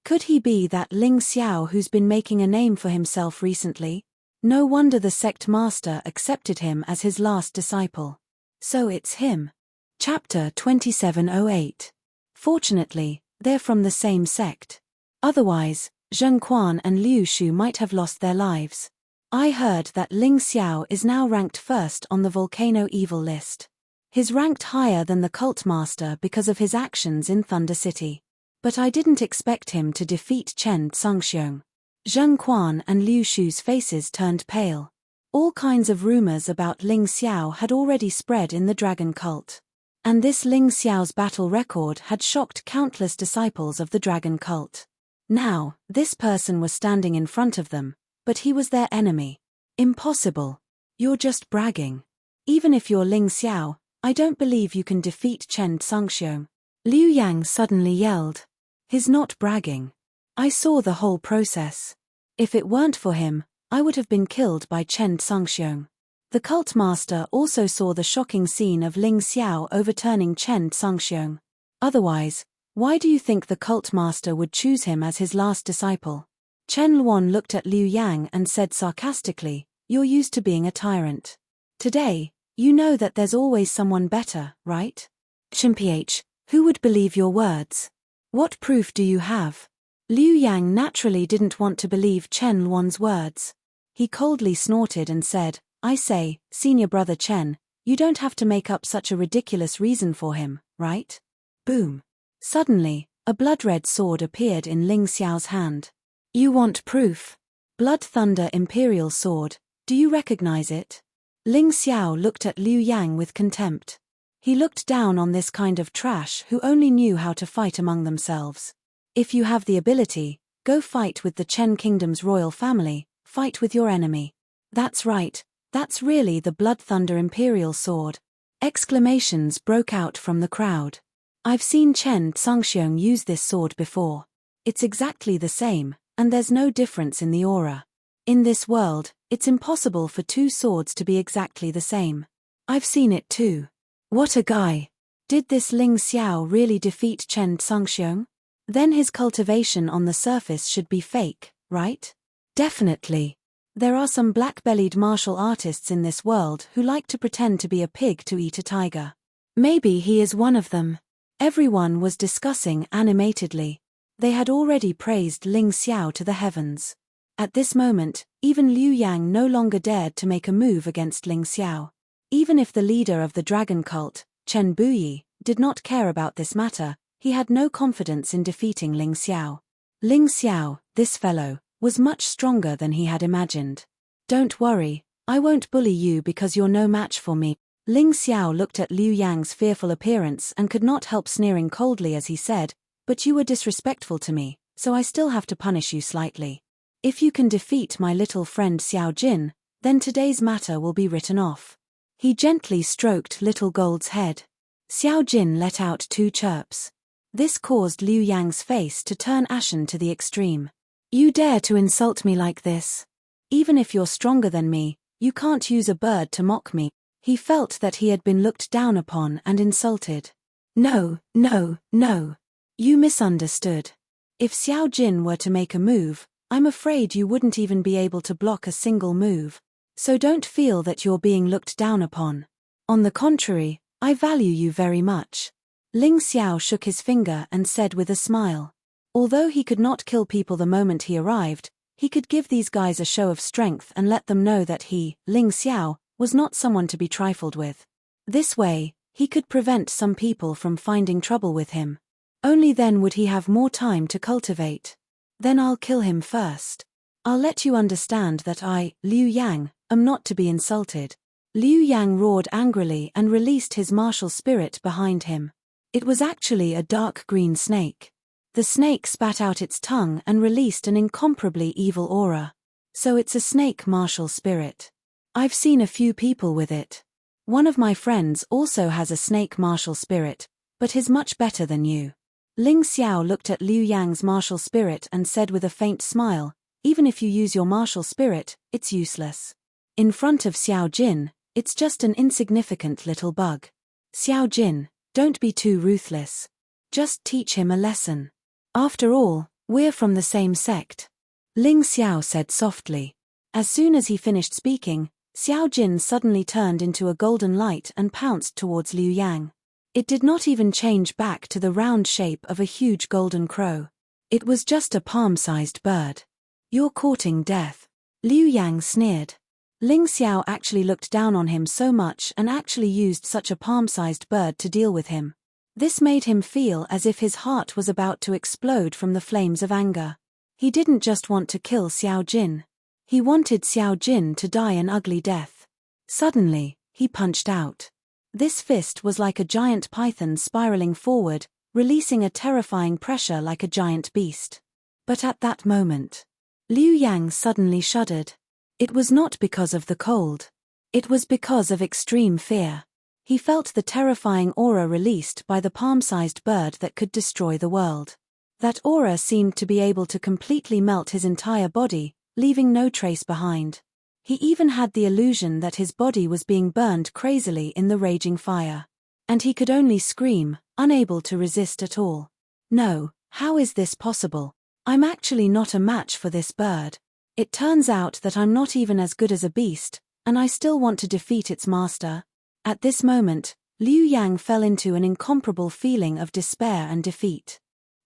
Could he be that Ling Xiao who's been making a name for himself recently? No wonder the sect master accepted him as his last disciple. So it's him. Chapter 2708. Fortunately, they're from the same sect. Otherwise, Zheng Quan and Liu Shu might have lost their lives. I heard that Ling Xiao is now ranked first on the Volcano Evil list. He's ranked higher than the cult master because of his actions in Thunder City. But I didn't expect him to defeat Chen Tsangxiong. Zheng Quan and Liu Shu's faces turned pale. All kinds of rumors about Ling Xiao had already spread in the dragon cult. And this Ling Xiao's battle record had shocked countless disciples of the dragon cult. Now, this person was standing in front of them, but he was their enemy. Impossible. You're just bragging. Even if you're Ling Xiao, I don't believe you can defeat Chen Tsungxiong. Liu Yang suddenly yelled. He's not bragging. I saw the whole process. If it weren't for him, I would have been killed by Chen Tsungxiong. The cult master also saw the shocking scene of Ling Xiao overturning Chen Tsungxiong. Otherwise, why do you think the cult master would choose him as his last disciple? Chen Luan looked at Liu Yang and said sarcastically, "You're used to being a tyrant. Today, you know that there's always someone better, right? Chimph, who would believe your words? What proof do you have?" Liu Yang naturally didn't want to believe Chen Luan's words. He coldly snorted and said, "I say, senior brother Chen, you don't have to make up such a ridiculous reason for him, right?" Boom. Suddenly, a blood-red sword appeared in Ling Xiao's hand. "You want proof? Blood Thunder Imperial Sword, do you recognize it?" Ling Xiao looked at Liu Yang with contempt. He looked down on this kind of trash who only knew how to fight among themselves. If you have the ability, go fight with the Chen Kingdom's royal family, fight with your enemy. That's right, that's really the Blood Thunder Imperial Sword. Exclamations broke out from the crowd. I've seen Chen Tsungxiong use this sword before. It's exactly the same, and there's no difference in the aura. In this world, it's impossible for two swords to be exactly the same. I've seen it too. What a guy! Did this Ling Xiao really defeat Chen Tsungxiong? Then his cultivation on the surface should be fake, right? Definitely. There are some black-bellied martial artists in this world who like to pretend to be a pig to eat a tiger. Maybe he is one of them. Everyone was discussing animatedly. They had already praised Ling Xiao to the heavens. At this moment, even Liu Yang no longer dared to make a move against Ling Xiao. Even if the leader of the dragon cult, Chen Buyi, did not care about this matter, he had no confidence in defeating Ling Xiao. Ling Xiao, this fellow, was much stronger than he had imagined. "Don't worry, I won't bully you because you're no match for me." Ling Xiao looked at Liu Yang's fearful appearance and could not help sneering coldly as he said, "But you were disrespectful to me, so I still have to punish you slightly. If you can defeat my little friend Xiao Jin, then today's matter will be written off." He gently stroked Little Gold's head. Xiao Jin let out two chirps. This caused Liu Yang's face to turn ashen to the extreme. "You dare to insult me like this? Even if you're stronger than me, you can't use a bird to mock me." He felt that he had been looked down upon and insulted. "No, no, no. You misunderstood. If Xiao Jin were to make a move, I'm afraid you wouldn't even be able to block a single move. So don't feel that you're being looked down upon. On the contrary, I value you very much." Ling Xiao shook his finger and said with a smile. Although he could not kill people the moment he arrived, he could give these guys a show of strength and let them know that he, Ling Xiao, was not someone to be trifled with. This way, he could prevent some people from finding trouble with him. Only then would he have more time to cultivate. "Then I'll kill him first. I'll let you understand that I, Liu Yang, am not to be insulted." Liu Yang roared angrily and released his martial spirit behind him. It was actually a dark green snake. The snake spat out its tongue and released an incomparably evil aura. So it's a snake martial spirit. I've seen a few people with it. One of my friends also has a snake martial spirit, but he's much better than you. Ling Xiao looked at Liu Yang's martial spirit and said with a faint smile, "Even if you use your martial spirit, it's useless. In front of Xiao Jin, it's just an insignificant little bug. Xiao Jin, don't be too ruthless. Just teach him a lesson. After all, we're from the same sect." Ling Xiao said softly. As soon as he finished speaking, Xiao Jin suddenly turned into a golden light and pounced towards Liu Yang. It did not even change back to the round shape of a huge golden crow. It was just a palm-sized bird. "You're courting death." Liu Yang sneered. Ling Xiao actually looked down on him so much and actually used such a palm-sized bird to deal with him. This made him feel as if his heart was about to explode from the flames of anger. He didn't just want to kill Xiao Jin. He wanted Xiao Jin to die an ugly death. Suddenly, he punched out. This fist was like a giant python spiraling forward, releasing a terrifying pressure like a giant beast. But at that moment, Liu Yang suddenly shuddered. It was not because of the cold. It was because of extreme fear. He felt the terrifying aura released by the palm-sized bird that could destroy the world. That aura seemed to be able to completely melt his entire body, leaving no trace behind. He even had the illusion that his body was being burned crazily in the raging fire. And he could only scream, unable to resist at all. No, how is this possible? I'm actually not a match for this bird. It turns out that I'm not even as good as a beast, and I still want to defeat its master. At this moment, Liu Yang fell into an incomparable feeling of despair and defeat.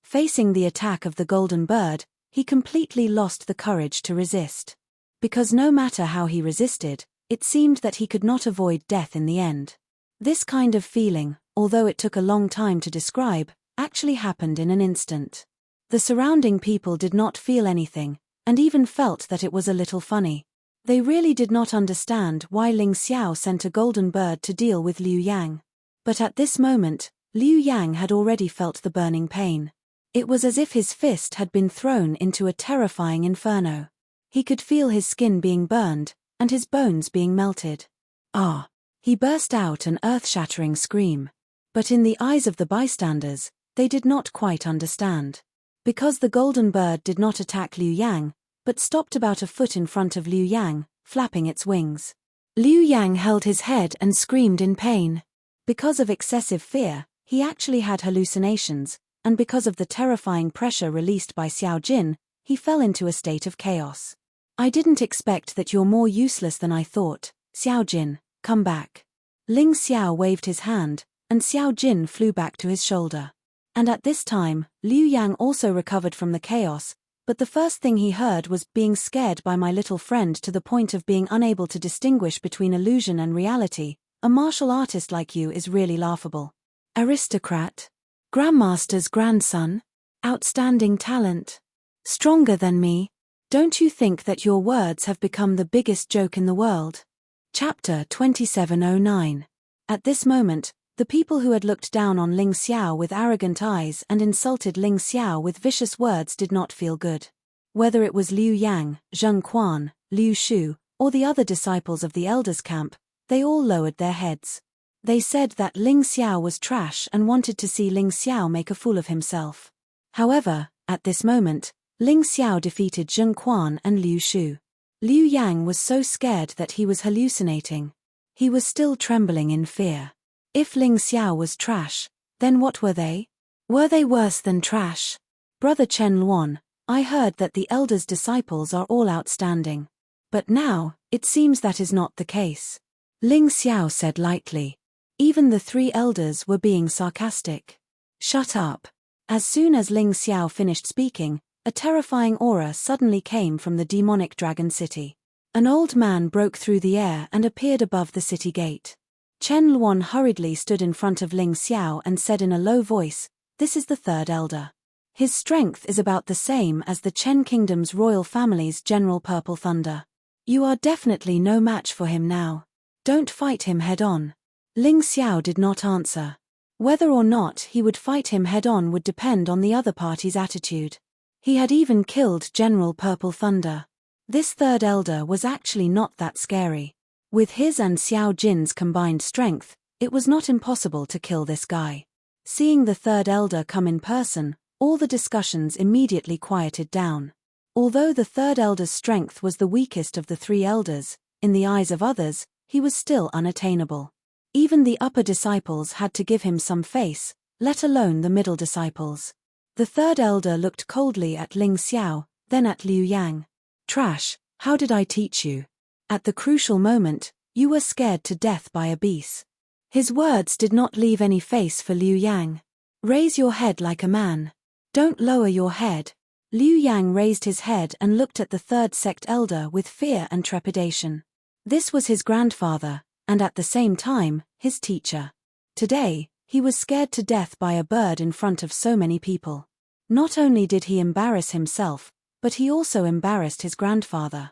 Facing the attack of the golden bird, he completely lost the courage to resist. Because no matter how he resisted, it seemed that he could not avoid death in the end. This kind of feeling, although it took a long time to describe, actually happened in an instant. The surrounding people did not feel anything, and even felt that it was a little funny. They really did not understand why Ling Xiao sent a golden bird to deal with Liu Yang. But at this moment, Liu Yang had already felt the burning pain. It was as if his fist had been thrown into a terrifying inferno. He could feel his skin being burned, and his bones being melted. Ah! He burst out an earth-shattering scream. But in the eyes of the bystanders, they did not quite understand. Because the golden bird did not attack Liu Yang, but stopped about a foot in front of Liu Yang, flapping its wings. Liu Yang held his head and screamed in pain. Because of excessive fear, he actually had hallucinations, and because of the terrifying pressure released by Xiao Jin, he fell into a state of chaos. I didn't expect that you're more useless than I thought, Xiao Jin, come back. Ling Xiao waved his hand, and Xiao Jin flew back to his shoulder. And at this time, Liu Yang also recovered from the chaos, but the first thing he heard was being scared by my little friend to the point of being unable to distinguish between illusion and reality. A martial artist like you is really laughable. Aristocrat. Grandmaster's grandson. Outstanding talent. Stronger than me. Don't you think that your words have become the biggest joke in the world? Chapter 2709. At this moment, the people who had looked down on Ling Xiao with arrogant eyes and insulted Ling Xiao with vicious words did not feel good. Whether it was Liu Yang, Zheng Quan, Liu Shu, or the other disciples of the elders' camp, they all lowered their heads. They said that Ling Xiao was trash and wanted to see Ling Xiao make a fool of himself. However, at this moment, Ling Xiao defeated Zheng Quan and Liu Shu. Liu Yang was so scared that he was hallucinating. He was still trembling in fear. If Ling Xiao was trash, then what were they? Were they worse than trash? Brother Chen Luan, I heard that the elders' disciples are all outstanding. But now, it seems that is not the case. Ling Xiao said lightly. Even the three elders were being sarcastic. Shut up. As soon as Ling Xiao finished speaking, a terrifying aura suddenly came from the demonic dragon city. An old man broke through the air and appeared above the city gate. Chen Luan hurriedly stood in front of Ling Xiao and said in a low voice, "This is the third elder. His strength is about the same as the Chen Kingdom's royal family's General Purple Thunder. You are definitely no match for him now. Don't fight him head-on." Ling Xiao did not answer. Whether or not he would fight him head-on would depend on the other party's attitude. He had even killed General Purple Thunder. This third elder was actually not that scary. With his and Xiao Jin's combined strength, it was not impossible to kill this guy. Seeing the third elder come in person, all the discussions immediately quieted down. Although the third elder's strength was the weakest of the three elders, in the eyes of others, he was still unattainable. Even the upper disciples had to give him some face, let alone the middle disciples. The third elder looked coldly at Ling Xiao, then at Liu Yang. "Trash, how did I teach you? At the crucial moment, you were scared to death by a beast." His words did not leave any face for Liu Yang. "Raise your head like a man. Don't lower your head." Liu Yang raised his head and looked at the third sect elder with fear and trepidation. This was his grandfather, and at the same time, his teacher. Today, he was scared to death by a bird in front of so many people. Not only did he embarrass himself, but he also embarrassed his grandfather.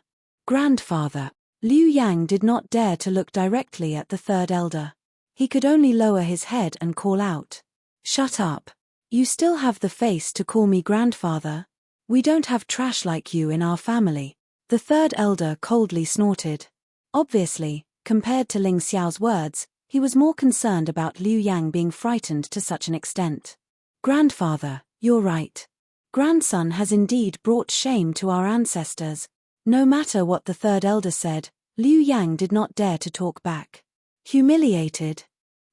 Grandfather. Liu Yang did not dare to look directly at the third elder. He could only lower his head and call out. Shut up. You still have the face to call me grandfather? We don't have trash like you in our family. The third elder coldly snorted. Obviously, compared to Ling Xiao's words, he was more concerned about Liu Yang being frightened to such an extent. Grandfather, you're right. Grandson has indeed brought shame to our ancestors. No matter what the third elder said, Liu Yang did not dare to talk back. Humiliated.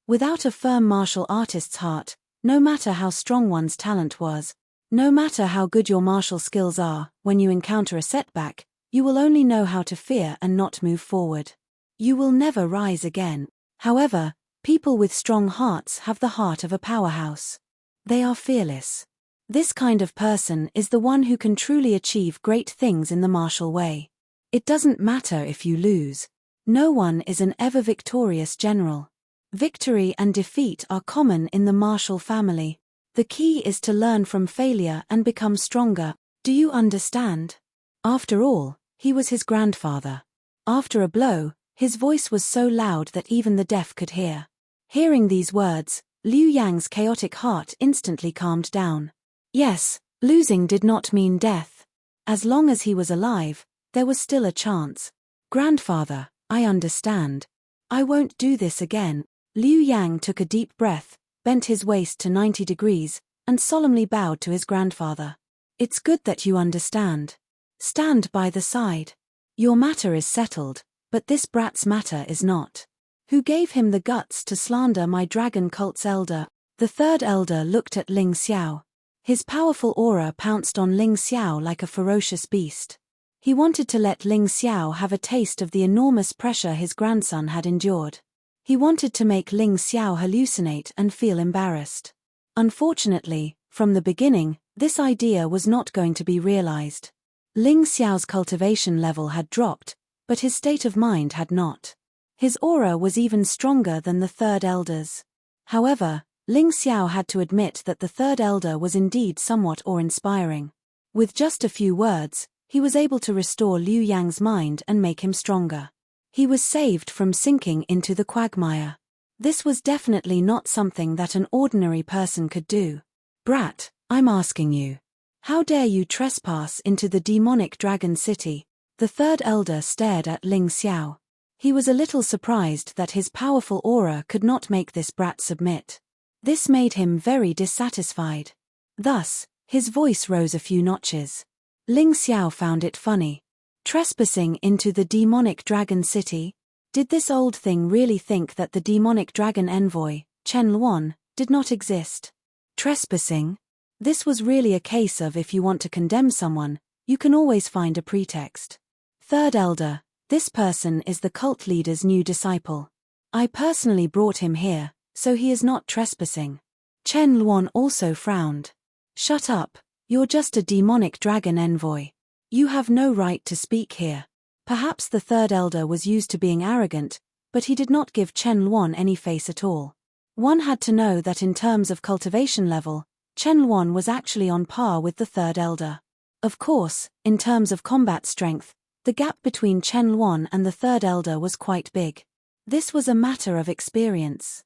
Without a firm martial artist's heart, no matter how strong one's talent was, no matter how good your martial skills are, when you encounter a setback, you will only know how to fear and not move forward. You will never rise again. However, people with strong hearts have the heart of a powerhouse. They are fearless. This kind of person is the one who can truly achieve great things in the martial way. It doesn't matter if you lose. No one is an ever victorious general. Victory and defeat are common in the martial family. The key is to learn from failure and become stronger. Do you understand? After all, he was his grandfather. After a blow, his voice was so loud that even the deaf could hear. Hearing these words, Liu Yang's chaotic heart instantly calmed down. Yes, losing did not mean death. As long as he was alive, there was still a chance. Grandfather, I understand. I won't do this again. Liu Yang took a deep breath, bent his waist to 90 degrees, and solemnly bowed to his grandfather. It's good that you understand. Stand by the side. Your matter is settled, but this brat's matter is not. Who gave him the guts to slander my dragon cult's elder? The third elder looked at Ling Xiao. His powerful aura pounced on Ling Xiao like a ferocious beast. He wanted to let Ling Xiao have a taste of the enormous pressure his grandson had endured. He wanted to make Ling Xiao hallucinate and feel embarrassed. Unfortunately, from the beginning, this idea was not going to be realized. Ling Xiao's cultivation level had dropped, but his state of mind had not. His aura was even stronger than the third elder's. However, Ling Xiao had to admit that the third elder was indeed somewhat awe-inspiring. With just a few words, he was able to restore Liu Yang's mind and make him stronger. He was saved from sinking into the quagmire. This was definitely not something that an ordinary person could do. Brat, I'm asking you. How dare you trespass into the demonic dragon city? The third elder stared at Ling Xiao. He was a little surprised that his powerful aura could not make this brat submit. This made him very dissatisfied. Thus, his voice rose a few notches. Ling Xiao found it funny. Trespassing into the demonic dragon city? Did this old thing really think that the demonic dragon envoy, Chen Luan, did not exist? Trespassing? This was really a case of if you want to condemn someone, you can always find a pretext. Third elder, this person is the cult leader's new disciple. I personally brought him here, so he is not trespassing. Chen Luan also frowned. Shut up, you're just a demonic dragon envoy. You have no right to speak here. Perhaps the third elder was used to being arrogant, but he did not give Chen Luan any face at all. One had to know that in terms of cultivation level, Chen Luan was actually on par with the third elder. Of course, in terms of combat strength, the gap between Chen Luan and the third elder was quite big. This was a matter of experience.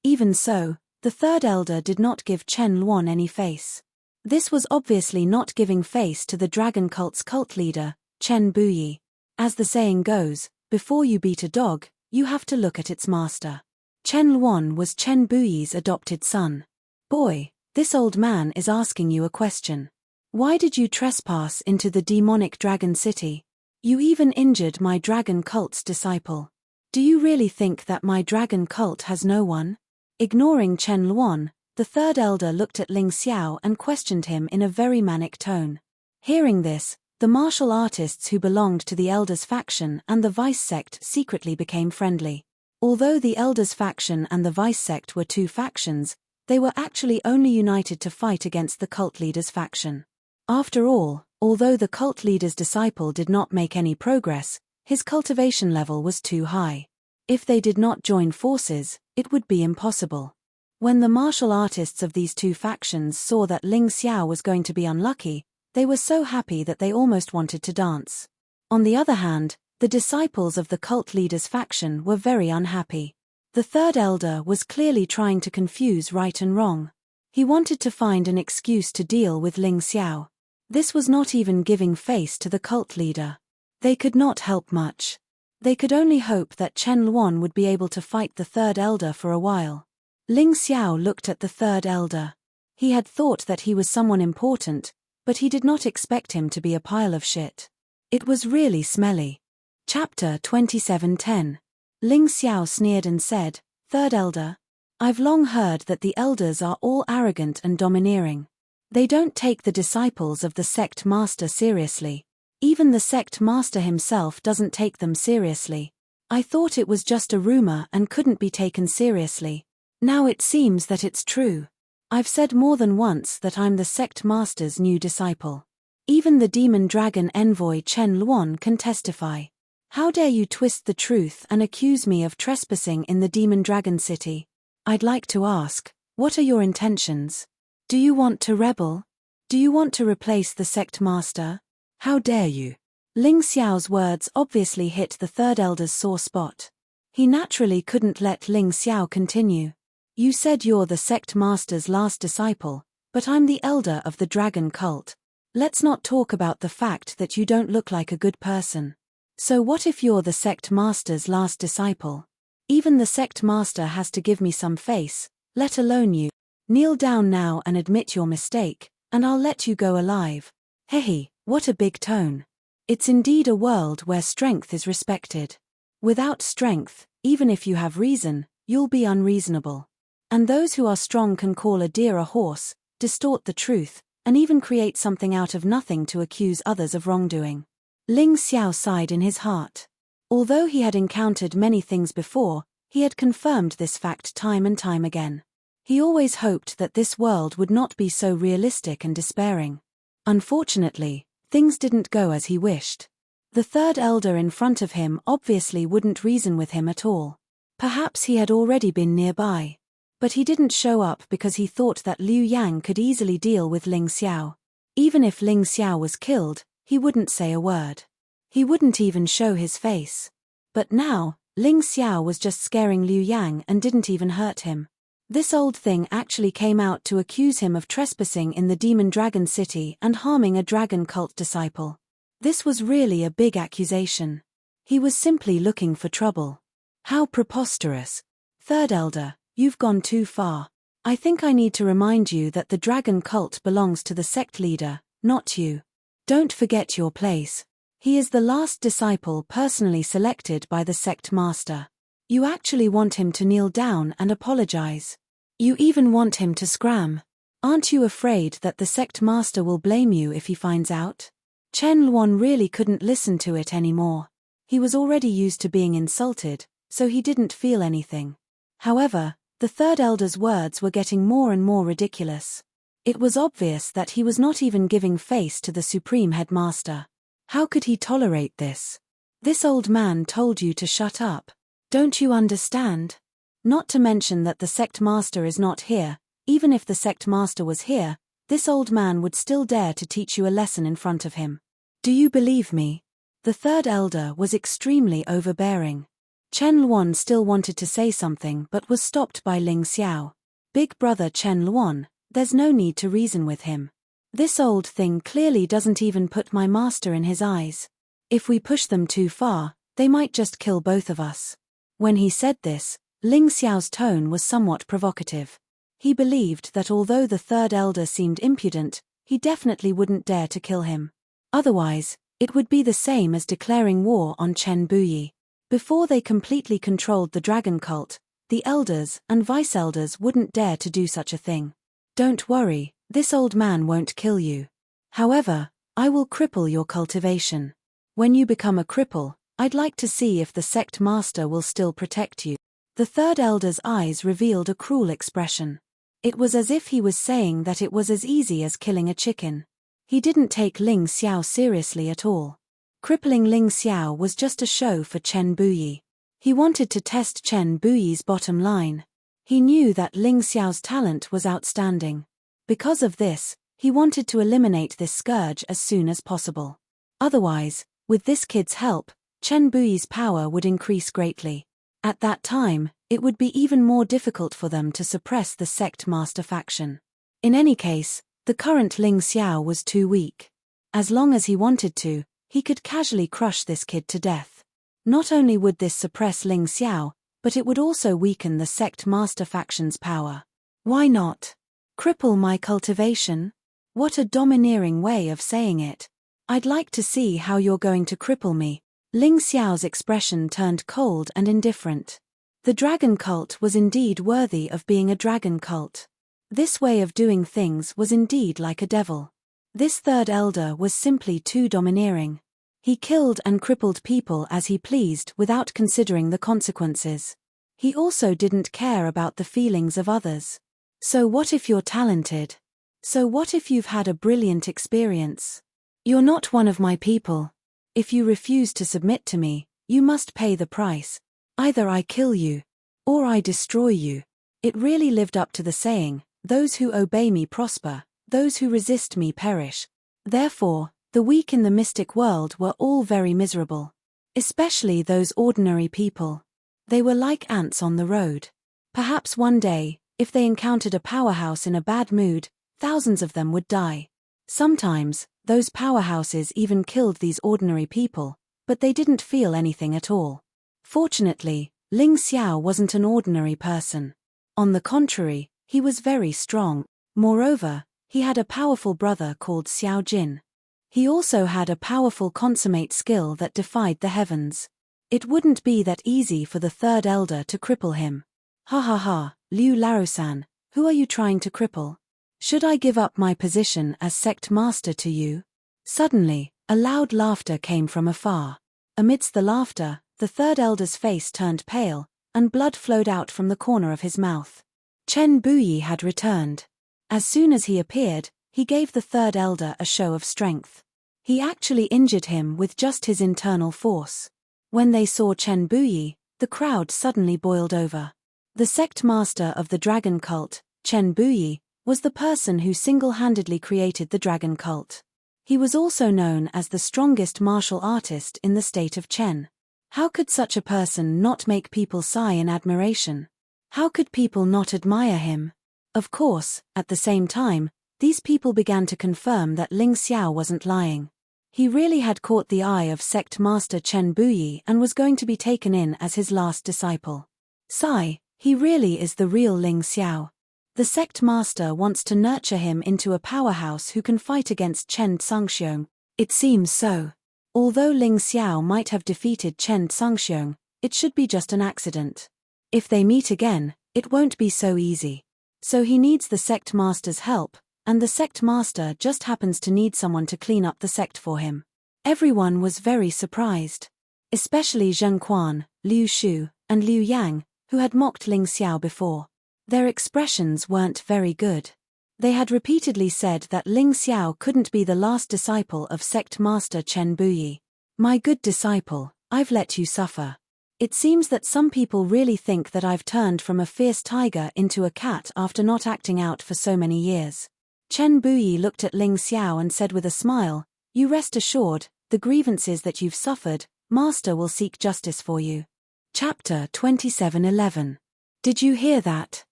Even so, the third elder did not give Chen Luan any face. This was obviously not giving face to the dragon cult's cult leader, Chen Buyi. As the saying goes, before you beat a dog, you have to look at its master. Chen Luan was Chen Buyi's adopted son. Boy, this old man is asking you a question. Why did you trespass into the demonic dragon city? You even injured my dragon cult's disciple. Do you really think that my dragon cult has no one? Ignoring Chen Luan, the third elder looked at Ling Xiao and questioned him in a very manic tone. Hearing this, the martial artists who belonged to the elder's faction and the vice sect secretly became friendly. Although the elder's faction and the vice sect were two factions, they were actually only united to fight against the cult leader's faction. After all, although the cult leader's disciple did not make any progress, his cultivation level was too high. If they did not join forces, it would be impossible. When the martial artists of these two factions saw that Ling Xiao was going to be unlucky, they were so happy that they almost wanted to dance. On the other hand, the disciples of the cult leader's faction were very unhappy. The third elder was clearly trying to confuse right and wrong. He wanted to find an excuse to deal with Ling Xiao. This was not even giving face to the cult leader. They could not help much. They could only hope that Chen Luan would be able to fight the third elder for a while. Ling Xiao looked at the third elder. He had thought that he was someone important, but he did not expect him to be a pile of shit. It was really smelly. Chapter 27:10. Ling Xiao sneered and said, "Third elder, I've long heard that the elders are all arrogant and domineering. They don't take the disciples of the sect master seriously. Even the sect master himself doesn't take them seriously. I thought it was just a rumor and couldn't be taken seriously. Now it seems that it's true. I've said more than once that I'm the sect master's new disciple. Even the demon dragon envoy Chen Luan can testify. How dare you twist the truth and accuse me of trespassing in the demon dragon city? I'd like to ask, what are your intentions? Do you want to rebel? Do you want to replace the sect master? How dare you?" Ling Xiao's words obviously hit the third elder's sore spot. He naturally couldn't let Ling Xiao continue. "You said you're the sect master's last disciple, but I'm the elder of the dragon cult. Let's not talk about the fact that you don't look like a good person. So what if you're the sect master's last disciple? Even the sect master has to give me some face, let alone you. Kneel down now and admit your mistake, and I'll let you go alive." Hehe, what a big tone. It's indeed a world where strength is respected. Without strength, even if you have reason, you'll be unreasonable. And those who are strong can call a deer a horse, distort the truth, and even create something out of nothing to accuse others of wrongdoing. Ling Xiao sighed in his heart. Although he had encountered many things before, he had confirmed this fact time and time again. He always hoped that this world would not be so realistic and despairing. Unfortunately, things didn't go as he wished. The third elder in front of him obviously wouldn't reason with him at all. Perhaps he had already been nearby. But he didn't show up because he thought that Liu Yang could easily deal with Ling Xiao. Even if Ling Xiao was killed, he wouldn't say a word. He wouldn't even show his face. But now, Ling Xiao was just scaring Liu Yang and didn't even hurt him. This old thing actually came out to accuse him of trespassing in the demon dragon city and harming a dragon cult disciple. This was really a big accusation. He was simply looking for trouble. How preposterous. Third elder, you've gone too far. I think I need to remind you that the dragon cult belongs to the sect leader, not you. Don't forget your place. He is the last disciple personally selected by the sect master. You actually want him to kneel down and apologize. You even want him to scram. Aren't you afraid that the sect master will blame you if he finds out? Chen Luan really couldn't listen to it anymore. He was already used to being insulted, so he didn't feel anything. However, the third elder's words were getting more and more ridiculous. It was obvious that he was not even giving face to the supreme headmaster. How could he tolerate this? This old man told you to shut up. Don't you understand? Not to mention that the sect master is not here. Even if the sect master was here, this old man would still dare to teach you a lesson in front of him. Do you believe me? The third elder was extremely overbearing. Chen Luan still wanted to say something but was stopped by Ling Xiao. Big brother Chen Luan, there's no need to reason with him. This old thing clearly doesn't even put my master in his eyes. If we push them too far, they might just kill both of us. When he said this, Ling Xiao's tone was somewhat provocative. He believed that although the third elder seemed impudent, he definitely wouldn't dare to kill him. Otherwise, it would be the same as declaring war on Chen Buyi. Before they completely controlled the dragon cult, the elders and vice-elders wouldn't dare to do such a thing. Don't worry, this old man won't kill you. However, I will cripple your cultivation. When you become a cripple, I'd like to see if the sect master will still protect you. The third elder's eyes revealed a cruel expression. It was as if he was saying that it was as easy as killing a chicken. He didn't take Ling Xiao seriously at all. Crippling Ling Xiao was just a show for Chen Buyi. He wanted to test Chen Buyi's bottom line. He knew that Ling Xiao's talent was outstanding. Because of this, he wanted to eliminate this scourge as soon as possible. Otherwise, With this kid's help, Chen Buyi's power would increase greatly. At that time, it would be even more difficult for them to suppress the sect master faction. In any case, the current Ling Xiao was too weak. As long as he wanted to, he could casually crush this kid to death. Not only would this suppress Ling Xiao, but it would also weaken the sect master faction's power. Why not? Cripple my cultivation? What a domineering way of saying it. I'd like to see how you're going to cripple me. Ling Xiao's expression turned cold and indifferent. The dragon cult was indeed worthy of being a dragon cult. This way of doing things was indeed like a devil. This third elder was simply too domineering. He killed and crippled people as he pleased without considering the consequences. He also didn't care about the feelings of others. So what if you're talented? So what if you've had a brilliant experience? You're not one of my people. If you refuse to submit to me, you must pay the price. Either I kill you, or I destroy you. It really lived up to the saying, those who obey me prosper, those who resist me perish. Therefore, the weak in the mystic world were all very miserable. Especially those ordinary people. They were like ants on the road. Perhaps one day, if they encountered a powerhouse in a bad mood, thousands of them would die. Sometimes, those powerhouses even killed these ordinary people, but they didn't feel anything at all. Fortunately, Ling Xiao wasn't an ordinary person. On the contrary, he was very strong. Moreover, he had a powerful brother called Xiao Jin. He also had a powerful consummate skill that defied the heavens. It wouldn't be that easy for the third elder to cripple him. Ha ha ha, Liu Laosan, who are you trying to cripple? Should I give up my position as sect master to you? Suddenly, a loud laughter came from afar. Amidst the laughter, the third elder's face turned pale, and blood flowed out from the corner of his mouth. Chen Buyi had returned. As soon as he appeared, he gave the third elder a show of strength. He actually injured him with just his internal force. When they saw Chen Buyi, the crowd suddenly boiled over. The sect master of the dragon cult, Chen Buyi, was the person who single-handedly created the dragon cult. He was also known as the strongest martial artist in the state of Chen. How could such a person not make people sigh in admiration? How could people not admire him? Of course, at the same time, these people began to confirm that Ling Xiao wasn't lying. He really had caught the eye of sect master Chen Buyi and was going to be taken in as his last disciple. Sigh, he really is the real Ling Xiao. The sect master wants to nurture him into a powerhouse who can fight against Chen Tsangxiong. It seems so. Although Ling Xiao might have defeated Chen Tsangxiong, it should be just an accident. If they meet again, it won't be so easy. So he needs the sect master's help, and the sect master just happens to need someone to clean up the sect for him. Everyone was very surprised. Especially Zheng Quan, Liu Shu, and Liu Yang, who had mocked Ling Xiao before. Their expressions weren't very good. They had repeatedly said that Ling Xiao couldn't be the last disciple of sect master Chen Buyi. My good disciple, I've let you suffer. It seems that some people really think that I've turned from a fierce tiger into a cat after not acting out for so many years. Chen Buyi looked at Ling Xiao and said with a smile, "You rest assured, the grievances that you've suffered, Master will seek justice for you." Chapter 27:11. Did you hear that?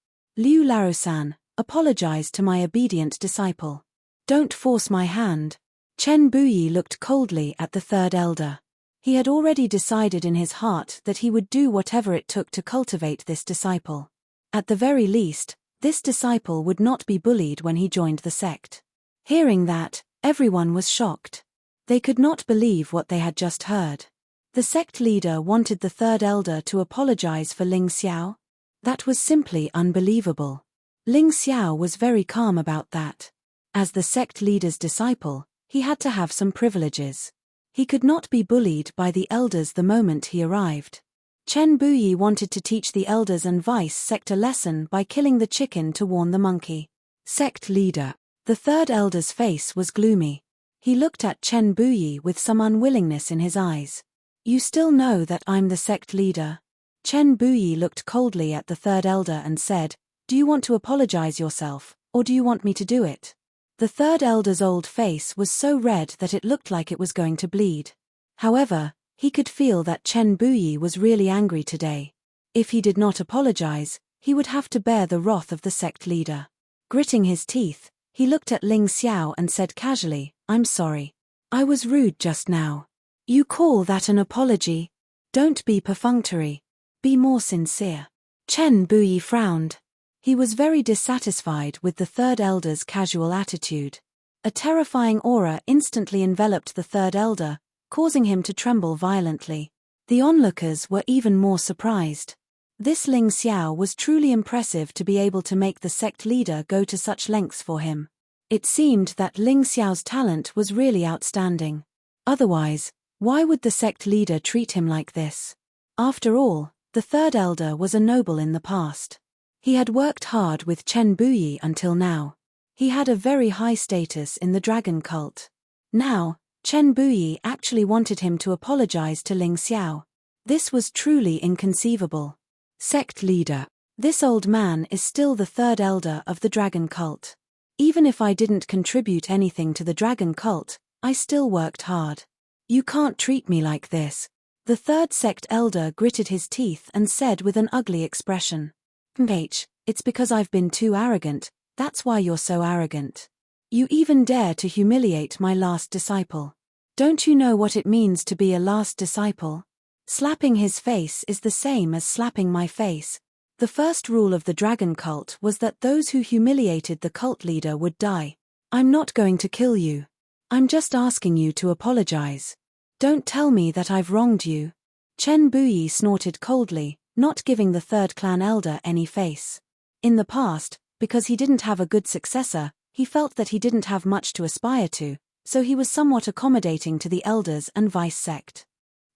Liu Laosan, apologize to my obedient disciple. Don't force my hand. Chen Buyi looked coldly at the third elder. He had already decided in his heart that he would do whatever it took to cultivate this disciple. At the very least, this disciple would not be bullied when he joined the sect. Hearing that, everyone was shocked. They could not believe what they had just heard. The sect leader wanted the third elder to apologize for Ling Xiao? That was simply unbelievable. Ling Xiao was very calm about that. As the sect leader's disciple, he had to have some privileges. He could not be bullied by the elders the moment he arrived. Chen Buyi wanted to teach the elders and vice sect a lesson by killing the chicken to warn the monkey. Sect leader. The third elder's face was gloomy. He looked at Chen Buyi with some unwillingness in his eyes. You still know that I'm the sect leader? Chen Buyi looked coldly at the third elder and said, "Do you want to apologize yourself, or do you want me to do it?" The third elder's old face was so red that it looked like it was going to bleed. However, he could feel that Chen Buyi was really angry today. If he did not apologize, he would have to bear the wrath of the sect leader. Gritting his teeth, he looked at Ling Xiao and said casually, "I'm sorry. I was rude just now." "You call that an apology? Don't be perfunctory. Be more sincere." Chen Buyi frowned. He was very dissatisfied with the third elder's casual attitude. A terrifying aura instantly enveloped the third elder, causing him to tremble violently. The onlookers were even more surprised. This Ling Xiao was truly impressive to be able to make the sect leader go to such lengths for him. It seemed that Ling Xiao's talent was really outstanding. Otherwise, why would the sect leader treat him like this? After all, the third elder was a noble in the past. He had worked hard with Chen Buyi until now. He had a very high status in the dragon cult. Now, Chen Buyi actually wanted him to apologize to Ling Xiao. This was truly inconceivable. Sect leader. This old man is still the third elder of the dragon cult. Even if I didn't contribute anything to the dragon cult, I still worked hard. You can't treat me like this. The third sect elder gritted his teeth and said with an ugly expression. It's because I've been too arrogant, that's why you're so arrogant. You even dare to humiliate my last disciple. Don't you know what it means to be a last disciple? Slapping his face is the same as slapping my face. The first rule of the dragon cult was that those who humiliated the cult leader would die. I'm not going to kill you. I'm just asking you to apologize. Don't tell me that I've wronged you. Chen Buyi snorted coldly, not giving the third clan elder any face. In the past, because he didn't have a good successor, he felt that he didn't have much to aspire to, so he was somewhat accommodating to the elders and vice sect.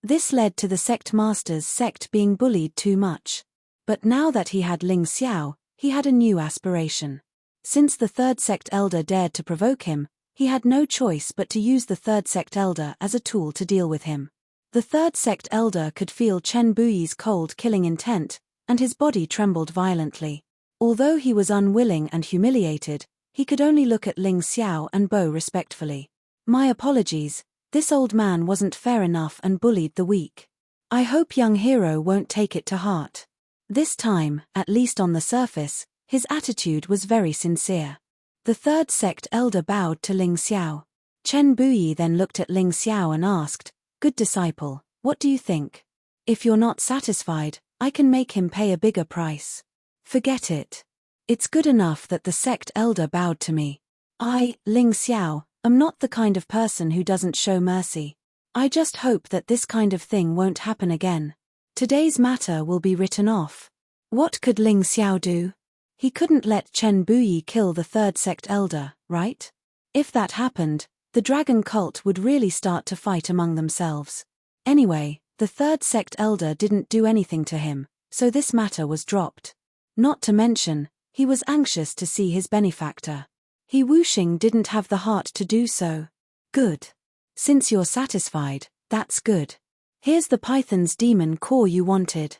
This led to the sect master's sect being bullied too much. But now that he had Ling Xiao, he had a new aspiration. Since the third sect elder dared to provoke him, he had no choice but to use the third sect elder as a tool to deal with him. The third sect elder could feel Chen Buyi's cold killing intent, and his body trembled violently. Although he was unwilling and humiliated, he could only look at Ling Xiao and bow respectfully. My apologies, this old man wasn't fair enough and bullied the weak. I hope young hero won't take it to heart. This time, at least on the surface, his attitude was very sincere. The third sect elder bowed to Ling Xiao. Chen Buyi then looked at Ling Xiao and asked, "Good disciple, what do you think? If you're not satisfied, I can make him pay a bigger price." "Forget it. It's good enough that the sect elder bowed to me. I, Ling Xiao, am not the kind of person who doesn't show mercy. I just hope that this kind of thing won't happen again. Today's matter will be written off." What could Ling Xiao do? He couldn't let Chen Buyi kill the third sect elder, right? If that happened, the dragon cult would really start to fight among themselves. Anyway, the third sect elder didn't do anything to him, so this matter was dropped. Not to mention, he was anxious to see his benefactor. He Wuxing didn't have the heart to do so. Good. Since you're satisfied, that's good. Here's the python's demon core you wanted.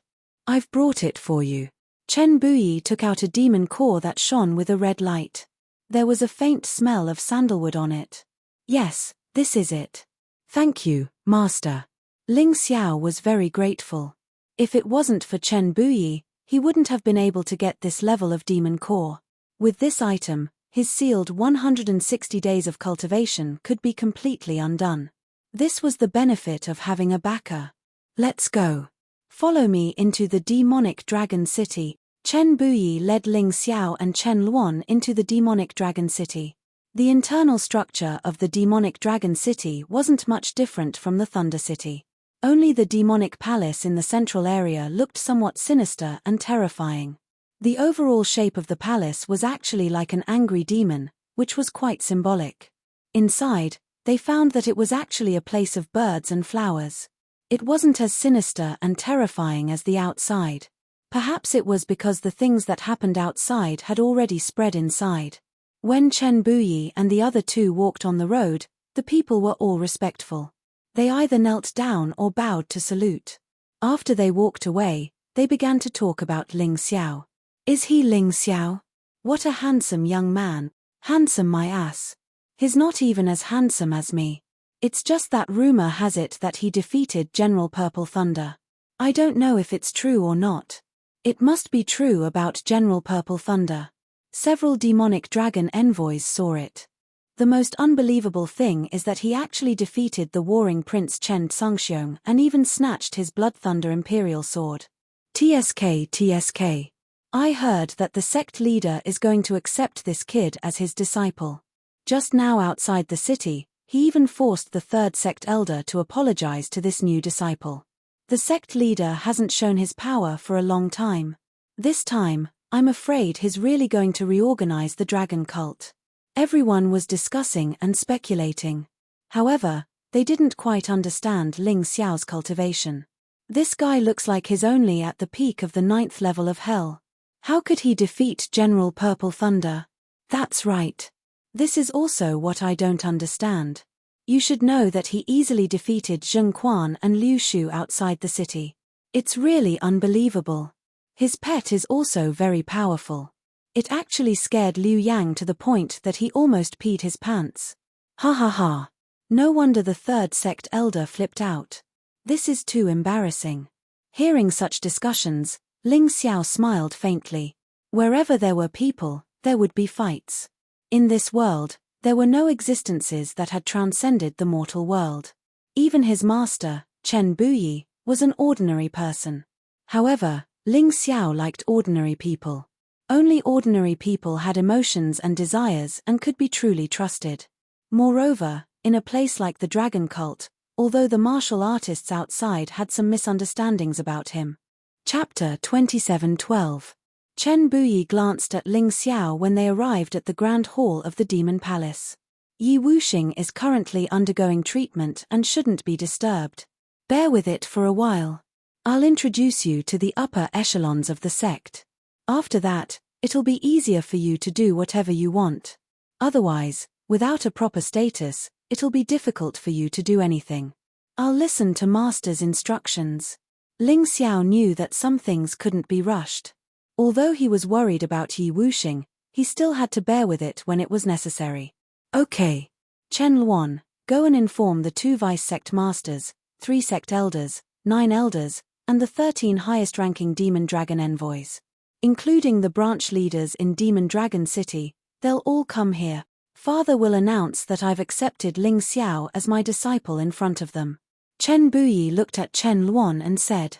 I've brought it for you. Chen Buyi took out a demon core that shone with a red light. There was a faint smell of sandalwood on it. Yes, this is it. Thank you, master. Ling Xiao was very grateful. If it wasn't for Chen Buyi, he wouldn't have been able to get this level of demon core. With this item, his sealed 160 days of cultivation could be completely undone. This was the benefit of having a backer. Let's go. Follow me into the demonic dragon city. Chen Buyi led Ling Xiao and Chen Luan into the demonic dragon city. The internal structure of the demonic dragon city wasn't much different from the Thunder City. Only the demonic palace in the central area looked somewhat sinister and terrifying. The overall shape of the palace was actually like an angry demon, which was quite symbolic. Inside, they found that it was actually a place of birds and flowers. It wasn't as sinister and terrifying as the outside. Perhaps it was because the things that happened outside had already spread inside. When Chen Buyi and the other two walked on the road, the people were all respectful. They either knelt down or bowed to salute. After they walked away, they began to talk about Ling Xiao. Is he Ling Xiao? What a handsome young man. Handsome my ass. He's not even as handsome as me. It's just that rumor has it that he defeated General Purple Thunder. I don't know if it's true or not. It must be true about General Purple Thunder. Several demonic dragon envoys saw it. The most unbelievable thing is that he actually defeated the warring Prince Chen Tsungxiong and even snatched his Blood Thunder Imperial Sword. TSK. I heard that the sect leader is going to accept this kid as his disciple. Just now outside the city, he even forced the third sect elder to apologize to this new disciple. The sect leader hasn't shown his power for a long time. This time, I'm afraid he's really going to reorganize the dragon cult. Everyone was discussing and speculating. However, they didn't quite understand Ling Xiao's cultivation. This guy looks like he's only at the peak of the 9th level of hell. How could he defeat General Purple Thunder? That's right. This is also what I don't understand. You should know that he easily defeated Zheng Quan and Liu Shu outside the city. It's really unbelievable. His pet is also very powerful. It actually scared Liu Yang to the point that he almost peed his pants. Ha ha ha. No wonder the third sect elder flipped out. This is too embarrassing. Hearing such discussions, Ling Xiao smiled faintly. Wherever there were people, there would be fights. In this world, there were no existences that had transcended the mortal world. Even his master, Chen Buyi, was an ordinary person. However, Ling Xiao liked ordinary people. Only ordinary people had emotions and desires and could be truly trusted. Moreover, in a place like the Dragon Cult, although the martial artists outside had some misunderstandings about him. Chapter 27:12. Chen Buyi glanced at Ling Xiao when they arrived at the Grand Hall of the Demon Palace. Yi Wuxing is currently undergoing treatment and shouldn't be disturbed. Bear with it for a while. I'll introduce you to the upper echelons of the sect. After that, it'll be easier for you to do whatever you want. Otherwise, without a proper status, it'll be difficult for you to do anything. I'll listen to Master's instructions. Ling Xiao knew that some things couldn't be rushed. Although he was worried about Yi Wuxing, he still had to bear with it when it was necessary. Okay. Chen Luan, go and inform the 2 vice sect masters, 3 sect elders, 9 elders, and the 13 highest-ranking demon dragon envoys. Including the branch leaders in Demon Dragon City, they'll all come here. Father will announce that I've accepted Ling Xiao as my disciple in front of them. Chen Buyi looked at Chen Luan and said,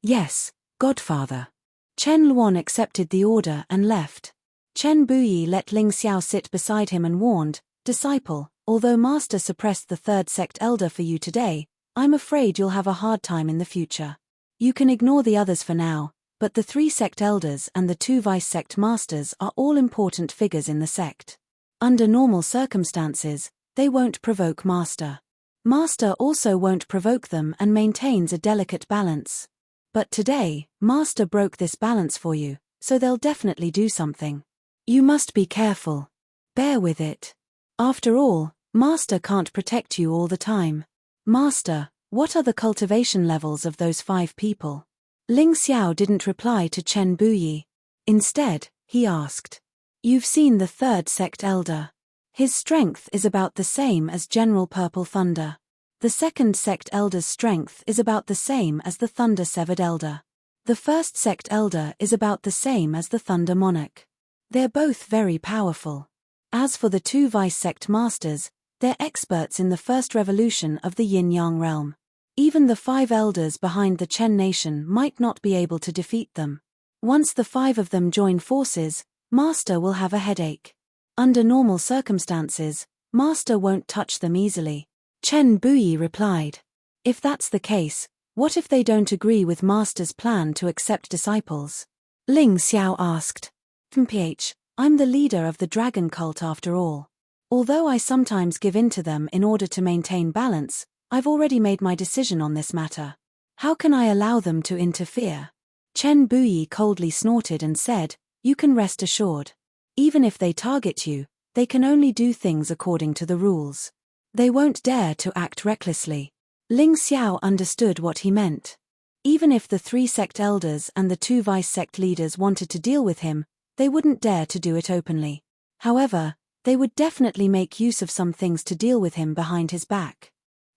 "Yes, Godfather." Chen Luan accepted the order and left. Chen Buyi let Ling Xiao sit beside him and warned, "Disciple, although Master suppressed the third sect elder for you today, I'm afraid you'll have a hard time in the future. You can ignore the others for now, but the 3 sect elders and the 2 vice sect masters are all important figures in the sect. Under normal circumstances, they won't provoke Master. Master also won't provoke them and maintains a delicate balance. But today, Master broke this balance for you, so they'll definitely do something. You must be careful. Bear with it. After all, Master can't protect you all the time. Master, what are the cultivation levels of those 5 people?" Ling Xiao didn't reply to Chen Buyi. Instead, he asked, "You've seen the third sect elder. His strength is about the same as General Purple Thunder. The second sect elder's strength is about the same as the Thunder Severed Elder. The first sect elder is about the same as the Thunder Monarch. They're both very powerful. As for the 2 vice sect masters, they're experts in the first revolution of the Yin-Yang realm. Even the 5 elders behind the Chen nation might not be able to defeat them. Once the 5 of them join forces, Master will have a headache. Under normal circumstances, Master won't touch them easily." Chen Buyi replied, "If that's the case, what if they don't agree with Master's plan to accept disciples?" Ling Xiao asked. I'm the leader of the dragon cult after all. Although I sometimes give in to them in order to maintain balance, I've already made my decision on this matter. How can I allow them to interfere?" Chen Buyi coldly snorted and said, "You can rest assured. Even if they target you, they can only do things according to the rules. They won't dare to act recklessly." Ling Xiao understood what he meant. Even if the 3 sect elders and the 2 vice sect leaders wanted to deal with him, they wouldn't dare to do it openly. However, they would definitely make use of some things to deal with him behind his back.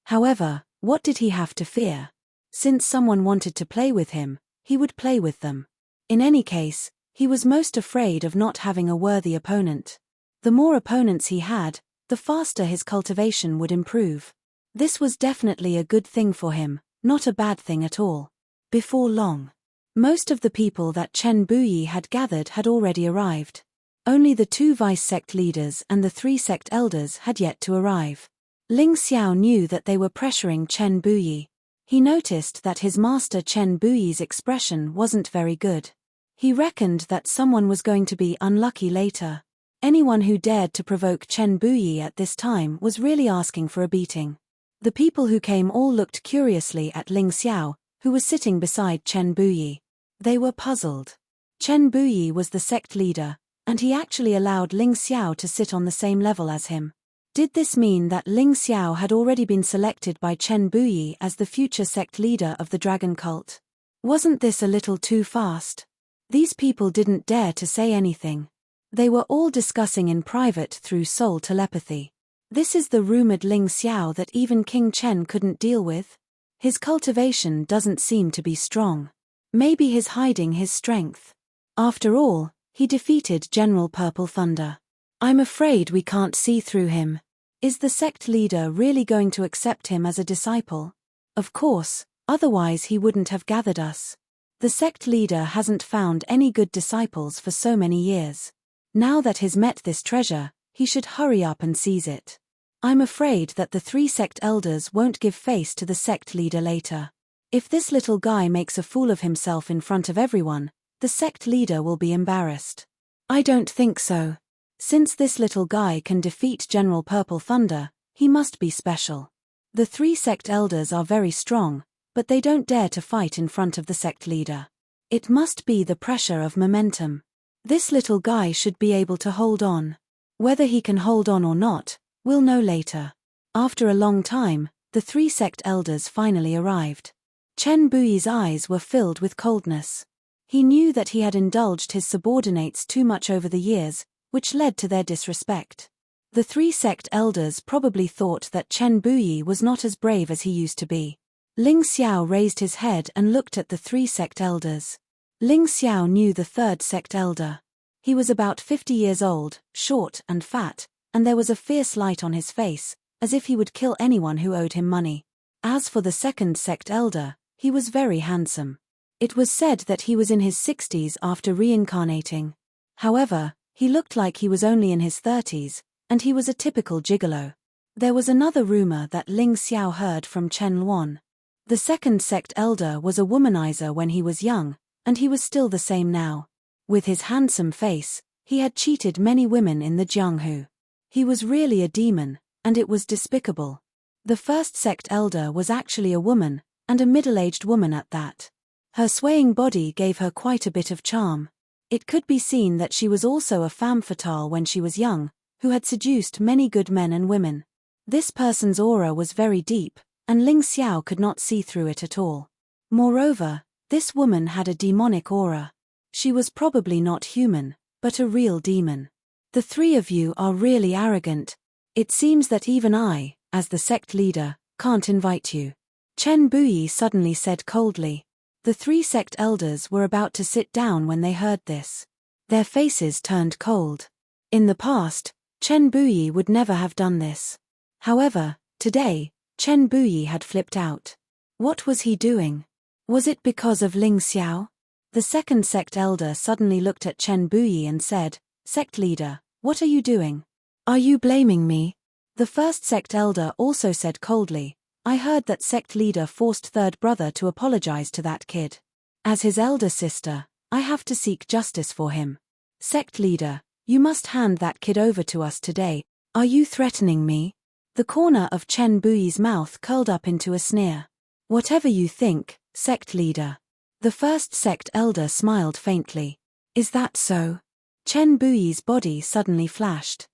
However, what did he have to fear? Since someone wanted to play with him, he would play with them. In any case, he was most afraid of not having a worthy opponent. The more opponents he had, the faster his cultivation would improve. This was definitely a good thing for him, not a bad thing at all. Before long, most of the people that Chen Buyi had gathered had already arrived. Only the 2 vice-sect leaders and the 3 sect elders had yet to arrive. Ling Xiao knew that they were pressuring Chen Buyi. He noticed that his master Chen Buyi's expression wasn't very good. He reckoned that someone was going to be unlucky later. Anyone who dared to provoke Chen Buyi at this time was really asking for a beating. The people who came all looked curiously at Ling Xiao, who was sitting beside Chen Buyi. They were puzzled. Chen Buyi was the sect leader, and he actually allowed Ling Xiao to sit on the same level as him. Did this mean that Ling Xiao had already been selected by Chen Buyi as the future sect leader of the dragon cult? Wasn't this a little too fast? These people didn't dare to say anything. They were all discussing in private through soul telepathy. This is the rumored Ling Xiao that even King Chen couldn't deal with? His cultivation doesn't seem to be strong. Maybe he's hiding his strength. After all, he defeated General Purple Thunder. I'm afraid we can't see through him. Is the sect leader really going to accept him as a disciple? Of course, otherwise he wouldn't have gathered us. The sect leader hasn't found any good disciples for so many years. Now that he's met this treasure, he should hurry up and seize it. I'm afraid that the 3 sect elders won't give face to the sect leader later. If this little guy makes a fool of himself in front of everyone, the sect leader will be embarrassed. I don't think so. Since this little guy can defeat General Purple Thunder, he must be special. The 3 sect elders are very strong, but they don't dare to fight in front of the sect leader. It must be the pressure of momentum. This little guy should be able to hold on. Whether he can hold on or not, we'll know later. After a long time, the 3 sect elders finally arrived. Chen Buyi's eyes were filled with coldness. He knew that he had indulged his subordinates too much over the years, which led to their disrespect. The 3 sect elders probably thought that Chen Buyi was not as brave as he used to be. Ling Xiao raised his head and looked at the 3 sect elders. Ling Xiao knew the 3rd sect elder. He was about 50 years old, short and fat, and there was a fierce light on his face, as if he would kill anyone who owed him money. As for the 2nd sect elder, he was very handsome. It was said that he was in his 60s after reincarnating. However, he looked like he was only in his 30s, and he was a typical gigolo. There was another rumor that Ling Xiao heard from Chen Luan. The 2nd sect elder was a womanizer when he was young, and he was still the same now. With his handsome face, he had cheated many women in the Jianghu. He was really a demon, and it was despicable. The 1st sect elder was actually a woman, and a middle-aged woman at that. Her swaying body gave her quite a bit of charm. It could be seen that she was also a femme fatale when she was young, who had seduced many good men and women. This person's aura was very deep, and Ling Xiao could not see through it at all. Moreover, this woman had a demonic aura. She was probably not human, but a real demon. The 3 of you are really arrogant. It seems that even I, as the sect leader, can't invite you. Chen Buyi suddenly said coldly. The 3 sect elders were about to sit down when they heard this. Their faces turned cold. In the past, Chen Buyi would never have done this. However, today, Chen Buyi had flipped out. What was he doing? Was it because of Ling Xiao? The 2nd sect elder suddenly looked at Chen Buyi and said, "Sect leader, what are you doing? Are you blaming me?" The 1st sect elder also said coldly, "I heard that sect leader forced 3rd brother to apologize to that kid. As his elder sister, I have to seek justice for him. Sect leader, you must hand that kid over to us today. Are you threatening me?" The corner of Chen Buyi's mouth curled up into a sneer. "Whatever you think, sect leader." The 1st sect elder smiled faintly. "Is that so?" Chen Buyi's body suddenly flashed.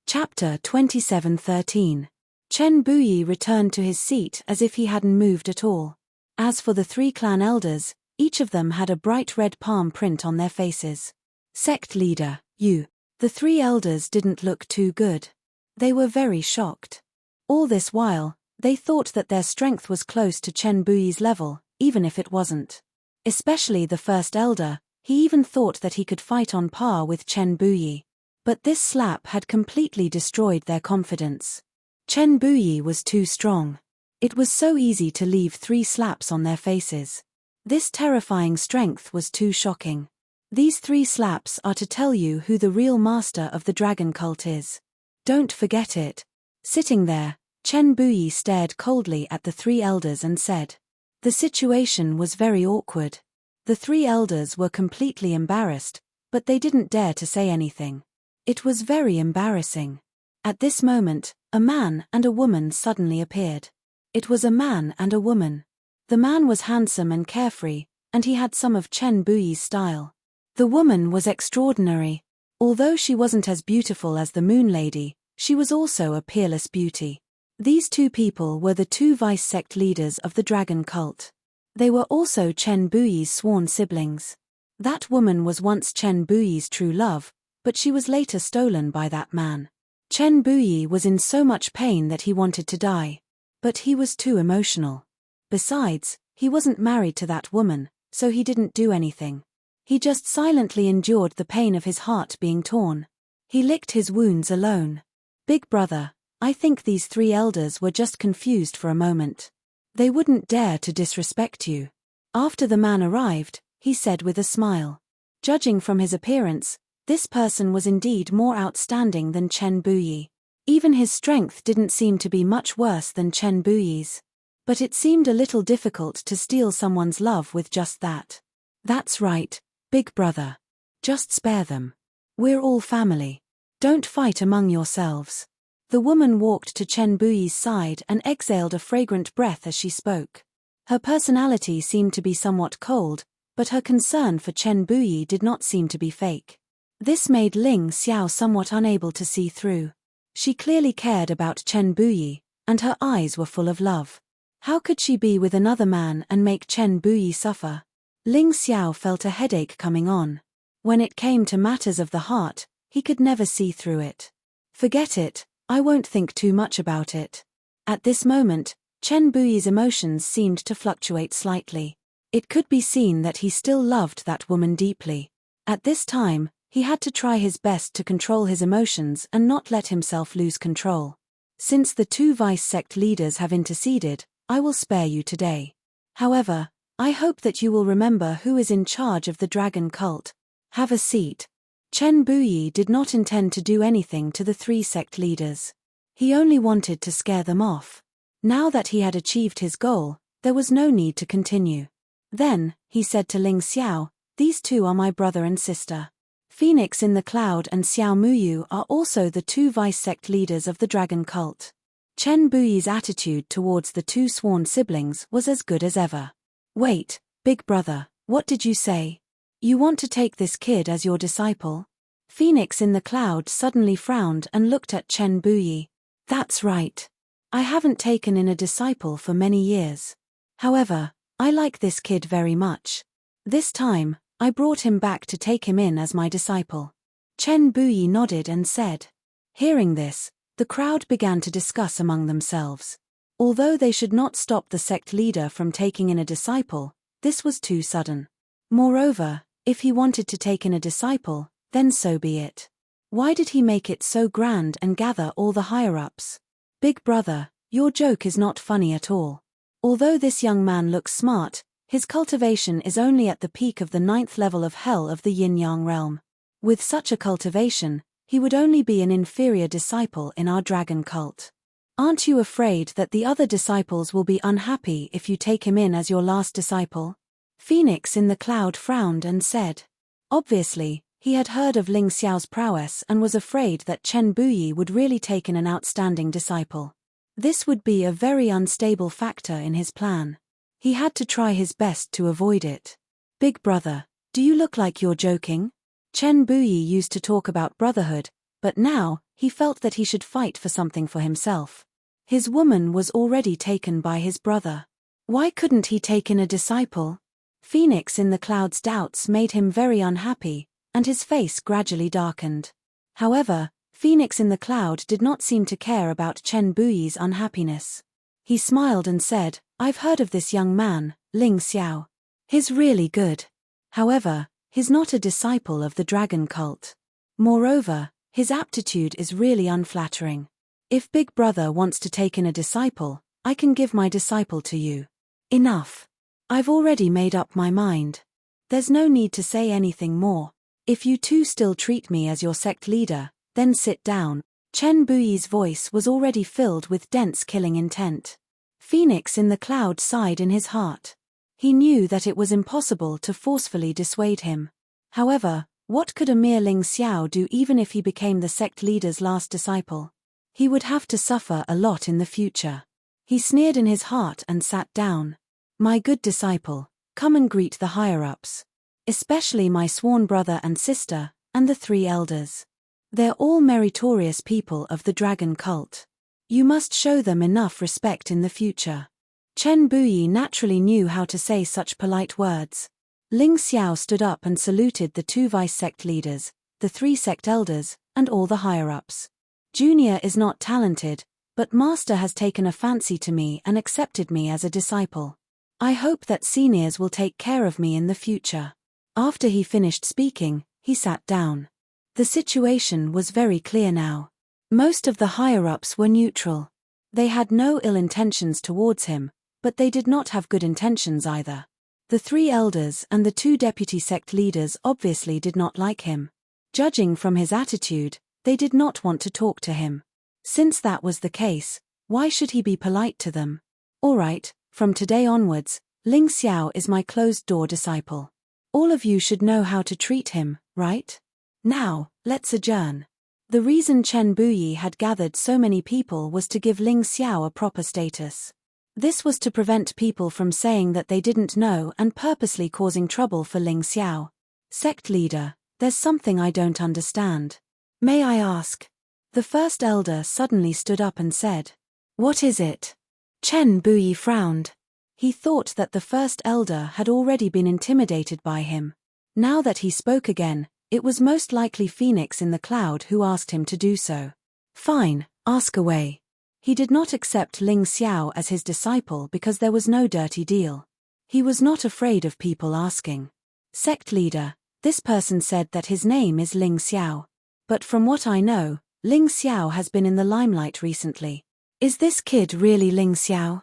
Chapter 27:13. Chen Buyi returned to his seat as if he hadn't moved at all. As for the 3 clan elders, each of them had a bright red palm print on their faces. "Sect leader, you." The 3 elders didn't look too good. They were very shocked. All this while, They thought that their strength was close to Chen Buyi's level, even if it wasn't. Especially the first elder, he even thought that he could fight on par with Chen Buyi. But this slap had completely destroyed their confidence. Chen Buyi was too strong. It was so easy to leave 3 slaps on their faces. This terrifying strength was too shocking. These 3 slaps are to tell you who the real master of the dragon cult is. Don't forget it. Sitting there, Chen Buyi stared coldly at the 3 elders and said. The situation was very awkward. The 3 elders were completely embarrassed, but they didn't dare to say anything. It was very embarrassing. At this moment, a man and a woman suddenly appeared. It was a man and a woman. The man was handsome and carefree, and he had some of Chen Buyi's style. The woman was extraordinary. Although she wasn't as beautiful as the Moon Lady, she was also a peerless beauty. These 2 people were the 2 vice sect leaders of the dragon cult. They were also Chen Buyi's sworn siblings. That woman was once Chen Buyi's true love, but she was later stolen by that man. Chen Buyi was in so much pain that he wanted to die. But he was too emotional. Besides, he wasn't married to that woman, so he didn't do anything. He just silently endured the pain of his heart being torn. He licked his wounds alone. Big brother, I think these 3 elders were just confused for a moment. They wouldn't dare to disrespect you. After the man arrived, he said with a smile. Judging from his appearance, this person was indeed more outstanding than Chen Buyi. Even his strength didn't seem to be much worse than Chen Buyi's. But it seemed a little difficult to steal someone's love with just that. That's right, big brother. Just spare them. We're all family. Don't fight among yourselves. The woman walked to Chen Buyi's side and exhaled a fragrant breath as she spoke. Her personality seemed to be somewhat cold, but her concern for Chen Buyi did not seem to be fake. This made Ling Xiao somewhat unable to see through. She clearly cared about Chen Buyi, and her eyes were full of love. How could she be with another man and make Chen Buyi suffer? Ling Xiao felt a headache coming on. When it came to matters of the heart, he could never see through it. Forget it, I won't think too much about it. At this moment, Chen Buyi's emotions seemed to fluctuate slightly. It could be seen that he still loved that woman deeply. At this time, he had to try his best to control his emotions and not let himself lose control. Since the 2 vice sect leaders have interceded, I will spare you today. However, I hope that you will remember who is in charge of the dragon cult. Have a seat. Chen Buyi did not intend to do anything to the 3 sect leaders. He only wanted to scare them off. Now that he had achieved his goal, there was no need to continue. Then, he said to Ling Xiao, these 2 are my brother and sister. Phoenix in the Cloud and Xiao Muyu are also the 2 vice sect leaders of the dragon cult. Chen Buyi's attitude towards the 2 sworn siblings was as good as ever. Wait, big brother, what did you say? You want to take this kid as your disciple? Phoenix in the Cloud suddenly frowned and looked at Chen Buyi. That's right. I haven't taken in a disciple for many years. However, I like this kid very much. This time, I brought him back to take him in as my disciple. Chen Buyi nodded and said. Hearing this, the crowd began to discuss among themselves. Although they should not stop the sect leader from taking in a disciple, this was too sudden. Moreover, if he wanted to take in a disciple, then so be it. Why did he make it so grand and gather all the higher-ups? Big brother, your joke is not funny at all. Although this young man looks smart, his cultivation is only at the peak of the 9th level of hell of the yin-yang realm. With such a cultivation, he would only be an inferior disciple in our dragon cult. Aren't you afraid that the other disciples will be unhappy if you take him in as your last disciple? Phoenix in the Cloud frowned and said. Obviously, he had heard of Ling Xiao's prowess and was afraid that Chen Buyi would really take in an outstanding disciple. This would be a very unstable factor in his plan. He had to try his best to avoid it. Big brother, do you look like you're joking? Chen Buyi used to talk about brotherhood, but now, he felt that he should fight for something for himself. His woman was already taken by his brother. Why couldn't he take in a disciple? Phoenix in the Cloud's doubts made him very unhappy, and his face gradually darkened. However, Phoenix in the Cloud did not seem to care about Chen Buyi's unhappiness. He smiled and said, "I've heard of this young man, Ling Xiao. He's really good. However, he's not a disciple of the dragon cult. Moreover, his aptitude is really unflattering. If Big Brother wants to take in a disciple, I can give my disciple to you." "Enough. I've already made up my mind. There's no need to say anything more. If you two still treat me as your sect leader, then sit down." Chen Buyi's voice was already filled with dense killing intent. Phoenix in the cloud sighed in his heart. He knew that it was impossible to forcefully dissuade him. However, what could a mere Ling Xiao do even if he became the sect leader's last disciple? He would have to suffer a lot in the future. He sneered in his heart and sat down. "My good disciple, come and greet the higher-ups. Especially my sworn brother and sister, and the 3 elders. They're all meritorious people of the dragon cult. You must show them enough respect in the future." Chen Buyi naturally knew how to say such polite words. Ling Xiao stood up and saluted the 2 vice sect leaders, the 3 sect elders, and all the higher-ups. "Junior is not talented, but Master has taken a fancy to me and accepted me as a disciple. I hope that seniors will take care of me in the future." After he finished speaking, he sat down. The situation was very clear now. Most of the higher-ups were neutral. They had no ill intentions towards him, but they did not have good intentions either. The 3 elders and the 2 deputy sect leaders obviously did not like him. Judging from his attitude, they did not want to talk to him. Since that was the case, why should he be polite to them? "All right, from today onwards, Ling Xiao is my closed-door disciple. All of you should know how to treat him, right? Now, let's adjourn." The reason Chen Buyi had gathered so many people was to give Ling Xiao a proper status. This was to prevent people from saying that they didn't know and purposely causing trouble for Ling Xiao. "Sect leader, there's something I don't understand. May I ask?" The first elder suddenly stood up and said. "What is it?" Chen Buyi frowned. He thought that the first elder had already been intimidated by him. Now that he spoke again, it was most likely Phoenix in the cloud who asked him to do so. "Fine, ask away." He did not accept Ling Xiao as his disciple because there was no dirty deal. He was not afraid of people asking. "Sect leader, this person said that his name is Ling Xiao. But from what I know, Ling Xiao has been in the limelight recently. Is this kid really Ling Xiao?"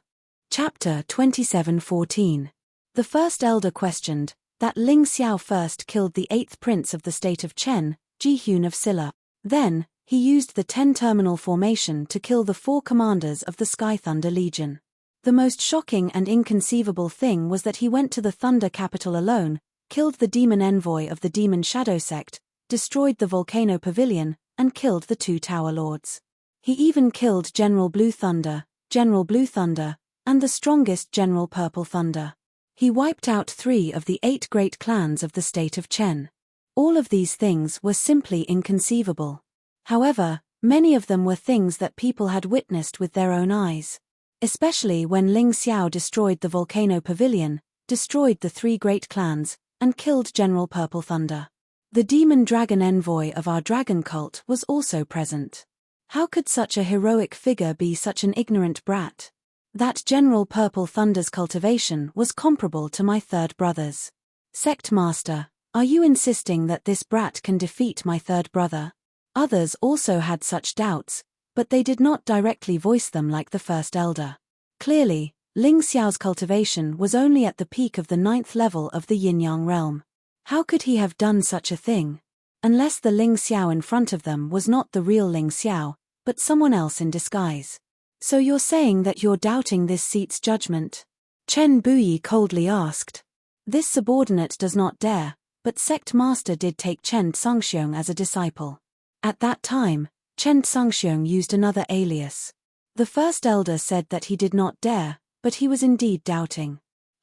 Chapter 27:14. The first elder questioned that Ling Xiao first killed the 8th prince of the state of Chen, Ji-Hyun of Silla. Then, he used the 10-terminal formation to kill the 4 commanders of the Sky Thunder Legion. The most shocking and inconceivable thing was that he went to the Thunder capital alone, killed the demon envoy of the Demon Shadow sect, destroyed the Volcano Pavilion, and killed the 2 Tower Lords. He even killed General Blue Thunder, and the strongest General Purple Thunder. He wiped out 3 of the 8 great clans of the state of Chen. All of these things were simply inconceivable. However, many of them were things that people had witnessed with their own eyes. Especially when Ling Xiao destroyed the Volcano Pavilion, destroyed the 3 great clans, and killed General Purple Thunder. The demon dragon envoy of our dragon cult was also present. How could such a heroic figure be such an ignorant brat? That General Purple Thunder's cultivation was comparable to my 3rd brother's. "Sect Master, are you insisting that this brat can defeat my 3rd brother?" Others also had such doubts, but they did not directly voice them like the first elder. Clearly, Ling Xiao's cultivation was only at the peak of the 9th level of the Yin-Yang realm. How could he have done such a thing? Unless the Ling Xiao in front of them was not the real Ling Xiao, but someone else in disguise. "So you're saying that you're doubting this seat's judgment?" Chen Buyi coldly asked. This subordinate does not dare, but Sect Master did take Chen Tsangxiong as a disciple. At that time, Chen Tsangxiong used another alias. The first elder said that he did not dare, but he was indeed doubting.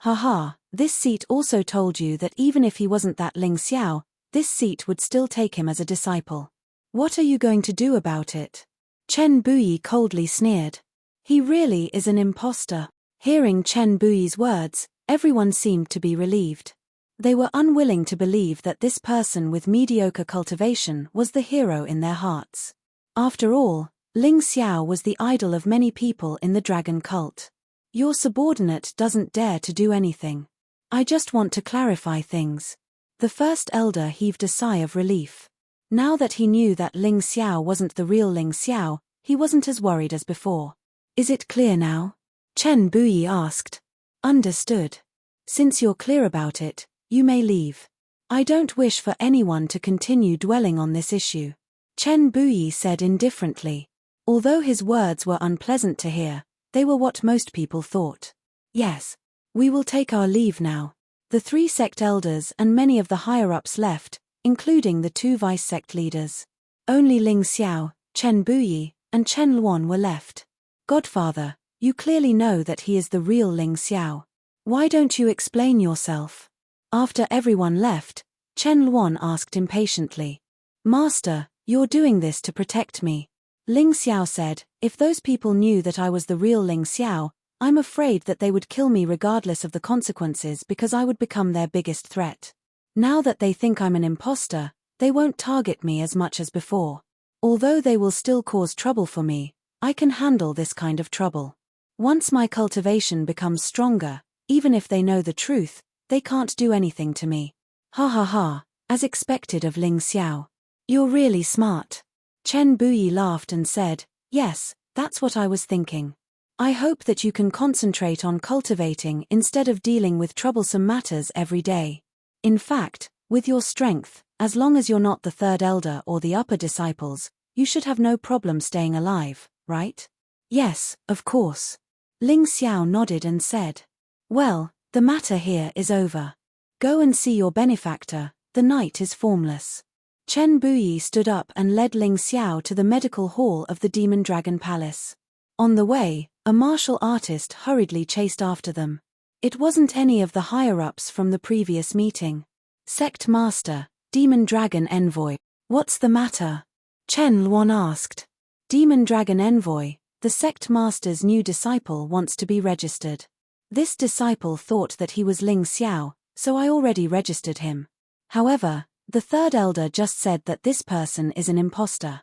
"Haha, this seat also told you that even if he wasn't that Ling Xiao, this seat would still take him as a disciple. What are you going to do about it?" Chen Buyi coldly sneered. He really is an imposter. Hearing Chen Buyi's words, everyone seemed to be relieved. They were unwilling to believe that this person with mediocre cultivation was the hero in their hearts. After all, Ling Xiao was the idol of many people in the dragon cult. Your subordinate doesn't dare to do anything. I just want to clarify things. The first elder heaved a sigh of relief. Now that he knew that Ling Xiao wasn't the real Ling Xiao, he wasn't as worried as before. Is it clear now? Chen Buyi asked. Understood. Since you're clear about it, you may leave. I don't wish for anyone to continue dwelling on this issue. Chen Buyi said indifferently. Although his words were unpleasant to hear, they were what most people thought. Yes. We will take our leave now. The 3 sect elders and many of the higher-ups left, including the 2 vice-sect leaders. Only Ling Xiao, Chen Buyi, and Chen Luan were left. Godfather, you clearly know that he is the real Ling Xiao. Why don't you explain yourself? After everyone left, Chen Luan asked impatiently. Master, you're doing this to protect me. Ling Xiao said, if those people knew that I was the real Ling Xiao, I'm afraid that they would kill me regardless of the consequences because I would become their biggest threat. Now that they think I'm an imposter, they won't target me as much as before. Although they will still cause trouble for me, I can handle this kind of trouble. Once my cultivation becomes stronger, even if they know the truth, they can't do anything to me. Ha ha ha, as expected of Ling Xiao. You're really smart. Chen Buyi laughed and said, yes, that's what I was thinking. I hope that you can concentrate on cultivating instead of dealing with troublesome matters every day. In fact, with your strength, as long as you're not the 3rd elder or the upper disciples, you should have no problem staying alive, right? Yes, of course. Ling Xiao nodded and said. Well, the matter here is over. Go and see your benefactor, the night is formless. Chen Buyi stood up and led Ling Xiao to the medical hall of the Demon Dragon Palace. On the way, a martial artist hurriedly chased after them. It wasn't any of the higher-ups from the previous meeting. Sect Master, Demon Dragon Envoy. What's the matter? Chen Luan asked. Demon Dragon Envoy, the Sect Master's new disciple wants to be registered. This disciple thought that he was Ling Xiao, so I already registered him. However, the 3rd elder just said that this person is an imposter.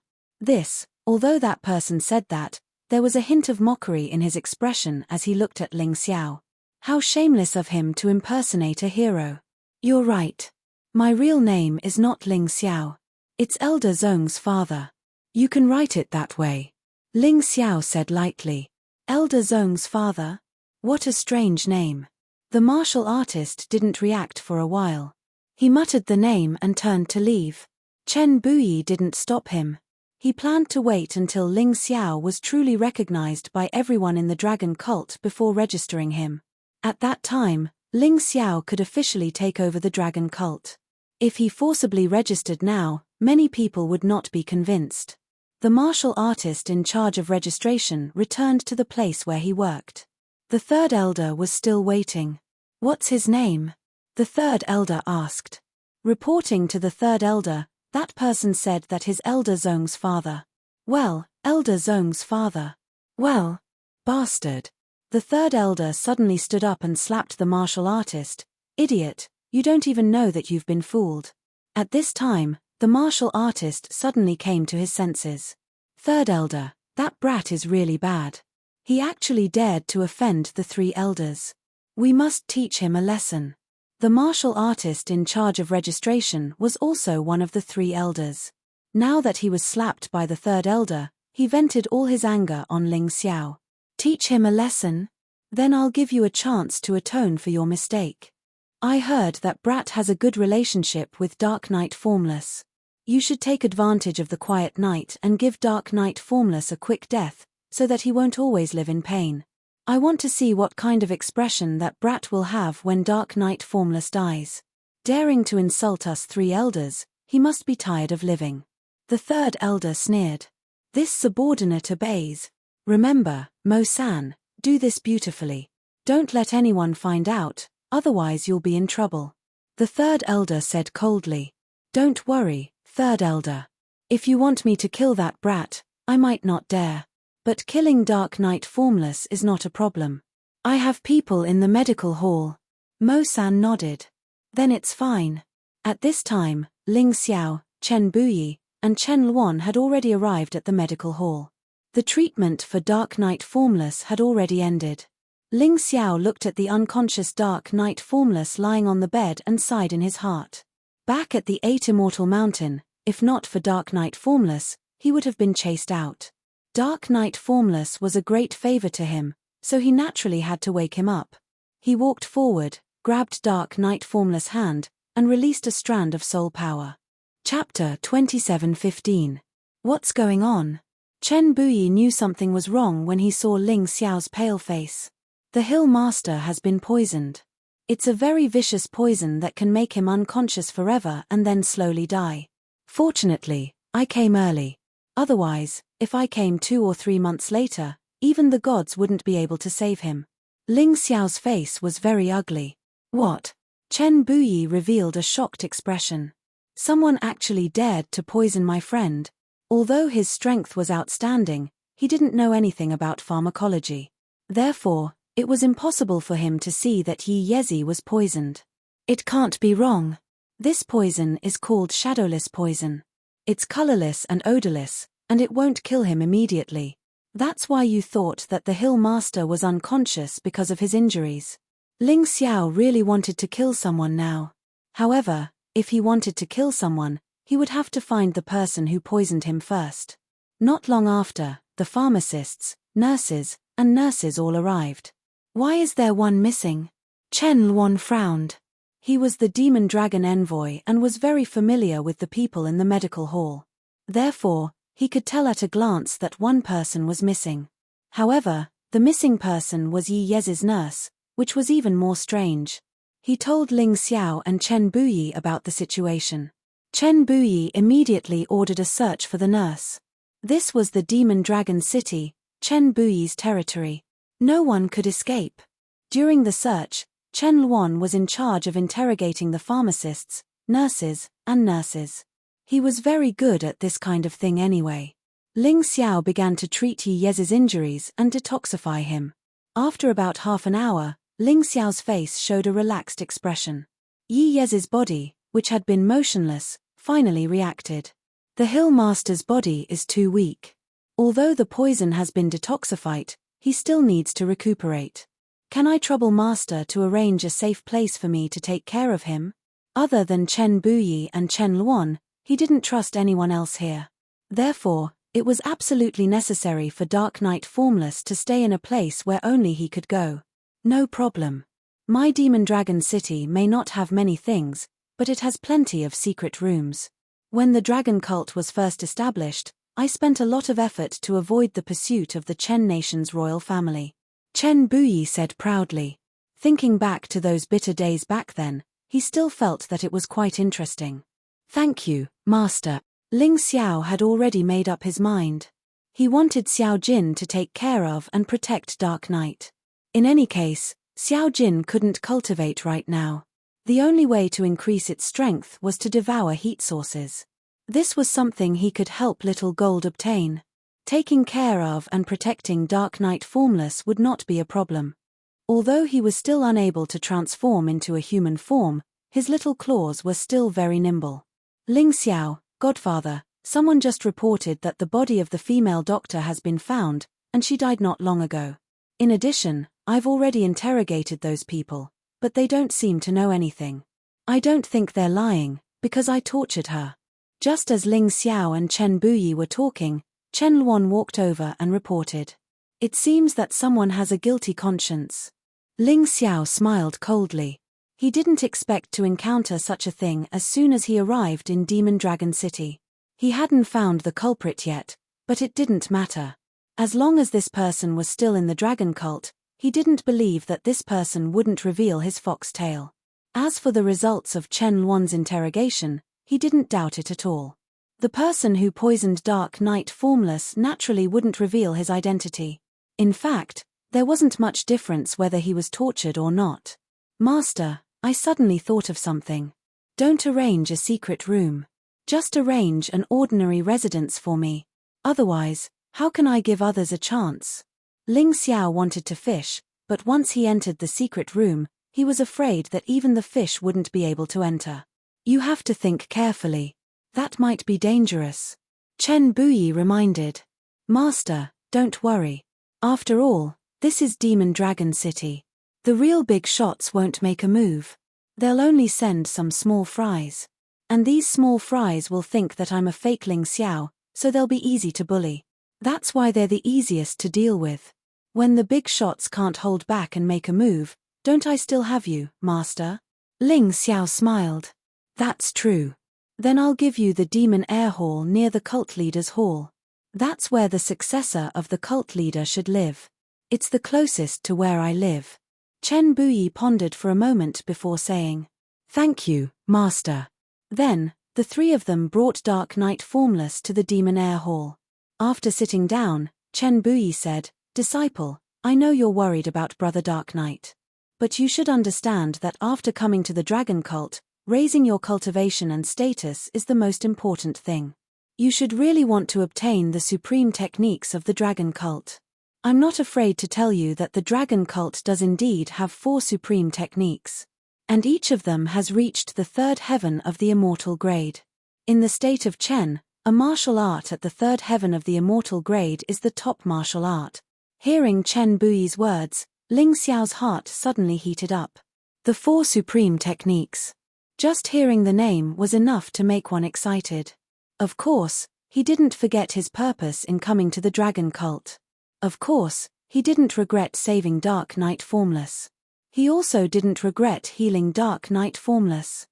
Although that person said that, there was a hint of mockery in his expression as he looked at Ling Xiao. How shameless of him to impersonate a hero. You're right. My real name is not Ling Xiao. It's Elder Zong's father. You can write it that way. Ling Xiao said lightly. Elder Zong's father? What a strange name. The martial artist didn't react for a while. He muttered the name and turned to leave. Chen Buyi didn't stop him. He planned to wait until Ling Xiao was truly recognized by everyone in the dragon cult before registering him. At that time, Ling Xiao could officially take over the dragon cult. If he forcibly registered now, many people would not be convinced. The martial artist in charge of registration returned to the place where he worked. The 3rd elder was still waiting. What's his name? The 3rd elder asked. Reporting to the 3rd elder, that person said that his Elder Zong's father. Well, Elder Zong's father. Well, bastard. The 3rd elder suddenly stood up and slapped the martial artist. Idiot, you don't even know that you've been fooled. At this time, the martial artist suddenly came to his senses. 3rd elder, that brat is really bad. He actually dared to offend the 3 elders. We must teach him a lesson. The martial artist in charge of registration was also one of the 3 elders. Now that he was slapped by the 3rd elder, he vented all his anger on Ling Xiao. Teach him a lesson? Then I'll give you a chance to atone for your mistake. I heard that brat has a good relationship with Dark Knight Formless. You should take advantage of the quiet night and give Dark Knight Formless a quick death, so that he won't always live in pain. I want to see what kind of expression that brat will have when Dark Knight Formless dies. Daring to insult us 3 elders, he must be tired of living. The 3rd elder sneered. This subordinate obeys. Remember, Mo-san, do this beautifully. Don't let anyone find out, otherwise you'll be in trouble. The 3rd elder said coldly. Don't worry, 3rd elder. If you want me to kill that brat, I might not dare. But killing Dark Knight Formless is not a problem. I have people in the medical hall. Mo-san nodded. Then it's fine. At this time, Ling Xiao, Chen Buyi, and Chen Luan had already arrived at the medical hall. The treatment for Dark Knight Formless had already ended. Ling Xiao looked at the unconscious Dark Knight Formless lying on the bed and sighed in his heart. Back at the Eight Immortal Mountain, if not for Dark Knight Formless, he would have been chased out. Dark Knight Formless was a great favor to him, so he naturally had to wake him up. He walked forward, grabbed Dark Knight Formless' hand, and released a strand of soul power. Chapter 27:15. What's going on? Chen Buyi knew something was wrong when he saw Ling Xiao's pale face. The Hill Master has been poisoned. It's a very vicious poison that can make him unconscious forever and then slowly die. Fortunately, I came early. Otherwise, if I came 2 or 3 months later, even the gods wouldn't be able to save him. Ling Xiao's face was very ugly. What? Chen Buyi revealed a shocked expression. Someone actually dared to poison my friend. Although his strength was outstanding, he didn't know anything about pharmacology. Therefore, it was impossible for him to see that Yi Yezi was poisoned. It can't be wrong. This poison is called shadowless poison. It's colorless and odorless, and it won't kill him immediately. That's why you thought that the Hill Master was unconscious because of his injuries. Ling Xiao really wanted to kill someone now. However, if he wanted to kill someone, he would have to find the person who poisoned him first. Not long after, the pharmacists, nurses, and nurses all arrived. Why is there one missing? Chen Luan frowned. He was the Demon Dragon envoy and was very familiar with the people in the medical hall. Therefore, he could tell at a glance that one person was missing. However, the missing person was Yi Yezi's nurse, which was even more strange. He told Ling Xiao and Chen Buyi about the situation. Chen Buyi immediately ordered a search for the nurse. This was the Demon Dragon City, Chen Buyi's territory. No one could escape. During the search, Chen Luan was in charge of interrogating the pharmacists, nurses, and nurses. He was very good at this kind of thing anyway. Ling Xiao began to treat Yi Yezi's injuries and detoxify him. After about half an hour, Ling Xiao's face showed a relaxed expression. Yi Yezi's body, which had been motionless, finally reacted. The Hill Master's body is too weak. Although the poison has been detoxified, he still needs to recuperate. Can I trouble Master to arrange a safe place for me to take care of him? Other than Chen Buyi and Chen Luan, he didn't trust anyone else here. Therefore, it was absolutely necessary for Dark Knight Formless to stay in a place where only he could go. No problem. My Demon Dragon City may not have many things, but it has plenty of secret rooms. When the dragon cult was first established, I spent a lot of effort to avoid the pursuit of the Chen nation's royal family. Chen Buyi said proudly. Thinking back to those bitter days back then, he still felt that it was quite interesting. Thank you, Master. Ling Xiao had already made up his mind. He wanted Xiao Jin to take care of and protect Dark Knight. In any case, Xiao Jin couldn't cultivate right now. The only way to increase its strength was to devour heat sources. This was something he could help Little Gold obtain. Taking care of and protecting Dark Knight Formless would not be a problem. Although he was still unable to transform into a human form, his little claws were still very nimble. Ling Xiao, Godfather, someone just reported that the body of the female doctor has been found, and she died not long ago. In addition, I've already interrogated those people, but they don't seem to know anything. I don't think they're lying, because I tortured her. Just as Ling Xiao and Chen Buyi were talking, Chen Luan walked over and reported. It seems that someone has a guilty conscience. Ling Xiao smiled coldly. He didn't expect to encounter such a thing as soon as he arrived in Demon Dragon City. He hadn't found the culprit yet, but it didn't matter. As long as this person was still in the dragon cult, he didn't believe that this person wouldn't reveal his fox tail. As for the results of Chen Luan's interrogation, he didn't doubt it at all. The person who poisoned Dark Knight Formless naturally wouldn't reveal his identity. In fact, there wasn't much difference whether he was tortured or not. Master, I suddenly thought of something. Don't arrange a secret room. Just arrange an ordinary residence for me. Otherwise, how can I give others a chance? Ling Xiao wanted to fish, but once he entered the secret room, he was afraid that even the fish wouldn't be able to enter. You have to think carefully. That might be dangerous. Chen Buyi reminded. Master, don't worry. After all, This is Demon Dragon City. The real big shots won't make a move. They'll only send some small fries. And these small fries will think that I'm a fake Ling Xiao, so they'll be easy to bully. That's why they're the easiest to deal with. When the big shots can't hold back and make a move, don't I still have you, Master? Ling Xiao smiled. That's true. Then I'll give you the Demon Air Hall near the cult leader's hall. That's where the successor of the cult leader should live. It's the closest to where I live. Chen Buyi pondered for a moment before saying, Thank you, Master. Then, the three of them brought Dark Knight Formless to the Demon Air Hall. After sitting down, Chen Buyi said, Disciple, I know you're worried about Brother Dark Knight. But you should understand that after coming to the Dragon Cult, raising your cultivation and status is the most important thing. You should really want to obtain the supreme techniques of the Dragon Cult. I'm not afraid to tell you that the Dragon Cult does indeed have 4 supreme techniques. And each of them has reached the 3rd heaven of the immortal grade. In the state of Chen, a martial art at the 3rd heaven of the immortal grade is the top martial art. Hearing Chen Buyi's words, Ling Xiao's heart suddenly heated up. The 4 supreme techniques. Just hearing the name was enough to make one excited. Of course, he didn't forget his purpose in coming to the Dragon Cult. Of course, he didn't regret saving Dark Knight Formless. He also didn't regret healing Dark Knight Formless.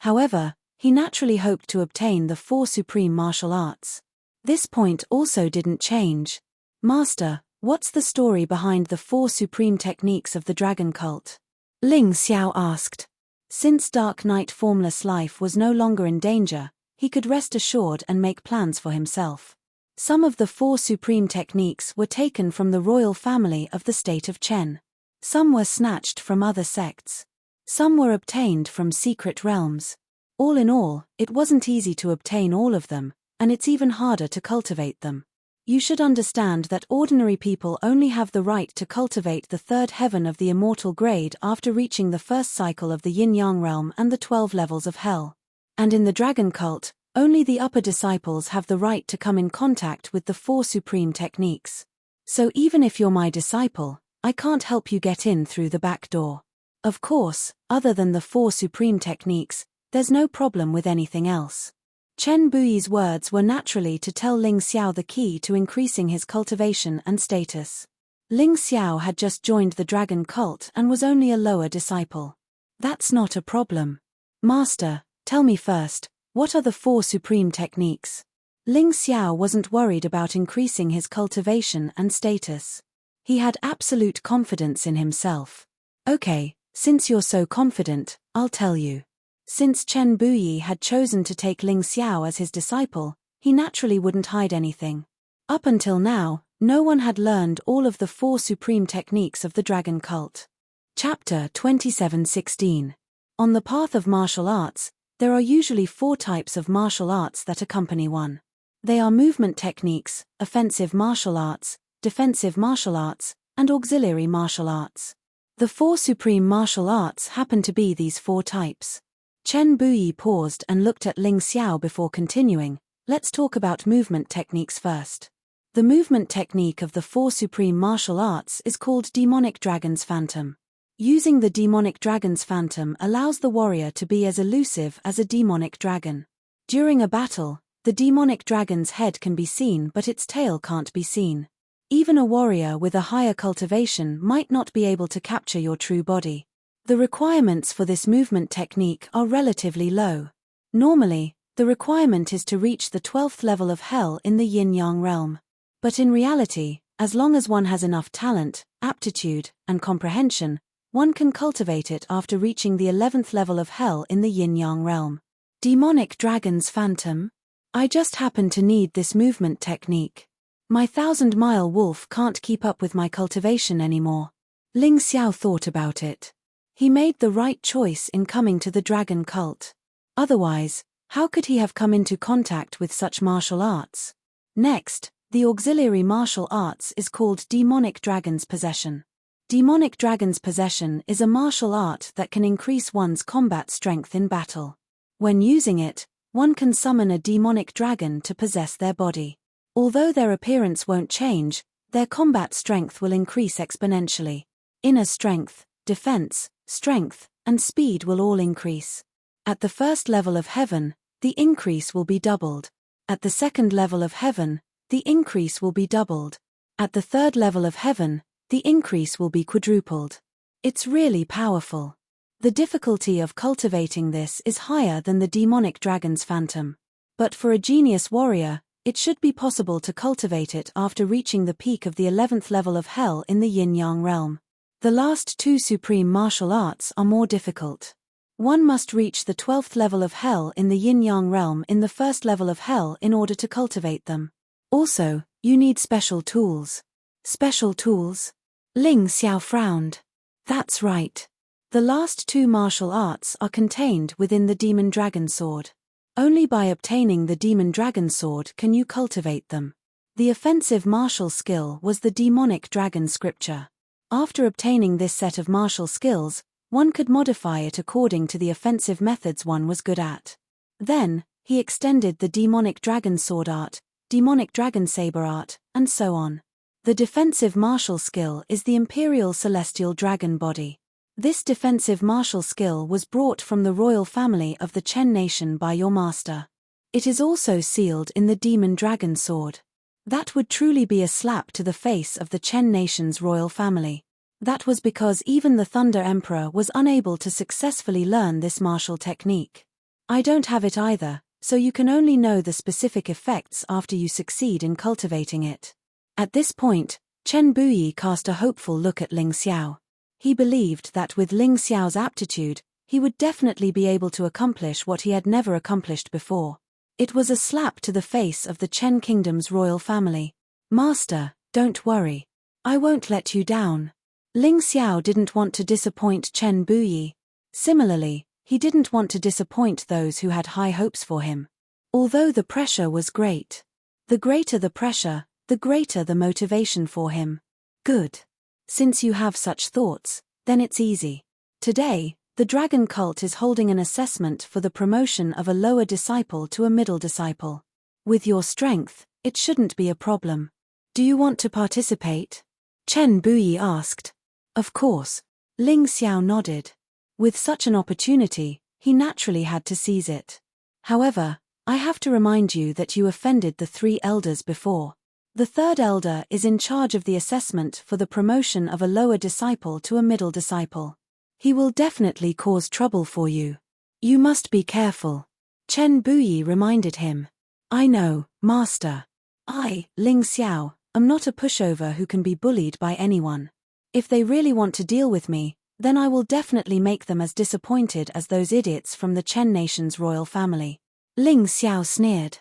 However, he naturally hoped to obtain the 4 supreme martial arts. This point also didn't change. Master, what's the story behind the 4 supreme techniques of the Dragon Cult? Ling Xiao asked. Since Dark Knight Formless' life was no longer in danger, he could rest assured and make plans for himself. Some of the 4 supreme techniques were taken from the royal family of the state of Chen. Some were snatched from other sects. Some were obtained from secret realms. All in all, it wasn't easy to obtain all of them, and it's even harder to cultivate them. You should understand that ordinary people only have the right to cultivate the 3rd heaven of the immortal grade after reaching the 1st cycle of the yin-yang realm and the 12 levels of hell. And in the Dragon Cult, only the upper disciples have the right to come in contact with the 4 supreme techniques. So even if you're my disciple, I can't help you get in through the back door. Of course, other than the 4 supreme techniques, there's no problem with anything else. Chen Buyi's words were naturally to tell Ling Xiao the key to increasing his cultivation and status. Ling Xiao had just joined the Dragon Cult and was only a lower disciple. That's not a problem. Master, tell me first, what are the 4 supreme techniques? Ling Xiao wasn't worried about increasing his cultivation and status. He had absolute confidence in himself. Okay, since you're so confident, I'll tell you. Since Chen Buyi had chosen to take Ling Xiao as his disciple, he naturally wouldn't hide anything. Up until now, no one had learned all of the 4 supreme techniques of the Dragon Cult. Chapter 27:16. On the path of martial arts, there are usually 4 types of martial arts that accompany one. They are movement techniques, offensive martial arts, defensive martial arts, and auxiliary martial arts. The 4 supreme martial arts happen to be these 4 types. Chen Buyi paused and looked at Ling Xiao before continuing. Let's talk about movement techniques first. The movement technique of the 4 supreme martial arts is called Demonic Dragon's Phantom. Using the Demonic Dragon's Phantom allows the warrior to be as elusive as a demonic dragon. During a battle, the demonic dragon's head can be seen but its tail can't be seen. Even a warrior with a higher cultivation might not be able to capture your true body. The requirements for this movement technique are relatively low. Normally, the requirement is to reach the 12th level of hell in the yin-yang realm. But in reality, as long as one has enough talent, aptitude, and comprehension, one can cultivate it after reaching the 11th level of hell in the yin-yang realm. Demonic Dragon's Phantom? I just happen to need this movement technique. My 1,000-mile wolf can't keep up with my cultivation anymore. Ling Xiao thought about it. He made the right choice in coming to the Dragon Cult. Otherwise, how could he have come into contact with such martial arts? Next, the auxiliary martial arts is called Demonic Dragon's Possession. Demonic Dragon's Possession is a martial art that can increase one's combat strength in battle. When using it, one can summon a demonic dragon to possess their body. Although their appearance won't change, their combat strength will increase exponentially. Inner strength, defense, strength, and speed will all increase. At the first level of heaven, the increase will be doubled. At the second level of heaven, the increase will be doubled. At the third level of heaven, the increase will be quadrupled. It's really powerful. The difficulty of cultivating this is higher than the demonic dragon's phantom. But for a genius warrior, it should be possible to cultivate it after reaching the peak of the 11th level of hell in the yin-yang realm. The last two supreme martial arts are more difficult. One must reach the 12th level of hell in the yin-yang realm in the first level of hell in order to cultivate them. Also, you need special tools. Special tools? Ling Xiao frowned. That's right. The last two martial arts are contained within the Demon Dragon Sword. Only by obtaining the Demon Dragon Sword can you cultivate them. The offensive martial skill was the Demonic Dragon Scripture. After obtaining this set of martial skills, one could modify it according to the offensive methods one was good at. Then, he extended the Demonic Dragon Sword art, Demonic Dragon Saber art, and so on. The defensive martial skill is the Imperial Celestial Dragon Body. This defensive martial skill was brought from the royal family of the Chen nation by your master. It is also sealed in the Demon Dragon Sword. That would truly be a slap to the face of the Chen nation's royal family. That was because even the Thunder Emperor was unable to successfully learn this martial technique. I don't have it either, so you can only know the specific effects after you succeed in cultivating it. At this point, Chen Buyi cast a hopeful look at Ling Xiao. He believed that with Ling Xiao's aptitude, he would definitely be able to accomplish what he had never accomplished before. It was a slap to the face of the Chen Kingdom's royal family. Master, don't worry. I won't let you down. Ling Xiao didn't want to disappoint Chen Buyi. Similarly, he didn't want to disappoint those who had high hopes for him. Although the pressure was great. The greater the pressure, the greater the motivation for him. Good. Since you have such thoughts, then it's easy. Today, the Dragon Cult is holding an assessment for the promotion of a lower disciple to a middle disciple. With your strength, it shouldn't be a problem. Do you want to participate? Chen Buyi asked. Of course. Ling Xiao nodded. With such an opportunity, he naturally had to seize it. However, I have to remind you that you offended the 3 elders before. The 3rd elder is in charge of the assessment for the promotion of a lower disciple to a middle disciple. He will definitely cause trouble for you. You must be careful. Chen Buyi reminded him. I know, Master. I, Ling Xiao, am not a pushover who can be bullied by anyone. If they really want to deal with me, then I will definitely make them as disappointed as those idiots from the Chen nation's royal family. Ling Xiao sneered.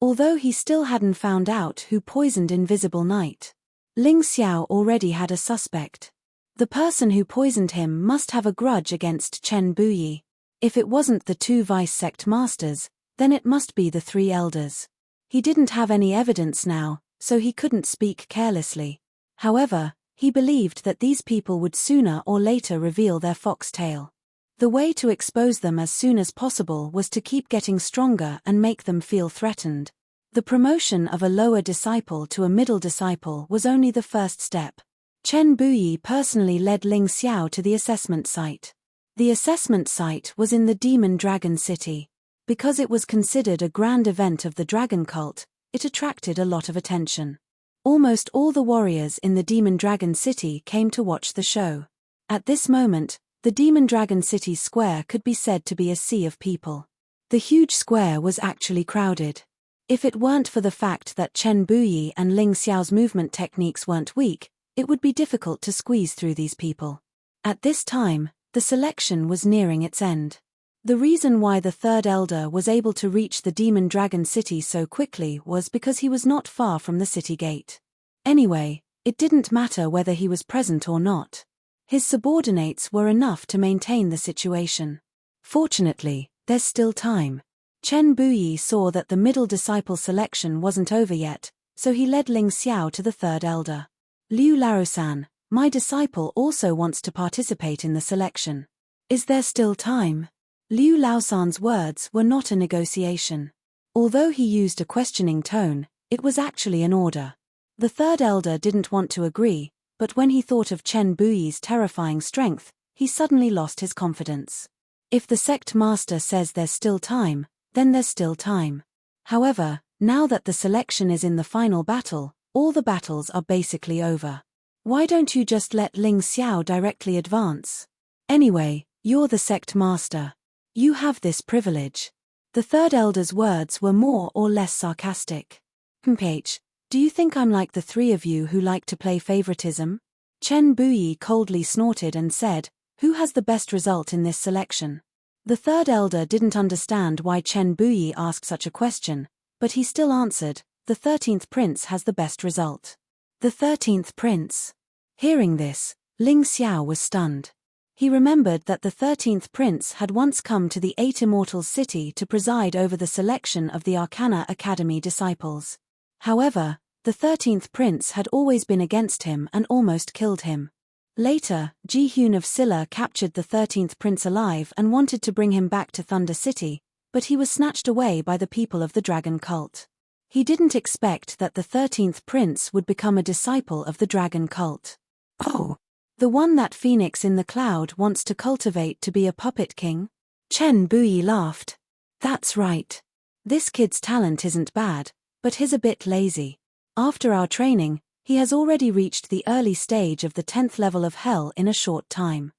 Although he still hadn't found out who poisoned Invisible Knight, Ling Xiao already had a suspect. The person who poisoned him must have a grudge against Chen Buyi. If it wasn't the 2 vice sect masters, then it must be the 3 elders. He didn't have any evidence now, so he couldn't speak carelessly. However, he believed that these people would sooner or later reveal their foxtail. The way to expose them as soon as possible was to keep getting stronger and make them feel threatened. The promotion of a lower disciple to a middle disciple was only the first step. Chen Buyi personally led Ling Xiao to the assessment site. The assessment site was in the Demon Dragon City. Because it was considered a grand event of the Dragon Cult, it attracted a lot of attention. Almost all the warriors in the Demon Dragon City came to watch the show. At this moment, the Demon Dragon City square could be said to be a sea of people. The huge square was actually crowded. If it weren't for the fact that Chen Buyi and Ling Xiao's movement techniques weren't weak, it would be difficult to squeeze through these people. At this time, the selection was nearing its end. The reason why the 3rd elder was able to reach the Demon Dragon City so quickly was because he was not far from the city gate. Anyway, it didn't matter whether he was present or not. His subordinates were enough to maintain the situation. Fortunately, there's still time. Chen Buyi saw that the middle disciple selection wasn't over yet, so he led Ling Xiao to the 3rd elder. Liu Laosan, my disciple also wants to participate in the selection. Is there still time? Liu Laosan's words were not a negotiation. Although he used a questioning tone, it was actually an order. The third elder didn't want to agree, but when he thought of Chen Buyi's terrifying strength, he suddenly lost his confidence. If the sect master says there's still time, then there's still time. However, now that the selection is in the final battle, all the battles are basically over. Why don't you just let Ling Xiao directly advance? Anyway, you're the sect master. You have this privilege. The third elder's words were more or less sarcastic. "H, do you think I'm like the three of you who like to play favoritism?" Chen Buyi coldly snorted and said, "Who has the best result in this selection?" The third elder didn't understand why Chen Buyi asked such a question, but he still answered, "The 13th prince has the best result." The 13th prince. Hearing this, Ling Xiao was stunned. He remembered that the 13th prince had once come to the Eight Immortals city to preside over the selection of the Arcana Academy disciples. However, the 13th prince had always been against him and almost killed him. Later, Ji Hyun of Silla captured the 13th prince alive and wanted to bring him back to Thunder City, but he was snatched away by the people of the dragon cult. He didn't expect that the 13th prince would become a disciple of the dragon cult. "Oh, the one that Phoenix in the Cloud wants to cultivate to be a puppet king?" Chen Buyi laughed. "That's right. This kid's talent isn't bad, but he's a bit lazy. After our training, he has already reached the early stage of the 10th level of Hell in a short time."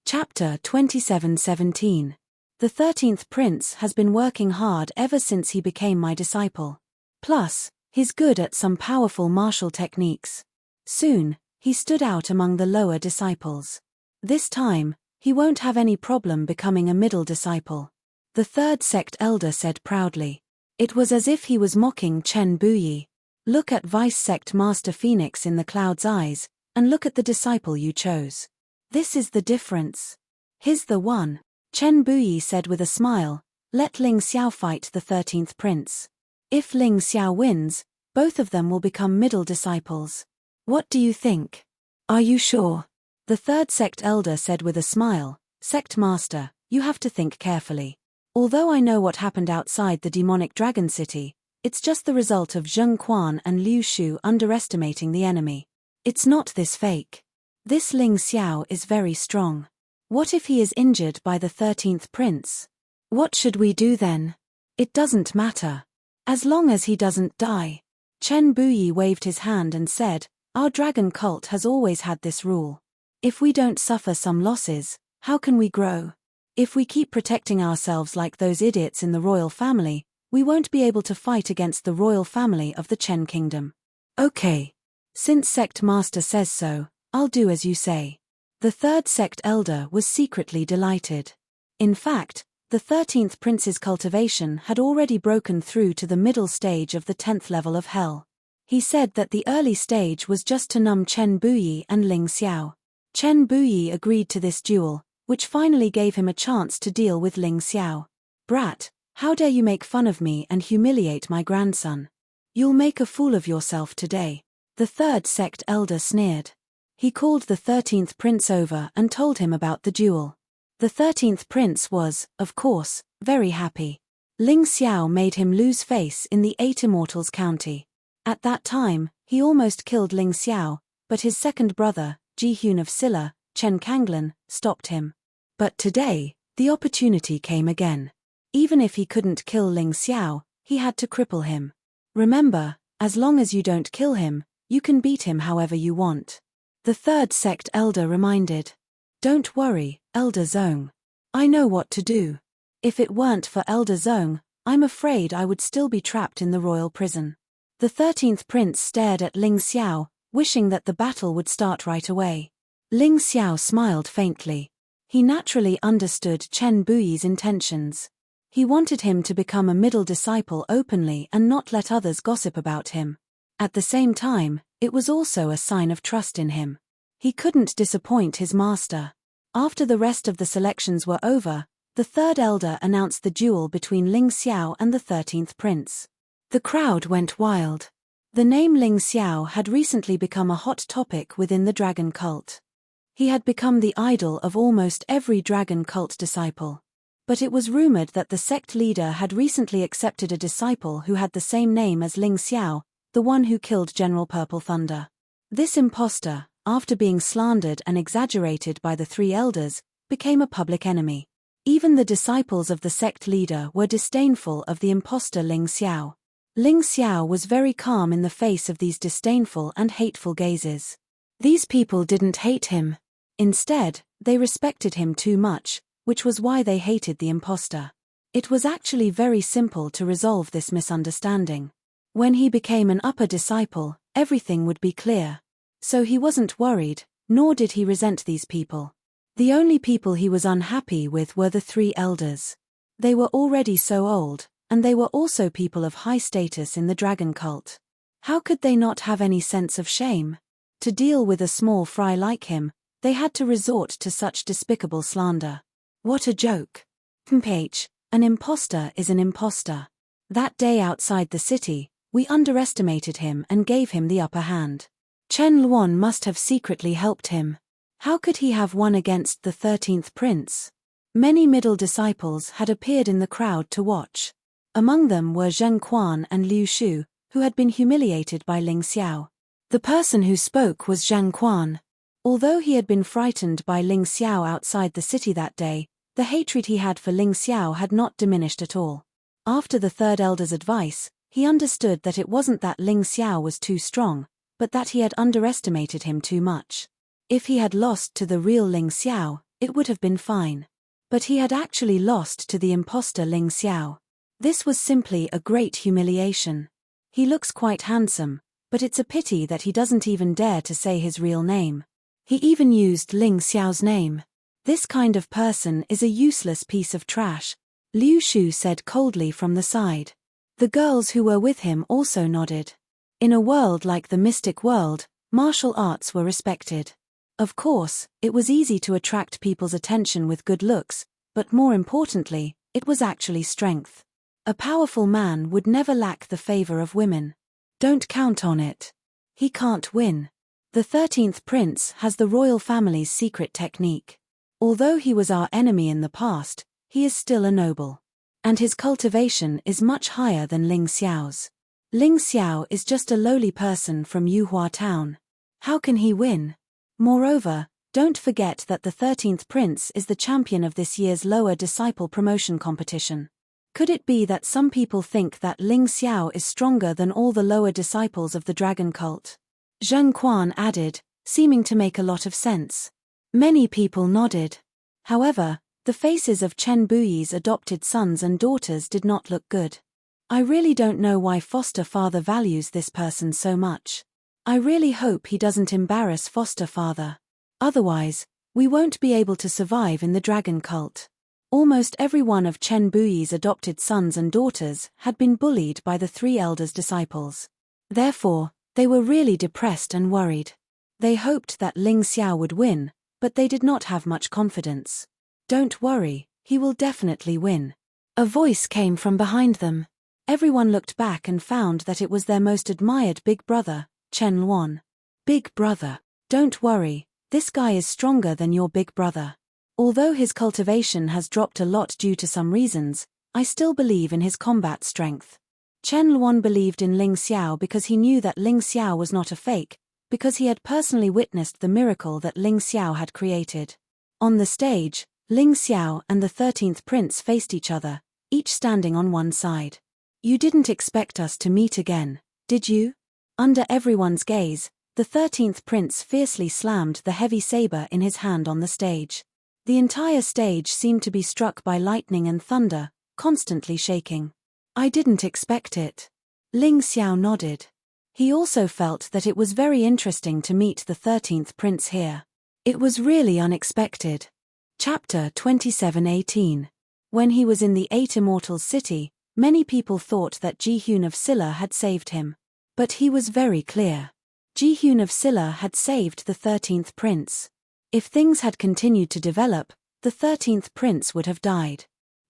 Chapter 27:17. The 13th prince has been working hard ever since he became my disciple. Plus, he's good at some powerful martial techniques. Soon, he stood out among the lower disciples. This time, he won't have any problem becoming a middle disciple. The third sect elder said proudly. It was as if he was mocking Chen Buyi. "Look at Vice Sect Master Phoenix in the Cloud's eyes, and look at the disciple you chose. This is the difference. He's the one." Chen Buyi said with a smile, "Let Ling Xiao fight the 13th prince. If Ling Xiao wins, both of them will become middle disciples. What do you think?" "Are you sure?" The third sect elder said with a smile, "Sect master, you have to think carefully. Although I know what happened outside the demonic dragon city, it's just the result of Zheng Quan and Liu Shu underestimating the enemy. It's not this fake. This Ling Xiao is very strong. What if he is injured by the 13th prince? What should we do then? It doesn't matter. As long as he doesn't die." Chen Buyi waved his hand and said, "Our dragon cult has always had this rule. If we don't suffer some losses, how can we grow? If we keep protecting ourselves like those idiots in the royal family, we won't be able to fight against the royal family of the Chen kingdom." "Okay. Since sect master says so, I'll do as you say." The third sect elder was secretly delighted. In fact, the 13th prince's cultivation had already broken through to the middle stage of the 10th level of Hell. He said that the early stage was just to numb Chen Buyi and Ling Xiao. Chen Buyi agreed to this duel, which finally gave him a chance to deal with Ling Xiao. "Brat, how dare you make fun of me and humiliate my grandson? You'll make a fool of yourself today." The third sect elder sneered. He called the 13th prince over and told him about the duel. The 13th prince was, of course, very happy. Ling Xiao made him lose face in the Eight Immortals County. At that time, he almost killed Ling Xiao, but his second brother, Ji Hyun of Silla, Chen Kanglan, stopped him. But today, the opportunity came again. Even if he couldn't kill Ling Xiao, he had to cripple him. Remember, as long as you don't kill him, you can beat him however you want. The third sect elder reminded. "Don't worry, Elder Zong. I know what to do. If it weren't for Elder Zong, I'm afraid I would still be trapped in the royal prison." The 13th prince stared at Ling Xiao, wishing that the battle would start right away. Ling Xiao smiled faintly. He naturally understood Chen Buyi's intentions. He wanted him to become a middle disciple openly and not let others gossip about him. At the same time, it was also a sign of trust in him. He couldn't disappoint his master. After the rest of the selections were over, the third elder announced the duel between Ling Xiao and the 13th prince. The crowd went wild. The name Ling Xiao had recently become a hot topic within the dragon cult. He had become the idol of almost every dragon cult disciple. But it was rumored that the sect leader had recently accepted a disciple who had the same name as Ling Xiao, the one who killed General Purple Thunder. This impostor, after being slandered and exaggerated by the three elders, became a public enemy. Even the disciples of the sect leader were disdainful of the impostor Ling Xiao. Ling Xiao was very calm in the face of these disdainful and hateful gazes. These people didn't hate him. Instead, they respected him too much, which was why they hated the impostor. It was actually very simple to resolve this misunderstanding. When he became an upper disciple, everything would be clear. So he wasn't worried, nor did he resent these people. The only people he was unhappy with were the three elders. They were already so old, and they were also people of high status in the dragon cult. How could they not have any sense of shame? To deal with a small fry like him, they had to resort to such despicable slander. What a joke. An impostor is an impostor. That day outside the city, we underestimated him and gave him the upper hand. Chen Luan must have secretly helped him. How could he have won against the 13th prince? Many middle disciples had appeared in the crowd to watch. Among them were Zheng Quan and Liu Shu, who had been humiliated by Ling Xiao. The person who spoke was Zheng Quan. Although he had been frightened by Ling Xiao outside the city that day, the hatred he had for Ling Xiao had not diminished at all. After the third elder's advice, he understood that it wasn't that Ling Xiao was too strong, but that he had underestimated him too much. If he had lost to the real Ling Xiao, it would have been fine. But he had actually lost to the impostor Ling Xiao. This was simply a great humiliation. He looks quite handsome, but it's a pity that he doesn't even dare to say his real name. He even used Ling Xiao's name. This kind of person is a useless piece of trash, Liu Shu said coldly from the side. The girls who were with him also nodded. In a world like the mystic world, martial arts were respected. Of course, it was easy to attract people's attention with good looks, but more importantly, it was actually strength. A powerful man would never lack the favor of women. Don't count on it. He can't win. The 13th prince has the royal family's secret technique. Although he was our enemy in the past, he is still a noble. And his cultivation is much higher than Ling Xiao's. Ling Xiao is just a lowly person from Yuhua town. How can he win? Moreover, don't forget that the 13th prince is the champion of this year's lower disciple promotion competition. Could it be that some people think that Ling Xiao is stronger than all the lower disciples of the dragon cult? Zheng Quan added, seeming to make a lot of sense. Many people nodded. However, the faces of Chen Buyi's adopted sons and daughters did not look good. I really don't know why foster father values this person so much. I really hope he doesn't embarrass foster father. Otherwise, we won't be able to survive in the dragon cult. Almost every one of Chen Buyi's adopted sons and daughters had been bullied by the three elders' disciples. Therefore, they were really depressed and worried. They hoped that Ling Xiao would win, but they did not have much confidence. Don't worry, he will definitely win. A voice came from behind them. Everyone looked back and found that it was their most admired big brother, Chen Luan. Big brother, don't worry, this guy is stronger than your big brother. Although his cultivation has dropped a lot due to some reasons, I still believe in his combat strength. Chen Luan believed in Ling Xiao because he knew that Ling Xiao was not a fake, because he had personally witnessed the miracle that Ling Xiao had created. On the stage, Ling Xiao and the 13th prince faced each other, each standing on one side. You didn't expect us to meet again, did you? Under everyone's gaze, the 13th prince fiercely slammed the heavy saber in his hand on the stage. The entire stage seemed to be struck by lightning and thunder, constantly shaking. I didn't expect it. Ling Xiao nodded. He also felt that it was very interesting to meet the 13th prince here. It was really unexpected. Chapter 27:18. When he was in the Eight Immortals city, many people thought that Ji-Hyun of Silla had saved him. But he was very clear. Ji-Hyun of Silla had saved the 13th prince. If things had continued to develop, the 13th prince would have died.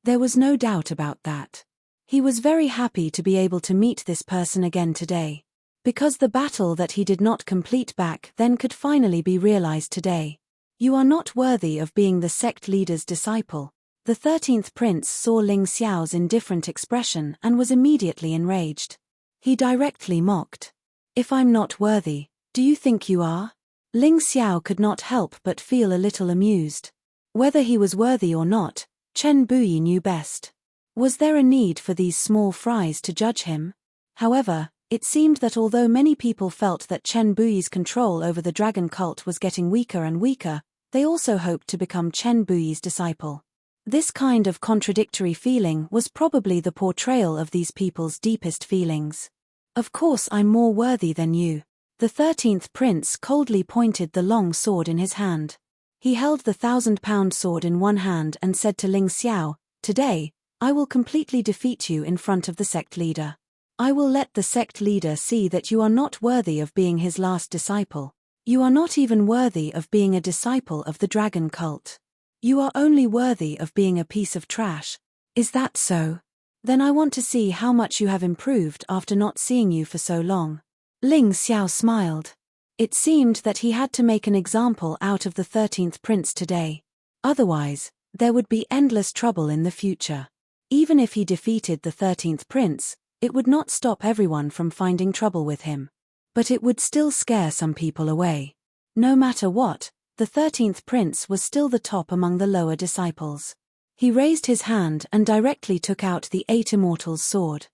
There was no doubt about that. He was very happy to be able to meet this person again today. Because the battle that he did not complete back then could finally be realized today. You are not worthy of being the sect leader's disciple. The 13th prince saw Ling Xiao's indifferent expression and was immediately enraged. He directly mocked. If I'm not worthy, do you think you are? Ling Xiao could not help but feel a little amused. Whether he was worthy or not, Chen Buyi knew best. Was there a need for these small fries to judge him? However, it seemed that although many people felt that Chen Buyi's control over the dragon cult was getting weaker and weaker, they also hoped to become Chen Buyi's disciple. This kind of contradictory feeling was probably the portrayal of these people's deepest feelings. Of course I'm more worthy than you. The 13th prince coldly pointed the long sword in his hand. He held the 1,000-pound sword in one hand and said to Ling Xiao, "Today, I will completely defeat you in front of the sect leader. I will let the sect leader see that you are not worthy of being his last disciple. You are not even worthy of being a disciple of the dragon cult. You are only worthy of being a piece of trash. Is that so? Then I want to see how much you have improved after not seeing you for so long." Ling Xiao smiled. It seemed that he had to make an example out of the 13th prince today. Otherwise, there would be endless trouble in the future. Even if he defeated the 13th prince, it would not stop everyone from finding trouble with him. But it would still scare some people away. No matter what, the 13th prince was still the top among the lower disciples. He raised his hand and directly took out the 8 Immortals' sword.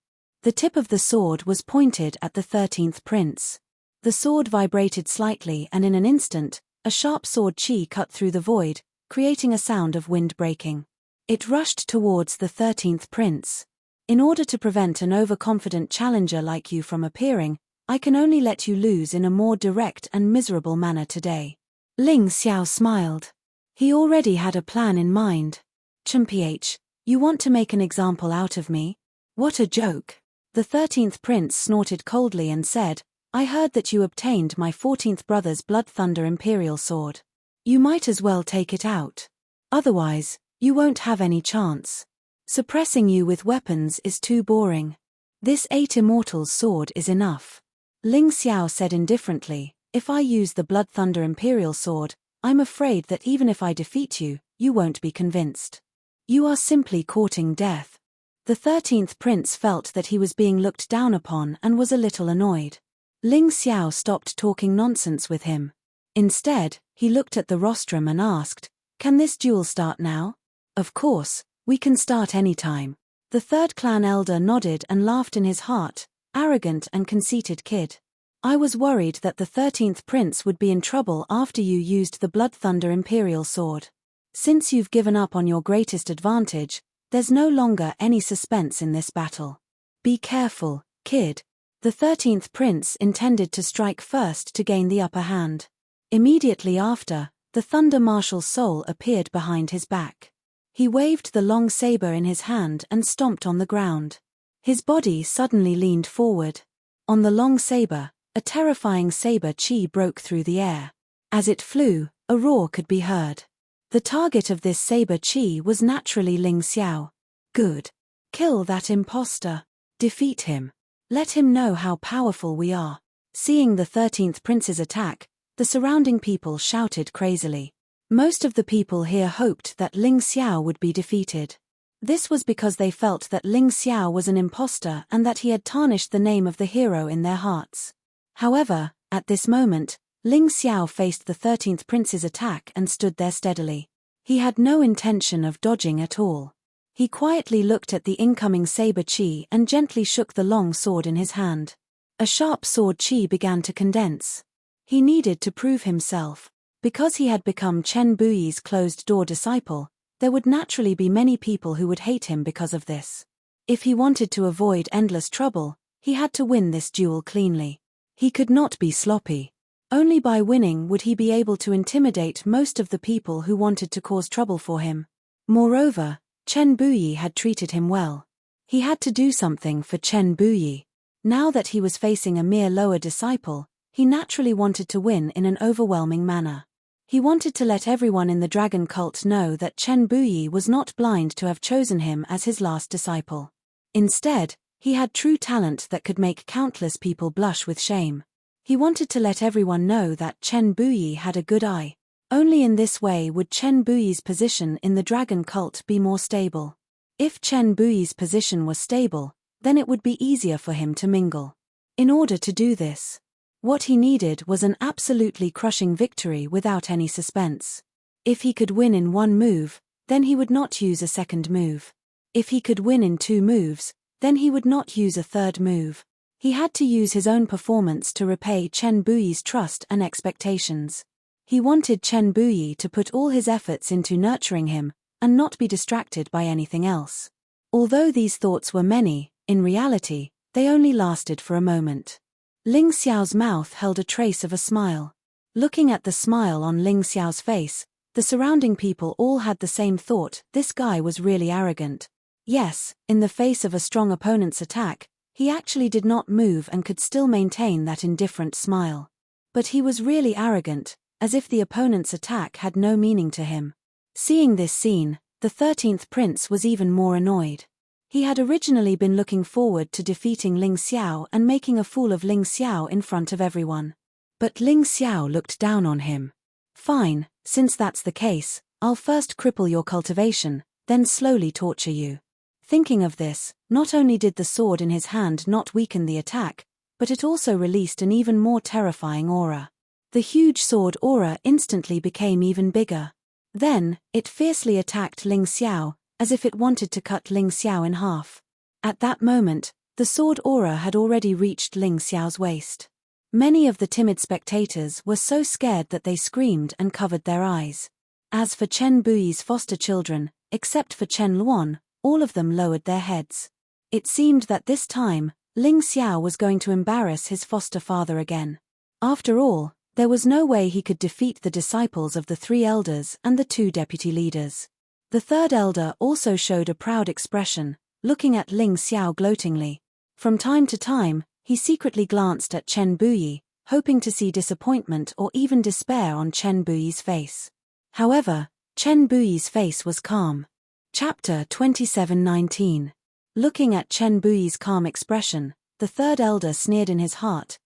The tip of the sword was pointed at the 13th prince. The sword vibrated slightly and in an instant, a sharp sword chi cut through the void, creating a sound of wind breaking. It rushed towards the 13th prince. In order to prevent an overconfident challenger like you from appearing, I can only let you lose in a more direct and miserable manner today. Ling Xiao smiled. He already had a plan in mind. "Ch, you want to make an example out of me? What a joke." The 13th prince snorted coldly and said, "I heard that you obtained my 14th brother's Blood Thunder Imperial Sword. You might as well take it out. Otherwise, you won't have any chance. Suppressing you with weapons is too boring. This 8 Immortals' sword is enough." Ling Xiao said indifferently, "If I use the Blood Thunder Imperial Sword, I'm afraid that even if I defeat you, you won't be convinced. You are simply courting death." The 13th prince felt that he was being looked down upon and was a little annoyed. Ling Xiao stopped talking nonsense with him. Instead, he looked at the rostrum and asked, "Can this duel start now?" "Of course, we can start any time." The 3rd clan elder nodded and laughed in his heart. "Arrogant and conceited kid. I was worried that the 13th prince would be in trouble after you used the Blood Thunder Imperial Sword. Since you've given up on your greatest advantage, there's no longer any suspense in this battle. Be careful, kid." The 13th prince intended to strike first to gain the upper hand. Immediately after, the Thunder Martial Soul appeared behind his back. He waved the long saber in his hand and stomped on the ground. His body suddenly leaned forward. On the long saber, a terrifying saber chi broke through the air. As it flew, a roar could be heard. The target of this saber chi was naturally Ling Xiao. "Good. Kill that imposter. Defeat him. Let him know how powerful we are." Seeing the 13th prince's attack, the surrounding people shouted crazily. Most of the people here hoped that Ling Xiao would be defeated. This was because they felt that Ling Xiao was an imposter and that he had tarnished the name of the hero in their hearts. However, at this moment, Ling Xiao faced the 13th prince's attack and stood there steadily. He had no intention of dodging at all. He quietly looked at the incoming saber chi and gently shook the long sword in his hand. A sharp sword chi began to condense. He needed to prove himself. Because he had become Chen Buyi's closed-door disciple, there would naturally be many people who would hate him because of this. If he wanted to avoid endless trouble, he had to win this duel cleanly. He could not be sloppy. Only by winning would he be able to intimidate most of the people who wanted to cause trouble for him. Moreover, Chen Buyi had treated him well. He had to do something for Chen Buyi. Now that he was facing a mere lower disciple, he naturally wanted to win in an overwhelming manner. He wanted to let everyone in the dragon cult know that Chen Buyi was not blind to have chosen him as his last disciple. Instead, he had true talent that could make countless people blush with shame. He wanted to let everyone know that Chen Buyi had a good eye. Only in this way would Chen Buyi's position in the dragon cult be more stable. If Chen Buyi's position was stable, then it would be easier for him to mingle. In order to do this, what he needed was an absolutely crushing victory without any suspense. If he could win in one move, then he would not use a second move. If he could win in 2 moves, then he would not use a third move. He had to use his own performance to repay Chen Buyi's trust and expectations. He wanted Chen Buyi to put all his efforts into nurturing him, and not be distracted by anything else. Although these thoughts were many, in reality, they only lasted for a moment. Ling Xiao's mouth held a trace of a smile. Looking at the smile on Ling Xiao's face, the surrounding people all had the same thought: this guy was really arrogant. Yes, in the face of a strong opponent's attack, he actually did not move and could still maintain that indifferent smile. But he was really arrogant, as if the opponent's attack had no meaning to him. Seeing this scene, the 13th prince was even more annoyed. He had originally been looking forward to defeating Ling Xiao and making a fool of Ling Xiao in front of everyone. But Ling Xiao looked down on him. Fine, since that's the case, I'll first cripple your cultivation, then slowly torture you. Thinking of this, not only did the sword in his hand not weaken the attack, but it also released an even more terrifying aura. The huge sword aura instantly became even bigger. Then, it fiercely attacked Ling Xiao, as if it wanted to cut Ling Xiao in half. At that moment, the sword aura had already reached Ling Xiao's waist. Many of the timid spectators were so scared that they screamed and covered their eyes. As for Chen Buyi's foster children, except for Chen Luan, all of them lowered their heads. It seemed that this time, Ling Xiao was going to embarrass his foster father again. After all, there was no way he could defeat the disciples of the 3 elders and the 2 deputy leaders. The 3rd elder also showed a proud expression, looking at Ling Xiao gloatingly. From time to time, he secretly glanced at Chen Buyi, hoping to see disappointment or even despair on Chen Buyi's face. However, Chen Buyi's face was calm. Chapter 27:19. Looking at Chen Buyi's calm expression, the 3rd elder sneered in his heart.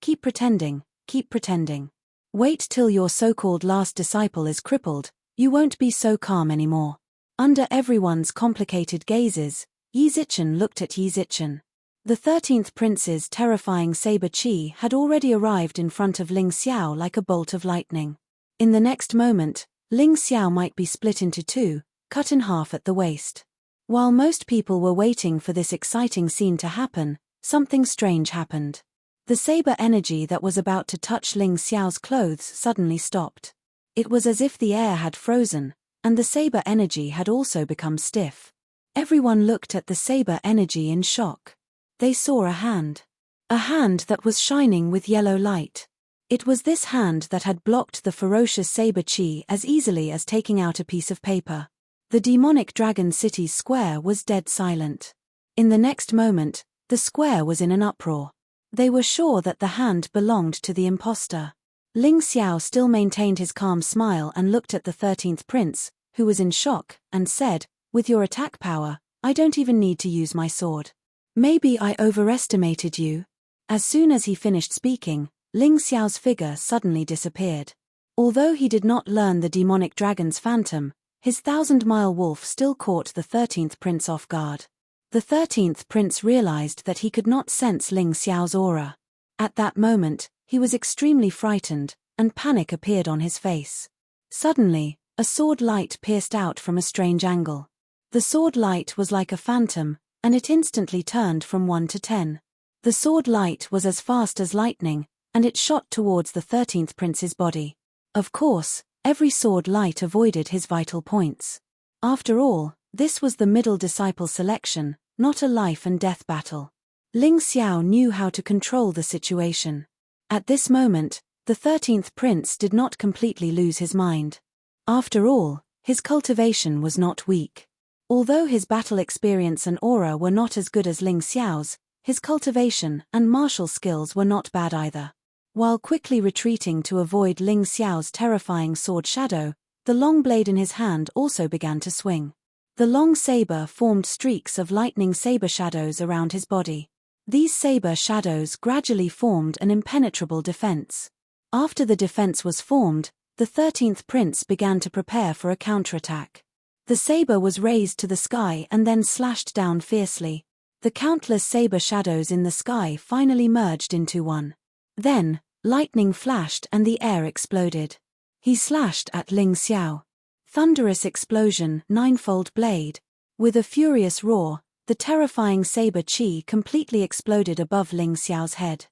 Keep pretending, keep pretending. Wait till your so-called last disciple is crippled, you won't be so calm anymore. Under everyone's complicated gazes, Yi Zichen looked at Yi Zichen. The 13th prince's terrifying saber qi had already arrived in front of Ling Xiao like a bolt of lightning. In the next moment, Ling Xiao might be split into 2, cut in half at the waist. While most people were waiting for this exciting scene to happen, something strange happened. The saber energy that was about to touch Ling Xiao's clothes suddenly stopped. It was as if the air had frozen, and the saber energy had also become stiff. Everyone looked at the saber energy in shock. They saw a hand. A hand that was shining with yellow light. It was this hand that had blocked the ferocious saber qi as easily as taking out a piece of paper. The demonic dragon city's square was dead silent. In the next moment, the square was in an uproar. They were sure that the hand belonged to the imposter. Ling Xiao still maintained his calm smile and looked at the 13th prince, who was in shock, and said, "With your attack power, I don't even need to use my sword. Maybe I overestimated you." As soon as he finished speaking, Ling Xiao's figure suddenly disappeared. Although he did not learn the demonic dragon's phantom, his 1,000-mile wolf still caught the 13th prince off guard. The 13th prince realized that he could not sense Ling Xiao's aura. At that moment, he was extremely frightened, and panic appeared on his face. Suddenly, a sword light pierced out from a strange angle. The sword light was like a phantom, and it instantly turned from 1 to 10. The sword light was as fast as lightning, and it shot towards the 13th prince's body. Of course, every sword light avoided his vital points. After all, this was the middle disciple selection, not a life and death battle. Ling Xiao knew how to control the situation. At this moment, the 13th prince did not completely lose his mind. After all, his cultivation was not weak. Although his battle experience and aura were not as good as Ling Xiao's, his cultivation and martial skills were not bad either. While quickly retreating to avoid Ling Xiao's terrifying sword shadow, the long blade in his hand also began to swing. The long saber formed streaks of lightning saber shadows around his body. These saber shadows gradually formed an impenetrable defense. After the defense was formed, the 13th prince began to prepare for a counterattack. The saber was raised to the sky and then slashed down fiercely. The countless saber shadows in the sky finally merged into one. Then, lightning flashed and the air exploded. He slashed at Ling Xiao. Thunderous explosion, ninefold blade. With a furious roar, the terrifying saber chi completely exploded above Ling Xiao's head.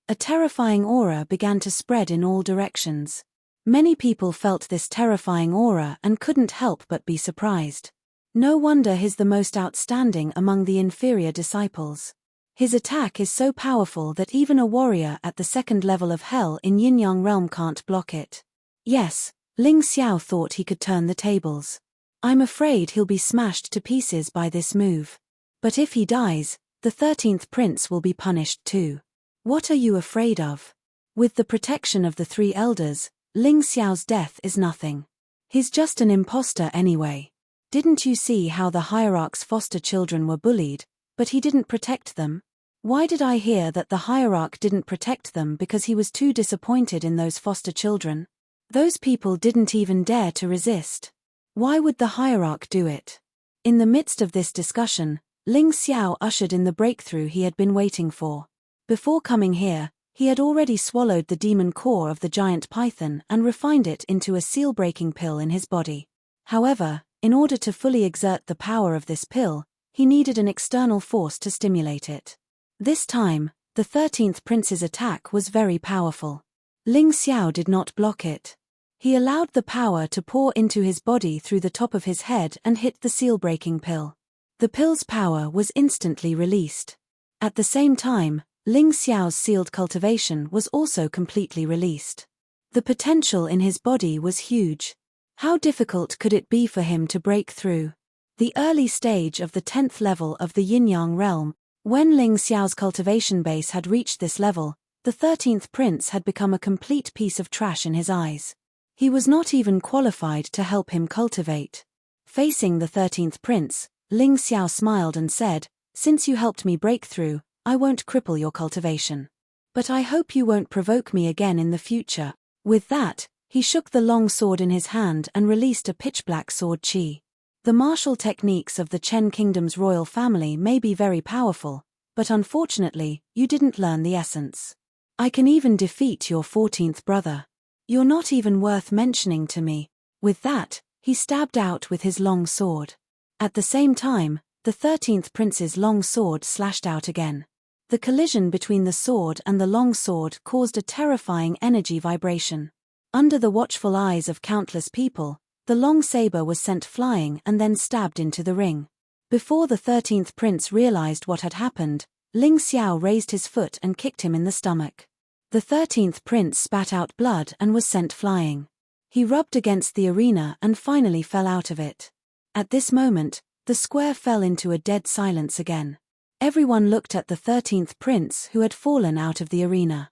A terrifying aura began to spread in all directions. Many people felt this terrifying aura and couldn't help but be surprised. No wonder he's the most outstanding among the inferior disciples. His attack is so powerful that even a warrior at the second level of hell in Yin-Yang realm can't block it. Yes, Ling Xiao thought he could turn the tables. I'm afraid he'll be smashed to pieces by this move. But if he dies, the 13th prince will be punished too. What are you afraid of? With the protection of the three elders, Ling Xiao's death is nothing. He's just an imposter anyway. Didn't you see how the hierarch's foster children were bullied, but he didn't protect them? Why did I hear that the hierarch didn't protect them because he was too disappointed in those foster children? Those people didn't even dare to resist. Why would the hierarch do it? In the midst of this discussion, Ling Xiao ushered in the breakthrough he had been waiting for. Before coming here, he had already swallowed the demon core of the giant python and refined it into a seal-breaking pill in his body. However, in order to fully exert the power of this pill, he needed an external force to stimulate it. This time, the 13th prince's attack was very powerful. Ling Xiao did not block it. He allowed the power to pour into his body through the top of his head and hit the seal-breaking pill. The pill's power was instantly released. At the same time, Ling Xiao's sealed cultivation was also completely released. The potential in his body was huge. How difficult could it be for him to break through? The early stage of the 10th level of the Yin-Yang realm, when Ling Xiao's cultivation base had reached this level, the 13th prince had become a complete piece of trash in his eyes. He was not even qualified to help him cultivate. Facing the 13th prince, Ling Xiao smiled and said, "Since you helped me break through, I won't cripple your cultivation. But I hope you won't provoke me again in the future." With that, he shook the long sword in his hand and released a pitch-black sword chi. The martial techniques of the Chen Kingdom's royal family may be very powerful, but unfortunately, you didn't learn the essence. I can even defeat your 14th brother. You're not even worth mentioning to me. With that, he stabbed out with his long sword. At the same time, the 13th prince's long sword slashed out again. The collision between the sword and the long sword caused a terrifying energy vibration. Under the watchful eyes of countless people, the long saber was sent flying and then stabbed into the ring. Before the 13th prince realized what had happened, Ling Xiao raised his foot and kicked him in the stomach. The 13th prince spat out blood and was sent flying. He rubbed against the arena and finally fell out of it. At this moment, the square fell into a dead silence again. Everyone looked at the 13th prince who had fallen out of the arena.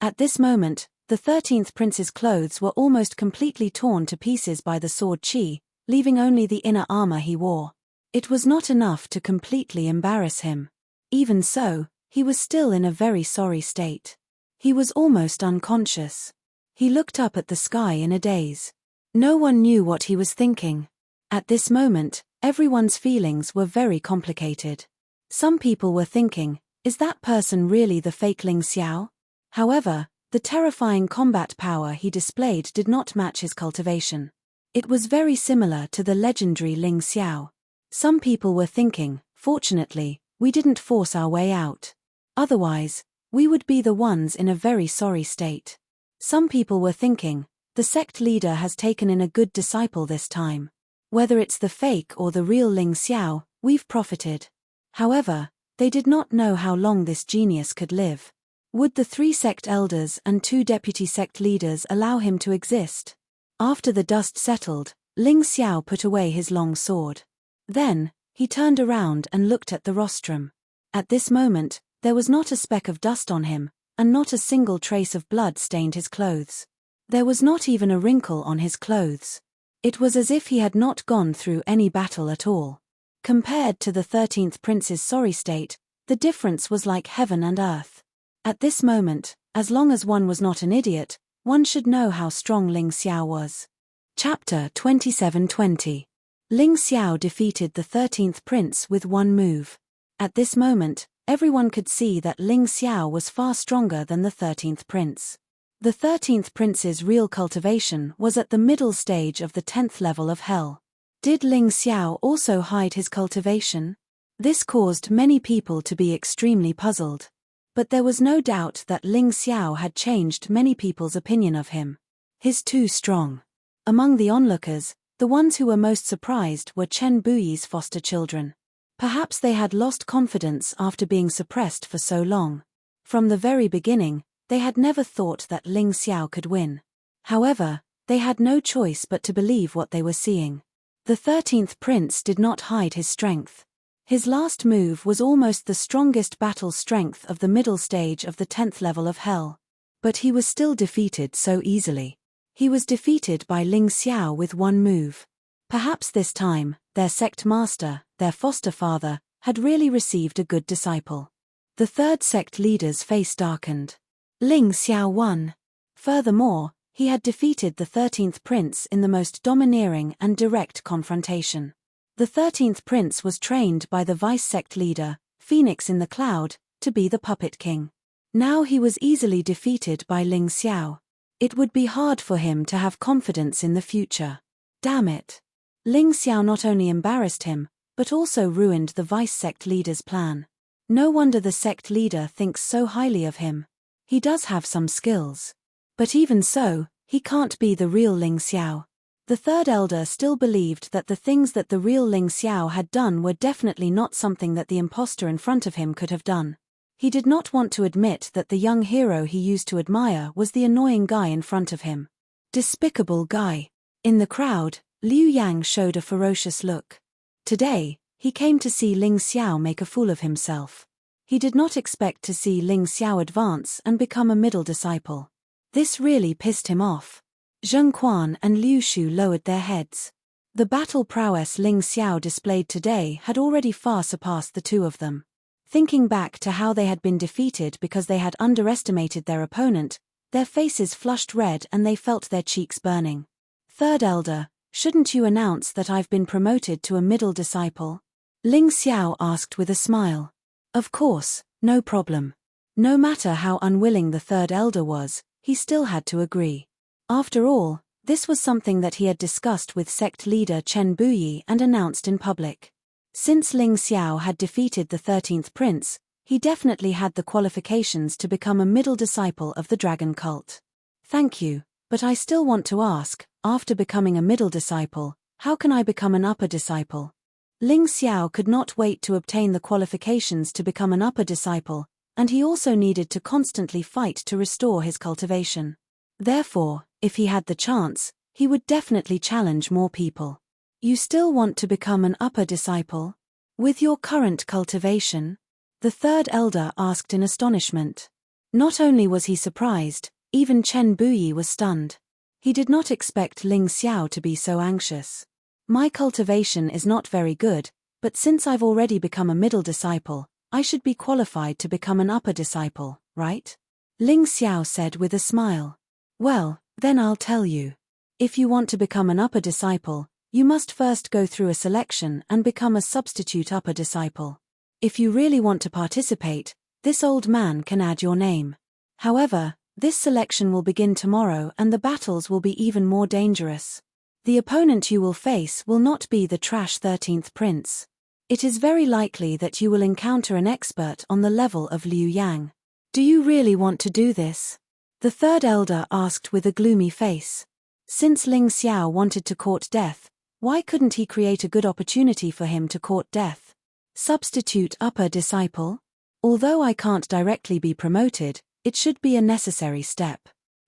At this moment, the 13th prince's clothes were almost completely torn to pieces by the sword chi, leaving only the inner armor he wore. It was not enough to completely embarrass him. Even so, he was still in a very sorry state. He was almost unconscious. He looked up at the sky in a daze. No one knew what he was thinking. At this moment, everyone's feelings were very complicated. Some people were thinking, is that person really the fake Ling Xiao? However, the terrifying combat power he displayed did not match his cultivation. It was very similar to the legendary Ling Xiao. Some people were thinking, fortunately, we didn't force our way out. Otherwise, we would be the ones in a very sorry state. Some people were thinking, the sect leader has taken in a good disciple this time. Whether it's the fake or the real Ling Xiao, we've profited. However, they did not know how long this genius could live. Would the 3 sect elders and 2 deputy sect leaders allow him to exist? After the dust settled, Ling Xiao put away his long sword. Then, he turned around and looked at the rostrum. At this moment, there was not a speck of dust on him, and not a single trace of blood stained his clothes. There was not even a wrinkle on his clothes. It was as if he had not gone through any battle at all. Compared to the 13th prince's sorry state, the difference was like heaven and earth. At this moment, as long as one was not an idiot, one should know how strong Ling Xiao was. Chapter 2720. Ling Xiao defeated the 13th prince with one move. At this moment, everyone could see that Ling Xiao was far stronger than the 13th prince. The 13th prince's real cultivation was at the middle stage of the 10th level of hell. Did Ling Xiao also hide his cultivation? This caused many people to be extremely puzzled. But there was no doubt that Ling Xiao had changed many people's opinion of him. He's too strong. Among the onlookers, the ones who were most surprised were Chen Buyi's foster children. Perhaps they had lost confidence after being suppressed for so long. From the very beginning, they had never thought that Ling Xiao could win. However, they had no choice but to believe what they were seeing. The 13th prince did not hide his strength. His last move was almost the strongest battle strength of the middle stage of the 10th level of hell. But he was still defeated so easily. He was defeated by Ling Xiao with one move. Perhaps this time, their sect master, their foster father, had really received a good disciple. The third sect leader's face darkened. Ling Xiao won. Furthermore, he had defeated the 13th prince in the most domineering and direct confrontation. The 13th prince was trained by the vice sect leader, Phoenix in the Cloud, to be the puppet king. Now he was easily defeated by Ling Xiao. It would be hard for him to have confidence in the future. Damn it. Ling Xiao not only embarrassed him, but also ruined the vice sect leader's plan. No wonder the sect leader thinks so highly of him. He does have some skills. But even so, he can't be the real Ling Xiao. The third elder still believed that the things that the real Ling Xiao had done were definitely not something that the imposter in front of him could have done. He did not want to admit that the young hero he used to admire was the annoying guy in front of him. Despicable guy. In the crowd, Liu Yang showed a ferocious look. Today, he came to see Ling Xiao make a fool of himself. He did not expect to see Ling Xiao advance and become a middle disciple. This really pissed him off. Zheng Quan and Liu Shu lowered their heads. The battle prowess Ling Xiao displayed today had already far surpassed the two of them. Thinking back to how they had been defeated because they had underestimated their opponent, their faces flushed red and they felt their cheeks burning. Third elder, shouldn't you announce that I've been promoted to a middle disciple? Ling Xiao asked with a smile. Of course, no problem. No matter how unwilling the third elder was, he still had to agree. After all, this was something that he had discussed with sect leader Chen Buyi and announced in public. Since Ling Xiao had defeated the 13th prince, he definitely had the qualifications to become a middle disciple of the dragon cult. Thank you, but I still want to ask, after becoming a middle disciple, how can I become an upper disciple? Ling Xiao could not wait to obtain the qualifications to become an upper disciple, and he also needed to constantly fight to restore his cultivation. Therefore, if he had the chance, he would definitely challenge more people. You still want to become an upper disciple? With your current cultivation? The third elder asked in astonishment. Not only was he surprised, even Chen Buyi was stunned. He did not expect Ling Xiao to be so anxious. My cultivation is not very good, but since I've already become a middle disciple, I should be qualified to become an upper disciple, right? Ling Xiao said with a smile. Well, then I'll tell you. If you want to become an upper disciple, you must first go through a selection and become a substitute upper disciple. If you really want to participate, this old man can add your name. However, this selection will begin tomorrow and the battles will be even more dangerous. The opponent you will face will not be the trash 13th prince. It is very likely that you will encounter an expert on the level of Liu Yang. Do you really want to do this? The third elder asked with a gloomy face. Since Ling Xiao wanted to court death, why couldn't he create a good opportunity for him to court death? Substitute upper disciple? Although I can't directly be promoted, it should be a necessary step.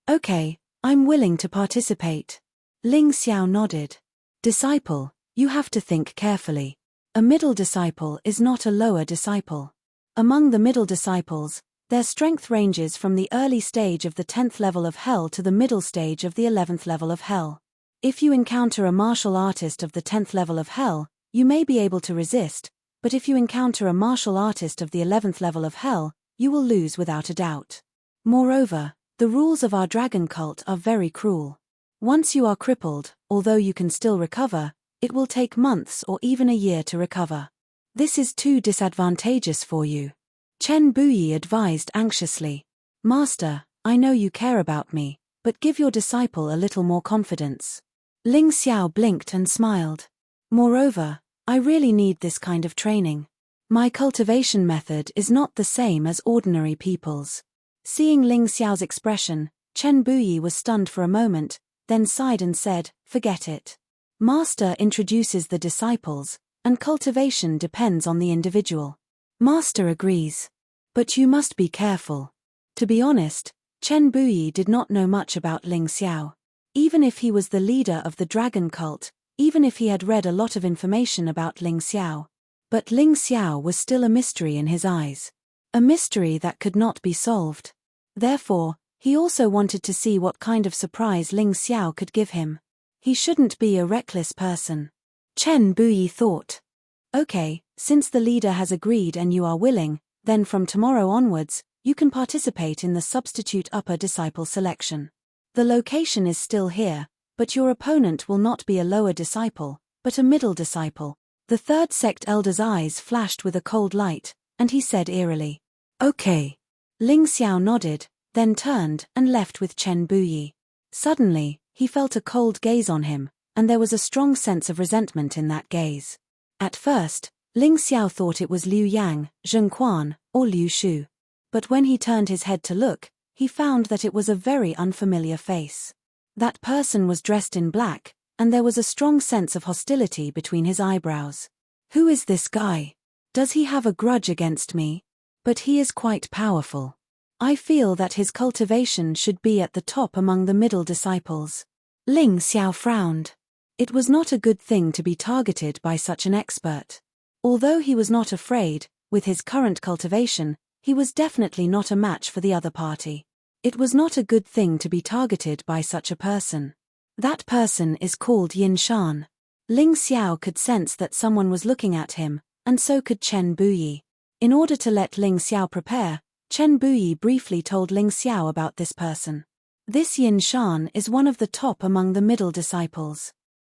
Okay, I'm willing to participate. Ling Xiao nodded. Disciple, you have to think carefully. A middle disciple is not a lower disciple. Among the middle disciples, their strength ranges from the early stage of the 10th level of hell to the middle stage of the 11th level of hell. If you encounter a martial artist of the 10th level of hell, you may be able to resist, but if you encounter a martial artist of the 11th level of hell, you will lose without a doubt. Moreover, the rules of our dragon cult are very cruel. Once you are crippled, although you can still recover, it will take months or even a year to recover. This is too disadvantageous for you. Chen Buyi advised anxiously. Master, I know you care about me, but give your disciple a little more confidence. Ling Xiao blinked and smiled. Moreover, I really need this kind of training. My cultivation method is not the same as ordinary people's. Seeing Ling Xiao's expression, Chen Buyi was stunned for a moment, then sighed and said, forget it. Master introduces the disciples, and cultivation depends on the individual. Master agrees. But you must be careful. To be honest, Chen Buyi did not know much about Ling Xiao. Even if he was the leader of the dragon cult, even if he had read a lot of information about Ling Xiao. But Ling Xiao was still a mystery in his eyes. A mystery that could not be solved. Therefore, he also wanted to see what kind of surprise Ling Xiao could give him. He shouldn't be a reckless person. Chen Buyi thought. Okay, since the leader has agreed and you are willing, then from tomorrow onwards, you can participate in the substitute upper disciple selection. The location is still here, but your opponent will not be a lower disciple, but a middle disciple. The third sect elder's eyes flashed with a cold light, and he said eerily. Okay. Ling Xiao nodded, then turned and left with Chen Buyi. Suddenly, he felt a cold gaze on him, and there was a strong sense of resentment in that gaze. At first, Ling Xiao thought it was Liu Yang, Zheng Quan, or Liu Shu. But when he turned his head to look, he found that it was a very unfamiliar face. That person was dressed in black, and there was a strong sense of hostility between his eyebrows. Who is this guy? Does he have a grudge against me? But he is quite powerful. I feel that his cultivation should be at the top among the middle disciples. Ling Xiao frowned. It was not a good thing to be targeted by such an expert. Although he was not afraid, with his current cultivation, he was definitely not a match for the other party. It was not a good thing to be targeted by such a person. That person is called Yin Shan. Ling Xiao could sense that someone was looking at him, and so could Chen Buyi. In order to let Ling Xiao prepare, Chen Buyi briefly told Ling Xiao about this person. This Yin Shan is one of the top among the middle disciples.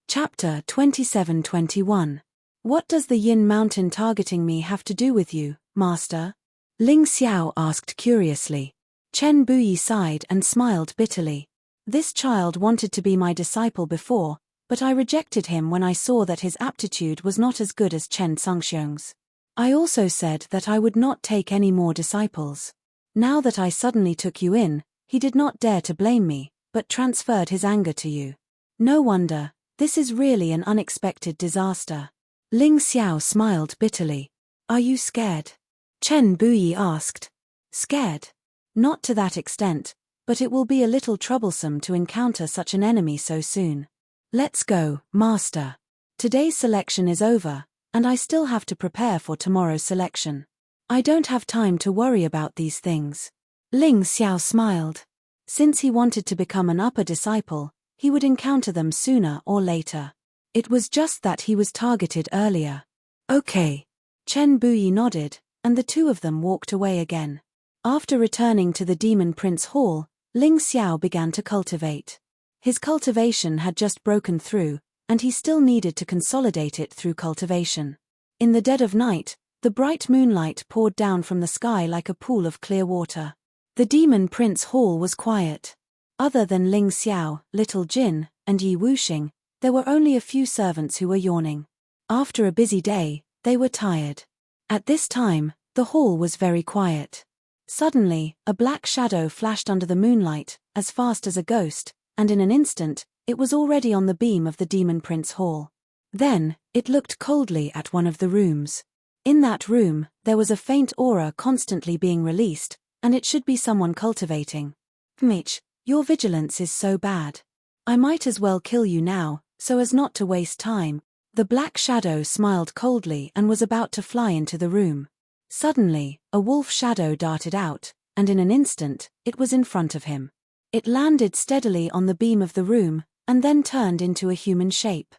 Chapter 27-21. What does the Yin Mountain targeting me have to do with you, Master? Ling Xiao asked curiously. Chen Buyi sighed and smiled bitterly. This child wanted to be my disciple before, but I rejected him when I saw that his aptitude was not as good as Chen Sangxiong's. I also said that I would not take any more disciples. Now that I suddenly took you in, he did not dare to blame me, but transferred his anger to you. No wonder, this is really an unexpected disaster. Ling Xiao smiled bitterly. Are you scared? Chen Buyi asked. Scared? Not to that extent, but it will be a little troublesome to encounter such an enemy so soon. Let's go, Master. Today's selection is over, and I still have to prepare for tomorrow's selection. I don't have time to worry about these things. Ling Xiao smiled. Since he wanted to become an upper disciple, he would encounter them sooner or later. It was just that he was targeted earlier. Okay. Chen Buyi nodded, and the two of them walked away again. After returning to the Demon Prince Hall, Ling Xiao began to cultivate. His cultivation had just broken through, and he still needed to consolidate it through cultivation. In the dead of night, the bright moonlight poured down from the sky like a pool of clear water. The Demon Prince Hall was quiet. Other than Ling Xiao, Little Jin, and Yi Wuxing, there were only a few servants who were yawning. After a busy day, they were tired. At this time, the hall was very quiet. Suddenly, a black shadow flashed under the moonlight, as fast as a ghost, and in an instant, it was already on the beam of the Demon Prince Hall. Then, it looked coldly at one of the rooms. In that room, there was a faint aura constantly being released, and it should be someone cultivating. Mitch, your vigilance is so bad. I might as well kill you now, so as not to waste time. The black shadow smiled coldly and was about to fly into the room. Suddenly, a wolf shadow darted out, and in an instant, it was in front of him. It landed steadily on the beam of the room, and then turned into a human shape.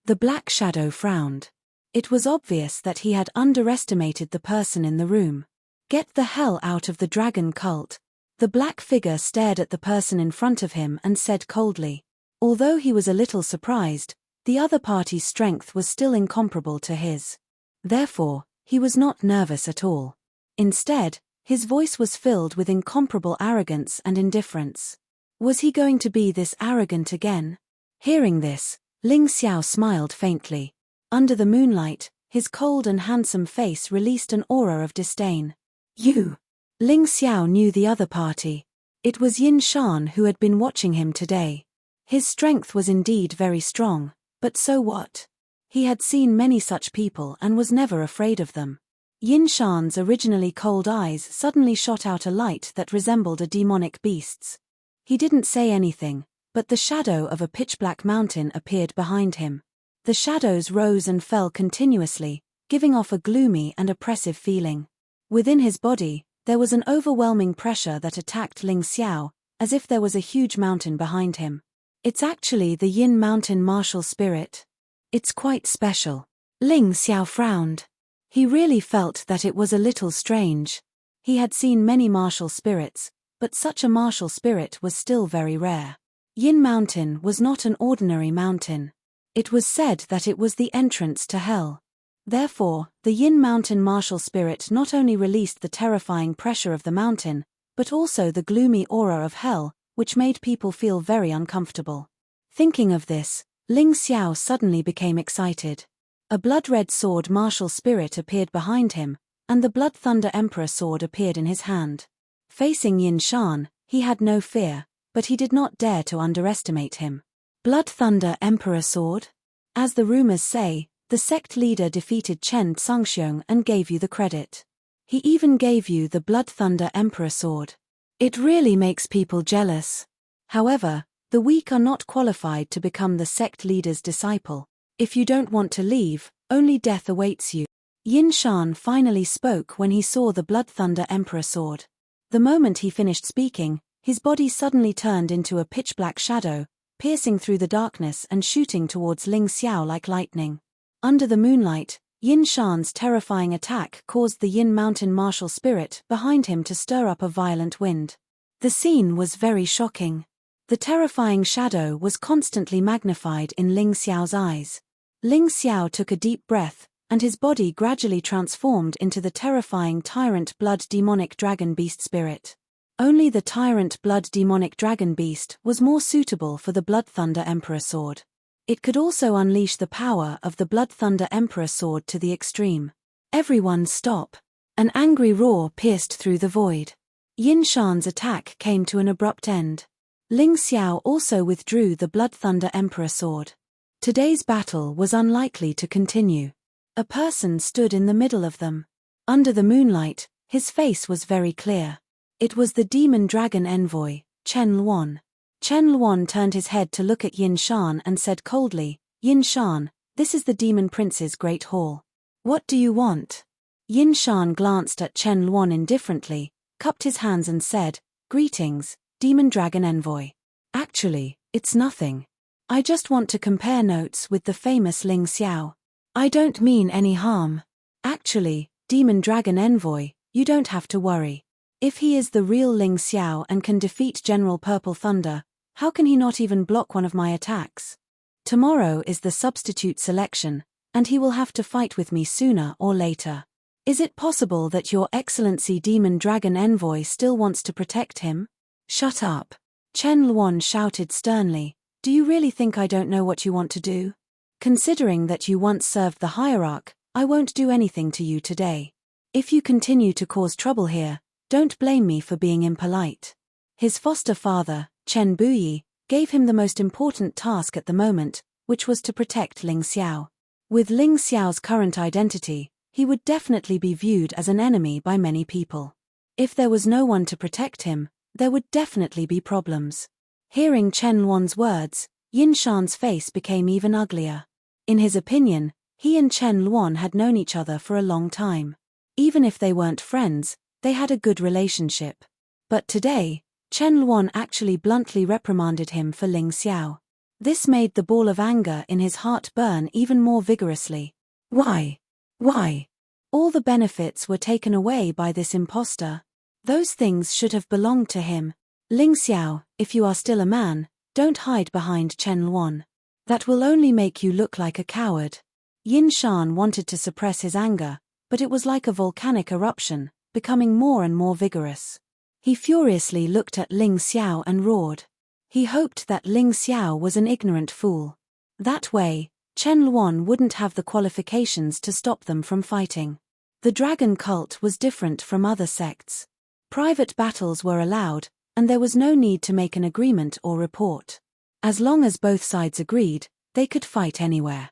The black shadow frowned. It was obvious that he had underestimated the person in the room. Get the hell out of the dragon cult. The black figure stared at the person in front of him and said coldly. Although he was a little surprised, the other party's strength was still incomparable to his. Therefore, He was not nervous at all. Instead, his voice was filled with incomparable arrogance and indifference. Was he going to be this arrogant again? Hearing this, Ling Xiao smiled faintly. Under the moonlight, his cold and handsome face released an aura of disdain. You! Ling Xiao knew the other party. It was Yin Shan who had been watching him today. His strength was indeed very strong, but so what? He had seen many such people and was never afraid of them. Yin Shan's originally cold eyes suddenly shot out a light that resembled a demonic beast's. He didn't say anything, but the shadow of a pitch-black mountain appeared behind him. The shadows rose and fell continuously, giving off a gloomy and oppressive feeling. Within his body, there was an overwhelming pressure that attacked Ling Xiao, as if there was a huge mountain behind him. It's actually the Yin Mountain martial spirit. It's quite special. Ling Xiao frowned. He really felt that it was a little strange. He had seen many martial spirits, but such a martial spirit was still very rare. Yin Mountain was not an ordinary mountain. It was said that it was the entrance to hell. Therefore, the Yin Mountain martial spirit not only released the terrifying pressure of the mountain, but also the gloomy aura of hell, which made people feel very uncomfortable. Thinking of this, Ling Xiao suddenly became excited. A blood-red sword martial spirit appeared behind him, and the Blood Thunder Emperor sword appeared in his hand. Facing Yin Shan, he had no fear, but he did not dare to underestimate him. Blood Thunder Emperor sword? As the rumors say, the sect leader defeated Chen Tsangxiong and gave you the credit. He even gave you the Blood Thunder Emperor sword. It really makes people jealous. However, the weak are not qualified to become the sect leader's disciple. If you don't want to leave, only death awaits you. Yin Shan finally spoke when he saw the Blood Thunder Emperor sword. The moment he finished speaking, his body suddenly turned into a pitch-black shadow, piercing through the darkness and shooting towards Ling Xiao like lightning. Under the moonlight, Yin Shan's terrifying attack caused the Yin Mountain martial spirit behind him to stir up a violent wind. The scene was very shocking. The terrifying shadow was constantly magnified in Ling Xiao's eyes. Ling Xiao took a deep breath, and his body gradually transformed into the terrifying Tyrant Blood Demonic Dragon Beast spirit. Only the Tyrant Blood Demonic Dragon Beast was more suitable for the Blood Thunder Emperor sword. It could also unleash the power of the Blood Thunder Emperor sword to the extreme. Everyone stop! An angry roar pierced through the void. Yin Shan's attack came to an abrupt end. Ling Xiao also withdrew the Blood Thunder Emperor sword. Today's battle was unlikely to continue. A person stood in the middle of them. Under the moonlight, his face was very clear. It was the demon dragon envoy, Chen Luan. Chen Luan turned his head to look at Yin Shan and said coldly, "Yin Shan, this is the Demon Prince's great hall. What do you want?" Yin Shan glanced at Chen Luan indifferently, cupped his hands and said, "Greetings, Demon Dragon Envoy. Actually, it's nothing. I just want to compare notes with the famous Ling Xiao. I don't mean any harm. Actually, Demon Dragon Envoy, you don't have to worry. If he is the real Ling Xiao and can defeat General Purple Thunder, how can he not even block one of my attacks? Tomorrow is the substitute selection, and he will have to fight with me sooner or later. Is it possible that Your Excellency Demon Dragon Envoy still wants to protect him?" "Shut up!" Chen Luan shouted sternly. "Do you really think I don't know what you want to do? Considering that you once served the hierarch, I won't do anything to you today. If you continue to cause trouble here, don't blame me for being impolite." His foster father, Chen Buyi, gave him the most important task at the moment, which was to protect Ling Xiao. With Ling Xiao's current identity, he would definitely be viewed as an enemy by many people. If there was no one to protect him, there would definitely be problems. Hearing Chen Luan's words, Yin Shan's face became even uglier. In his opinion, he and Chen Luan had known each other for a long time. Even if they weren't friends, they had a good relationship. But today, Chen Luan actually bluntly reprimanded him for Ling Xiao. This made the ball of anger in his heart burn even more vigorously. Why? Why? All the benefits were taken away by this impostor. Those things should have belonged to him. Ling Xiao, if you are still a man, don't hide behind Chen Luan. That will only make you look like a coward. Yin Shan wanted to suppress his anger, but it was like a volcanic eruption, becoming more and more vigorous. He furiously looked at Ling Xiao and roared. He hoped that Ling Xiao was an ignorant fool. That way, Chen Luan wouldn't have the qualifications to stop them from fighting. The dragon cult was different from other sects. Private battles were allowed, and there was no need to make an agreement or report. As long as both sides agreed, they could fight anywhere.